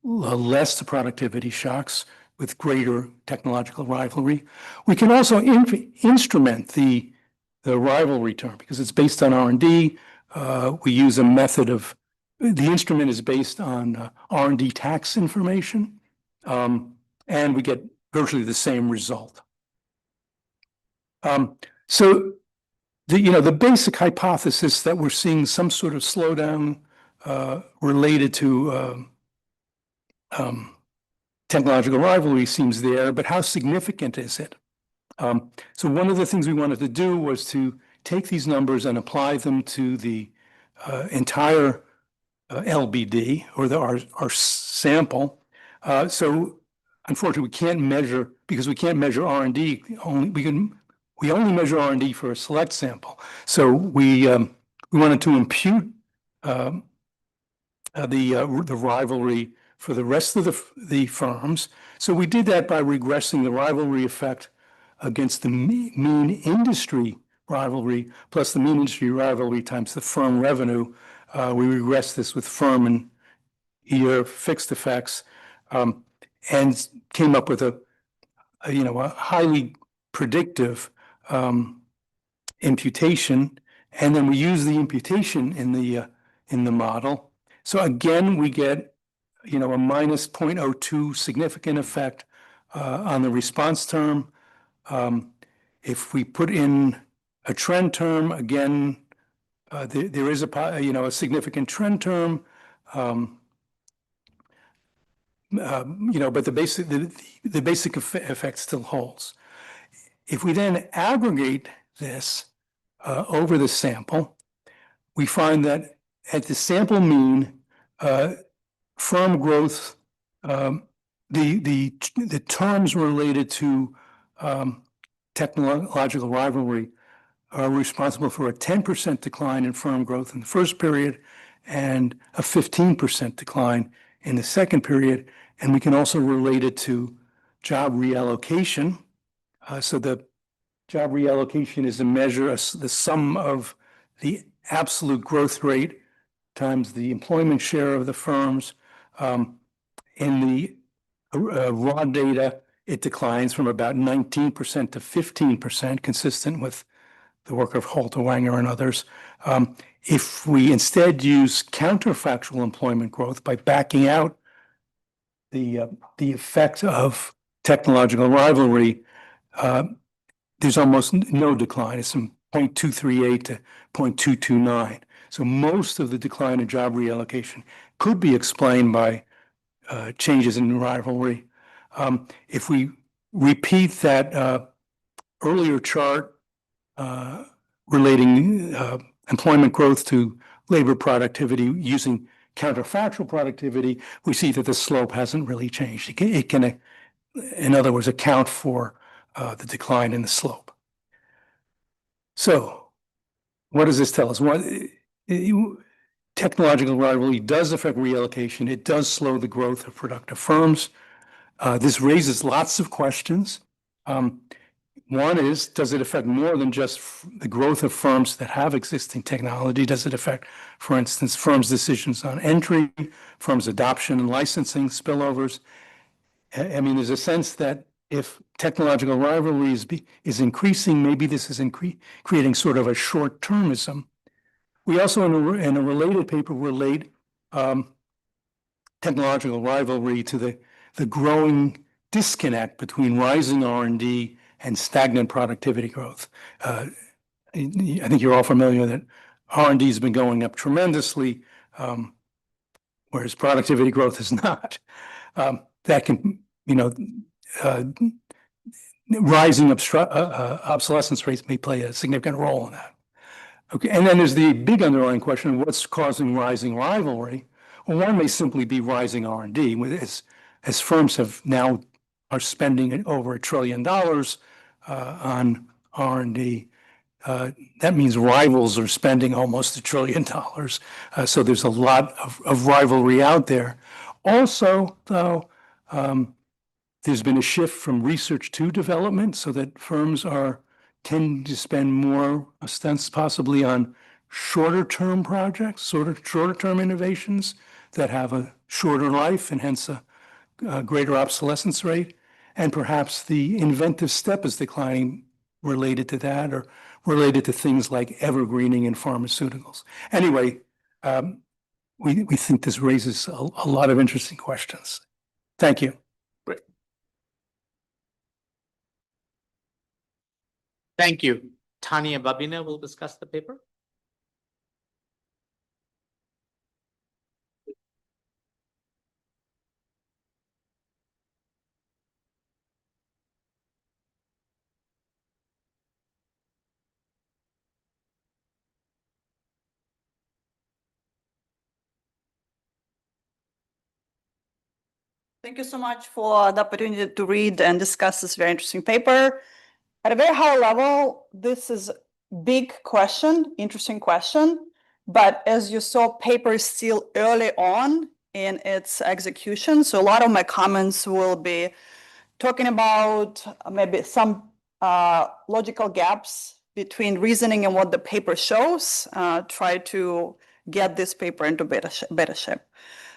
less to productivity shocks with greater technological rivalry. We can also instrument the rivalry term because it's based on R&D. We use a method of, the instrument is based on R&D tax information, and we get virtually the same result. So the basic hypothesis that we're seeing some sort of slowdown related to technological rivalry seems there, but how significant is it? So one of the things we wanted to do was to take these numbers and apply them to the entire LBD or our sample. So unfortunately, we can't measure because we can't measure R&D. We only measure R&D for a select sample. So we wanted to impute the rivalry for the rest of the firms. So we did that by regressing the rivalry effect against the mean industry rivalry plus the mean industry rivalry times the firm revenue. We regressed this with firm and year fixed effects and came up with a highly predictive imputation. And then we use the imputation in the model. So again, we get a minus 0.02 significant effect on the response term. If we put in a trend term, again, there is a significant trend term. But the basic effect still holds. If we then aggregate this over the sample, we find that at the sample mean, firm growth, the terms related to technological rivalry are responsible for a 10% decline in firm growth in the first period and a 15% decline in the second period. And we can also relate it to job reallocation. So the job reallocation is a measure of the sum of the absolute growth rate times the employment share of the firms. In the raw data, it declines from about 19% to 15%, consistent with the work of Holter, Wanger, and others. If we instead use counterfactual employment growth by backing out the effect of technological rivalry, there's almost no decline. It's from 0.238 to 0.229. So most of the decline in job reallocation could be explained by changes in rivalry. If we repeat that earlier chart relating employment growth to labor productivity using counterfactual productivity, we see that the slope hasn't really changed. It can, in other words, account for the decline in the slope. So what does this tell us? Technological rivalry does affect reallocation. It does slow the growth of productive firms. This raises lots of questions. One is, does it affect more than just the growth of firms that have existing technology? Does it affect, for instance, firms' decisions on entry, firms' adoption and licensing, spillovers? I mean, there's a sense that if technological rivalry is increasing, maybe this is creating sort of a short-termism. We also, in a related paper, relate technological rivalry to the growing disconnect between rising R&D and stagnant productivity growth. I think you're all familiar that R&D has been going up tremendously, whereas productivity growth is not. That can, rising obsolescence rates may play a significant role in that. Okay, and then there's the big underlying question: what's causing rising rivalry? Well, one may simply be rising R&D, as firms are spending over $1 trillion on R&D. That means rivals are spending almost $1 trillion. So there's a lot of rivalry out there. Also, though, there's been a shift from research to development so that firms tend to spend more, possibly on shorter-term projects, shorter-term innovations that have a shorter life and hence a greater obsolescence rate. And perhaps the inventive step is declining related to that or related to things like evergreening in pharmaceuticals. Anyway, we think this raises a lot of interesting questions. Thank you. Thank you. Tanya Babina will discuss the paper. Thank you so much for the opportunity to read and discuss this very interesting paper. At a very high level, this is a big question, interesting question. But as you saw, paper is still early on in its execution. So a lot of my comments will be talking about maybe some logical gaps between reasoning and what the paper shows, try to get this paper into better shape.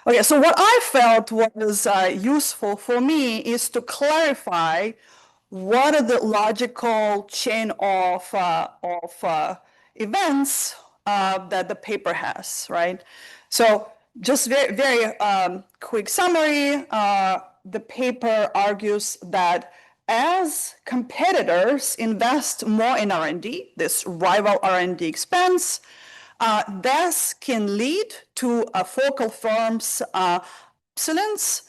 Okay, so what I felt was useful for me is to clarify what are the logical chain of events that the paper has, right? So just very quick summary, the paper argues that as competitors invest more in R&D, this rival R&D expense, this can lead to a focal firm's obsolescence,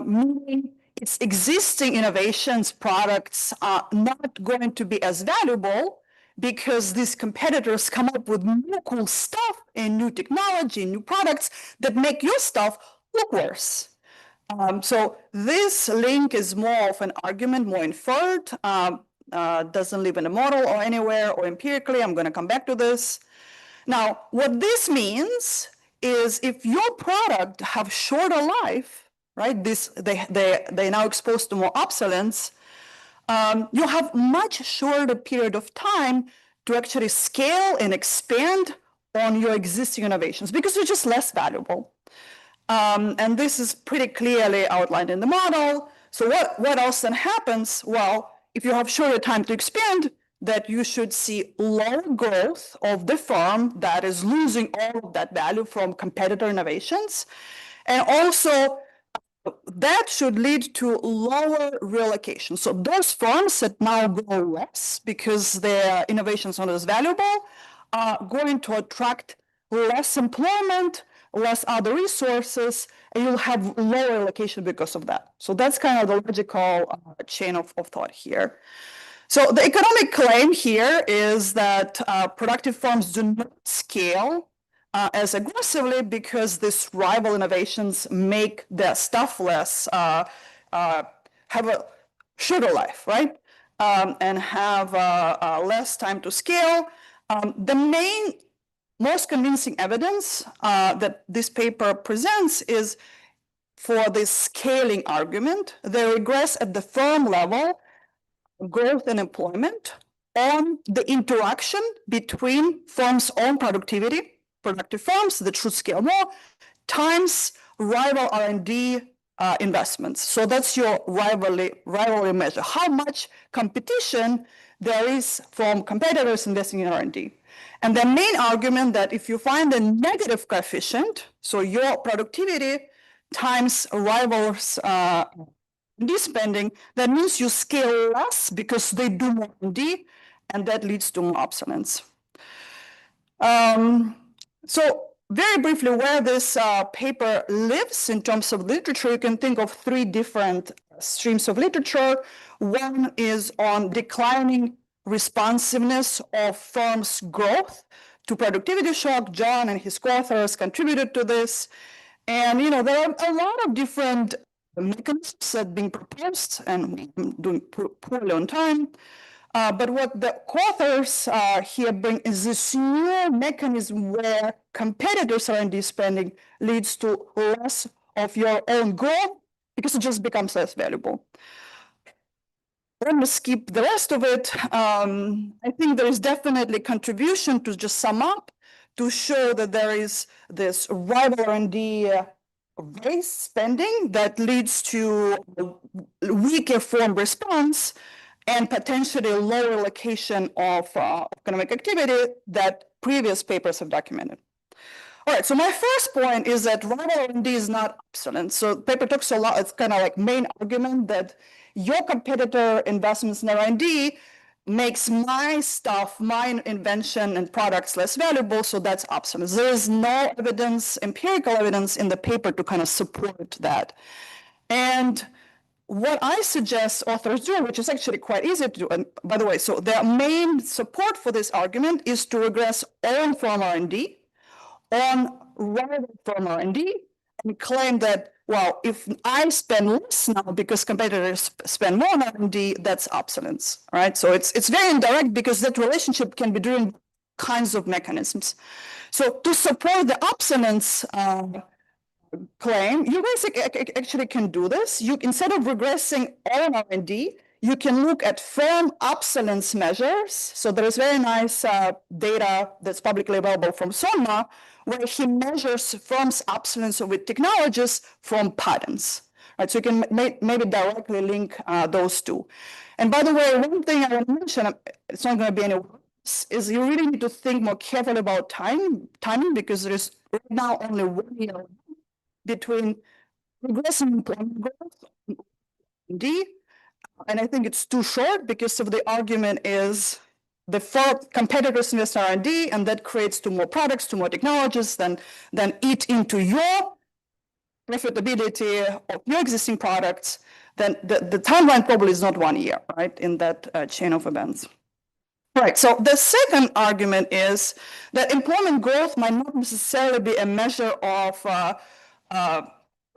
meaning its existing innovations, products are not going to be as valuable because these competitors come up with new cool stuff and new technology, new products that make your stuff look worse. So this link is more of an argument, more inferred, doesn't live in a model or anywhere or empirically. I'm going to come back to this. Now, what this means is if your product have shorter life, right? They're now exposed to more obsolescence. You have much shorter period of time to actually scale and expand on your existing innovations because they're just less valuable. And this is pretty clearly outlined in the model. So what else then happens? Well, if you have shorter time to expand, that you should see lower growth of the firm that is losing all of that value from competitor innovations. And also that should lead to lower relocation. So those firms that now grow less because their innovations are not as valuable are going to attract less employment, less other resources, and you'll have lower relocation because of that. So that's kind of the logical chain of thought here. So the economic claim here is that productive firms do not scale as aggressively because these rival innovations make their stuff less, have a shorter life, right? And have less time to scale. The most convincing evidence that this paper presents is for the scaling argument. They regress at the firm level growth and employment on the interaction between firms' own productivity, productive firms that should scale more, times rival R&D investments. So that's your rivalry measure. How much competition there is from competitors investing in R&D. And the main argument that if you find a negative coefficient, so your productivity times rivals R&D spending, that means you scale less because they do more R&D, and that leads to more obsolescence. So very briefly, where this paper lives in terms of literature, you can think of three different streams of literature. One is on declining responsiveness of firms' growth to productivity shock. John and his co-authors contributed to this. And there are a lot of different mechanisms that are being proposed, and I'm doing poorly on time. But what the co-authors here bring is this new mechanism where competitors' R&D spending leads to less of your own growth because it just becomes less valuable. I'm going to skip the rest of it. I think there is definitely contribution to just sum up to show that there is this rival R&D race spending that leads to weaker form response and potentially lower allocation of economic activity that previous papers have documented. All right, so my first point is that rival R&D is not obsolete. So the paper talks a lot, it's kind of like main argument that your competitor investments in R&D makes my stuff, my invention and products less valuable, so that's obsolescence. There is no evidence, empirical evidence in the paper to kind of support that. And what I suggest authors do, which is actually quite easy to do, and by the way, so their main support for this argument is to regress all firm R&D on rival firm R&D and claim that, well, if I spend less now because competitors spend more on R&D, that's obsolescence, right? So it's very indirect because that relationship can be driven kinds of mechanisms. So to support the obsolescence claim, you basically actually can do this. You, instead of regressing all R&D, you can look at firm obsolescence measures. So there is very nice data that's publicly available from Sonma, where he measures firms' obsolescence with technologies from patents. Right, so you can maybe directly link those two. And by the way, one thing I want to mention, it's not going to be any worse, is you really need to think more carefully about timing, because there is right now only 1 year between regressive employment growth and and I think it's too short because of the argument is the competitors invest in R&D, and that creates two more products, two more technologies, then eat into your profitability of your existing products. Then the timeline probably is not 1 year, right, in that chain of events. Right, so the second argument is that employment growth might not necessarily be a measure of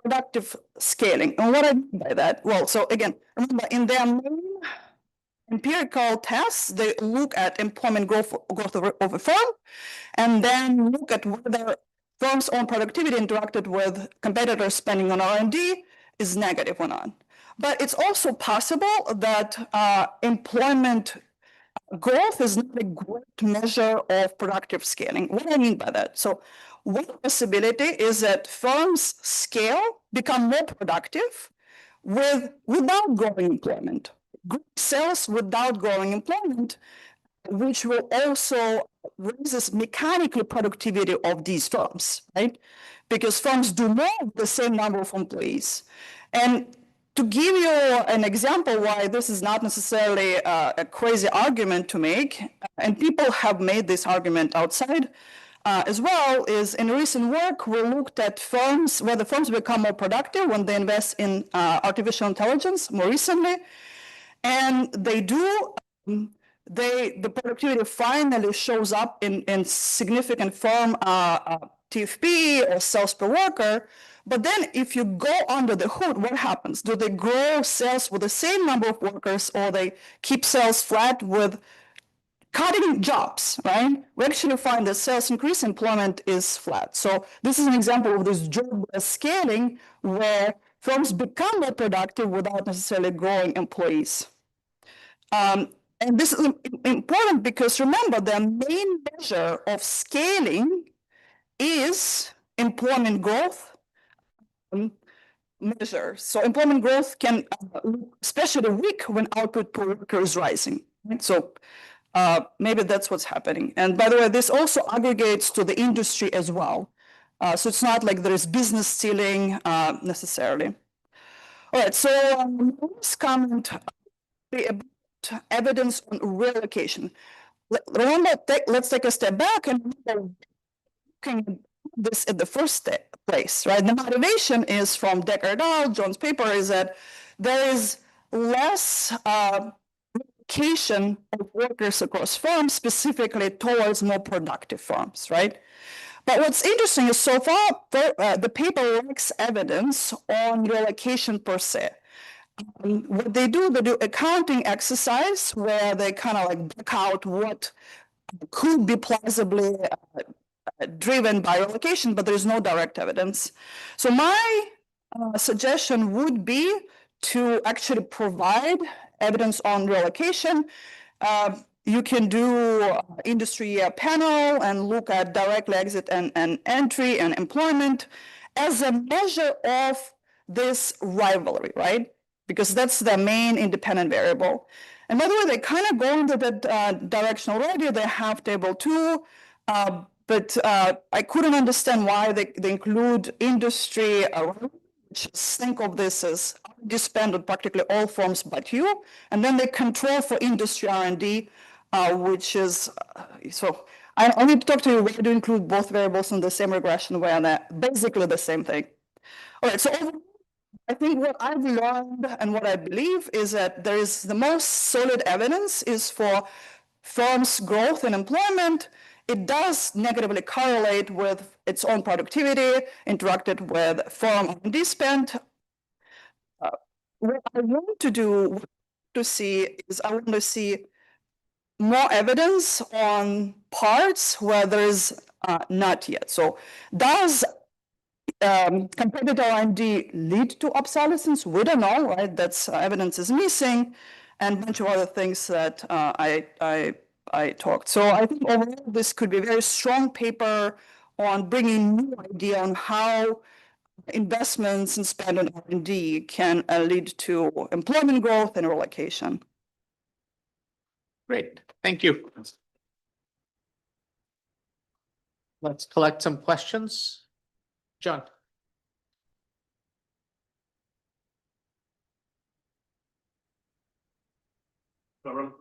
productive scaling. And what I mean by that, well, so again, remember in their main empirical tests, they look at employment growth of a firm, and then look at whether firms' own productivity interacted with competitors spending on R&D is negative or not. But it's also possible that employment growth is not a great measure of productive scaling. What do I mean by that? So one possibility is that firms scale, become more productive without growing employment. Group sales without growing employment, which will also raises mechanically productivity of these firms, right? Because firms do more with the same number of employees. And to give you an example why this is not necessarily a crazy argument to make, and people have made this argument outside as well, is in recent work, we looked at firms, whether firms become more productive when they invest in artificial intelligence more recently. And they do, the productivity finally shows up in significant firm TFP or sales per worker. But then if you go under the hood, what happens? Do they grow sales with the same number of workers, or they keep sales flat with cutting jobs, right? We actually find that sales increase, employment is flat. So this is an example of this job scaling where firms become more productive without necessarily growing employees. And this is important because remember, the main measure of scaling is employment growth measure. So employment growth can look especially weak when output per worker is rising. Right? So maybe that's what's happening. And by the way, this also aggregates to the industry as well. So it's not like there is business stealing necessarily. All right, so this comment about evidence on relocation. Remember, let's take a step back and looking at this at the first place, right? The motivation is from Decker et al. John's paper is that there is less relocation of workers across firms, specifically towards more productive firms, right? But what's interesting is so far, the paper lacks evidence on relocation per se. What they do accounting exercise where they kind of like back out what could be plausibly driven by relocation, but there's no direct evidence. So my suggestion would be to actually provide evidence on relocation. You can do industry panel and look at direct exit and entry and employment as a measure of this rivalry, right? Because that's the main independent variable. And by the way, they kind of go into that direction already. They have table 2, but I couldn't understand why they include industry just think of this as R&D spend on practically all firms but you, and then they control for industry R&D, which is, so I need to talk to you whether to include both variables in the same regression where they're basically the same thing. All right, so I think what I've learned and what I believe is that there is the most solid evidence is for firms' growth and employment. It does negatively correlate with its own productivity, interacted with firm R&D spend. What I want to do to see is I want to see more evidence on parts where there is not yet. So does competitor R&D lead to obsolescence? We don't know, right? That's evidence is missing, and a bunch of other things that I talked. So I think overall this could be a very strong paper on bringing new idea on how investments and spend on R&D can lead to employment growth and relocation. Great, thank you. Let's collect some questions. John.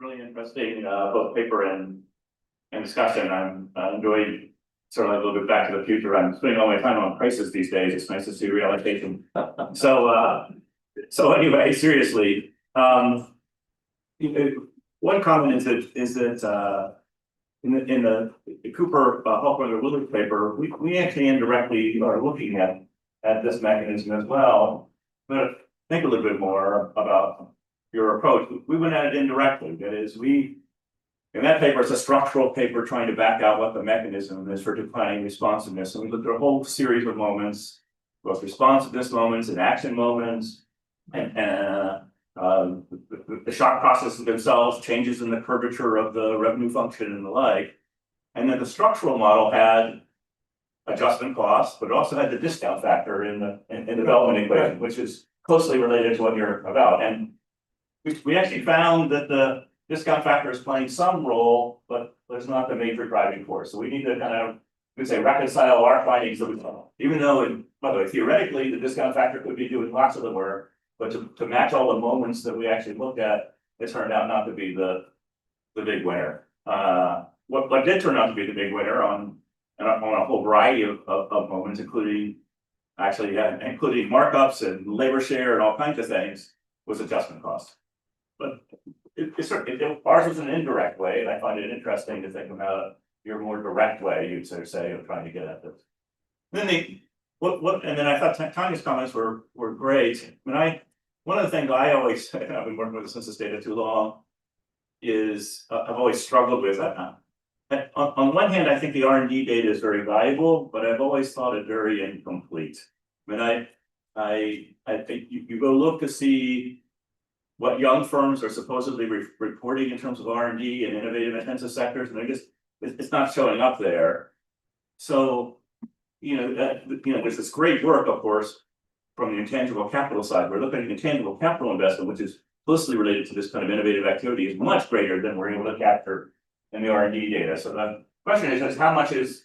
Really interesting, both paper and discussion. I'm enjoying certainly a little bit Back to the Future. I'm spending all my time on crisis these days. It's nice to see reallocation. So anyway, seriously, one comment is that in the Cooper Hoffman Willard paper, we actually indirectly are looking at this mechanism as well. But think a little bit more about your approach. We went at it indirectly. That is, in that paper, it's a structural paper trying to back out what the mechanism is for declining responsiveness. And we looked at a whole series of moments, both responsiveness moments and action moments, and the shock processes themselves, changes in the curvature of the revenue function and the like. And then the structural model had adjustment costs, but it also had the discount factor in the development equation, which is closely related to what you're about. And we actually found that the discount factor is playing some role, but it's not the major driving force. So we need to kind of, we say, reconcile our findings that we saw. Even though, by the way, theoretically, the discount factor could be doing lots of the work, but to match all the moments that we actually looked at, it turned out not to be the big winner. What did turn out to be the big winner on a whole variety of moments, including markups and labor share and all kinds of things, was adjustment cost. But ours was an indirect way, and I find it interesting to think about your more direct way, you'd sort of say, of trying to get at this. And then I thought Tanya's comments were great. One of the things I always, I've been working with the census data too long, is I've always struggled with that. On one hand, I think the R&D data is very valuable, but I've always thought it very incomplete. I think you go look to see what young firms are supposedly reporting in terms of R&D and innovative intensive sectors, and it's not showing up there. So, there's this great work, of course, from the intangible capital side. We're looking at intangible capital investment, which is closely related to this kind of innovative activity, is much greater than we're able to capture in the R&D data. So the question is how much is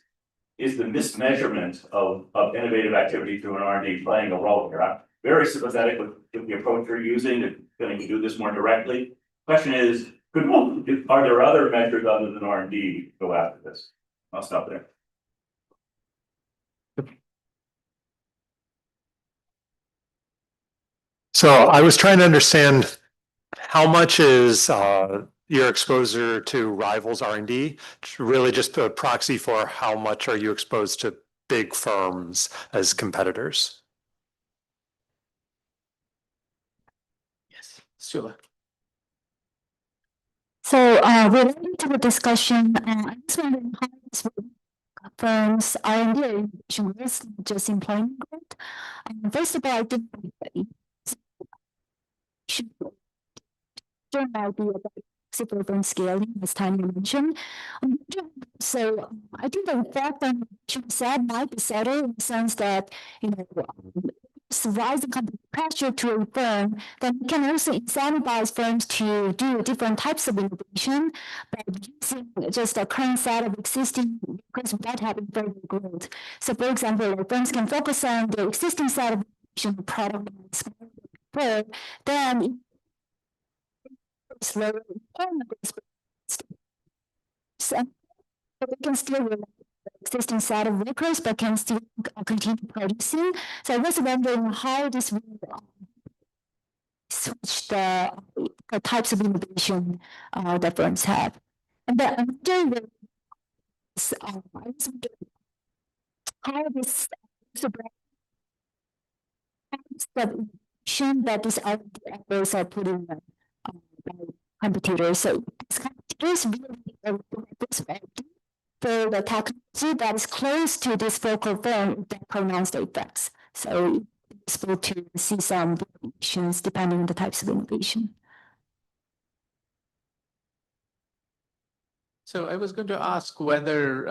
the mismeasurement of innovative activity through an R&D playing a role here? I'm very sympathetic with the approach you're using to do this more directly. Question is, are there other measures other than R&D go after this? I'll stop there. So I was trying to understand how much is your exposure to rivals R&D, really just a proxy for how much are you exposed to big firms as competitors? Yes, Sula. So related to the discussion, I just wondering how this firms R&D innovation is just employment growth. First of all, I think should might be about super scaling, as Tanya mentioned. So I think the effect on what you said might be settled in the sense that, rising competitive pressure to a firm, then we can also incentivize firms to do different types of innovation, but using just a current set of existing workers without having further growth. So for example, firms can focus on the existing set of product then it's lower and we can still rely on the existing set of workers, but can still continue producing. So I was wondering how this will switch the types of innovation that firms have. And then another is I was wondering how this that innovation that these efforts are putting by computers. So these computers really for the technology that is close to this focal form that pronounce the effects. So it's useful to see some variations depending on the types of innovation. So I was going to ask whether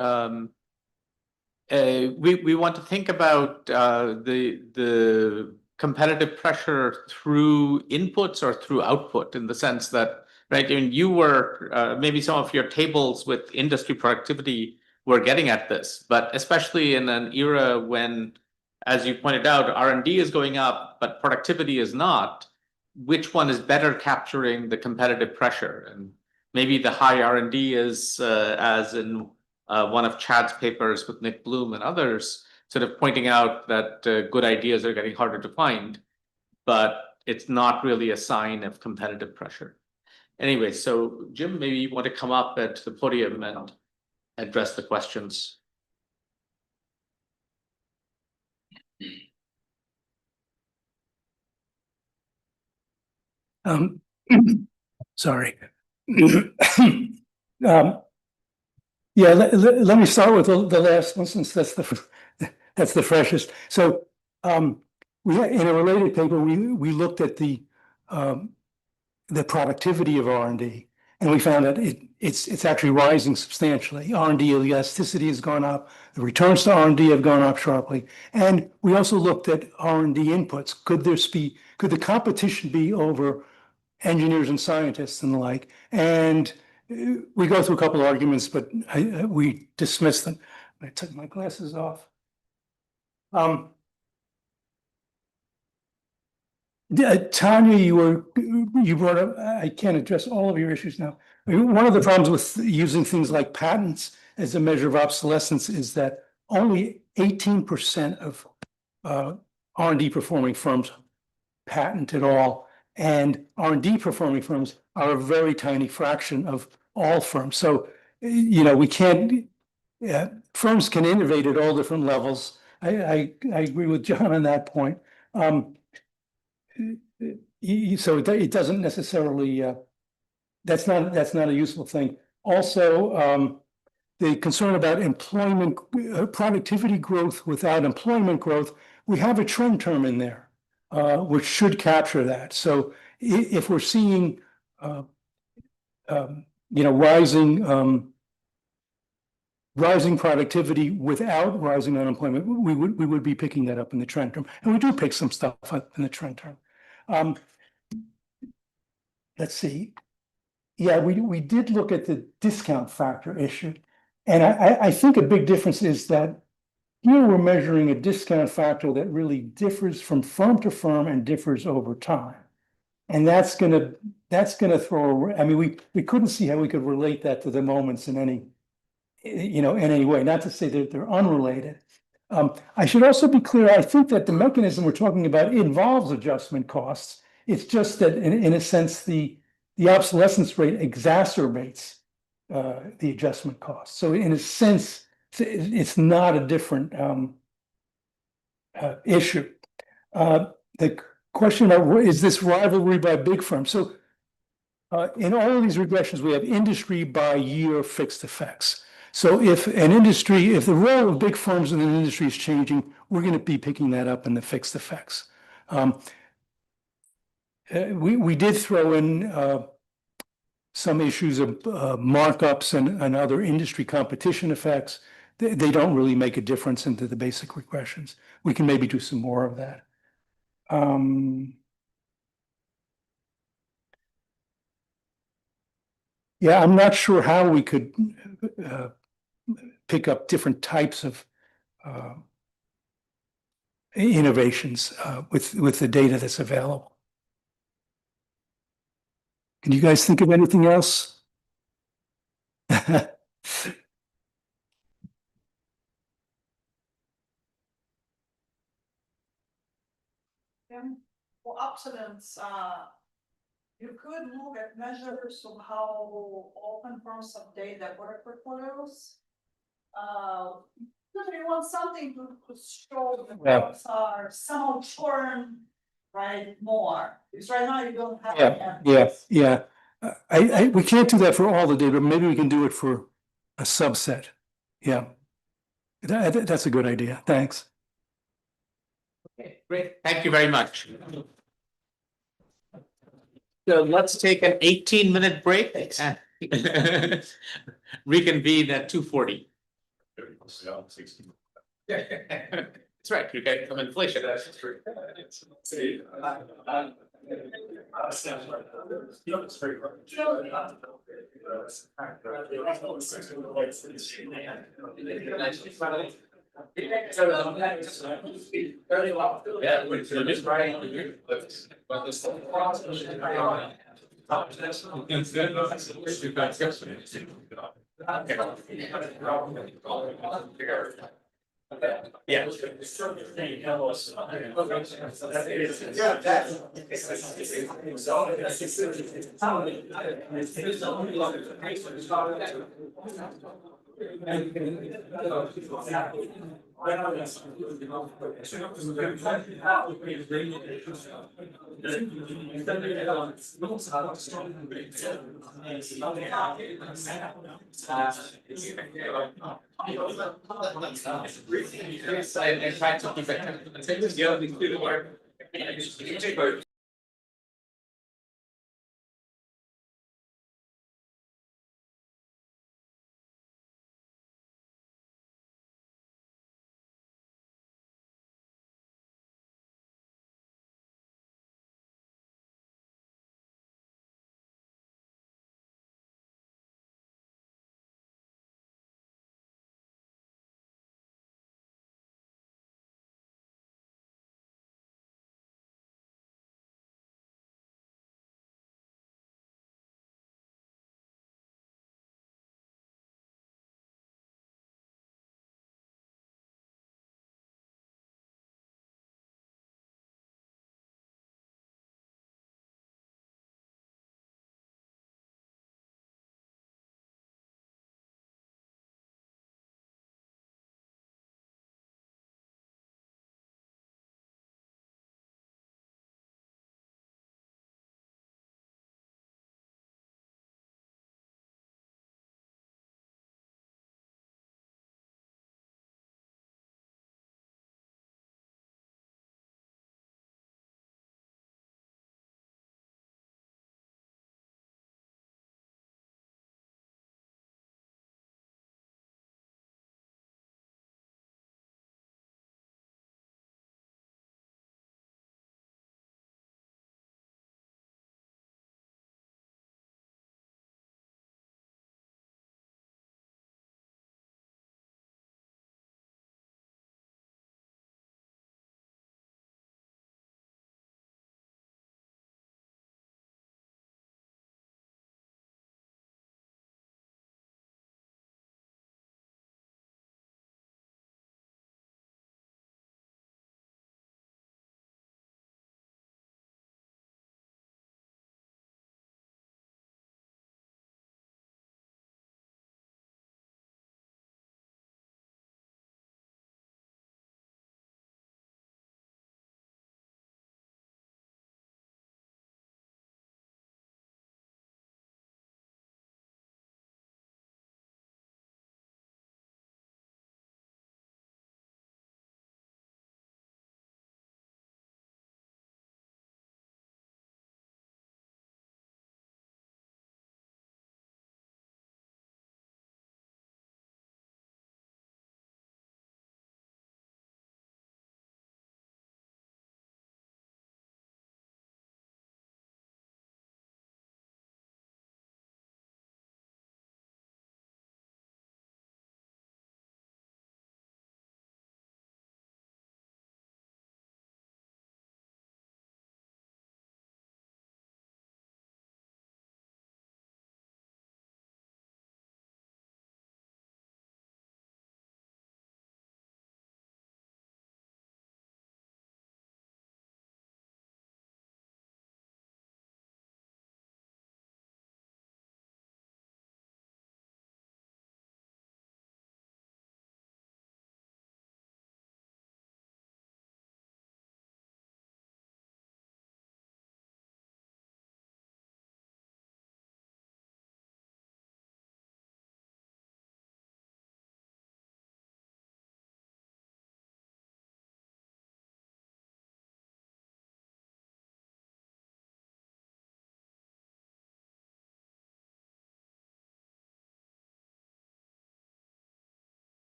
we want to think about the competitive pressure through inputs or through output, in the sense that, right, and you were maybe some of your tables with industry productivity were getting at this, but especially in an era when, as you pointed out, R&D is going up, but productivity is not, which one is better capturing the competitive pressure? And maybe the high R&D is, as in one of Chad's papers with Nick Bloom and others, sort of pointing out that good ideas are getting harder to find, but it's not really a sign of competitive pressure. Anyway, so Jim, maybe you want to come up at the podium and address the questions. Sorry. Yeah, let me start with the last one, since that's the freshest. So we in a related paper we looked at the productivity of R&D, and we found that it's actually rising substantially. R&D elasticity has gone up, the returns to R&D have gone up sharply, and we also looked at R&D inputs. Could the competition be over engineers and scientists and the like? And we go through a couple of arguments, but we dismiss them. I took my glasses off. Tanya, you brought up, I can't address all of your issues now. One of the problems with using things like patents as a measure of obsolescence is that only 18% of R&D performing firms patent at all, and R&D performing firms are a very tiny fraction of all firms. So, we can't, firms can innovate at all different levels. I agree with John on that point. So it doesn't necessarily, that's not a useful thing. Also, the concern about employment, productivity growth without employment growth, we have a trend term in there, which should capture that. So if we're seeing, rising productivity without rising unemployment, we would be picking that up in the trend term, and we do pick some stuff up in the trend term. Let's see. Yeah, we did look at the discount factor issue, and I think a big difference is that here we're measuring a discount factor that really differs from firm to firm and differs over time. And that's gonna throw, I mean, we couldn't see how we could relate that to the moments in any way, not to say that they're unrelated. I should also be clear, I think that the mechanism we're talking about involves adjustment costs. It's just that in a sense, the obsolescence rate exacerbates the adjustment costs. So in a sense, it's not a different issue. The question about is this rivalry by big firms? So in all of these regressions, we have industry by year fixed effects. So if the role of big firms in an industry is changing, we're going to be picking that up in the fixed effects. We did throw in some issues of markups and other industry competition effects. They don't really make a difference into the basic regressions. We can maybe do some more of that. Yeah, I'm not sure how we could pick up different types of innovations with the data that's available. Can you guys think of anything else? For abstinence, you could look at measures of how open forms of data work portfolios. Usually you want something to show that Yeah. those are somehow churn, right, more, because right now you don't have. Yeah. We can't do that for all the data, maybe we can do it for a subset. Yeah. That's a good idea. Thanks. Okay, great. Thank you very much. So let's take an 18-minute break and reconvene at 2:40. That's right, you get some inflation. That's true. Yeah. I tried to keep it.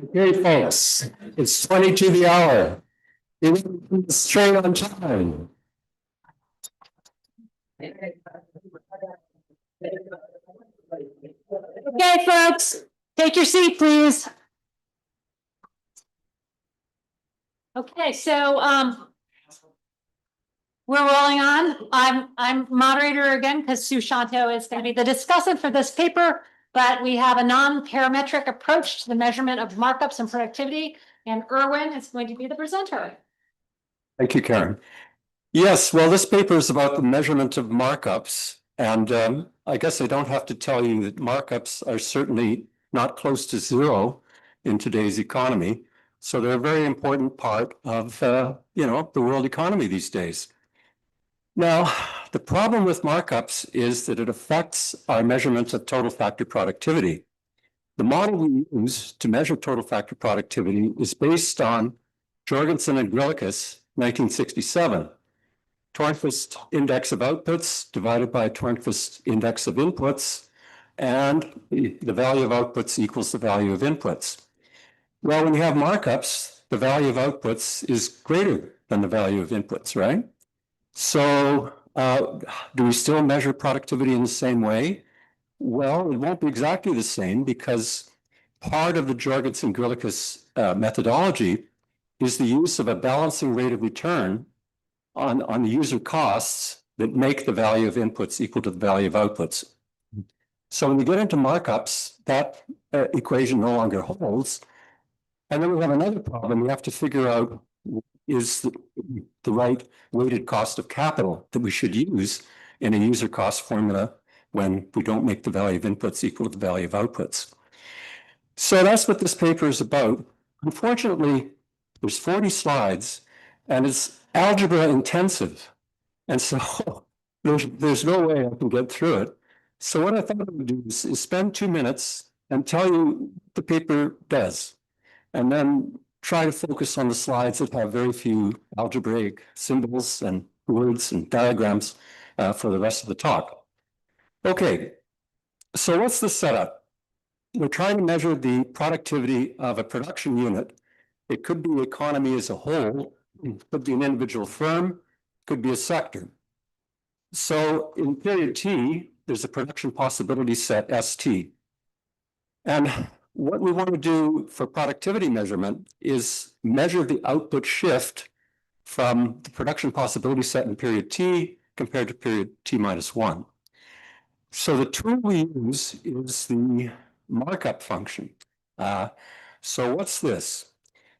Okay, folks, it's 20 to the hour. It's straight on time. Okay, folks, take your seat, please. Okay, so we're rolling on. I'm moderator again because Sue Shanto is going to be the discussant for this paper, but we have a non-parametric approach to the measurement of markups and productivity, and Erwin is going to be the presenter. Thank you, Karen. Yes, well, this paper is about the measurement of markups. And I guess I don't have to tell you that markups are certainly not close to zero in today's economy. So they're a very important part of, the world economy these days. Now, the problem with markups is that it affects our measurement of total factor productivity. The model we use to measure total factor productivity is based on Jorgensen and Grillicus, 1967. Tornquist index of outputs divided by Tornquist index of inputs, and the value of outputs equals the value of inputs. Well, when you have markups, the value of outputs is greater than the value of inputs, right? So do we still measure productivity in the same way? Well, it won't be exactly the same because part of the Jorgensen-Grillicus methodology is the use of a balancing rate of return on the user costs that make the value of inputs equal to the value of outputs. So when we get into markups, that equation no longer holds. And then we have another problem. We have to figure out is the right weighted cost of capital that we should use in a user cost formula when we don't make the value of inputs equal to the value of outputs. So that's what this paper is about. Unfortunately, there's 40 slides and it's algebra intensive. And so there's no way I can get through it. So what I thought I would do is spend 2 minutes and tell you what the paper does, and then try to focus on the slides that have very few algebraic symbols and words and diagrams for the rest of the talk. Okay, so what's the setup? We're trying to measure the productivity of a production unit. It could be the economy as a whole, it could be an individual firm, could be a sector. So in period T, there's a production possibility set ST. And what we want to do for productivity measurement is measure the output shift from the production possibility set in period T compared to period T minus 1. So the tool we use is the markup function. So what's this?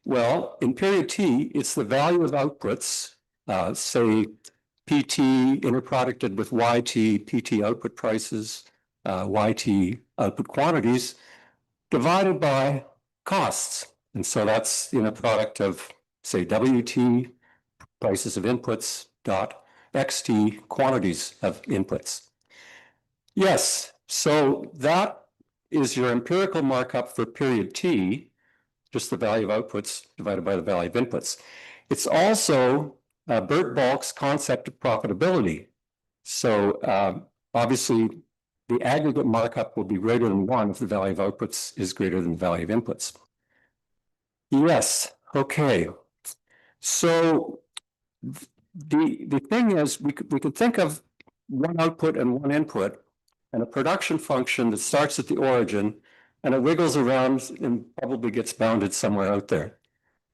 Well, in period T, it's the value of outputs, say PT interproducted with YT, PT output prices, YT output quantities, divided by costs. And so that's in a product of, say, WT, prices of inputs, dot XT, quantities of inputs. Yes, so that is your empirical markup for period T, just the value of outputs divided by the value of inputs. It's also Bert Balk's concept of profitability. So obviously, the aggregate markup will be greater than 1 if the value of outputs is greater than the value of inputs. Yes, okay. So the thing is, we could think of one output and one input and a production function that starts at the origin and it wiggles around and probably gets bounded somewhere out there.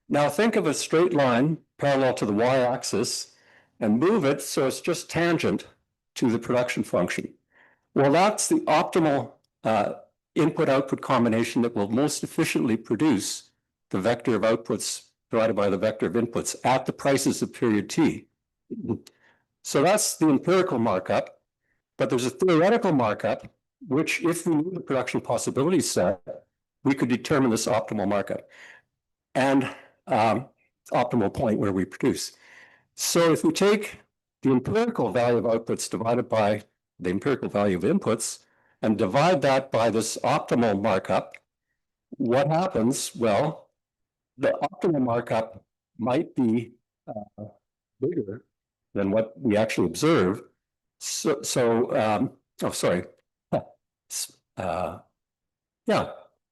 Now think of a straight line parallel to the y-axis and move it so it's just tangent to the production function. Well, that's the optimal input-output combination that will most efficiently produce the vector of outputs divided by the vector of inputs at the prices of period t. So that's the empirical markup, but there's a theoretical markup, which if we knew the production possibility set, we could determine this optimal markup and optimal point where we produce. So if we take the empirical value of outputs divided by the empirical value of inputs and divide that by this optimal markup, what happens? Well, the optimal markup might be bigger than what we actually observe. Yeah.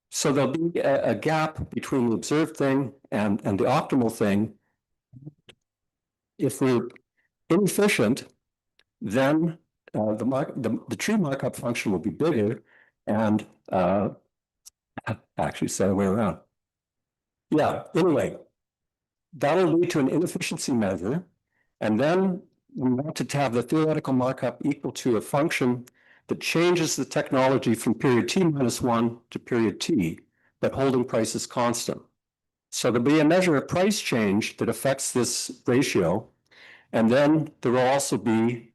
So there'll be a gap between the observed thing and the optimal thing. If we're inefficient, then the true markup function will be bigger, and actually it's the other way around. Yeah, anyway, that'll lead to an inefficiency measure, and then we want to have the theoretical markup equal to a function that changes the technology from period t-1 to period t, but holding prices constant. So there'll be a measure of price change that affects this ratio, and then there will also be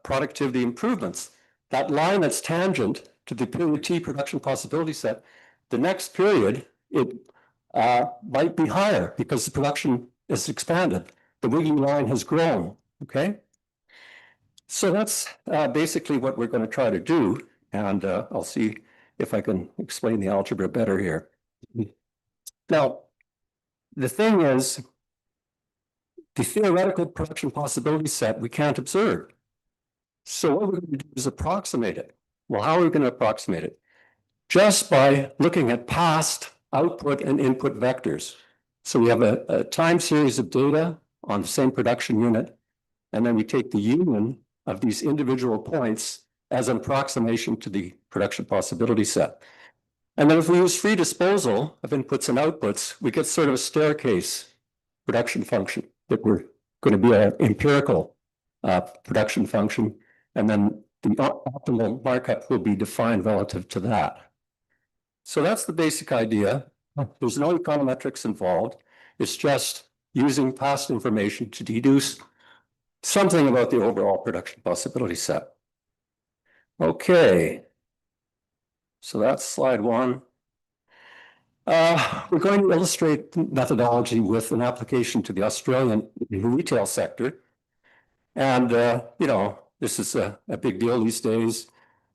productivity improvements. That line that's tangent to the period t production possibility set, the next period, it might be higher because the production is expanded. The wiggy line has grown, okay? So that's basically what we're going to try to do, and I'll see if I can explain the algebra better here. Now, the thing is, the theoretical production possibility set we can't observe. So what we're going to do is approximate it. Well, how are we going to approximate it? Just by looking at past output and input vectors. So we have a time series of data on the same production unit, and then we take the union of these individual points as an approximation to the production possibility set. And then if we use free disposal of inputs and outputs, we get sort of a staircase production function that we're going to be an empirical production function, and then the optimal markup will be defined relative to that. So that's the basic idea. There's no econometrics involved. It's just using past information to deduce something about the overall production possibility set. Okay. So that's slide one. We're going to illustrate methodology with an application to the Australian retail sector. And, this is a big deal these days.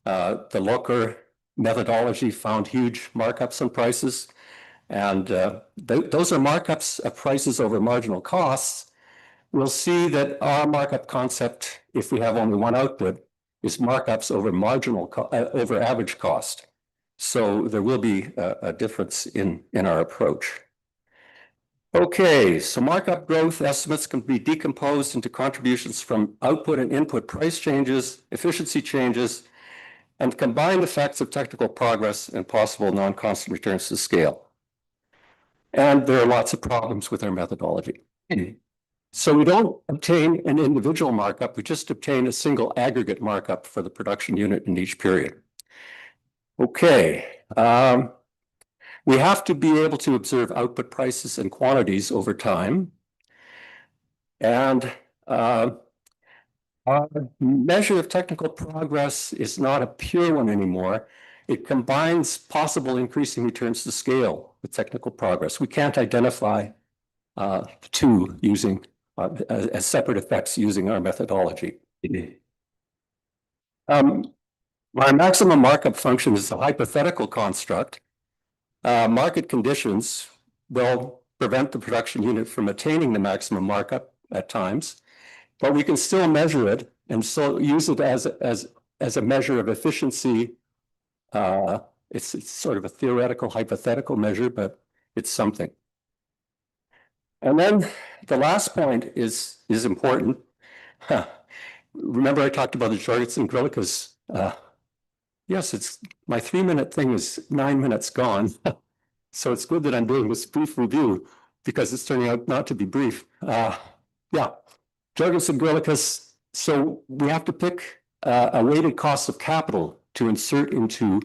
The Locker methodology found huge markups on prices. And those are markups of prices over marginal costs. We'll see that our markup concept, if we have only one output, is markups over over average cost. So there will be a difference in our approach. Okay, so markup growth estimates can be decomposed into contributions from output and input price changes, efficiency changes, and combined effects of technical progress and possible non-constant returns to scale. And there are lots of problems with our methodology. So we don't obtain an individual markup, we just obtain a single aggregate markup for the production unit in each period. Okay, we have to be able to observe output prices and quantities over time. And our measure of technical progress is not a pure one anymore. It combines possible increasing returns to scale with technical progress. We can't identify the two using as separate effects using our methodology. Our maximum markup function is a hypothetical construct. Market conditions will prevent the production unit from attaining the maximum markup at times, but we can still measure it and so use it as a measure of efficiency. It's sort of a theoretical, hypothetical measure, but it's something. And then the last point is important. Remember I talked about the Jorgensen-Grilich's. Yes, it's my 3-minute thing is 9 minutes gone. So it's good that I'm doing this brief review because it's turning out not to be brief. Yeah, Jorgensen-Grilich's. So we have to pick a weighted cost of capital to insert into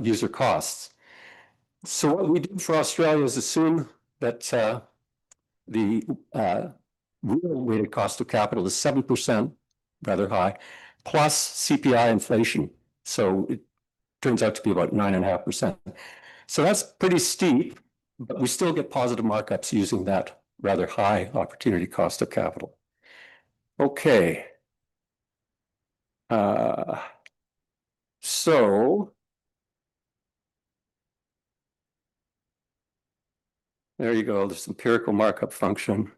user costs. So what we do for Australia is assume that the real weighted cost of capital is 7%, rather high, plus CPI inflation. So it turns out to be about 9.5%. So that's pretty steep, but we still get positive markups using that rather high opportunity cost of capital. Okay. So there you go. This empirical markup function.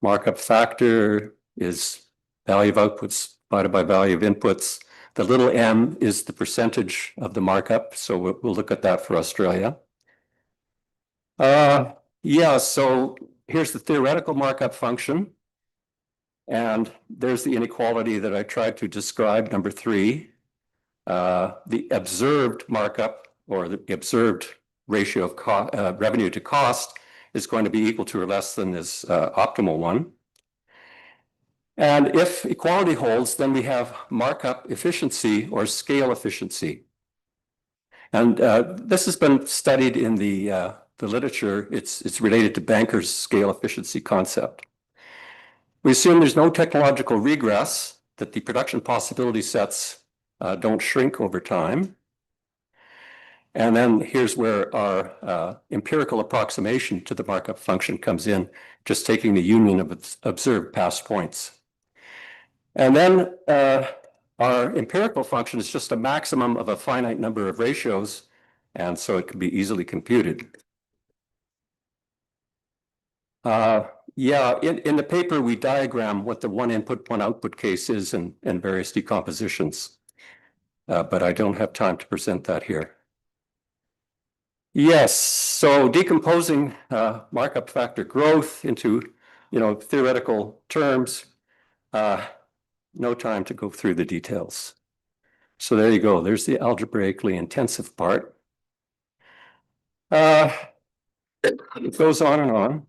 Markup factor is value of outputs divided by value of inputs. The little m is the percentage of the markup. So we'll look at that for Australia. Yeah, so here's the theoretical markup function. And there's the inequality that I tried to describe, number 3. The observed markup, or the observed ratio of revenue to cost, is going to be equal to or less than this optimal one. And if equality holds, then we have markup efficiency or scale efficiency. And this has been studied in the literature. It's related to Banker's scale efficiency concept. We assume there's no technological regress, that the production possibility sets don't shrink over time. And then here's where our empirical approximation to the markup function comes in, just taking the union of observed past points. And then our empirical function is just a maximum of a finite number of ratios, and so it can be easily computed. Yeah, in the paper, we diagram what the one input, one output case is in various decompositions, but I don't have time to present that here. Yes, so decomposing markup factor growth into, theoretical terms, no time to go through the details. So there you go. There's the algebraically intensive part. It goes on and on.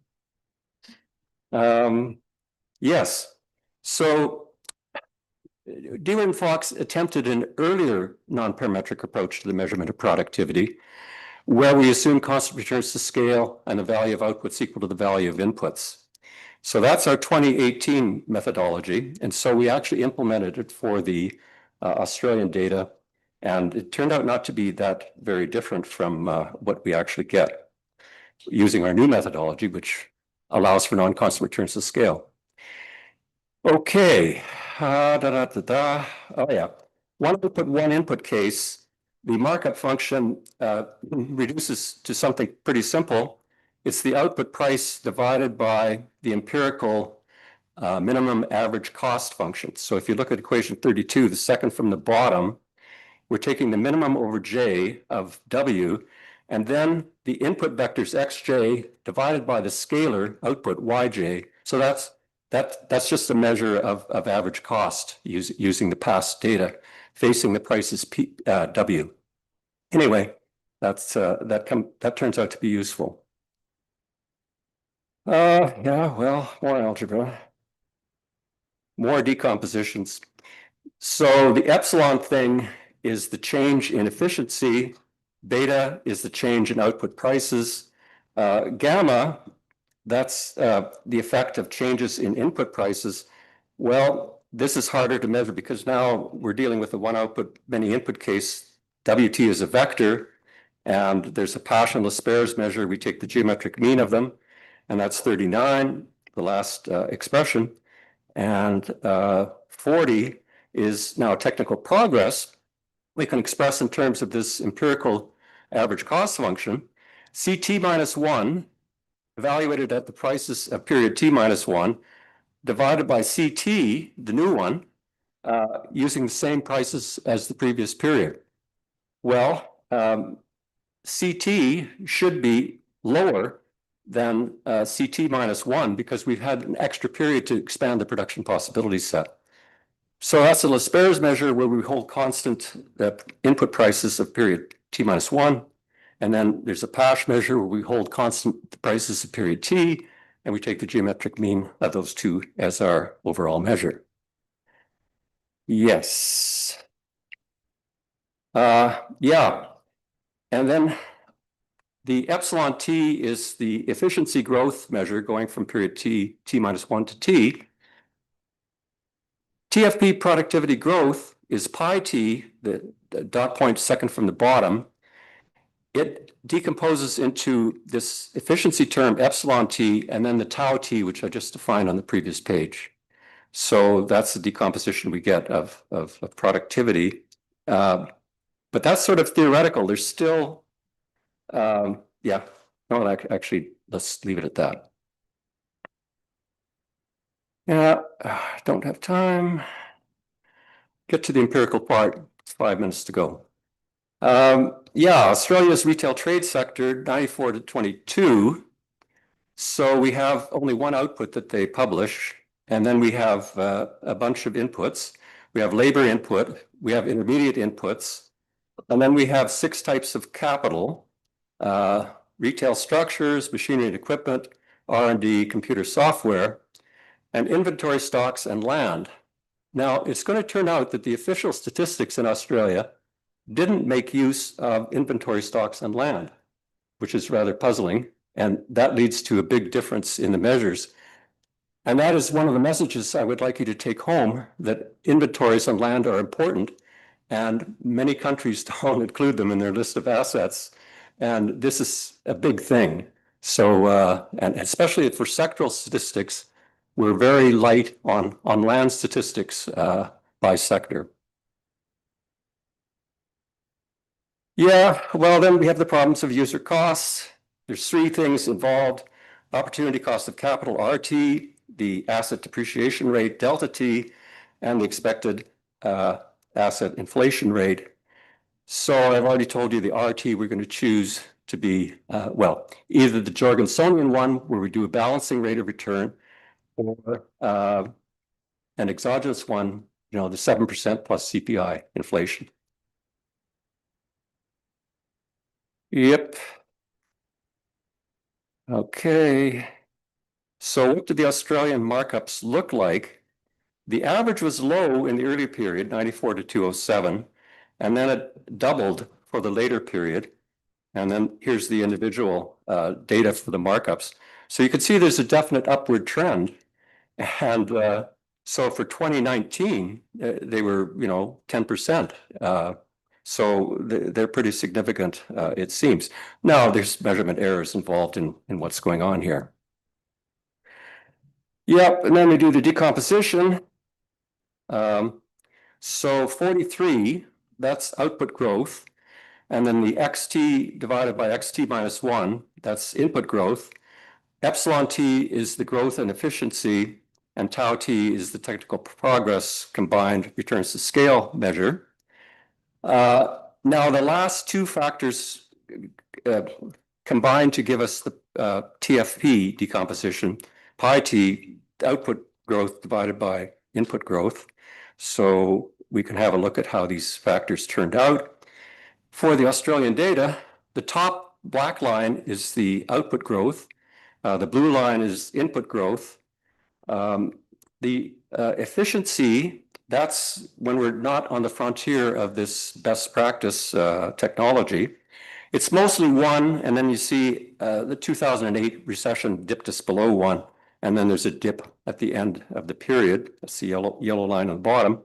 Yes, so Dewar and Fox attempted an earlier non-parametric approach to the measurement of productivity, where we assume constant returns to scale and the value of outputs equal to the value of inputs. So that's our 2018 methodology. And so we actually implemented it for the Australian data. And it turned out not to be that very different from what we actually get using our new methodology, which allows for non-constant returns to scale. Okay. Oh, yeah. One output, one input case, the markup function reduces to something pretty simple. It's the output price divided by the empirical minimum average cost function. So if you look at equation 32, the second from the bottom, we're taking the minimum over j of w, and then the input vectors xj divided by the scalar output yj. So that's just a measure of average cost using the past data facing the prices w. Anyway, that turns out to be useful. Yeah, well, more algebra, more decompositions. So the epsilon thing is the change in efficiency. Beta is the change in output prices. Gamma, that's the effect of changes in input prices. Well, this is harder to measure because now we're dealing with a one output, many input case. WT is a vector, and there's a Paschen Laspers measure. We take the geometric mean of them, and that's 39, the last expression. And 40 is now technical progress. We can express in terms of this empirical average cost function. CT minus 1, evaluated at the prices of period T minus 1, divided by CT, the new one, using the same prices as the previous period. Well, CT should be lower than CT minus 1 because we've had an extra period to expand the production possibility set. So that's a Laspers measure where we hold constant input prices of period T minus 1. And then there's a Pasch measure where we hold constant prices of period T, and we take the geometric mean of those two as our overall measure. Yes. Yeah. And then The epsilon t is the efficiency growth measure going from period t minus 1 to t. TFP productivity growth is pi t, the dot point second from the bottom. It decomposes into this efficiency term epsilon t and then the tau t, which I just defined on the previous page. So that's the decomposition we get of productivity. But that's sort of theoretical. There's still, yeah, no, actually, let's leave it at that. Yeah, don't have time. Get to the empirical part. It's 5 minutes to go. Yeah, Australia's retail trade sector, 94 to 22. So we have only one output that they publish, and then we have a bunch of inputs. We have labor input, we have intermediate inputs, and then we have 6 types of capital, retail structures, machinery and equipment, R&D, computer software, and inventory stocks and land. Now, it's going to turn out that the official statistics in Australia didn't make use of inventory stocks and land, which is rather puzzling. And that leads to a big difference in the measures. And that is one of the messages I would like you to take home, that inventories and land are important. And many countries don't include them in their list of assets. And this is a big thing. So, and especially for sectoral statistics, we're very light on land statistics by sector. Yeah, well, then we have the problems of user costs. There's 3 things involved: opportunity cost of capital, RT, the asset depreciation rate, delta T, and the expected asset inflation rate. So I've already told you the RT we're going to choose to be, well, either the Jorgensonian one, where we do a balancing rate of return, or an exogenous one, you know, the 7% plus CPI inflation. Yep. Okay. So what did the Australian markups look like? The average was low in the early period, 94 to 207, and then it doubled for the later period. And then here's the individual data for the markups. So you can see there's a definite upward trend. And so for 2019, they were, you know, 10%. So they're pretty significant, it seems. Now there's measurement errors involved in what's going on here. Yep, and then we do the decomposition. So 43, that's output growth. And then the XT divided by XT minus 1, that's input growth. Epsilon T is the growth and efficiency, and tau T is the technical progress combined returns to scale measure. Now, the last 2 factors combine to give us the TFP decomposition, pi T, output growth divided by input growth. So we can have a look at how these factors turned out. For the Australian data, the top black line is the output growth. The blue line is input growth. The efficiency, that's when we're not on the frontier of this best practice technology. It's mostly 1, and then you see the 2008 recession dipped us below 1, and then there's a dip at the end of the period. That's the yellow line on the bottom.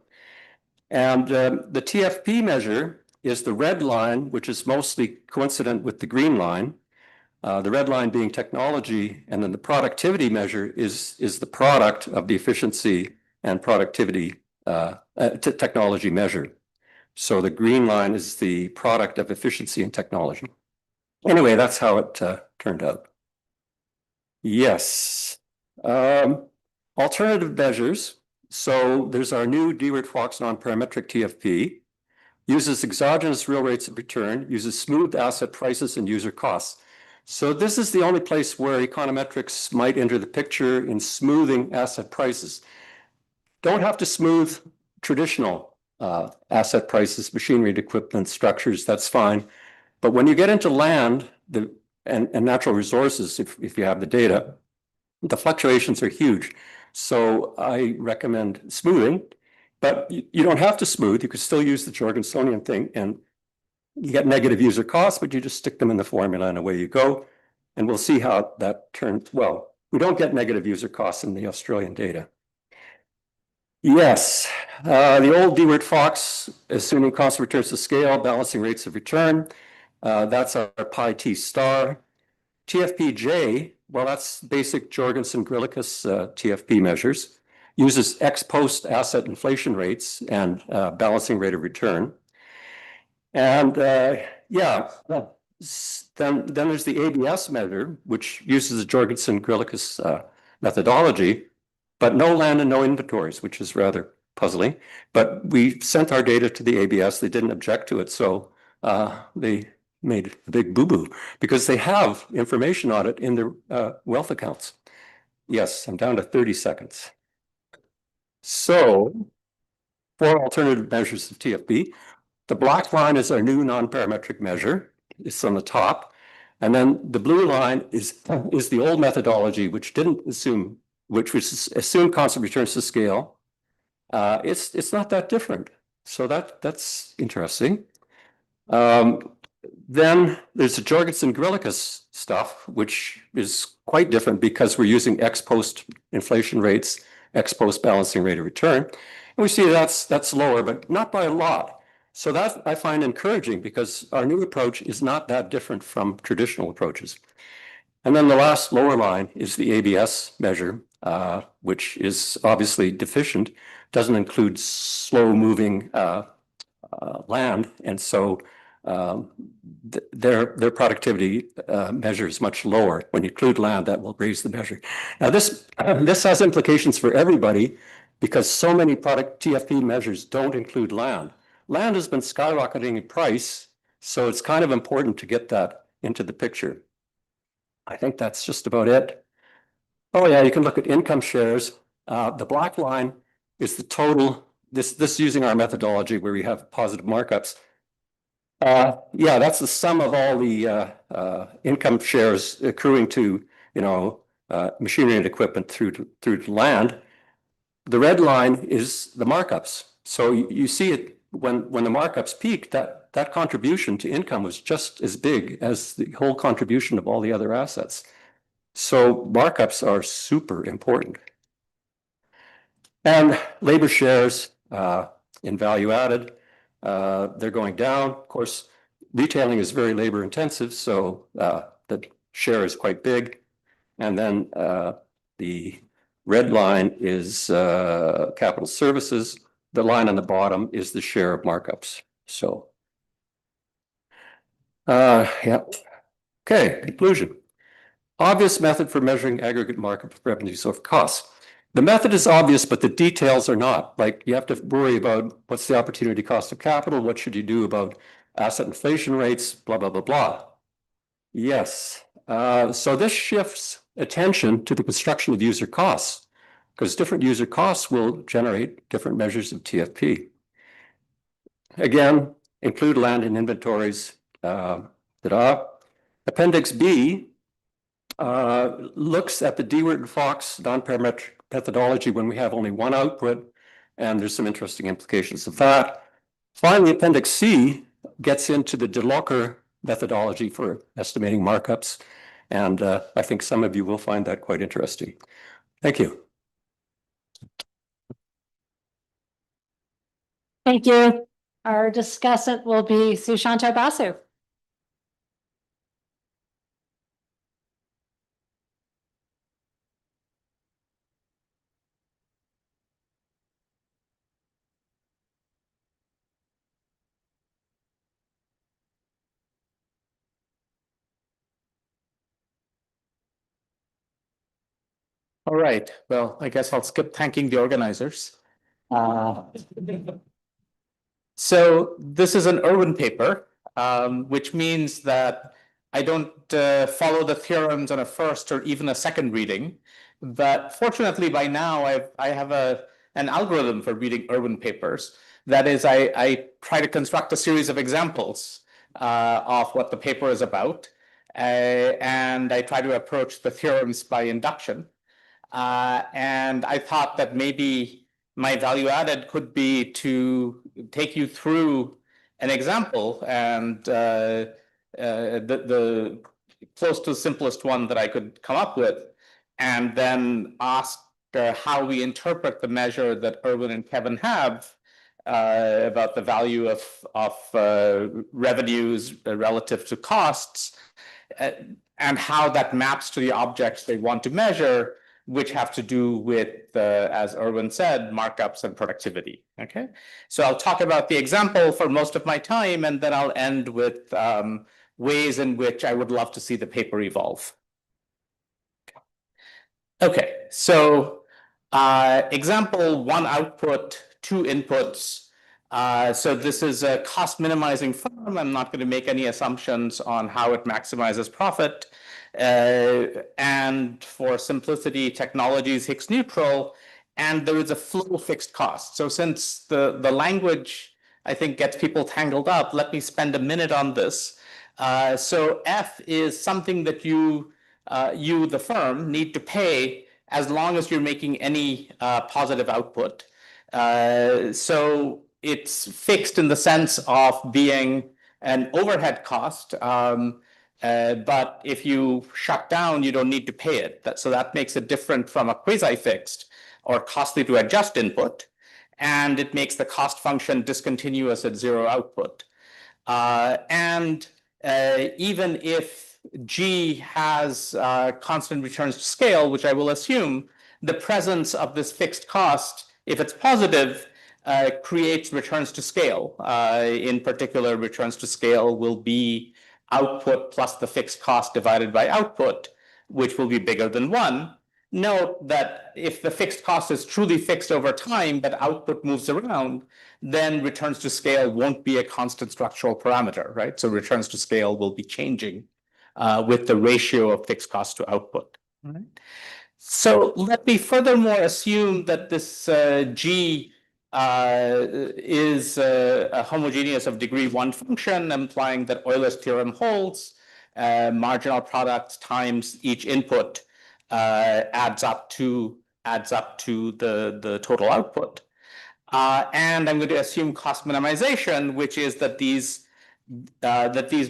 And the TFP measure is the red line, which is mostly coincident with the green line. The red line being technology, and then the productivity measure is the product of the efficiency and productivity technology measure. So the green line is the product of efficiency and technology. Anyway, that's how it turned out. Yes. Alternative measures. So there's our new Dewart-Fox non-parametric TFP. Uses exogenous real rates of return, uses smoothed asset prices and user costs. So this is the only place where econometrics might enter the picture in smoothing asset prices. Don't have to smooth traditional asset prices, machinery and equipment, structures, that's fine. But when you get into land and natural resources, if you have the data, the fluctuations are huge. So I recommend smoothing, but you don't have to smooth. You could still use the Jorgensonian thing. And You get negative user costs, but you just stick them in the formula and away you go. And we'll see how that turns. Well, we don't get negative user costs in the Australian data. Yes, the old Dewart-Fox, assuming cost of returns to scale, balancing rates of return. That's our pi t star. TFPJ, well, that's basic Jorgensen-Grillicus TFP measures, uses ex post asset inflation rates and balancing rate of return. And yeah, then there's the ABS measure, which uses the Jorgensen-Grillicus methodology, but no land and no inventories, which is rather puzzling. But we sent our data to the ABS. They didn't object to it, so they made a big boo-boo because they have information on it in their wealth accounts. Yes, I'm down to 30 seconds. So, 4 alternative measures of TFP. The black line is our new non-parametric measure. It's on the top. And then the blue line is the old methodology, which was assumed constant returns to scale. It's not that different. So that's interesting. Then there's the Jorgensen-Grillicus stuff, which is quite different because we're using ex post inflation rates, ex post balancing rate of return. And we see that's lower, but not by a lot. So that I find encouraging because our new approach is not that different from traditional approaches. And then the last lower line is the ABS measure, which is obviously deficient, doesn't include slow moving land. And so their productivity measure is much lower. When you include land, that will raise the measure. Now this has implications for everybody because so many product TFP measures don't include land. Land has been skyrocketing in price, so it's kind of important to get that into the picture. I think that's just about it. Oh yeah, you can look at income shares. The black line is the total, this using our methodology where we have positive markups. Yeah, that's the sum of all the income shares accruing to, machinery and equipment through to land. The red line is the markups. So you see it when the markups peaked, that contribution to income was just as big as the whole contribution of all the other assets. So markups are super important. And labor shares in value added, they're going down. Of course, retailing is very labor intensive, so the share is quite big. And then the red line is capital services. The line on the bottom is the share of markups. So, yeah. Okay, conclusion. Obvious method for measuring aggregate market revenues of costs. The method is obvious, but the details are not. Like you have to worry about what's the opportunity cost of capital, what should you do about asset inflation rates, blah, blah, blah, blah. Yes, so this shifts attention to the construction of user costs because different user costs will generate different measures of TFP. Again, include land and inventories. Appendix B looks at the Dewart-Fox non-parametric methodology when we have only one output, and there's some interesting implications of that. Finally, Appendix C gets into the DeLocker methodology for estimating markups, and I think some of you will find that quite interesting. Thank you. Thank you. Our discussant will be Sushanta Basu. All right, well, I guess I'll skip thanking the organizers. So this is an Irwin paper, which means that I don't follow the theorems on a first or even a second reading. But fortunately, by now, I have an algorithm for reading Irwin papers. That is, I try to construct a series of examples of what the paper is about. And I try to approach the theorems by induction. And I thought that maybe my value added could be to take you through an example, and the close to the simplest one that I could come up with, and then ask how we interpret the measure that Erwin and Kevin have about the value of revenues relative to costs, and how that maps to the objects they want to measure, which have to do with, as Erwin said, markups and productivity. Okay, so I'll talk about the example for most of my time, and then I'll end with ways in which I would love to see the paper evolve. Okay, so example, one output, two inputs. So this is a cost minimizing firm. I'm not going to make any assumptions on how it maximizes profit. And for simplicity, technology is Higgs neutral, and there is a flow fixed cost. So since the language, I think, gets people tangled up, let me spend a minute on this. So F is something that you, the firm, need to pay as long as you're making any positive output. So it's fixed in the sense of being an overhead cost. But if you shut down, you don't need to pay it. So that makes it different from a quasi-fixed or costly to adjust input. And it makes the cost function discontinuous at zero output. And even if G has constant returns to scale, which I will assume, the presence of this fixed cost, if it's positive, creates returns to scale. In particular, returns to scale will be output plus the fixed cost divided by output, which will be bigger than 1. Note that if the fixed cost is truly fixed over time, but output moves around, then returns to scale won't be a constant structural parameter, right? So returns to scale will be changing with the ratio of fixed cost to output. Right? So let me furthermore assume that this G is a homogeneous of degree 1 function, implying that Euler's theorem holds. Marginal products times each input adds up to the total output. And I'm going to assume cost minimization, which is that these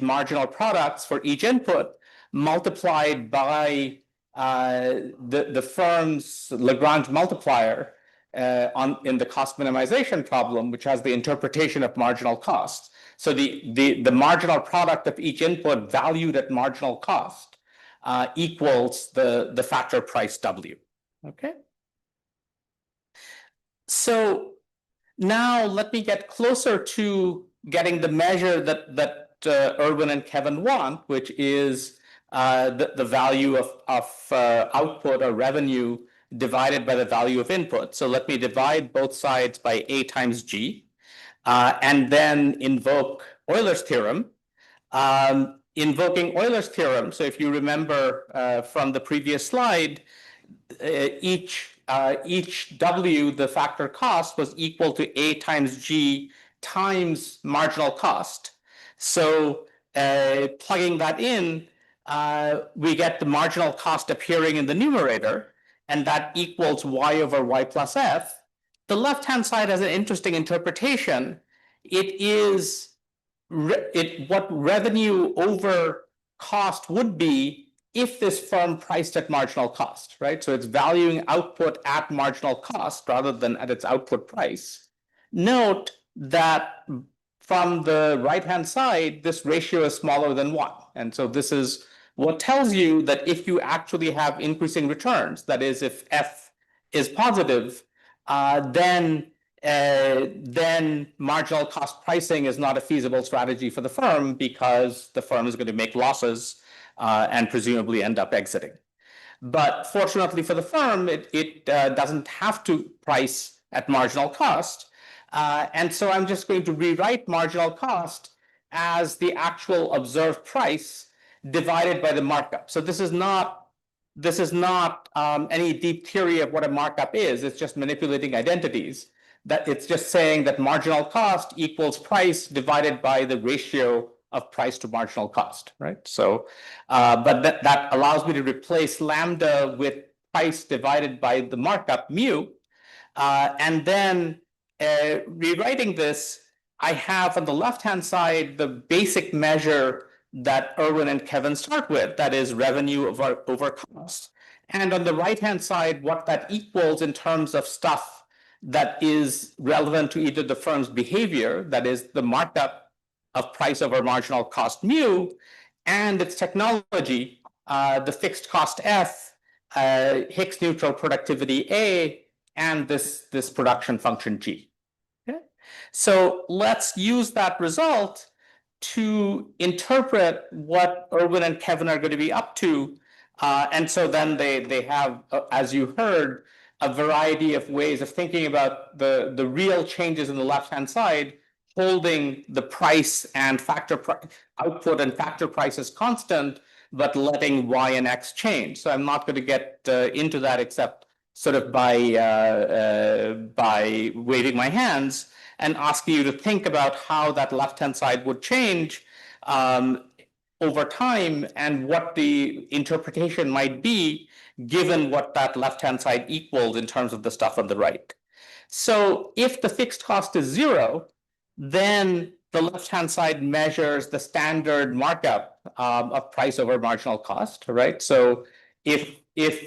marginal products for each input multiplied by the firm's Lagrange multiplier in the cost minimization problem, which has the interpretation of marginal cost. So the marginal product of each input valued at marginal cost equals the factor price W. Okay. So now let me get closer to getting the measure that Erwin and Kevin want, which is the value of output or revenue divided by the value of input. So let me divide both sides by A times G, and then invoke Euler's theorem. Invoking Euler's theorem, so if you remember from the previous slide, each W, the factor cost, was equal to A times G times marginal cost. So plugging that in, we get the marginal cost appearing in the numerator, and that equals Y over Y plus F. The left-hand side has an interesting interpretation. It is what revenue over cost would be if this firm priced at marginal cost, right? So it's valuing output at marginal cost rather than at its output price. Note that from the right-hand side, this ratio is smaller than 1. And so this is what tells you that if you actually have increasing returns, that is, if F is positive, then marginal cost pricing is not a feasible strategy for the firm because the firm is going to make losses and presumably end up exiting. But fortunately for the firm, it doesn't have to price at marginal cost. And so I'm just going to rewrite marginal cost as the actual observed price divided by the markup. So this is not any deep theory of what a markup is. It's just manipulating identities. That it's just saying that marginal cost equals price divided by the ratio of price to marginal cost, right? So, but that allows me to replace lambda with price divided by the markup mu, and then rewriting this, I have on the left-hand side the basic measure that Erwin and Kevin start with, that is revenue over cost. And on the right-hand side, what that equals in terms of stuff that is relevant to either the firm's behavior, that is the markup of price over marginal cost mu, and its technology, the fixed cost F, Hicks neutral productivity A, and this production function G. Okay? So let's use that result to interpret what Erwin and Kevin are going to be up to. And so then they have, as you heard, a variety of ways of thinking about the real changes in the left-hand side, holding the price and output and factor prices constant, but letting Y and X change. So I'm not going to get into that except sort of by waving my hands and asking you to think about how that left-hand side would change over time and what the interpretation might be given what that left-hand side equals in terms of the stuff on the right. So if the fixed cost is 0, then the left-hand side measures the standard markup of price over marginal cost, right? So if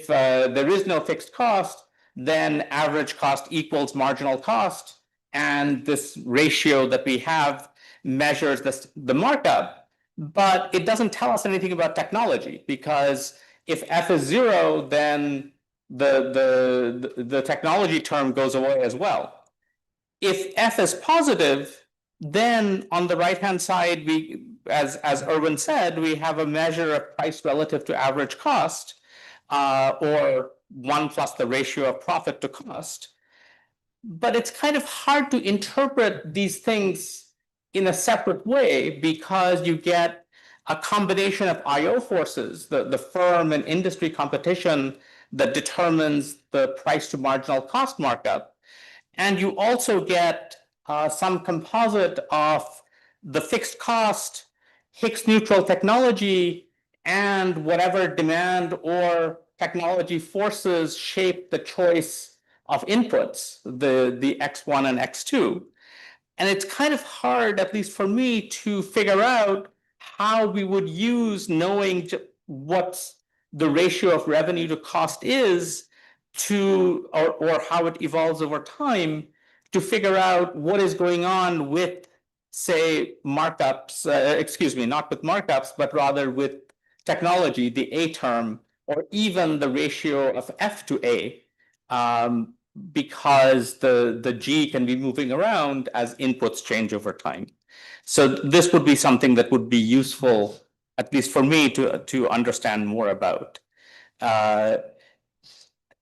there is no fixed cost, then average cost equals marginal cost, and this ratio that we have measures the markup, but it doesn't tell us anything about technology, because if F is 0, then the technology term goes away as well. If F is positive, then on the right-hand side, as Erwin said, we have a measure of price relative to average cost, or 1 plus the ratio of profit to cost. But it's kind of hard to interpret these things in a separate way because you get a combination of I/O forces, the firm and industry competition that determines the price to marginal cost markup. And you also get some composite of the fixed cost, Hicks neutral technology, and whatever demand or technology forces shape the choice of inputs, the X1 and X2. And it's kind of hard, at least for me, to figure out how we would use knowing what the ratio of revenue to cost is to, or how it evolves over time, to figure out what is going on with, say, markups, excuse me, not with markups, but rather with technology, the A term, or even the ratio of F to A, because the G can be moving around as inputs change over time. So this would be something that would be useful, at least for me, to understand more about.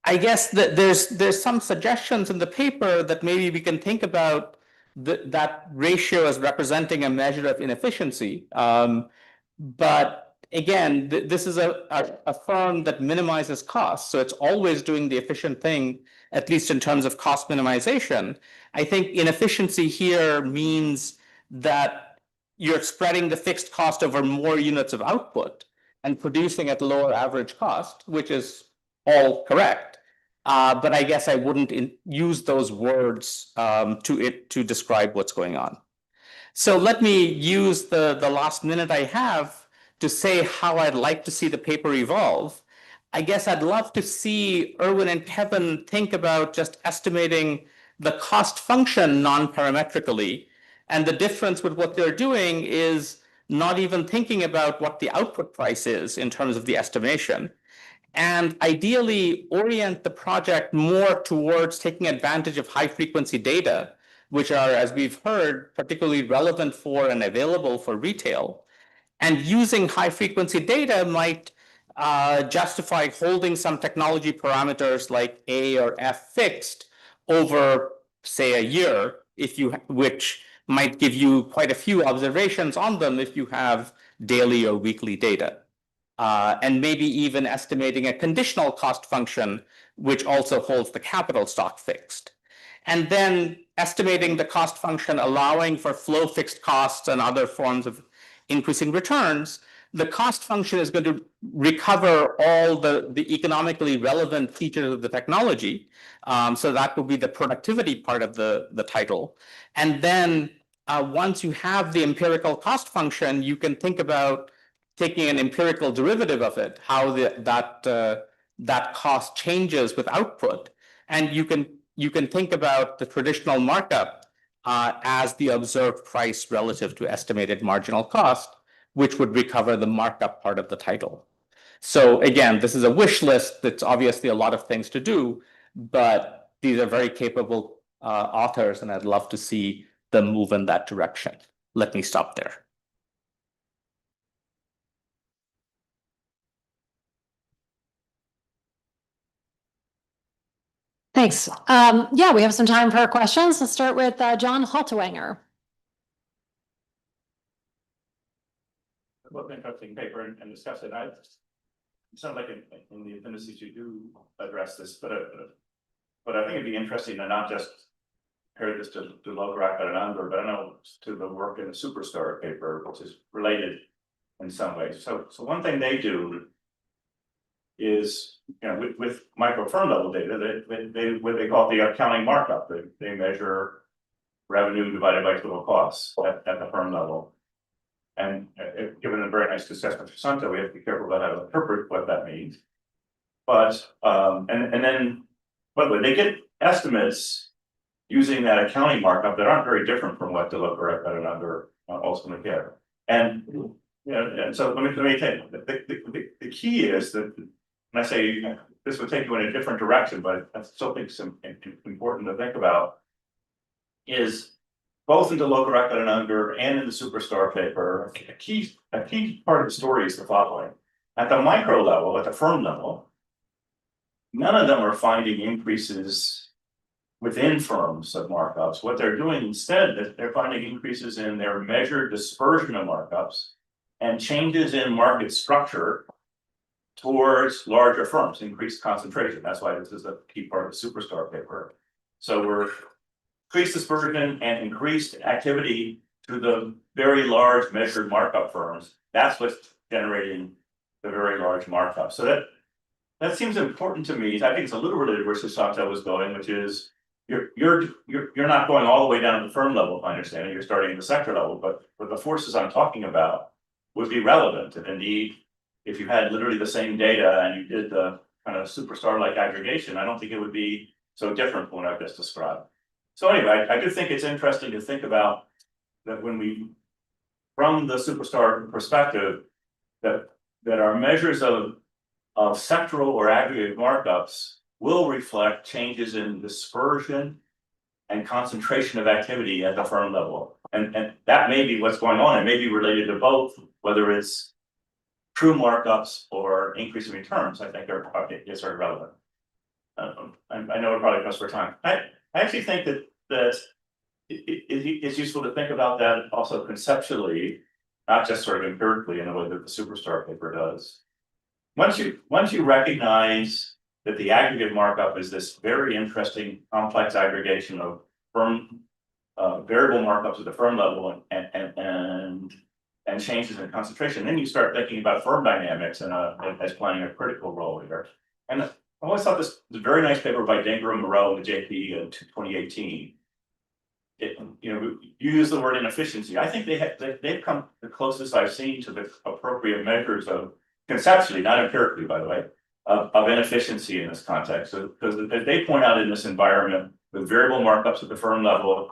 I guess that there's some suggestions in the paper that maybe we can think about that ratio as representing a measure of inefficiency. But again, this is a firm that minimizes costs, so it's always doing the efficient thing, at least in terms of cost minimization. I think inefficiency here means that you're spreading the fixed cost over more units of output and producing at lower average cost, which is all correct. But I guess I wouldn't use those words to describe what's going on. So let me use the last minute I have to say how I'd like to see the paper evolve. I guess I'd love to see Erwin and Kevin think about just estimating the cost function non-parametrically. And the difference with what they're doing is not even thinking about what the output price is in terms of the estimation. And ideally orient the project more towards taking advantage of high-frequency data, which are, as we've heard, particularly relevant for and available for retail. And using high-frequency data might justify holding some technology parameters like A or F fixed over, say, a year, which might give you quite a few observations on them if you have daily or weekly data. And maybe even estimating a conditional cost function, which also holds the capital stock fixed. And then estimating the cost function allowing for flow fixed costs and other forms of increasing returns. The cost function is going to recover all the economically relevant features of the technology. So that would be the productivity part of the title. And then once you have the empirical cost function, you can think about taking an empirical derivative of it, how that cost changes with output. And you can think about the traditional markup as the observed price relative to estimated marginal cost, which would recover the markup part of the title. So again, this is a wish list. That's obviously a lot of things to do, but these are very capable authors, and I'd love to see them move in that direction. Let me stop there. Thanks. Yeah, we have some time for questions. Let's start with John Haltewanger. What an interesting paper and discuss it. It sounds like in the appendices you do address this, but I think it'd be interesting to not just compare this to Lograc and NBER, but I know to the work in the Superstar paper, which is related in some ways. So one thing they do is, you know, with micro firm level data, they what they call the accounting markup. They measure revenue divided by total costs at the firm level. And given a very nice discussion with Santo, we have to be careful about how to interpret what that means. But and then, by the way, they get estimates using that accounting markup that aren't very different from what the Lograc and NBER ultimately get. And you know, and so let me tell you, the key is that, and I say this would take you in a different direction, but I still think it's important to think about, is both in the Lograc and NBER and in the Superstar paper, a key part of the story is the following. At the micro level, at the firm level, none of them are finding increases within firms of markups. What they're doing instead is they're finding increases in their measured dispersion of markups and changes in market structure towards larger firms, increased concentration. That's why this is a key part of the Superstar paper. So we're increased dispersion and increased activity to the very large measured markup firms. That's what's generating the very large markup. So that seems important to me. I think it's a little related where Susanto was going, which is you're not going all the way down to the firm level, if I understand it. You're starting at the sector level, but the forces I'm talking about would be relevant. And indeed, if you had literally the same data and you did the kind of Superstar-like aggregation, I don't think it would be so different from what I've just described. So anyway, I do think it's interesting to think about that when we, from the Superstar perspective, that our measures of sectoral or aggregate markups will reflect changes in dispersion and concentration of activity at the firm level. And that may be what's going on. It may be related to both, whether it's true markups or increase in returns, I think is sort of relevant. I know it probably comes for time. I actually think that it's useful to think about that also conceptually, not just sort of empirically in the way that the Superstar paper does. Once you recognize that the aggregate markup is this very interesting complex aggregation of firm variable markups at the firm level and changes in concentration, then you start thinking about firm dynamics and as playing a critical role here. And I always thought this was a very nice paper by Danger and Moreau and JP in 2018. You use the word inefficiency. I think they've come the closest I've seen to the appropriate measures of conceptually, not empirically, by the way, of inefficiency in this context. So, because they point out in this environment with variable markups at the firm level,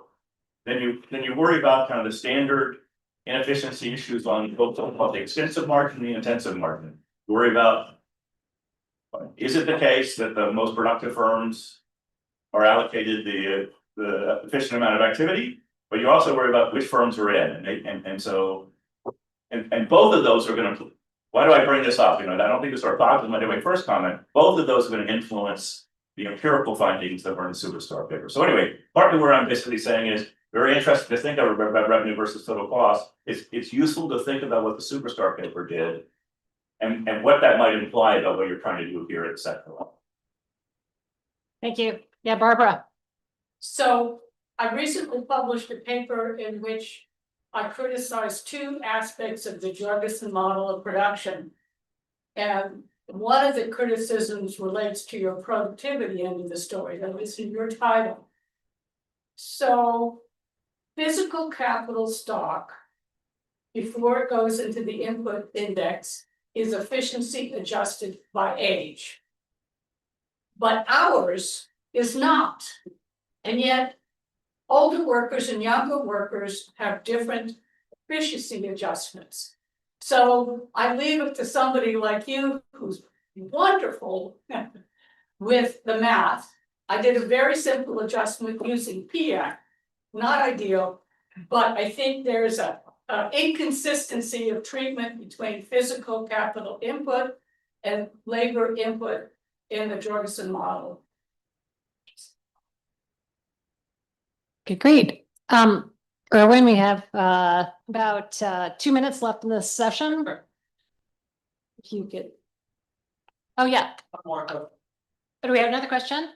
then you worry about kind of the standard inefficiency issues on both the extensive margin and the intensive margin. You worry about, is it the case that the most productive firms are allocated the efficient amount of activity, but you also worry about which firms are in, and both of those are going to. Why do I bring this up? I don't think it's orthogonal in my first comment. Both of those are going to influence the empirical findings that were in the Superstar paper. So anyway, partly where I'm basically saying is very interesting to think about revenue versus total cost. It's useful to think about what the Superstar paper did and what that might imply about what you're trying to do here at the sector level. Thank you. Yeah, Barbara. So I recently published a paper in which I criticized two aspects of the Jorgensen model of production. And one of the criticisms relates to your productivity end of the story, that was in your title. So physical capital stock before it goes into the input index is efficiency adjusted by age. But ours is not. And yet older workers and younger workers have different efficiency adjustments. So I leave it to somebody like you who's wonderful with the math. I did a very simple adjustment using PIAC, not ideal, but I think there's a inconsistency of treatment between physical capital input and labor input in the Jorgensen model. Okay, great. Erwin, we have about 2 minutes left in this session. If you could. Oh, yeah. Do we have another question?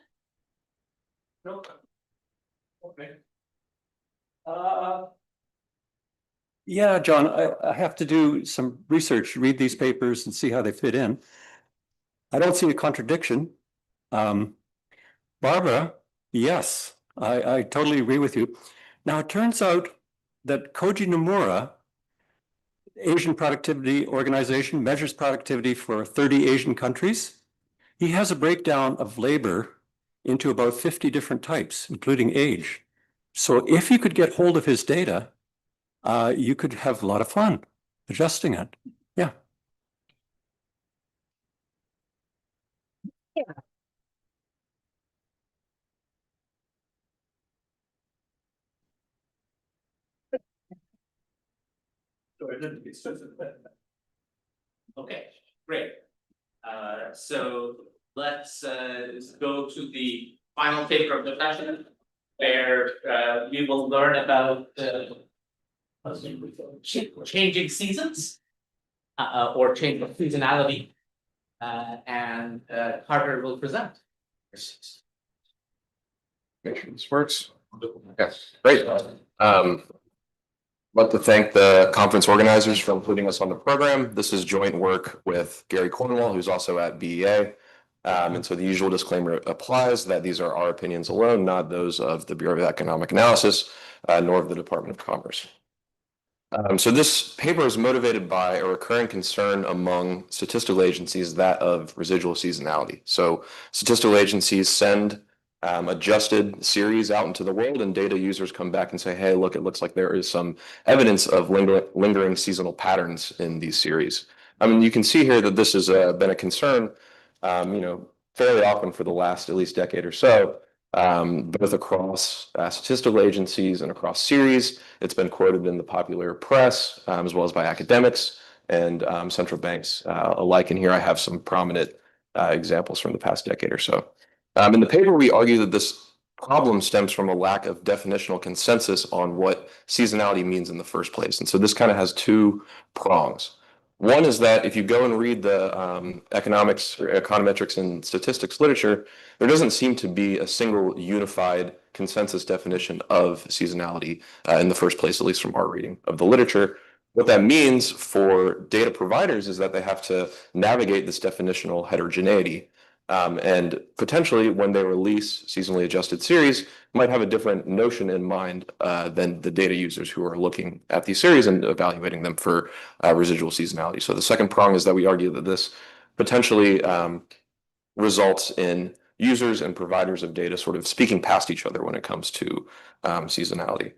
Nope. Okay. Yeah, John, I have to do some research, read these papers and see how they fit in. I don't see a contradiction. Barbara, yes, I totally agree with you. Now, it turns out that Koji Nomura, Asian Productivity Organization, measures productivity for 30 Asian countries. He has a breakdown of labor into about 50 different types, including age. So if you could get hold of his data, you could have a lot of fun adjusting it. Yeah. Yeah. Okay, great. So let's go to the final paper of the session, where we will learn about changing seasons or change of seasonality, and Carter will present. Make sure this works. Yes, great. Like to thank the conference organizers for including us on the program. This is joint work with Gary Cornwall, who's also at BEA. And so the usual disclaimer applies that these are our opinions alone, not those of the Bureau of Economic Analysis, nor of the Department of Commerce. So this paper is motivated by a recurring concern among statistical agencies, that of residual seasonality. So statistical agencies send adjusted series out into the world, and data users come back and say, hey, look, it looks like there is some evidence of lingering seasonal patterns in these series. I mean, you can see here that this has been a concern, fairly often for the last at least decade or so, both across statistical agencies and across series. It's been quoted in the popular press, as well as by academics and central banks alike. And here I have some prominent examples from the past decade or so. In the paper, we argue that this problem stems from a lack of definitional consensus on what seasonality means in the first place. And so this kind of has two prongs. One is that if you go and read the economics or econometrics and statistics literature, there doesn't seem to be a single unified consensus definition of seasonality in the first place, at least from our reading of the literature. What that means for data providers is that they have to navigate this definitional heterogeneity. And potentially when they release seasonally adjusted series, might have a different notion in mind than the data users who are looking at these series and evaluating them for residual seasonality. So the second prong is that we argue that this potentially results in users and providers of data sort of speaking past each other when it comes to seasonality.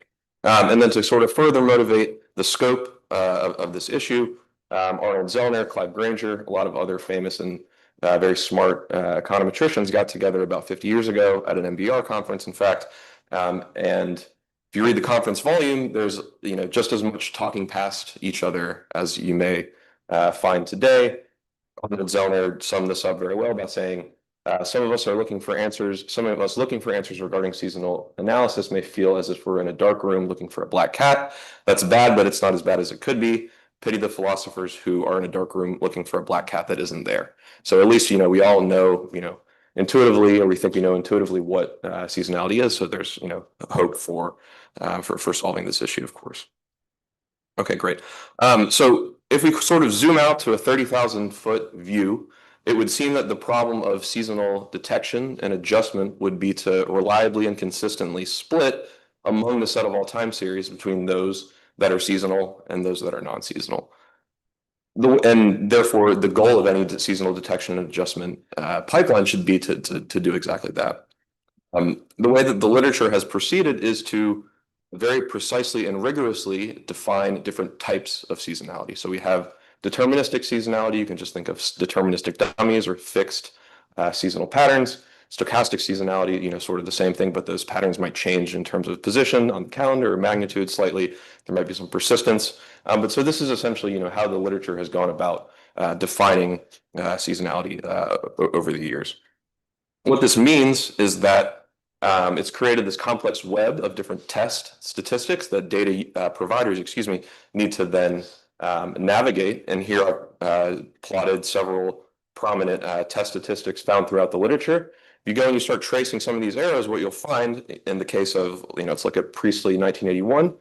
And then to sort of further motivate the scope of this issue, Arnold Zellner, Clive Granger, a lot of other famous and very smart econometricians got together about 50 years ago at an NBER conference, in fact. And if you read the conference volume, there's just as much talking past each other as you may find today. Arnold Zellner summed this up very well by saying, some of us are looking for answers. Some of us looking for answers regarding seasonal analysis may feel as if we're in a dark room looking for a black cat. That's bad, but it's not as bad as it could be. Pity the philosophers who are in a dark room looking for a black cat that isn't there. So at least, we all know, intuitively, or we think we know intuitively what seasonality is. So there's, hope for solving this issue, of course. Okay, great. So if we sort of zoom out to a 30,000-foot view, it would seem that the problem of seasonal detection and adjustment would be to reliably and consistently split among the set of all time series between those that are seasonal and those that are non-seasonal. And therefore, the goal of any seasonal detection and adjustment pipeline should be to do exactly that. The way that the literature has proceeded is to very precisely and rigorously define different types of seasonality. So we have deterministic seasonality. You can just think of deterministic dummies or fixed seasonal patterns. Stochastic seasonality, sort of the same thing, but those patterns might change in terms of position on the calendar or magnitude slightly. There might be some persistence. But so this is essentially, how the literature has gone about defining seasonality over the years. What this means is that it's created this complex web of different test statistics that data providers, need to then navigate. And here I've plotted several prominent test statistics found throughout the literature. If you go and you start tracing some of these arrows, what you'll find in the case of, let's look at Priestley 1981,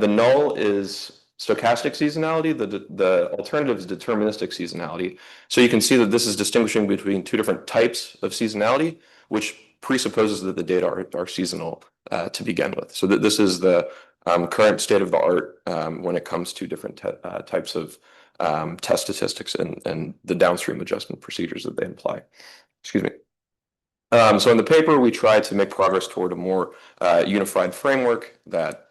the null is stochastic seasonality, the alternative is deterministic seasonality. So you can see that this is distinguishing between two different types of seasonality, which presupposes that the data are seasonal to begin with. So that this is the current state of the art when it comes to different types of test statistics and the downstream adjustment procedures that they imply. Excuse me. So in the paper, we tried to make progress toward a more unified framework that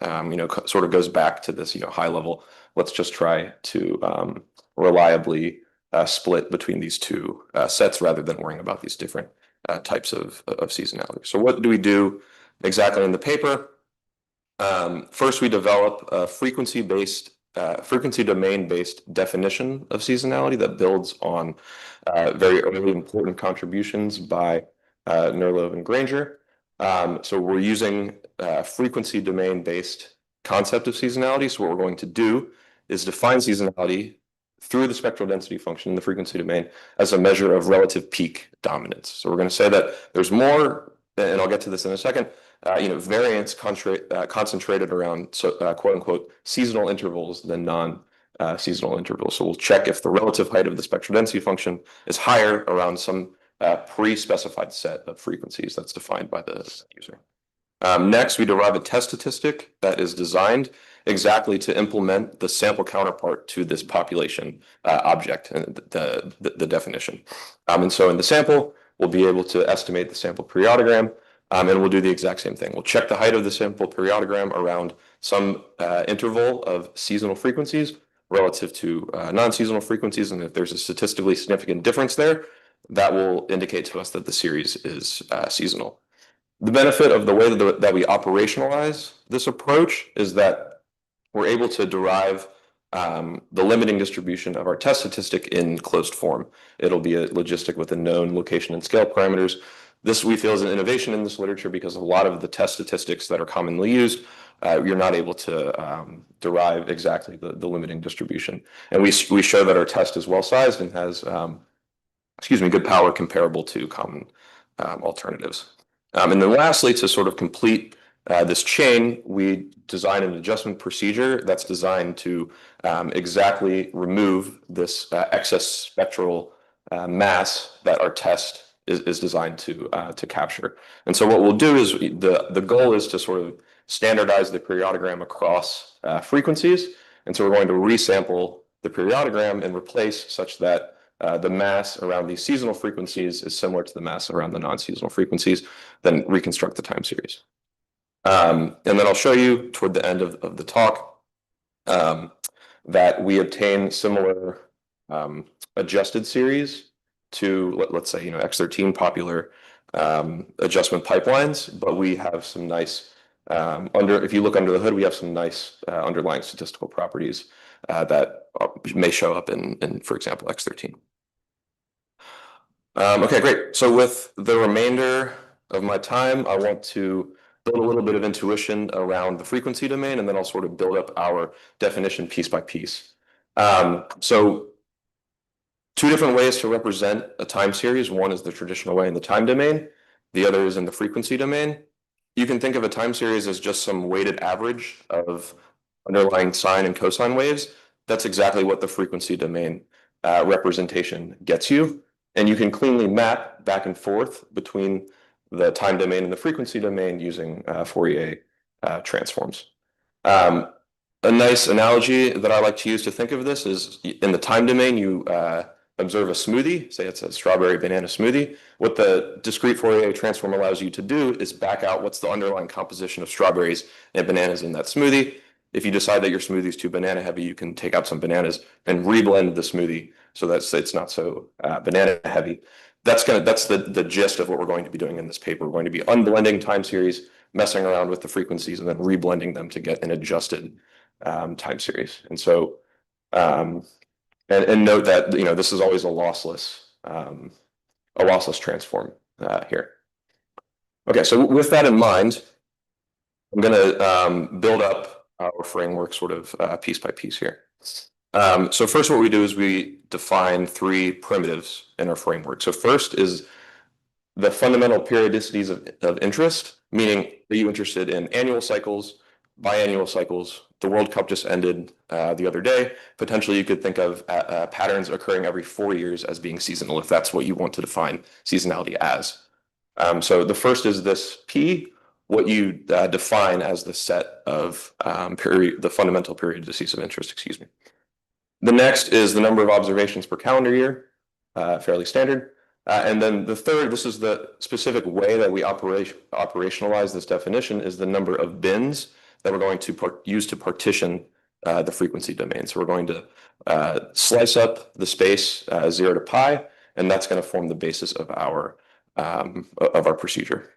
sort of goes back to this high level. Let's just try to reliably split between these two sets rather than worrying about these different types of seasonality. So what do we do exactly in the paper? First, we develop a frequency domain-based definition of seasonality that builds on very early important contributions by Nerlove and Granger. So we're using frequency domain-based concept of seasonality. So what we're going to do is define seasonality through the spectral density function in the frequency domain as a measure of relative peak dominance. So we're going to say that there's more, and I'll get to this in a second, variance concentrated around quote unquote seasonal intervals than non-seasonal intervals. So we'll check if the relative height of the spectral density function is higher around some pre-specified set of frequencies that's defined by the user. Next, we derive a test statistic that is designed exactly to implement the sample counterpart to this population object and the definition. And so in the sample, we'll be able to estimate the sample periodogram, and we'll do the exact same thing. We'll check the height of the sample periodogram around some interval of seasonal frequencies relative to non-seasonal frequencies, and if there's a statistically significant difference there, that will indicate to us that the series is seasonal. The benefit of the way that we operationalize this approach is that we're able to derive the limiting distribution of our test statistic in closed form. It'll be a logistic with a known location and scale parameters. This we feel is an innovation in this literature because a lot of the test statistics that are commonly used, you're not able to derive exactly the limiting distribution. And we show that our test is well sized and has good power comparable to common alternatives. And then lastly, to sort of complete this chain, we design an adjustment procedure that's designed to exactly remove this excess spectral mass that our test is designed to capture. And so what we'll do is the goal is to sort of standardize the periodogram across frequencies. And so we're going to resample the periodogram and replace such that the mass around these seasonal frequencies is similar to the mass around the non-seasonal frequencies, then reconstruct the time series. And then I'll show you toward the end of the talk that we obtain similar adjusted series to, let's say, X13 popular adjustment pipelines, but we have some nice, if you look under the hood, we have some nice underlying statistical properties that may show up in, for example, X13. Okay, great. So with the remainder of my time, I want to build a little bit of intuition around the frequency domain, and then I'll sort of build up our definition piece by piece. So two different ways to represent a time series. One is the traditional way in the time domain. The other is in the frequency domain. You can think of a time series as just some weighted average of underlying sine and cosine waves. That's exactly what the frequency domain representation gets you. And you can cleanly map back and forth between the time domain and the frequency domain using Fourier transforms. A nice analogy that I like to use to think of this is in the time domain, you observe a smoothie, say it's a strawberry banana smoothie. What the discrete Fourier transform allows you to do is back out what's the underlying composition of strawberries and bananas in that smoothie. If you decide that your smoothie is too banana heavy, you can take out some bananas and reblend the smoothie so that it's not so banana heavy. That's the gist of what we're going to be doing in this paper. We're going to be unblending time series, messing around with the frequencies, and then reblending them to get an adjusted time series. And so, and note that this is always a lossless transform here. Okay, so with that in mind, I'm going to build up our framework sort of piece by piece here. So first, what we do is we define 3 primitives in our framework. So first is the fundamental periodicities of interest, meaning are you interested in annual cycles, biannual cycles? The World Cup just ended the other day. Potentially, you could think of patterns occurring every 4 years as being seasonal, if that's what you want to define seasonality as. So the first is this P, what you define as the set of the fundamental periodicities of interest, excuse me. The next is the number of observations per calendar year, fairly standard. And then the third, this is the specific way that we operationalize this definition, is the number of bins that we're going to use to partition the frequency domain. So we're going to slice up the space 0 to pi, and that's going to form the basis of our procedure.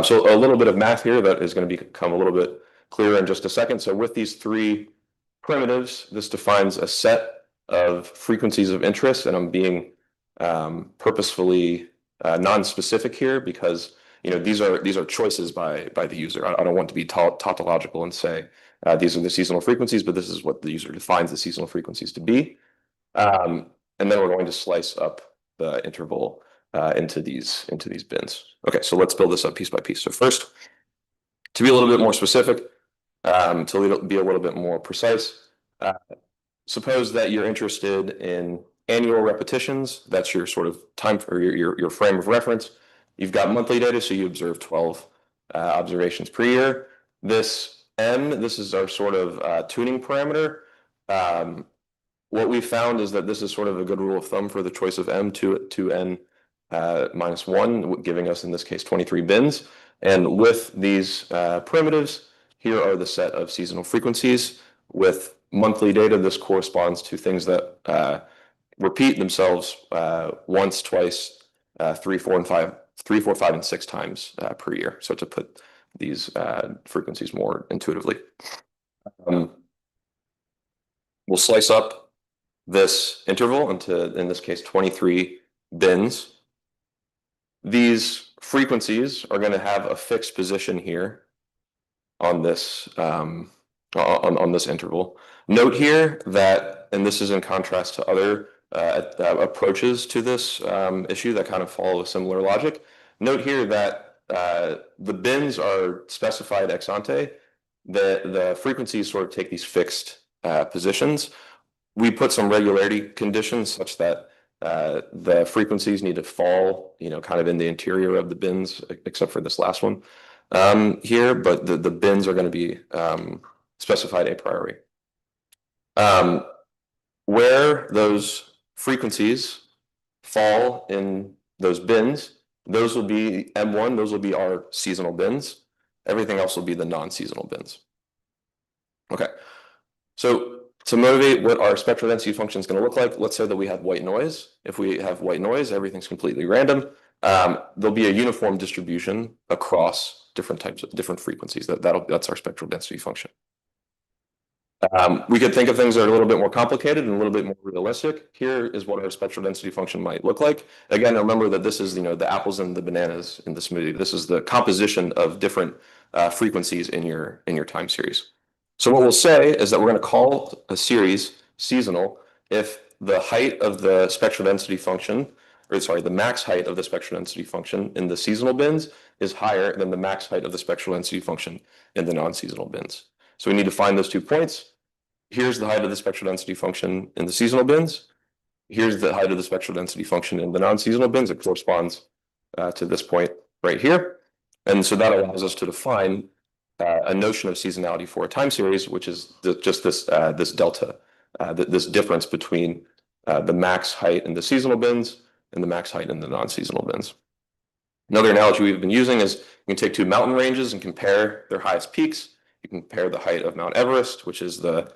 So a little bit of math here that is going to become a little bit clearer in just a second. So with these 3 primitives, this defines a set of frequencies of interest, and I'm being purposefully non-specific here because these are choices by the user. I don't want to be tautological and say these are the seasonal frequencies, but this is what the user defines the seasonal frequencies to be. And then we're going to slice up the interval into these bins. Okay, so let's build this up piece by piece. So first, to be a little bit more specific, to be a little bit more precise, suppose that you're interested in annual repetitions. That's your sort of time for your frame of reference. You've got monthly data, so you observe 12 observations per year. This M, this is our sort of tuning parameter. What we found is that this is sort of a good rule of thumb for the choice of M to N minus 1, giving us, in this case, 23 bins. And with these primitives, here are the set of seasonal frequencies. With monthly data, this corresponds to things that repeat themselves once, twice, 3, 4, 5, and 6 times per year. So to put these frequencies more intuitively. We'll slice up this interval into, in this case, 23 bins. These frequencies are going to have a fixed position here on this on this interval. Note here that, and this is in contrast to other approaches to this issue that kind of follow a similar logic. Note here that the bins are specified ex ante. The frequencies sort of take these fixed positions. We put some regularity conditions such that the frequencies need to fall, kind of in the interior of the bins, except for this last one here. But the bins are going to be specified a priori. Where those frequencies fall in those bins, those will be M1, those will be our seasonal bins. Everything else will be the non-seasonal bins. Okay, so to motivate what our spectral density function is going to look like, let's say that we have white noise. If we have white noise, everything's completely random. There'll be a uniform distribution across different frequencies. That's our spectral density function. We could think of things that are a little bit more complicated and a little bit more realistic. Here is what our spectral density function might look like. Again, remember that this is the apples and the bananas in the smoothie. This is the composition of different frequencies in your time series. So what we'll say is that we're going to call a series seasonal if the height of the spectral density function, the max height of the spectral density function in the seasonal bins is higher than the max height of the spectral density function in the non-seasonal bins. So we need to find those 2 points. Here's the height of the spectral density function in the seasonal bins. Here's the height of the spectral density function in the non-seasonal bins. It corresponds to this point right here. And so that allows us to define a notion of seasonality for a time series, which is just this this delta, this difference between the max height in the seasonal bins and the max height in the non-seasonal bins. Another analogy we've been using is you can take two mountain ranges and compare their highest peaks. You can compare the height of Mount Everest, which is the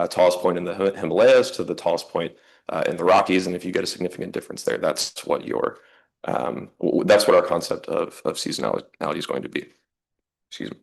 tallest point in the Himalayas, to the tallest point in the Rockies, and if you get a significant difference there, that's what our concept of seasonality is going to be. Excuse me.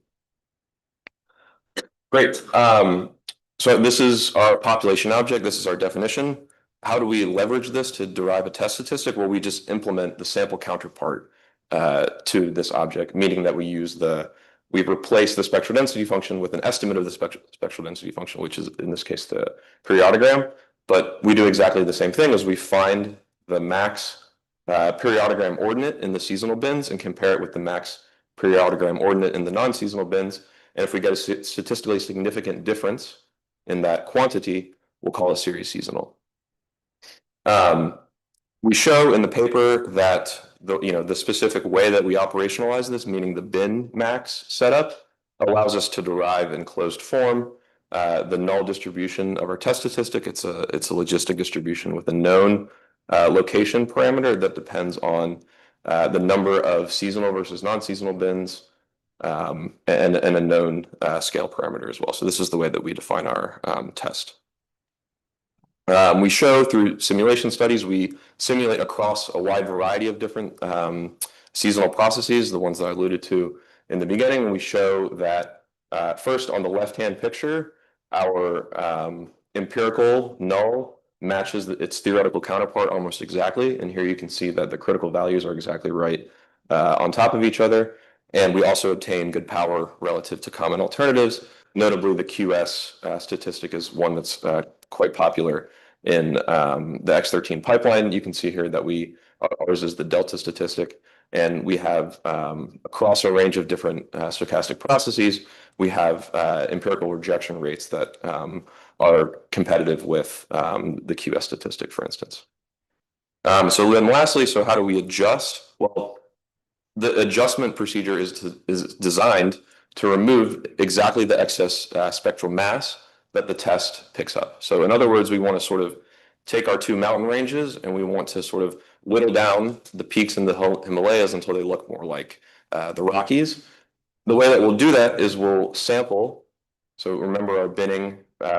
Great. So this is our population object. This is our definition. How do we leverage this to derive a test statistic? Well, we just implement the sample counterpart to this object, meaning that we replace the spectral density function with an estimate of the spectral density function, which is in this case the periodogram. But we do exactly the same thing as we find the max periodogram ordinate in the seasonal bins and compare it with the max periodogram ordinate in the non-seasonal bins. And if we get a statistically significant difference in that quantity, we'll call a series seasonal. We show in the paper that the specific way that we operationalize this, meaning the bin max setup, allows us to derive in closed form the null distribution of our test statistic. It's a logistic distribution with a known location parameter that depends on the number of seasonal versus non-seasonal bins, and a known scale parameter as well. So this is the way that we define our test. We show through simulation studies, we simulate across a wide variety of different seasonal processes, the ones that I alluded to in the beginning. And we show that first on the left-hand picture, our empirical null matches its theoretical counterpart almost exactly. And here you can see that the critical values are exactly right on top of each other. And we also obtain good power relative to common alternatives. Notably, the QS statistic is one that's quite popular in the X13 pipeline. You can see here that ours is the delta statistic, and we have across a range of different stochastic processes, we have empirical rejection rates that are competitive with the QS statistic, for instance. So then lastly, so how do we adjust? Well, the adjustment procedure is designed to remove exactly the excess spectral mass that the test picks up. So in other words, we want to sort of take our two mountain ranges and we want to sort of whittle down the peaks in the Himalayas until they look more like the Rockies. The way that we'll do that is we'll sample. So remember our binning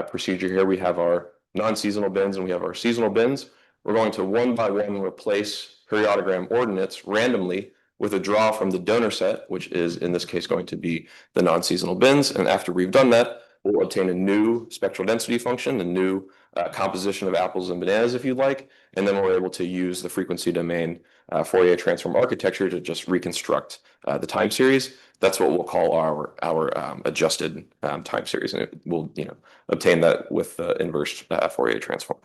procedure here. We have our non-seasonal bins and we have our seasonal bins. We're going to one by one replace periodogram ordinates randomly with a draw from the donor set, which is in this case going to be the non-seasonal bins. And after we've done that, we'll obtain a new spectral density function, a new composition of apples and bananas, if you'd like. And then we're able to use the frequency domain Fourier transform architecture to just reconstruct the time series. That's what we'll call our adjusted time series. And we'll obtain that with the inverse Fourier transform.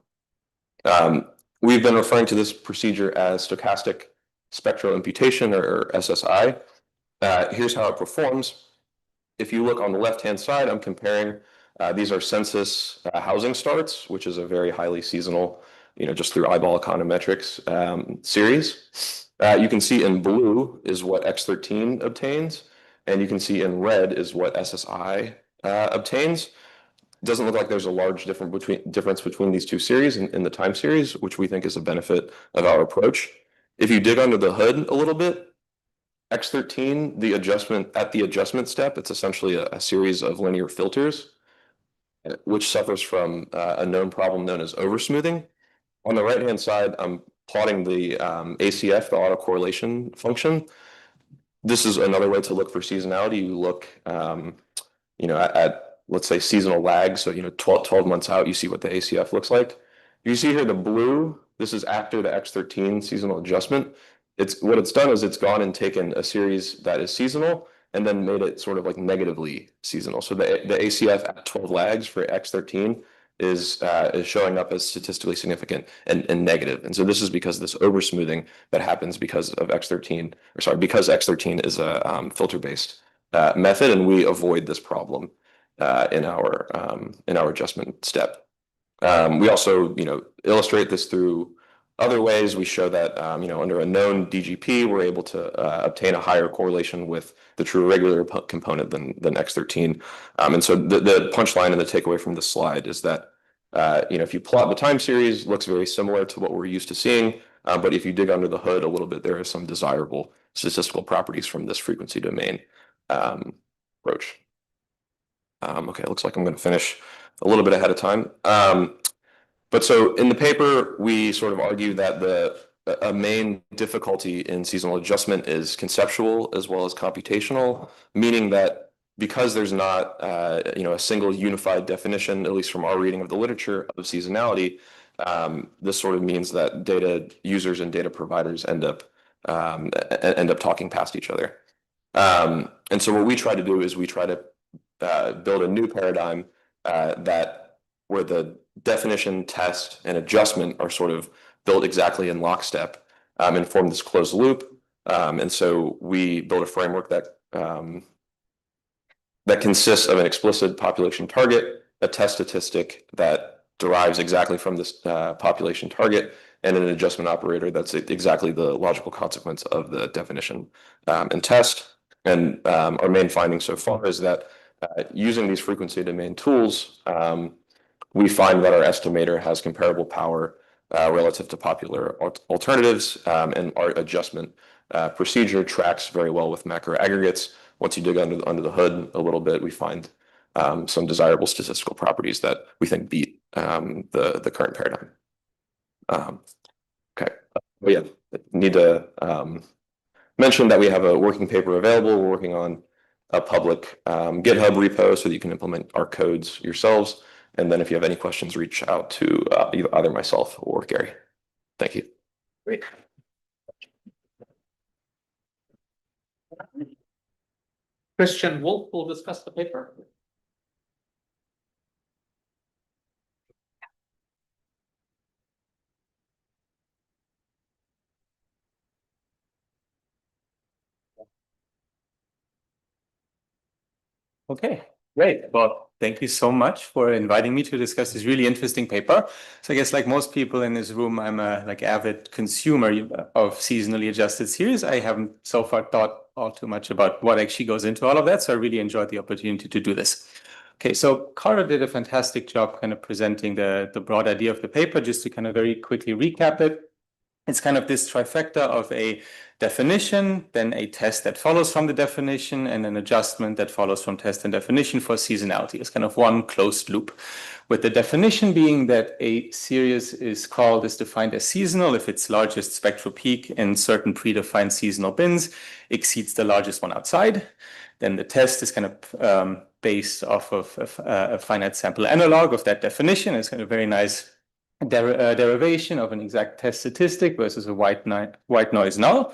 We've been referring to this procedure as stochastic spectral imputation, or SSI. Here's how it performs. If you look on the left-hand side, I'm comparing, these are census housing starts, which is a very highly seasonal, just through eyeball econometrics series. You can see in blue is what X13 obtains, and you can see in red is what SSI obtains. It doesn't look like there's a large difference between these two series in the time series, which we think is a benefit of our approach. If you dig under the hood a little bit, X13, the adjustment step, it's essentially a series of linear filters, which suffers from a known problem known as oversmoothing. On the right-hand side, I'm plotting the ACF, the autocorrelation function. This is another way to look for seasonality. You look, at let's say seasonal lag. So 12 months out, you see what the ACF looks like. You see here the blue. This is after the X13 seasonal adjustment. What it's done is it's gone and taken a series that is seasonal and then made it sort of like negatively seasonal. So the ACF at 12 lags for X13 is showing up as statistically significant and negative. And so this is because this oversmoothing that happens because X13 is a filter-based method, and we avoid this problem in our adjustment step. We also illustrate this through Other ways, we show that, under a known DGP, we're able to obtain a higher correlation with the true irregular component than X13. And so the punchline and the takeaway from this slide is that, if you plot the time series, looks very similar to what we're used to seeing. But if you dig under the hood a little bit, there are some desirable statistical properties from this frequency domain approach. Okay, looks like I'm going to finish a little bit ahead of time. But so in the paper, we sort of argue that a main difficulty in seasonal adjustment is conceptual as well as computational, meaning that because there's not a single unified definition, at least from our reading of the literature, of seasonality, this sort of means that data users and data providers end up talking past each other. And so what we try to do is we try to build a new paradigm where the definition, test, and adjustment are sort of built exactly in lockstep and form this closed loop. And so we build a framework that consists of an explicit population target, a test statistic that derives exactly from this population target, and an adjustment operator that's exactly the logical consequence of the definition and test. And our main finding so far is that using these frequency domain tools, we find that our estimator has comparable power relative to popular alternatives, and our adjustment procedure tracks very well with macro aggregates. Once you dig under the hood a little bit, we find some desirable statistical properties that we think beat the current paradigm. Okay, but yeah, need to mention that we have a working paper available. We're working on a public GitHub repo so that you can implement our codes yourselves. And then if you have any questions, reach out to either myself or Gary. Thank you. Great. Christian Wolf will discuss the paper. Okay, great. Well, thank you so much for inviting me to discuss this really interesting paper. So I guess like most people in this room, I'm a avid consumer of seasonally adjusted series. I haven't so far thought all too much about what actually goes into all of that. So I really enjoyed the opportunity to do this. Okay, so Carter did a fantastic job kind of presenting the broad idea of the paper. Just to kind of very quickly recap it. It's kind of this trifecta of a definition, then a test that follows from the definition, and an adjustment that follows from test and definition for seasonality. It's kind of one closed loop, with the definition being that a series is defined as seasonal if its largest spectral peak in certain predefined seasonal bins exceeds the largest one outside. Then the test is kind of based off of a finite sample analog of that definition. It's kind of very nice derivation of an exact test statistic versus a white noise null.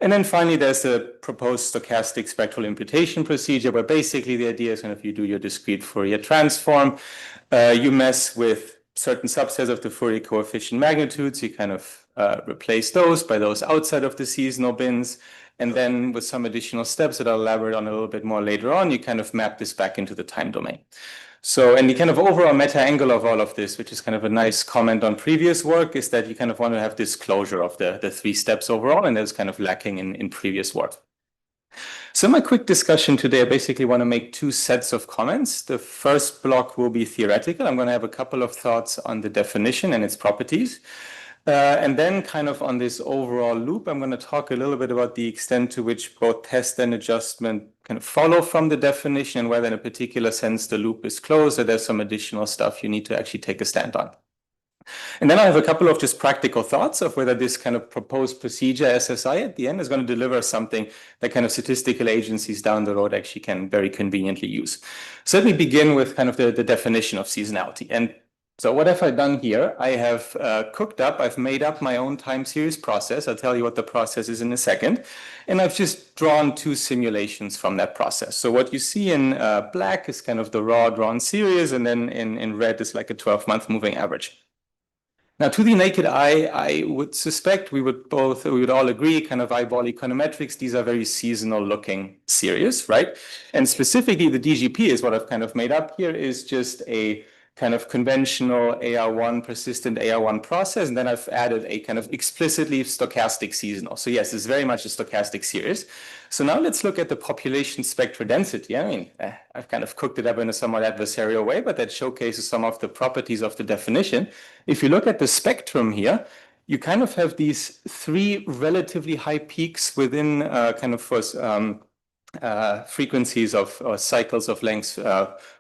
And then finally, there's the proposed stochastic spectral imputation procedure, where basically the idea is kind of you do your discrete Fourier transform, you mess with certain subsets of the Fourier coefficient magnitudes, you kind of replace those by those outside of the seasonal bins. And then with some additional steps that I'll elaborate on a little bit more later on, you kind of map this back into the time domain. So, and the kind of overall meta angle of all of this, which is kind of a nice comment on previous work, is that you kind of want to have this closure of the three steps overall, and that's kind of lacking in previous work. So my quick discussion today, I basically want to make two sets of comments. The first block will be theoretical. I'm going to have a couple of thoughts on the definition and its properties. And then kind of on this overall loop, I'm going to talk a little bit about the extent to which both test and adjustment kind of follow from the definition, and whether in a particular sense the loop is closed, or there's some additional stuff you need to actually take a stand on. And then I have a couple of just practical thoughts of whether this kind of proposed procedure SSI at the end is going to deliver something that kind of statistical agencies down the road actually can very conveniently use. So let me begin with kind of the definition of seasonality. And so what have I done here? I have I've made up my own time series process. I'll tell you what the process is in a second. And I've just drawn two simulations from that process. So what you see in black is kind of the raw drawn series, and then in red is like a 12-month moving average. Now, to the naked eye, I would suspect we would all agree, kind of eyeball econometrics, these are very seasonal looking series, right? And specifically the DGP is what I've kind of made up here, is just a kind of conventional AR1, persistent AR1 process, and then I've added a kind of explicitly stochastic seasonal. So yes, it's very much a stochastic series. So now let's look at the population spectral density. I mean, I've kind of cooked it up in a somewhat adversarial way, but that showcases some of the properties of the definition. If you look at the spectrum here, you kind of have these three relatively high peaks within kind of frequencies of cycles of length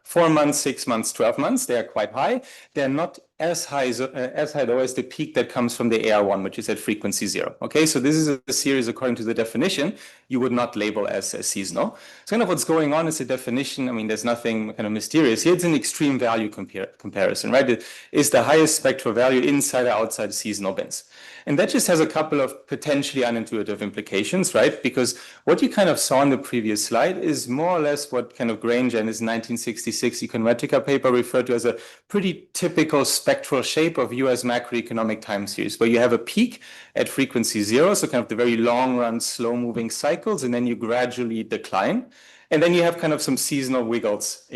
4 months, 6 months, 12 months. They are quite high. They're not as high though as the peak that comes from the AR1, which is at frequency 0. Okay, so this is a series according to the definition you would not label as seasonal. So kind of what's going on is a definition. I mean, there's nothing kind of mysterious here. It's an extreme value comparison, right? It is the highest spectral value inside or outside seasonal bins. And that just has a couple of potentially unintuitive implications, right? Because what you kind of saw in the previous slide is more or less what kind of Granger in his 1966 Econometrica paper referred to as a pretty typical spectral shape of US macroeconomic time series, where you have a peak at frequency 0, so kind of the very long run, slow moving cycles, and then you gradually decline. And then you have kind of some seasonal wiggles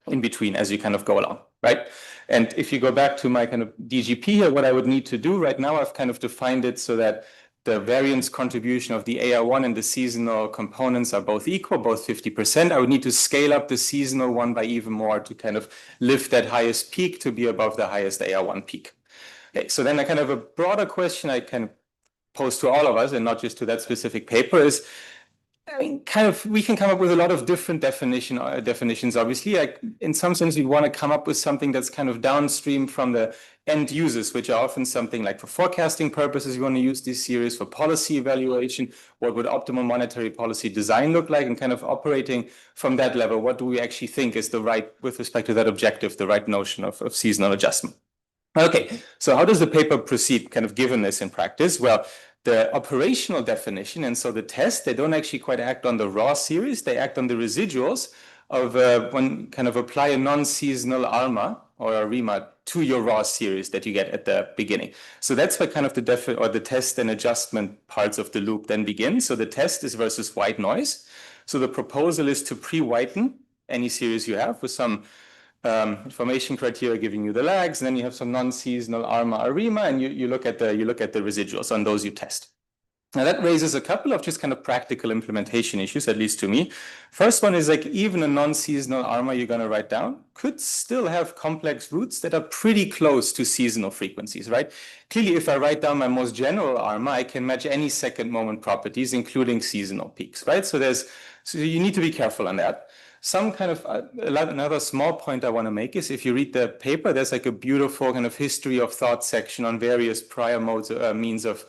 in between as you kind of go along, right? And if you go back to my kind of DGP here, what I would need to do right now, I've kind of defined it so that the variance contribution of the AR1 and the seasonal components are both equal, both 50%. I would need to scale up the seasonal one by even more to kind of lift that highest peak to be above the highest AR1 peak. Okay, so then I kind of a broader question I can pose to all of us and not just to that specific paper is, I mean, kind of, we can come up with a lot of different definitions, obviously. Like, in some sense, we want to come up with something that's kind of downstream from the end users, which are often something like for forecasting purposes, you want to use this series for policy evaluation. What would optimal monetary policy design look like? And kind of operating from that level, what do we actually think is the right, with respect to that objective, the right notion of seasonal adjustment? Okay, so how does the paper proceed, kind of given this in practice? Well, the operational definition, and so the test, they don't actually quite act on the raw series, they act on the residuals of when kind of apply a non-seasonal ARMA or a REMA to your raw series that you get at the beginning. So that's where kind of the test and adjustment parts of the loop then begin. So the test is versus white noise. So the proposal is to pre-whiten any series you have with some information criteria giving you the lags, and then you have some non-seasonal ARMA or REMA, and you look at the residuals on those you test. Now that raises a couple of just kind of practical implementation issues, at least to me. First one is like even a non-seasonal ARMA you're going to write down could still have complex roots that are pretty close to seasonal frequencies, right? Clearly, if I write down my most general ARMA, I can match any second moment properties, including seasonal peaks, right? So you need to be careful on that. Some kind of another small point I want to make is if you read the paper, there's like a beautiful kind of history of thought section on various prior modes, means of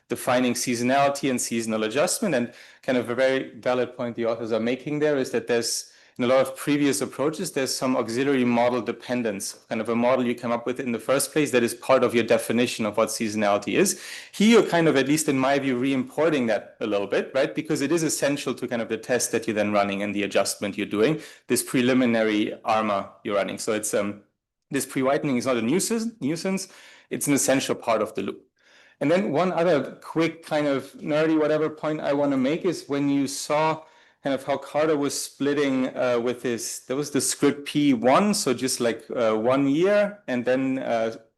defining seasonality and seasonal adjustment. And kind of a very valid point the authors are making there is that there's, in a lot of previous approaches, there's some auxiliary model dependence, kind of a model you come up with in the first place that is part of your definition of what seasonality is. Here, you're kind of, at least in my view, re-importing that a little bit, right? Because it is essential to kind of the test that you're then running and the adjustment you're doing, this preliminary ARMA you're running. So it's this pre-whitening is not a nuisance, it's an essential part of the loop. And then one other quick kind of nerdy whatever point I want to make is when you saw kind of how Carter was splitting with his, there was the script P1, so just like 1 year, and then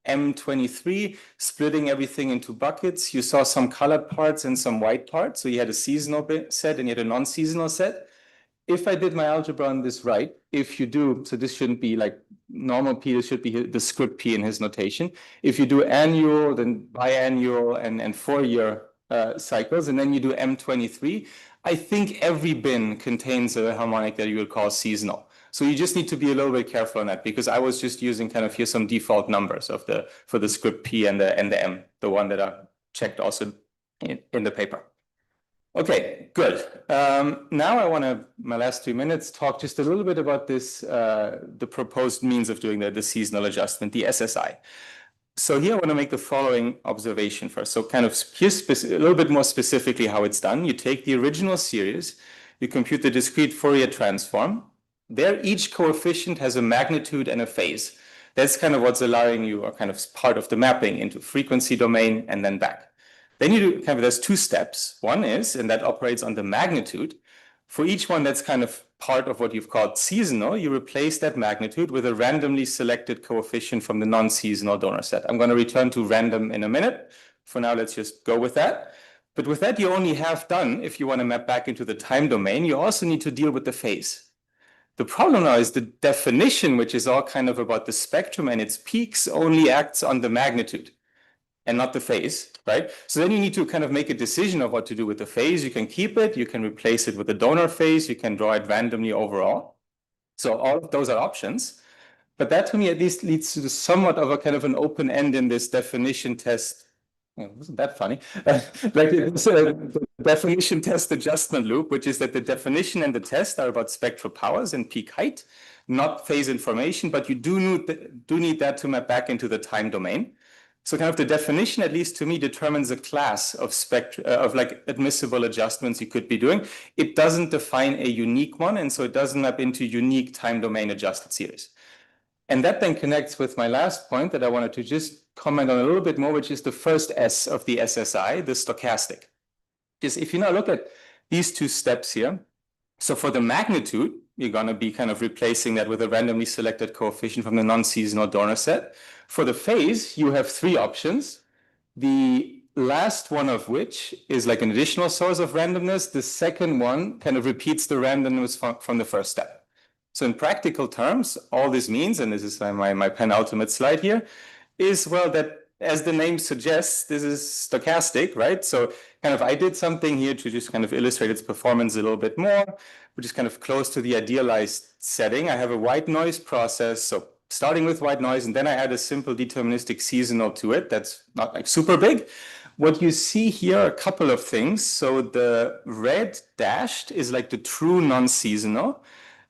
M23, splitting everything into buckets. You saw some colored parts and some white parts. So you had a seasonal set and you had a non-seasonal set. If I did my algebra on this right, if you do, so this shouldn't be like normal P, this should be the script P in his notation. If you do annual, then biannual and 4-year cycles, and then you do M23, I think every bin contains a harmonic that you would call seasonal. So you just need to be a little bit careful on that, because I was just using kind of here some default numbers of for the script P and the M, the one that are checked also in the paper. Okay, good. Now I want to, my last 3 minutes, talk just a little bit about this, the proposed means of doing the seasonal adjustment, the SSI. So here I want to make the following observation first. So kind of here's a little bit more specifically how it's done. You take the original series, you compute the discrete Fourier transform. There, each coefficient has a magnitude and a phase. That's kind of what's allowing you, or kind of part of the mapping into frequency domain and then back. Then you do kind of, there's 2 steps. One is, and that operates on the magnitude. For each one that's kind of part of what you've called seasonal, you replace that magnitude with a randomly selected coefficient from the non-seasonal donor set. I'm going to return to random in a minute. For now, let's just go with that. But with that, you only have done, if you want to map back into the time domain, you also need to deal with the phase. The problem now is the definition, which is all kind of about the spectrum and its peaks, only acts on the magnitude and not the phase, right? So then you need to kind of make a decision of what to do with the phase. You can keep it, you can replace it with a donor phase, you can draw it randomly overall. So all of those are options. But that to me at least leads to somewhat of a kind of an open end in this definition test. Wasn't that funny? Like it's a definition test adjustment loop, which is that the definition and the test are about spectral powers and peak height, not phase information, but you do need that to map back into the time domain. So kind of the definition, at least to me, determines a class of of like admissible adjustments you could be doing. It doesn't define a unique one, and so it doesn't map into unique time domain adjusted series. And that then connects with my last point that I wanted to just comment on a little bit more, which is the first S of the SSI, the stochastic. Because if you now look at these two steps here, so for the magnitude, you're going to be kind of replacing that with a randomly selected coefficient from the non-seasonal donor set. For the phase, you have three options. The last one of which is like an additional source of randomness. The second one kind of repeats the randomness from the first step. So in practical terms, all this means, and this is my penultimate slide here, is, well, that as the name suggests, this is stochastic, right? So kind of I did something here to just kind of illustrate its performance a little bit more, which is kind of close to the idealized setting. I have a white noise process, so starting with white noise, and then I add a simple deterministic seasonal to it. That's not like super big. What you see here are a couple of things. So the red dashed is like the true non-seasonal.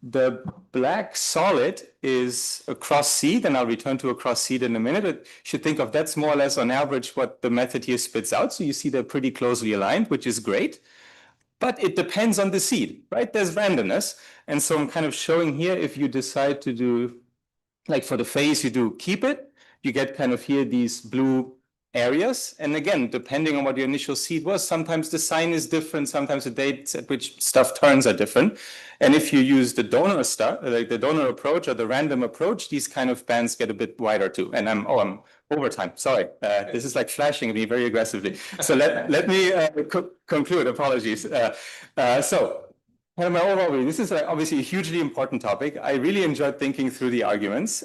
The black solid is a cross seed, and I'll return to a cross seed in a minute. You should think of that's more or less on average what the method here spits out. So you see they're pretty closely aligned, which is great. But it depends on the seed, right? There's randomness. And so I'm kind of showing here, if you decide to do, like for the phase, you do keep it, you get kind of here these blue areas. And again, depending on what your initial seed was, sometimes the sign is different, sometimes the dates at which stuff turns are different. And if you use the donor like the donor approach or the random approach, these kind of bands get a bit wider too. And I'm over time. Sorry, this is like flashing at me very aggressively. So let me conclude. Apologies. So kind of my overall view, this is obviously a hugely important topic. I really enjoyed thinking through the arguments.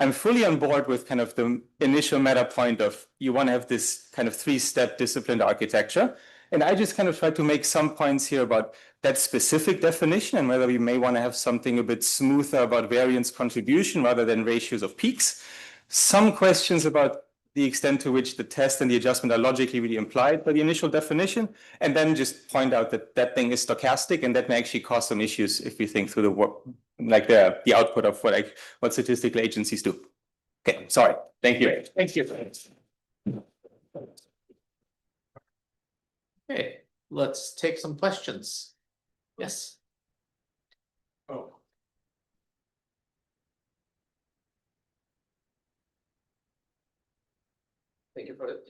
I'm fully on board with kind of the initial meta point of you want to have this kind of three-step disciplined architecture. And I just kind of tried to make some points here about that specific definition and whether we may want to have something a bit smoother about variance contribution rather than ratios of peaks. Some questions about the extent to which the test and the adjustment are logically really implied by the initial definition, and then just point out that that thing is stochastic, and that may actually cause some issues if you think through the output of what statistical agencies do. Okay, sorry. Thank you. Thank you. Okay, let's take some questions. Yes. Oh. Thank you for it.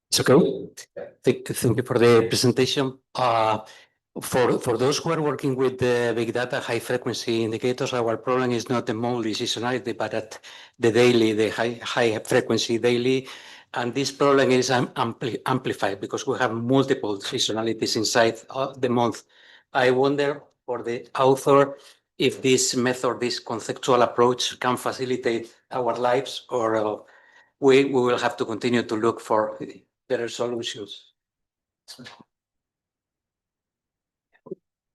It's okay. Thank you for the presentation. For those who are working with the big data high frequency indicators, our problem is not the monthly seasonality, but at the daily, the high frequency daily. And this problem is amplified because we have multiple seasonalities inside the month. I wonder for the author if this method, this conceptual approach can facilitate our lives, or we will have to continue to look for better solutions.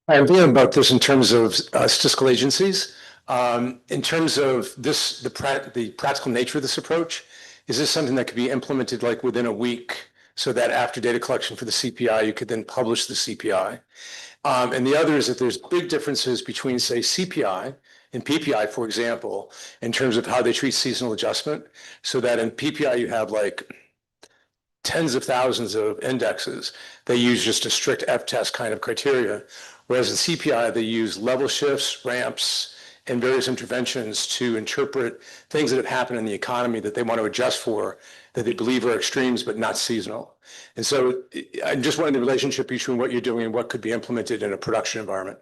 I'm thinking about this in terms of statistical agencies. In terms of this, the practical nature of this approach, is this something that could be implemented like within a week so that after data collection for the CPI, you could then publish the CPI? And the other is that there's big differences between, say, CPI and PPI, for example, in terms of how they treat seasonal adjustment. So that in PPI, you have like tens of thousands of indexes. They use just a strict F-test kind of criteria. Whereas in CPI, they use level shifts, ramps, and various interventions to interpret things that have happened in the economy that they want to adjust for, that they believe are extremes but not seasonal. And so I'm just wondering the relationship between what you're doing and what could be implemented in a production environment.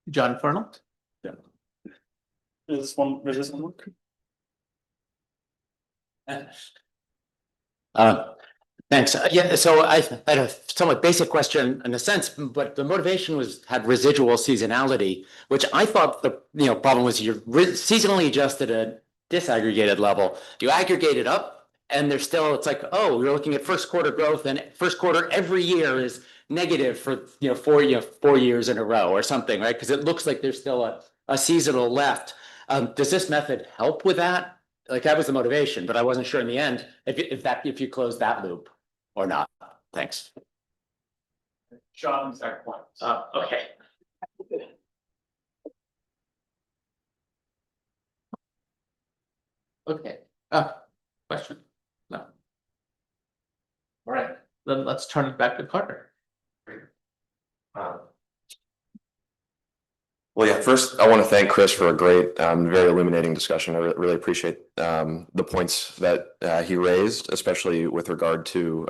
John Fernald? Does this one work? Thanks. Yeah, so I had a somewhat basic question in a sense, but the motivation had residual seasonality, which I thought the problem was you're seasonally adjusted at disaggregated level. You aggregate it up, and there's still it's like, oh, you're looking at first quarter growth, and first quarter every year is negative for 4 years in a row or something, right? Because it looks like there's still a seasonal left. Does this method help with that? Like that was the motivation, but I wasn't sure in the end if you close that loop or not. Thanks. Sean, exact point. Okay. Okay. Question? No. All right, then let's turn it back to Carter. Well, yeah, first I want to thank Chris for a great, very illuminating discussion. I really appreciate the points that he raised, especially with regard to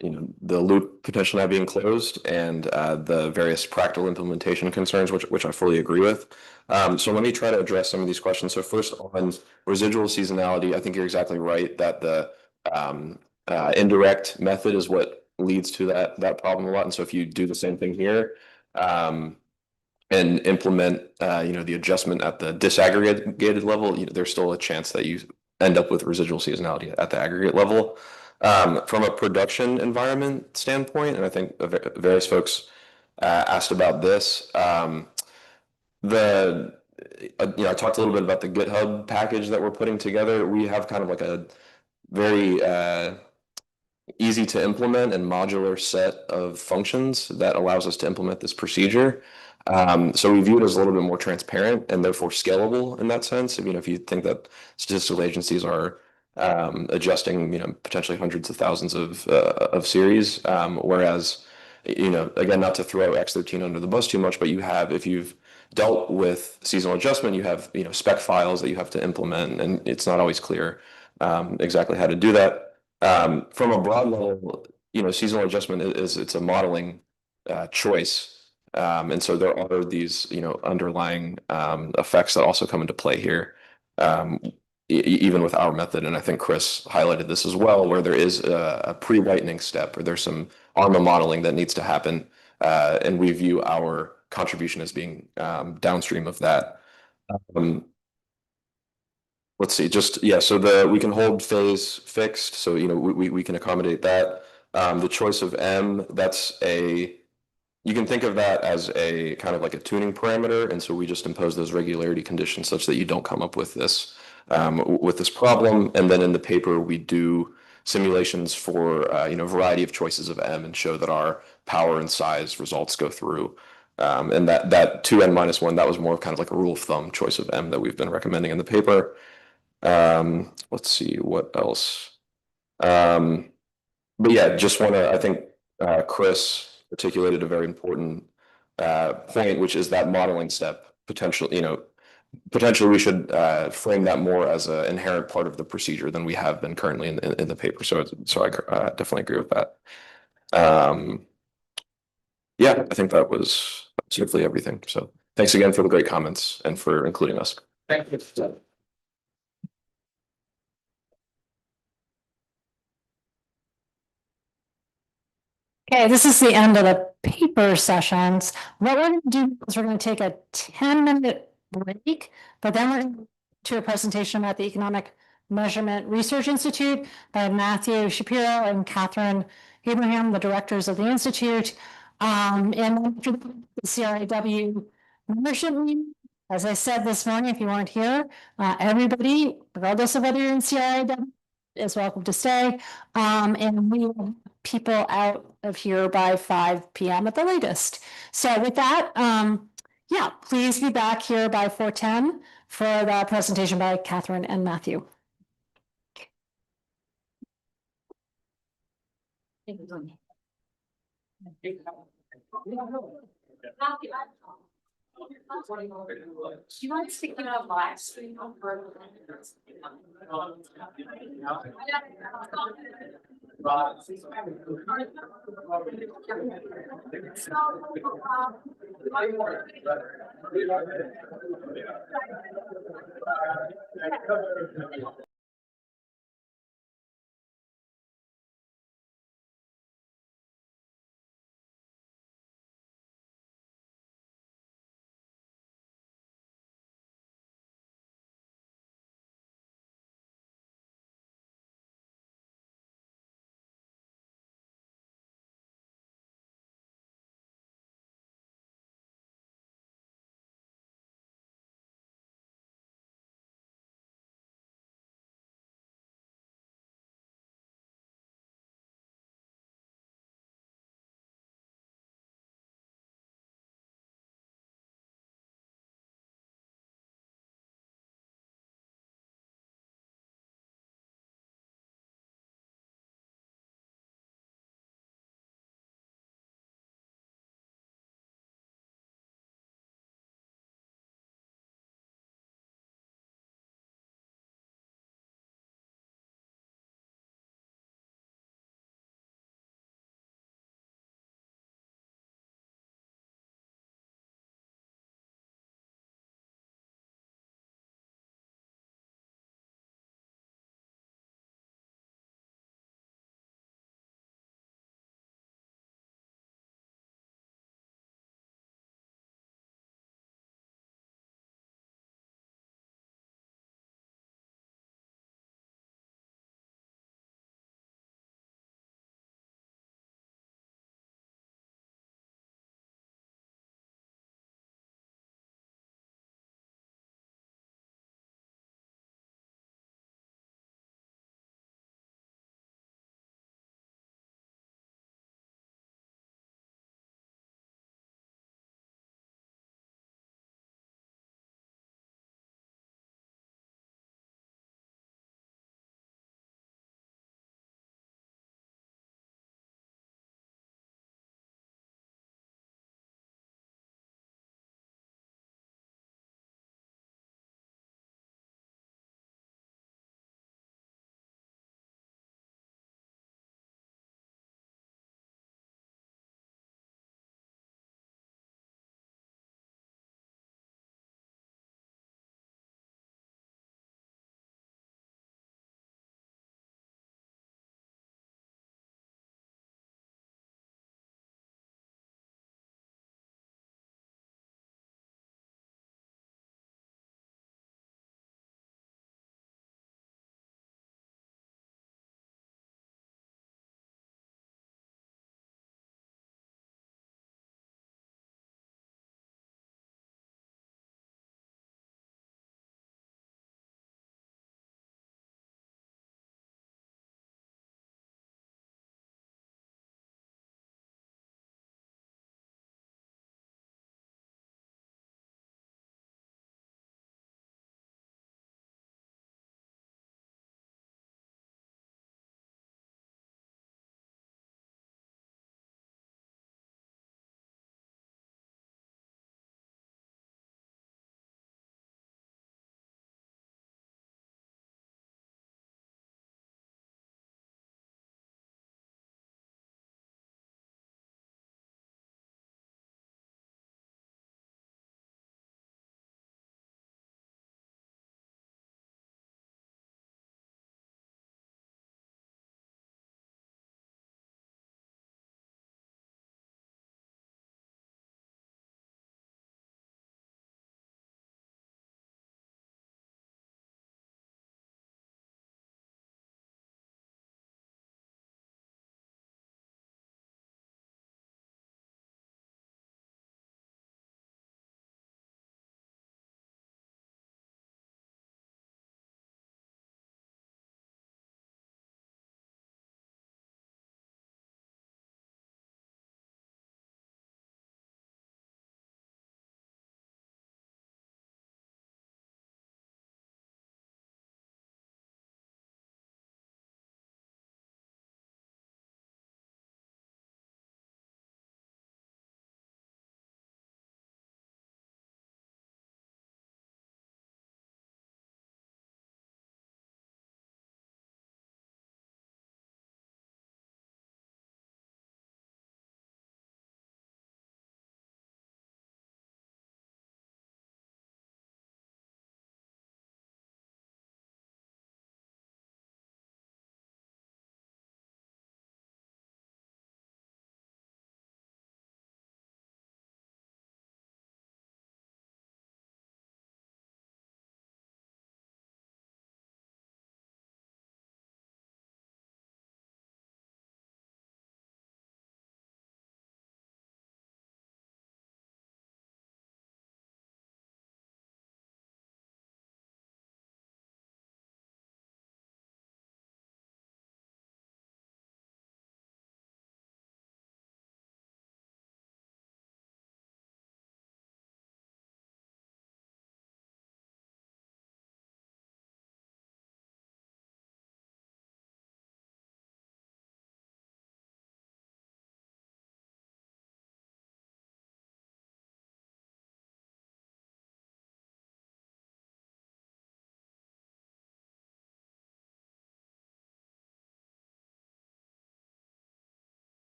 the loop potentially not being closed and the various practical implementation concerns, which I fully agree with. So let me try to address some of these questions. So first on residual seasonality, I think you're exactly right that the indirect method is what leads to that problem a lot. And so if you do the same thing here, and implement, the adjustment at the disaggregated level, there's still a chance that you end up with residual seasonality at the aggregate level. From a production environment standpoint, and I think various folks asked about this. I talked a little bit about the GitHub package that we're putting together. We have kind of like a very easy to implement and modular set of functions that allows us to implement this procedure. So we view it as a little bit more transparent and therefore scalable in that sense. If you think that statistical agencies are adjusting, potentially hundreds of thousands of series, whereas, again, not to throw X13 under the bus too much, but if you've dealt with seasonal adjustment, you have, spec files that you have to implement, and it's not always clear exactly how to do that. From a broad level, seasonal adjustment it's a modeling choice. And so there are these, underlying effects that also come into play here, even with our method. And I think Chris highlighted this as well, where there is a pre-whitening step, or there's some ARMA modeling that needs to happen. And we view our contribution as being downstream of that. Let's see, so we can hold phase fixed, so we can accommodate that. The choice of M, you can think of that as a kind of like a tuning parameter, and so we just impose those regularity conditions such that you don't come up with this problem. And then in the paper, we do simulations for a variety of choices of M and show that our power and size results go through. And that 2n-1, that was more kind of like a rule of thumb choice of M that we've been recommending in the paper. Let's see what else. But yeah, I think Chris articulated a very important point, which is that modeling step. Potentially we should frame that more as an inherent part of the procedure than we have been currently in the paper. So I definitely agree with that. Yeah, I think that was simply everything. So thanks again for the great comments and for including us. Thank you. Okay, this is the end of the paper sessions. What we're going to do is we're going to take a 10-minute break, but then we're going to to a presentation at the Economic Measurement Research Institute by Matthew Shapiro and Catherine Abraham, the directors of the Institute. And after the CRIW membership meeting, as I said this morning, if you weren't here, everybody, regardless of whether you're in CRIW, is welcome to stay. And we will people out of here by 5 p.m. at the latest. So with that, please be back here by 4:10 for the presentation by Catherine and Matthew. You want to stick it on live stream over?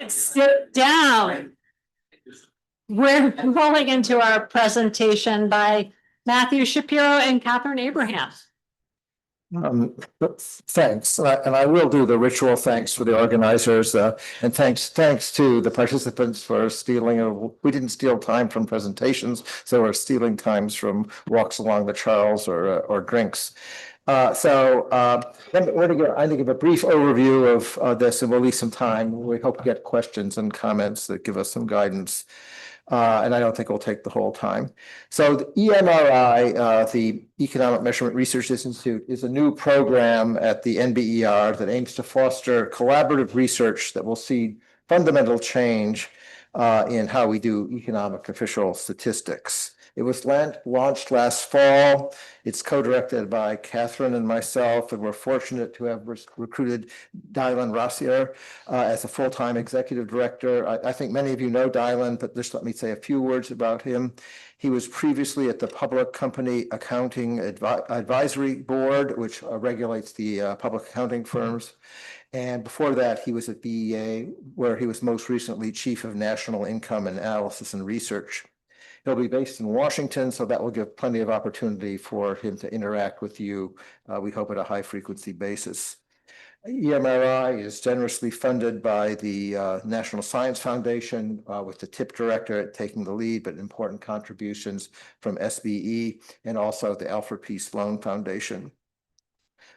Sit down. We're rolling into our presentation by Matthew Shapiro and Catherine Abraham. Thanks, and I will do the ritual thanks for the organizers, and thanks to the participants for stealing. We didn't steal time from presentations, so we're stealing times from walks along the Charles or drinks. We're to give, I think, a brief overview of this, and we'll leave some time. We hope to get questions and comments that give us some guidance. And I don't think we'll take the whole time. So the EMRI, the Economic Measurement Research Institute, is a new program at the NBER that aims to foster collaborative research that will see fundamental change in how we do economic official statistics. It was launched last fall. It's co-directed by Catherine and myself, and we're fortunate to have recruited Dylan Rossier as a full-time executive director. I think many of you know Dylan, but just let me say a few words about him. He was previously at the Public Company Accounting Advisory Board, which regulates the public accounting firms. And before that, he was at BEA, where he was most recently Chief of National Income Analysis and Research. He'll be based in Washington, so that will give plenty of opportunity for him to interact with you, we hope at a high frequency basis. EMRI is generously funded by the National Science Foundation, with the TIP director taking the lead, but important contributions from SBE and also the Alfred P. Sloan Foundation.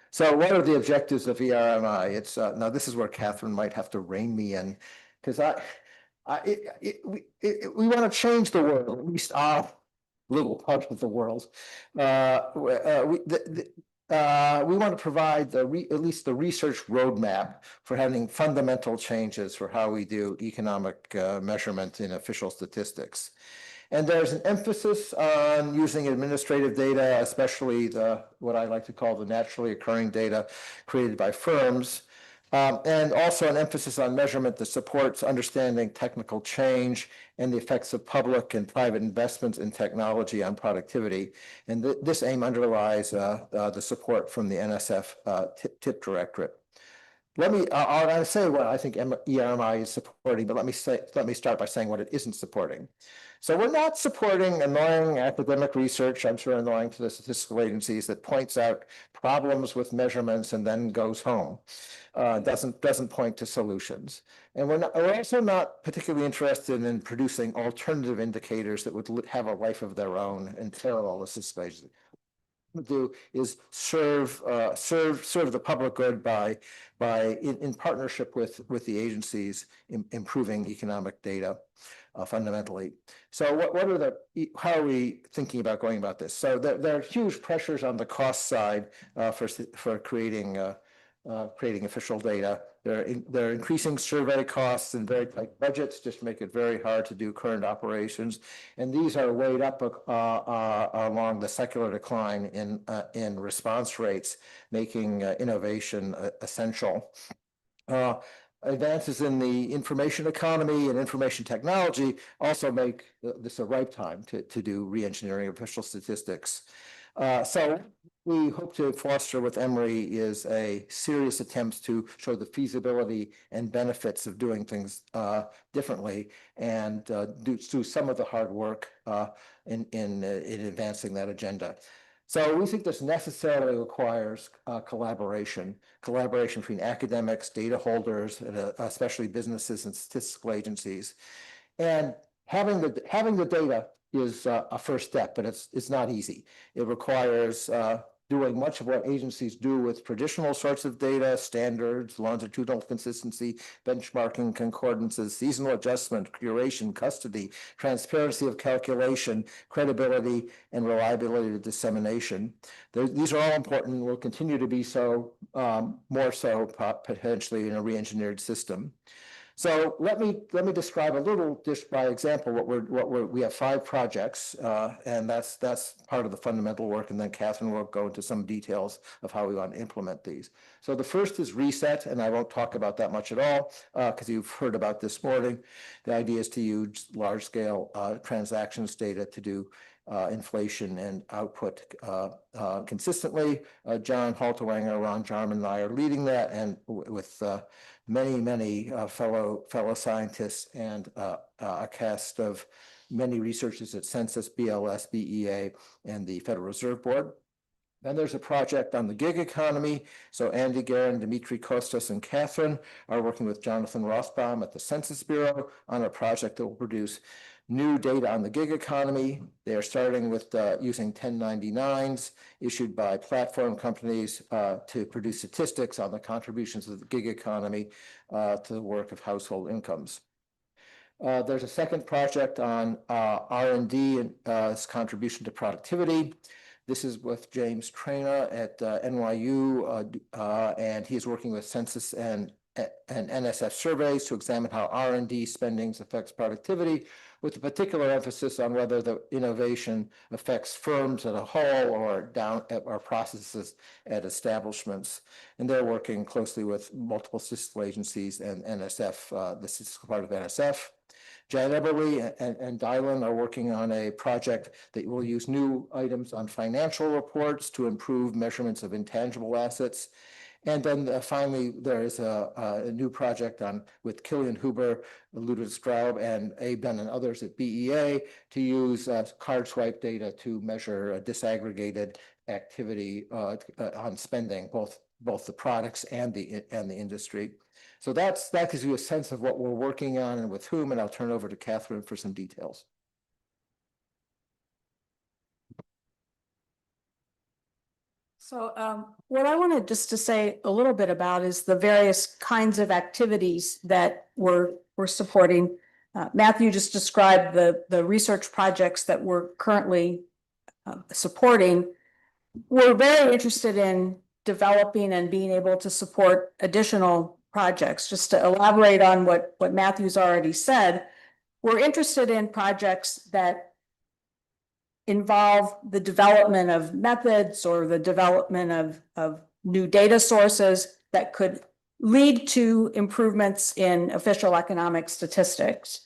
So what are the objectives of EMRI? It's now this is where Catherine might have to rein me in, because we want to change the world, at least our little part of the world. We want to provide at least the research roadmap for having fundamental changes for how we do economic measurement in official statistics. And there's an emphasis on using administrative data, especially what I like to call the naturally occurring data created by firms. And also an emphasis on measurement that supports understanding technical change and the effects of public and private investments in technology on productivity. And this aim underlies the support from the NSF TIP Directorate. I'll say what I think EMRI is supporting, but let me start by saying what it isn't supporting. So we're not supporting annoying academic research, I'm sure annoying to the statistical agencies, that points out problems with measurements and then goes home. Doesn't point to solutions. And we're also not particularly interested in producing alternative indicators that would have a life of their own and parallel the statistics. What we do is serve the public good by in partnership with the agencies improving economic data fundamentally. So how are we thinking about going about this? So there are huge pressures on the cost side for creating official data. There are increasing survey costs and very tight budgets just make it very hard to do current operations. And these are weighed up along the secular decline in response rates, making innovation essential. Advances in the information economy and information technology also make this a ripe time to do re-engineering of official statistics. So we hope to foster with EMRI is a serious attempt to show the feasibility and benefits of doing things differently and do some of the hard work in advancing that agenda. So we think this necessarily requires collaboration between academics, data holders, and especially businesses and statistical agencies. And having the data is a first step, but it's not easy. It requires doing much of what agencies do with traditional sorts of data, standards, longitudinal consistency, benchmarking, concordances, seasonal adjustment, curation, custody, transparency of calculation, credibility, and reliability of dissemination. These are all important and will continue to be so, more so potentially in a re-engineered system. So let me describe a little, just by example, we have 5 projects, and that's part of the fundamental work, and then Catherine will go into some details of how we want to implement these. So the first is reset, and I won't talk about that much at all, because you've heard about this morning. The idea is to use large-scale transactions data to do inflation and output consistently. John Halterwanger, Ron Jarman, and I are leading that, and with many fellow scientists and a cast of many researchers at Census, BLS, BEA, and the Federal Reserve Board. Then there's a project on the gig economy. So Andy Guerin, Dimitri Kostas, and Catherine are working with Jonathan Rothbaum at the Census Bureau on a project that will produce new data on the gig economy. They are starting with using 1099s issued by platform companies to produce statistics on the contributions of the gig economy to the work of household incomes. There's a second project on R&D and its contribution to productivity. This is with James Traina at NYU, and he is working with Census and NSF surveys to examine how R&D spending affects productivity, with a particular emphasis on whether the innovation affects firms as a whole or processes at establishments. And they're working closely with multiple statistical agencies and NSF, the statistical part of NSF. Jan Eberly and Dylan are working on a project that will use new items on financial reports to improve measurements of intangible assets. And then finally, there is a new project with Killian Huber, Ludwig Straub, and Abe Dunn and others at BEA to use card swipe data to measure disaggregated activity on spending, both the products and the industry. So that gives you a sense of what we're working on and with whom, and I'll turn over to Catherine for some details. So what I wanted just to say a little bit about is the various kinds of activities that we're supporting. Matthew just described the research projects that we're currently supporting. We're very interested in developing and being able to support additional projects. Just to elaborate on what Matthew's already said, we're interested in projects that involve the development of methods or the development of new data sources that could lead to improvements in official economic statistics.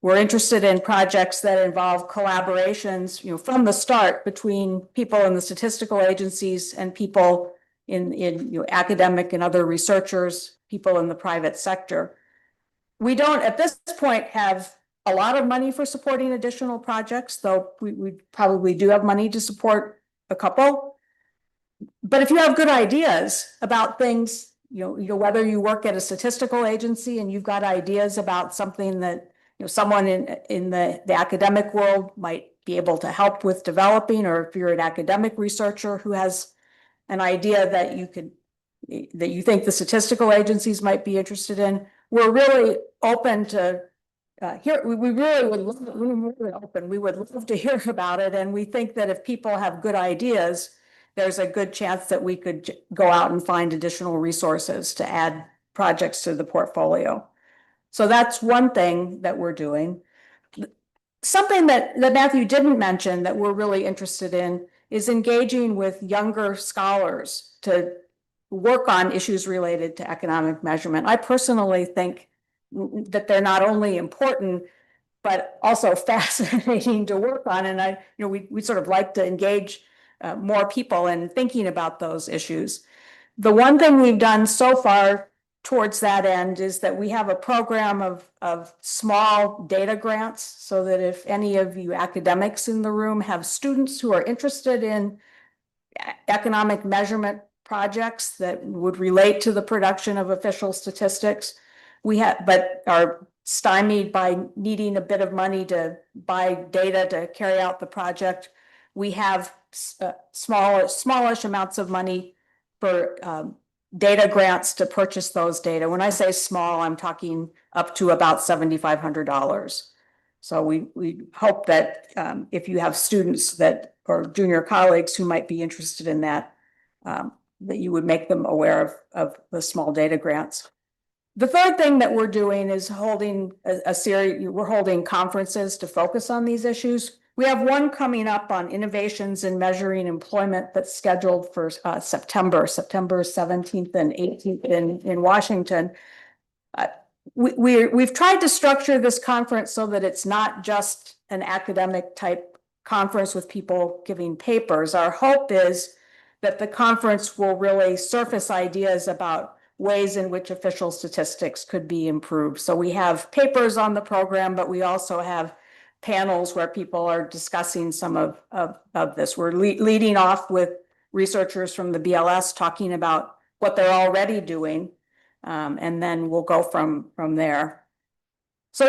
We're interested in projects that involve collaborations, from the start between people in the statistical agencies and people in academic and other researchers, people in the private sector. We don't, at this point, have a lot of money for supporting additional projects, though we probably do have money to support a couple. But if you have good ideas about things, whether you work at a statistical agency and you've got ideas about something that someone in the academic world might be able to help with developing, or if you're an academic researcher who has an idea that you think the statistical agencies might be interested in, we're really open to we would love to hear about it, and we think that if people have good ideas, there's a good chance that we could go out and find additional resources to add projects to the portfolio. So that's one thing that we're doing. Something that Matthew didn't mention that we're really interested in is engaging with younger scholars to work on issues related to economic measurement. I personally think that they're not only important, but also fascinating to work on. And we sort of like to engage more people in thinking about those issues. The one thing we've done so far towards that end is that we have a program of small data grants, so that if any of you academics in the room have students who are interested in economic measurement projects that would relate to the production of official statistics, but are stymied by needing a bit of money to buy data to carry out the project, we have smallish amounts of money for data grants to purchase those data. When I say small, I'm talking up to about $7,500. So we hope that if you have students or junior colleagues who might be interested in that, that you would make them aware of the small data grants. The third thing that we're doing is holding a series, we're holding conferences to focus on these issues. We have one coming up on innovations in measuring employment that's scheduled for September 17th and 18th in Washington. We've tried to structure this conference so that it's not just an academic type conference with people giving papers. Our hope is that the conference will really surface ideas about ways in which official statistics could be improved. So we have papers on the program, but we also have panels where people are discussing some of this. We're leading off with researchers from the BLS talking about what they're already doing, and then we'll go from there. So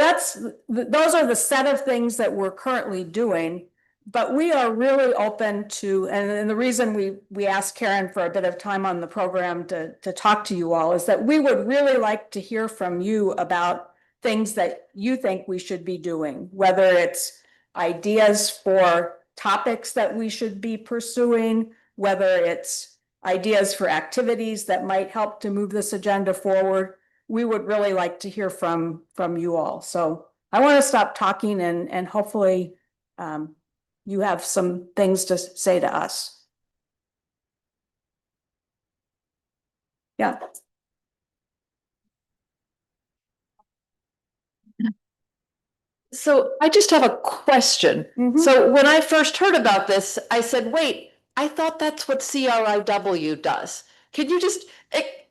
those are the set of things that we're currently doing. But we are really open to, and the reason we asked Karen for a bit of time on the program to talk to you all is that we would really like to hear from you about things that you think we should be doing, whether it's ideas for topics that we should be pursuing, whether it's ideas for activities that might help to move this agenda forward. We would really like to hear from you all. So I want to stop talking and hopefully you have some things to say to us. Yeah. So I just have a question. So when I first heard about this, I said, wait, I thought that's what CRIW does. Can you just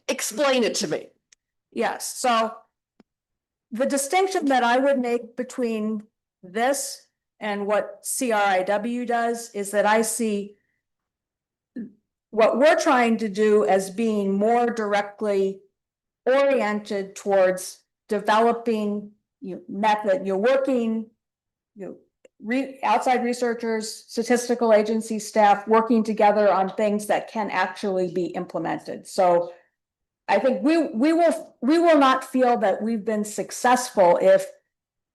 explain it to me? Yes. So the distinction that I would make between this and what CRIW does is that I see what we're trying to do as being more directly oriented towards developing method, outside researchers, statistical agency staff working together on things that can actually be implemented. So I think we will not feel that we've been successful if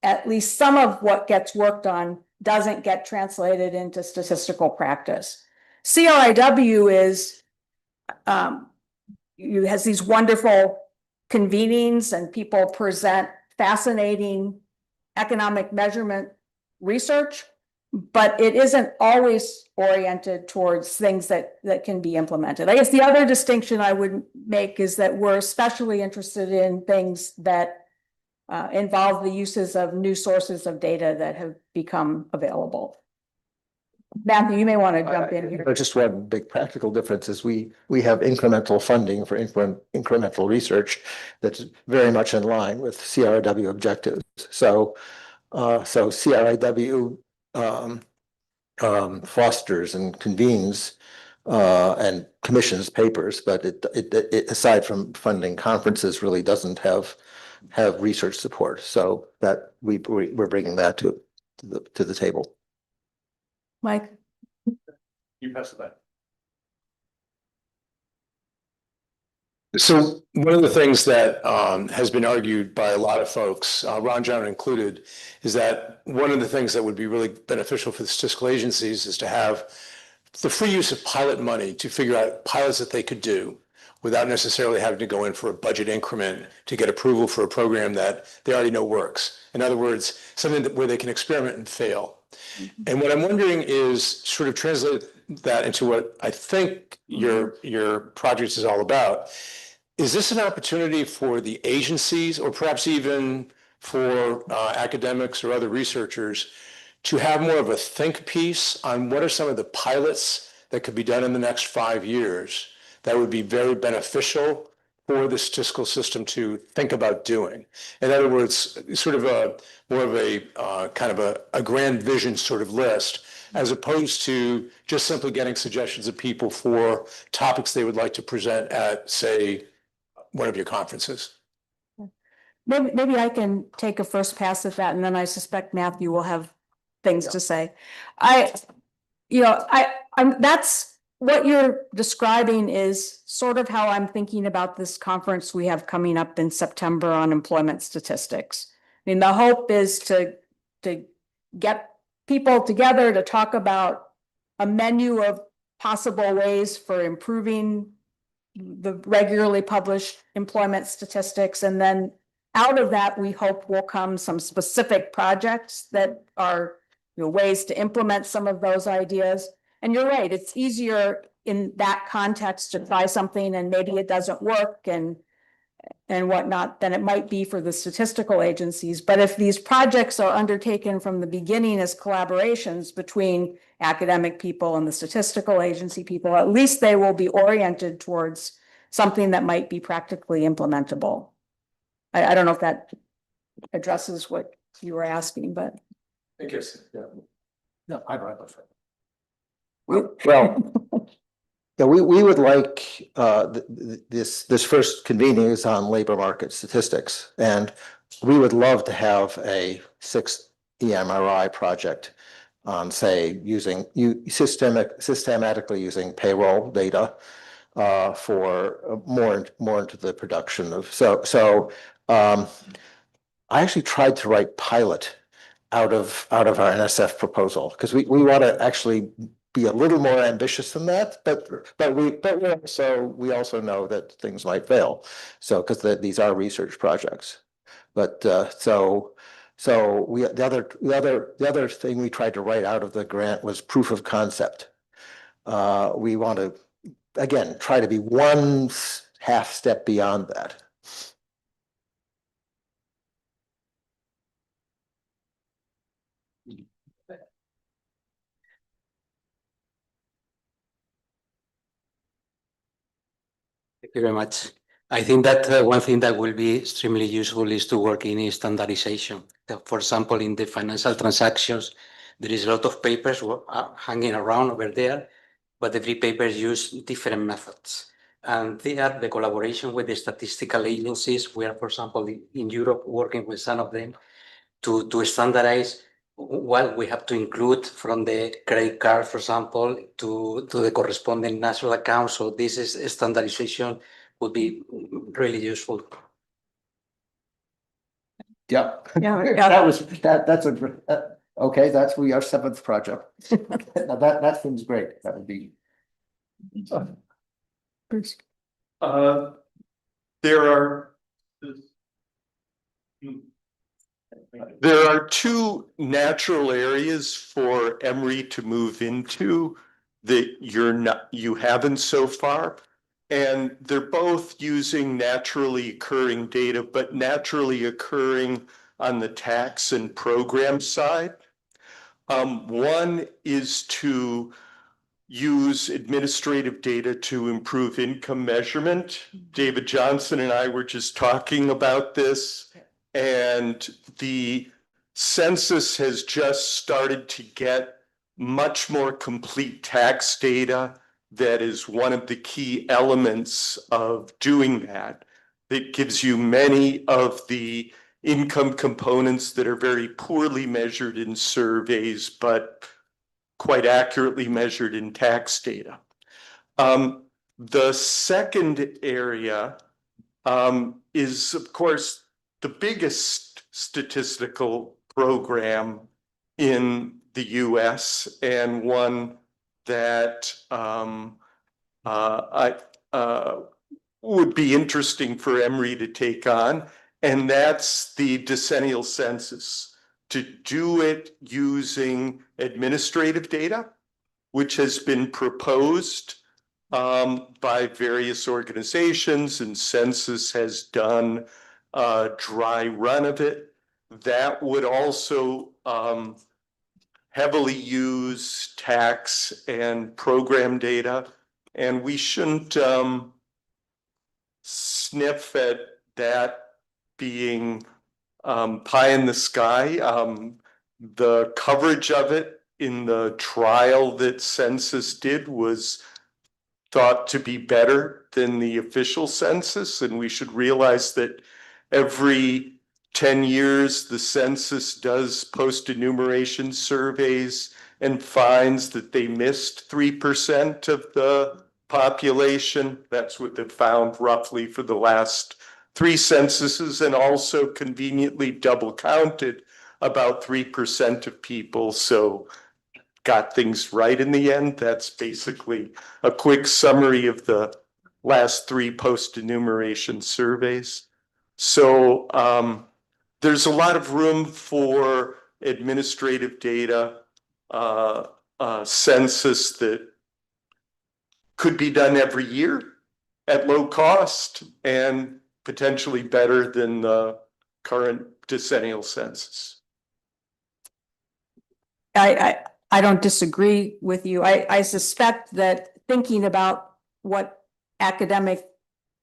at least some of what gets worked on doesn't get translated into statistical practice. CRIW has these wonderful convenings and people present fascinating economic measurement research, but it isn't always oriented towards things that can be implemented. I guess the other distinction I would make is that we're especially interested in things that involve the uses of new sources of data that have become available. Matthew, you may want to jump in here. Just one big practical difference is we have incremental funding for incremental research that's very much in line with CRIW objectives. So CRIW fosters and convenes and commissions papers, but it aside from funding conferences really doesn't have research support. So that we're bringing that to the table. Mike? You pass it back. So one of the things that has been argued by a lot of folks, Ron John included, is that one of the things that would be really beneficial for the statistical agencies is to have the free use of pilot money to figure out pilots that they could do without necessarily having to go in for a budget increment to get approval for a program that they already know works. In other words, something where they can experiment and fail. And what I'm wondering is sort of translate that into what I think your project is all about. Is this an opportunity for the agencies or perhaps even for academics or other researchers to have more of a think piece on what are some of the pilots that could be done in the next 5 years that would be very beneficial for the statistical system to think about doing? In other words, sort of more of a kind of a grand vision sort of list, as opposed to just simply getting suggestions of people for topics they would like to present at, say, one of your conferences. Maybe I can take a first pass at that, and then I suspect Matthew will have things to say. That's what you're describing is sort of how I'm thinking about this conference we have coming up in September on employment statistics. I mean, the hope is to get people together to talk about a menu of possible ways for improving the regularly published employment statistics. And then out of that, we hope will come some specific projects that are, ways to implement some of those ideas. And you're right, it's easier in that context to try something and maybe it doesn't work and whatnot than it might be for the statistical agencies. But if these projects are undertaken from the beginning as collaborations between academic people and the statistical agency people, at least they will be oriented towards something that might be practically implementable. I don't know if that addresses what you were asking, but. I guess, yeah. No, I'd rather. Well, yeah, we would like, this first convening is on labor market statistics. And we would love to have a 6th EMRI project on, say, systematically using payroll data for more into the production of, I actually tried to write pilot out of our NSF proposal, because we want to actually be a little more ambitious than that, but we also know that things might fail. So, because these are research projects. But the other thing we tried to write out of the grant was proof of concept. We want to, again, try to be one half step beyond that. Thank you very much. I think that one thing that will be extremely useful is to work in standardization. For example, in the financial transactions, there is a lot of papers hanging around over there, but every paper use different methods. And there, the collaboration with the statistical agencies, we are, for example, in Europe, working with some of them to standardize what we have to include from the credit card, for example, to the corresponding national account. So this is standardization would be really useful. Yeah. Yeah. That's okay, that's our 7th project. Now that seems great. That would be. Bruce. There are two natural areas for Emory to move into that you haven't so far. And they're both using naturally occurring data, but naturally occurring on the tax and program side. One is to use administrative data to improve income measurement. David Johnson and I were just talking about this, and the census has just started to get much more complete tax data. That is one of the key elements of doing that. It gives you many of the income components that are very poorly measured in surveys, but quite accurately measured in tax data. The second area is, of course, the biggest statistical program in the US, and one that would be interesting for Emory to take on, and that's the decennial census. To do it using administrative data, which has been proposed by various organizations, and Census has done a dry run of it. That would also heavily use tax and program data, and we shouldn't sniff at that being pie in the sky. The coverage of it in the trial that Census did was thought to be better than the official census, and we should realize that every 10 years the census does post-enumeration surveys and finds that they missed 3% of the population. That's what they found roughly for the last 3 censuses, and also conveniently double counted about 3% of people. So got things right in the end. That's basically a quick summary of the last 3 post-enumeration surveys. So there's a lot of room for administrative data, census that could be done every year at low cost and potentially better than the current decennial census. I don't disagree with you. I suspect that thinking about what academic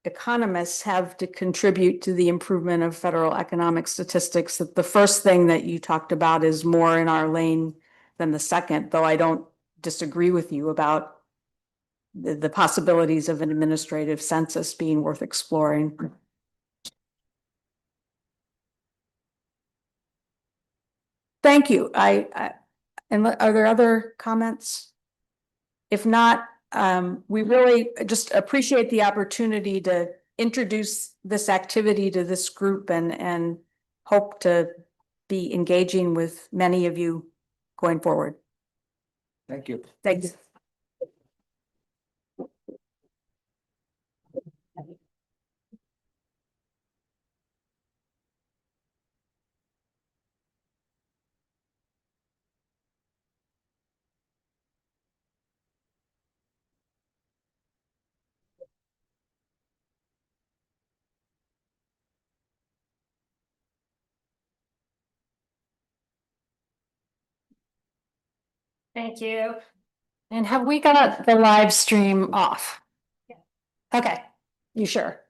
economists have to contribute to the improvement of federal economic statistics, that the first thing that you talked about is more in our lane than the second, though I don't disagree with you about the possibilities of an administrative census being worth exploring. Thank you. And are there other comments? If not, we really just appreciate the opportunity to introduce this activity to this group and hope to be engaging with many of you going forward. Thank you. Thanks. Thank you. And have we got the live stream off? Okay, you sure?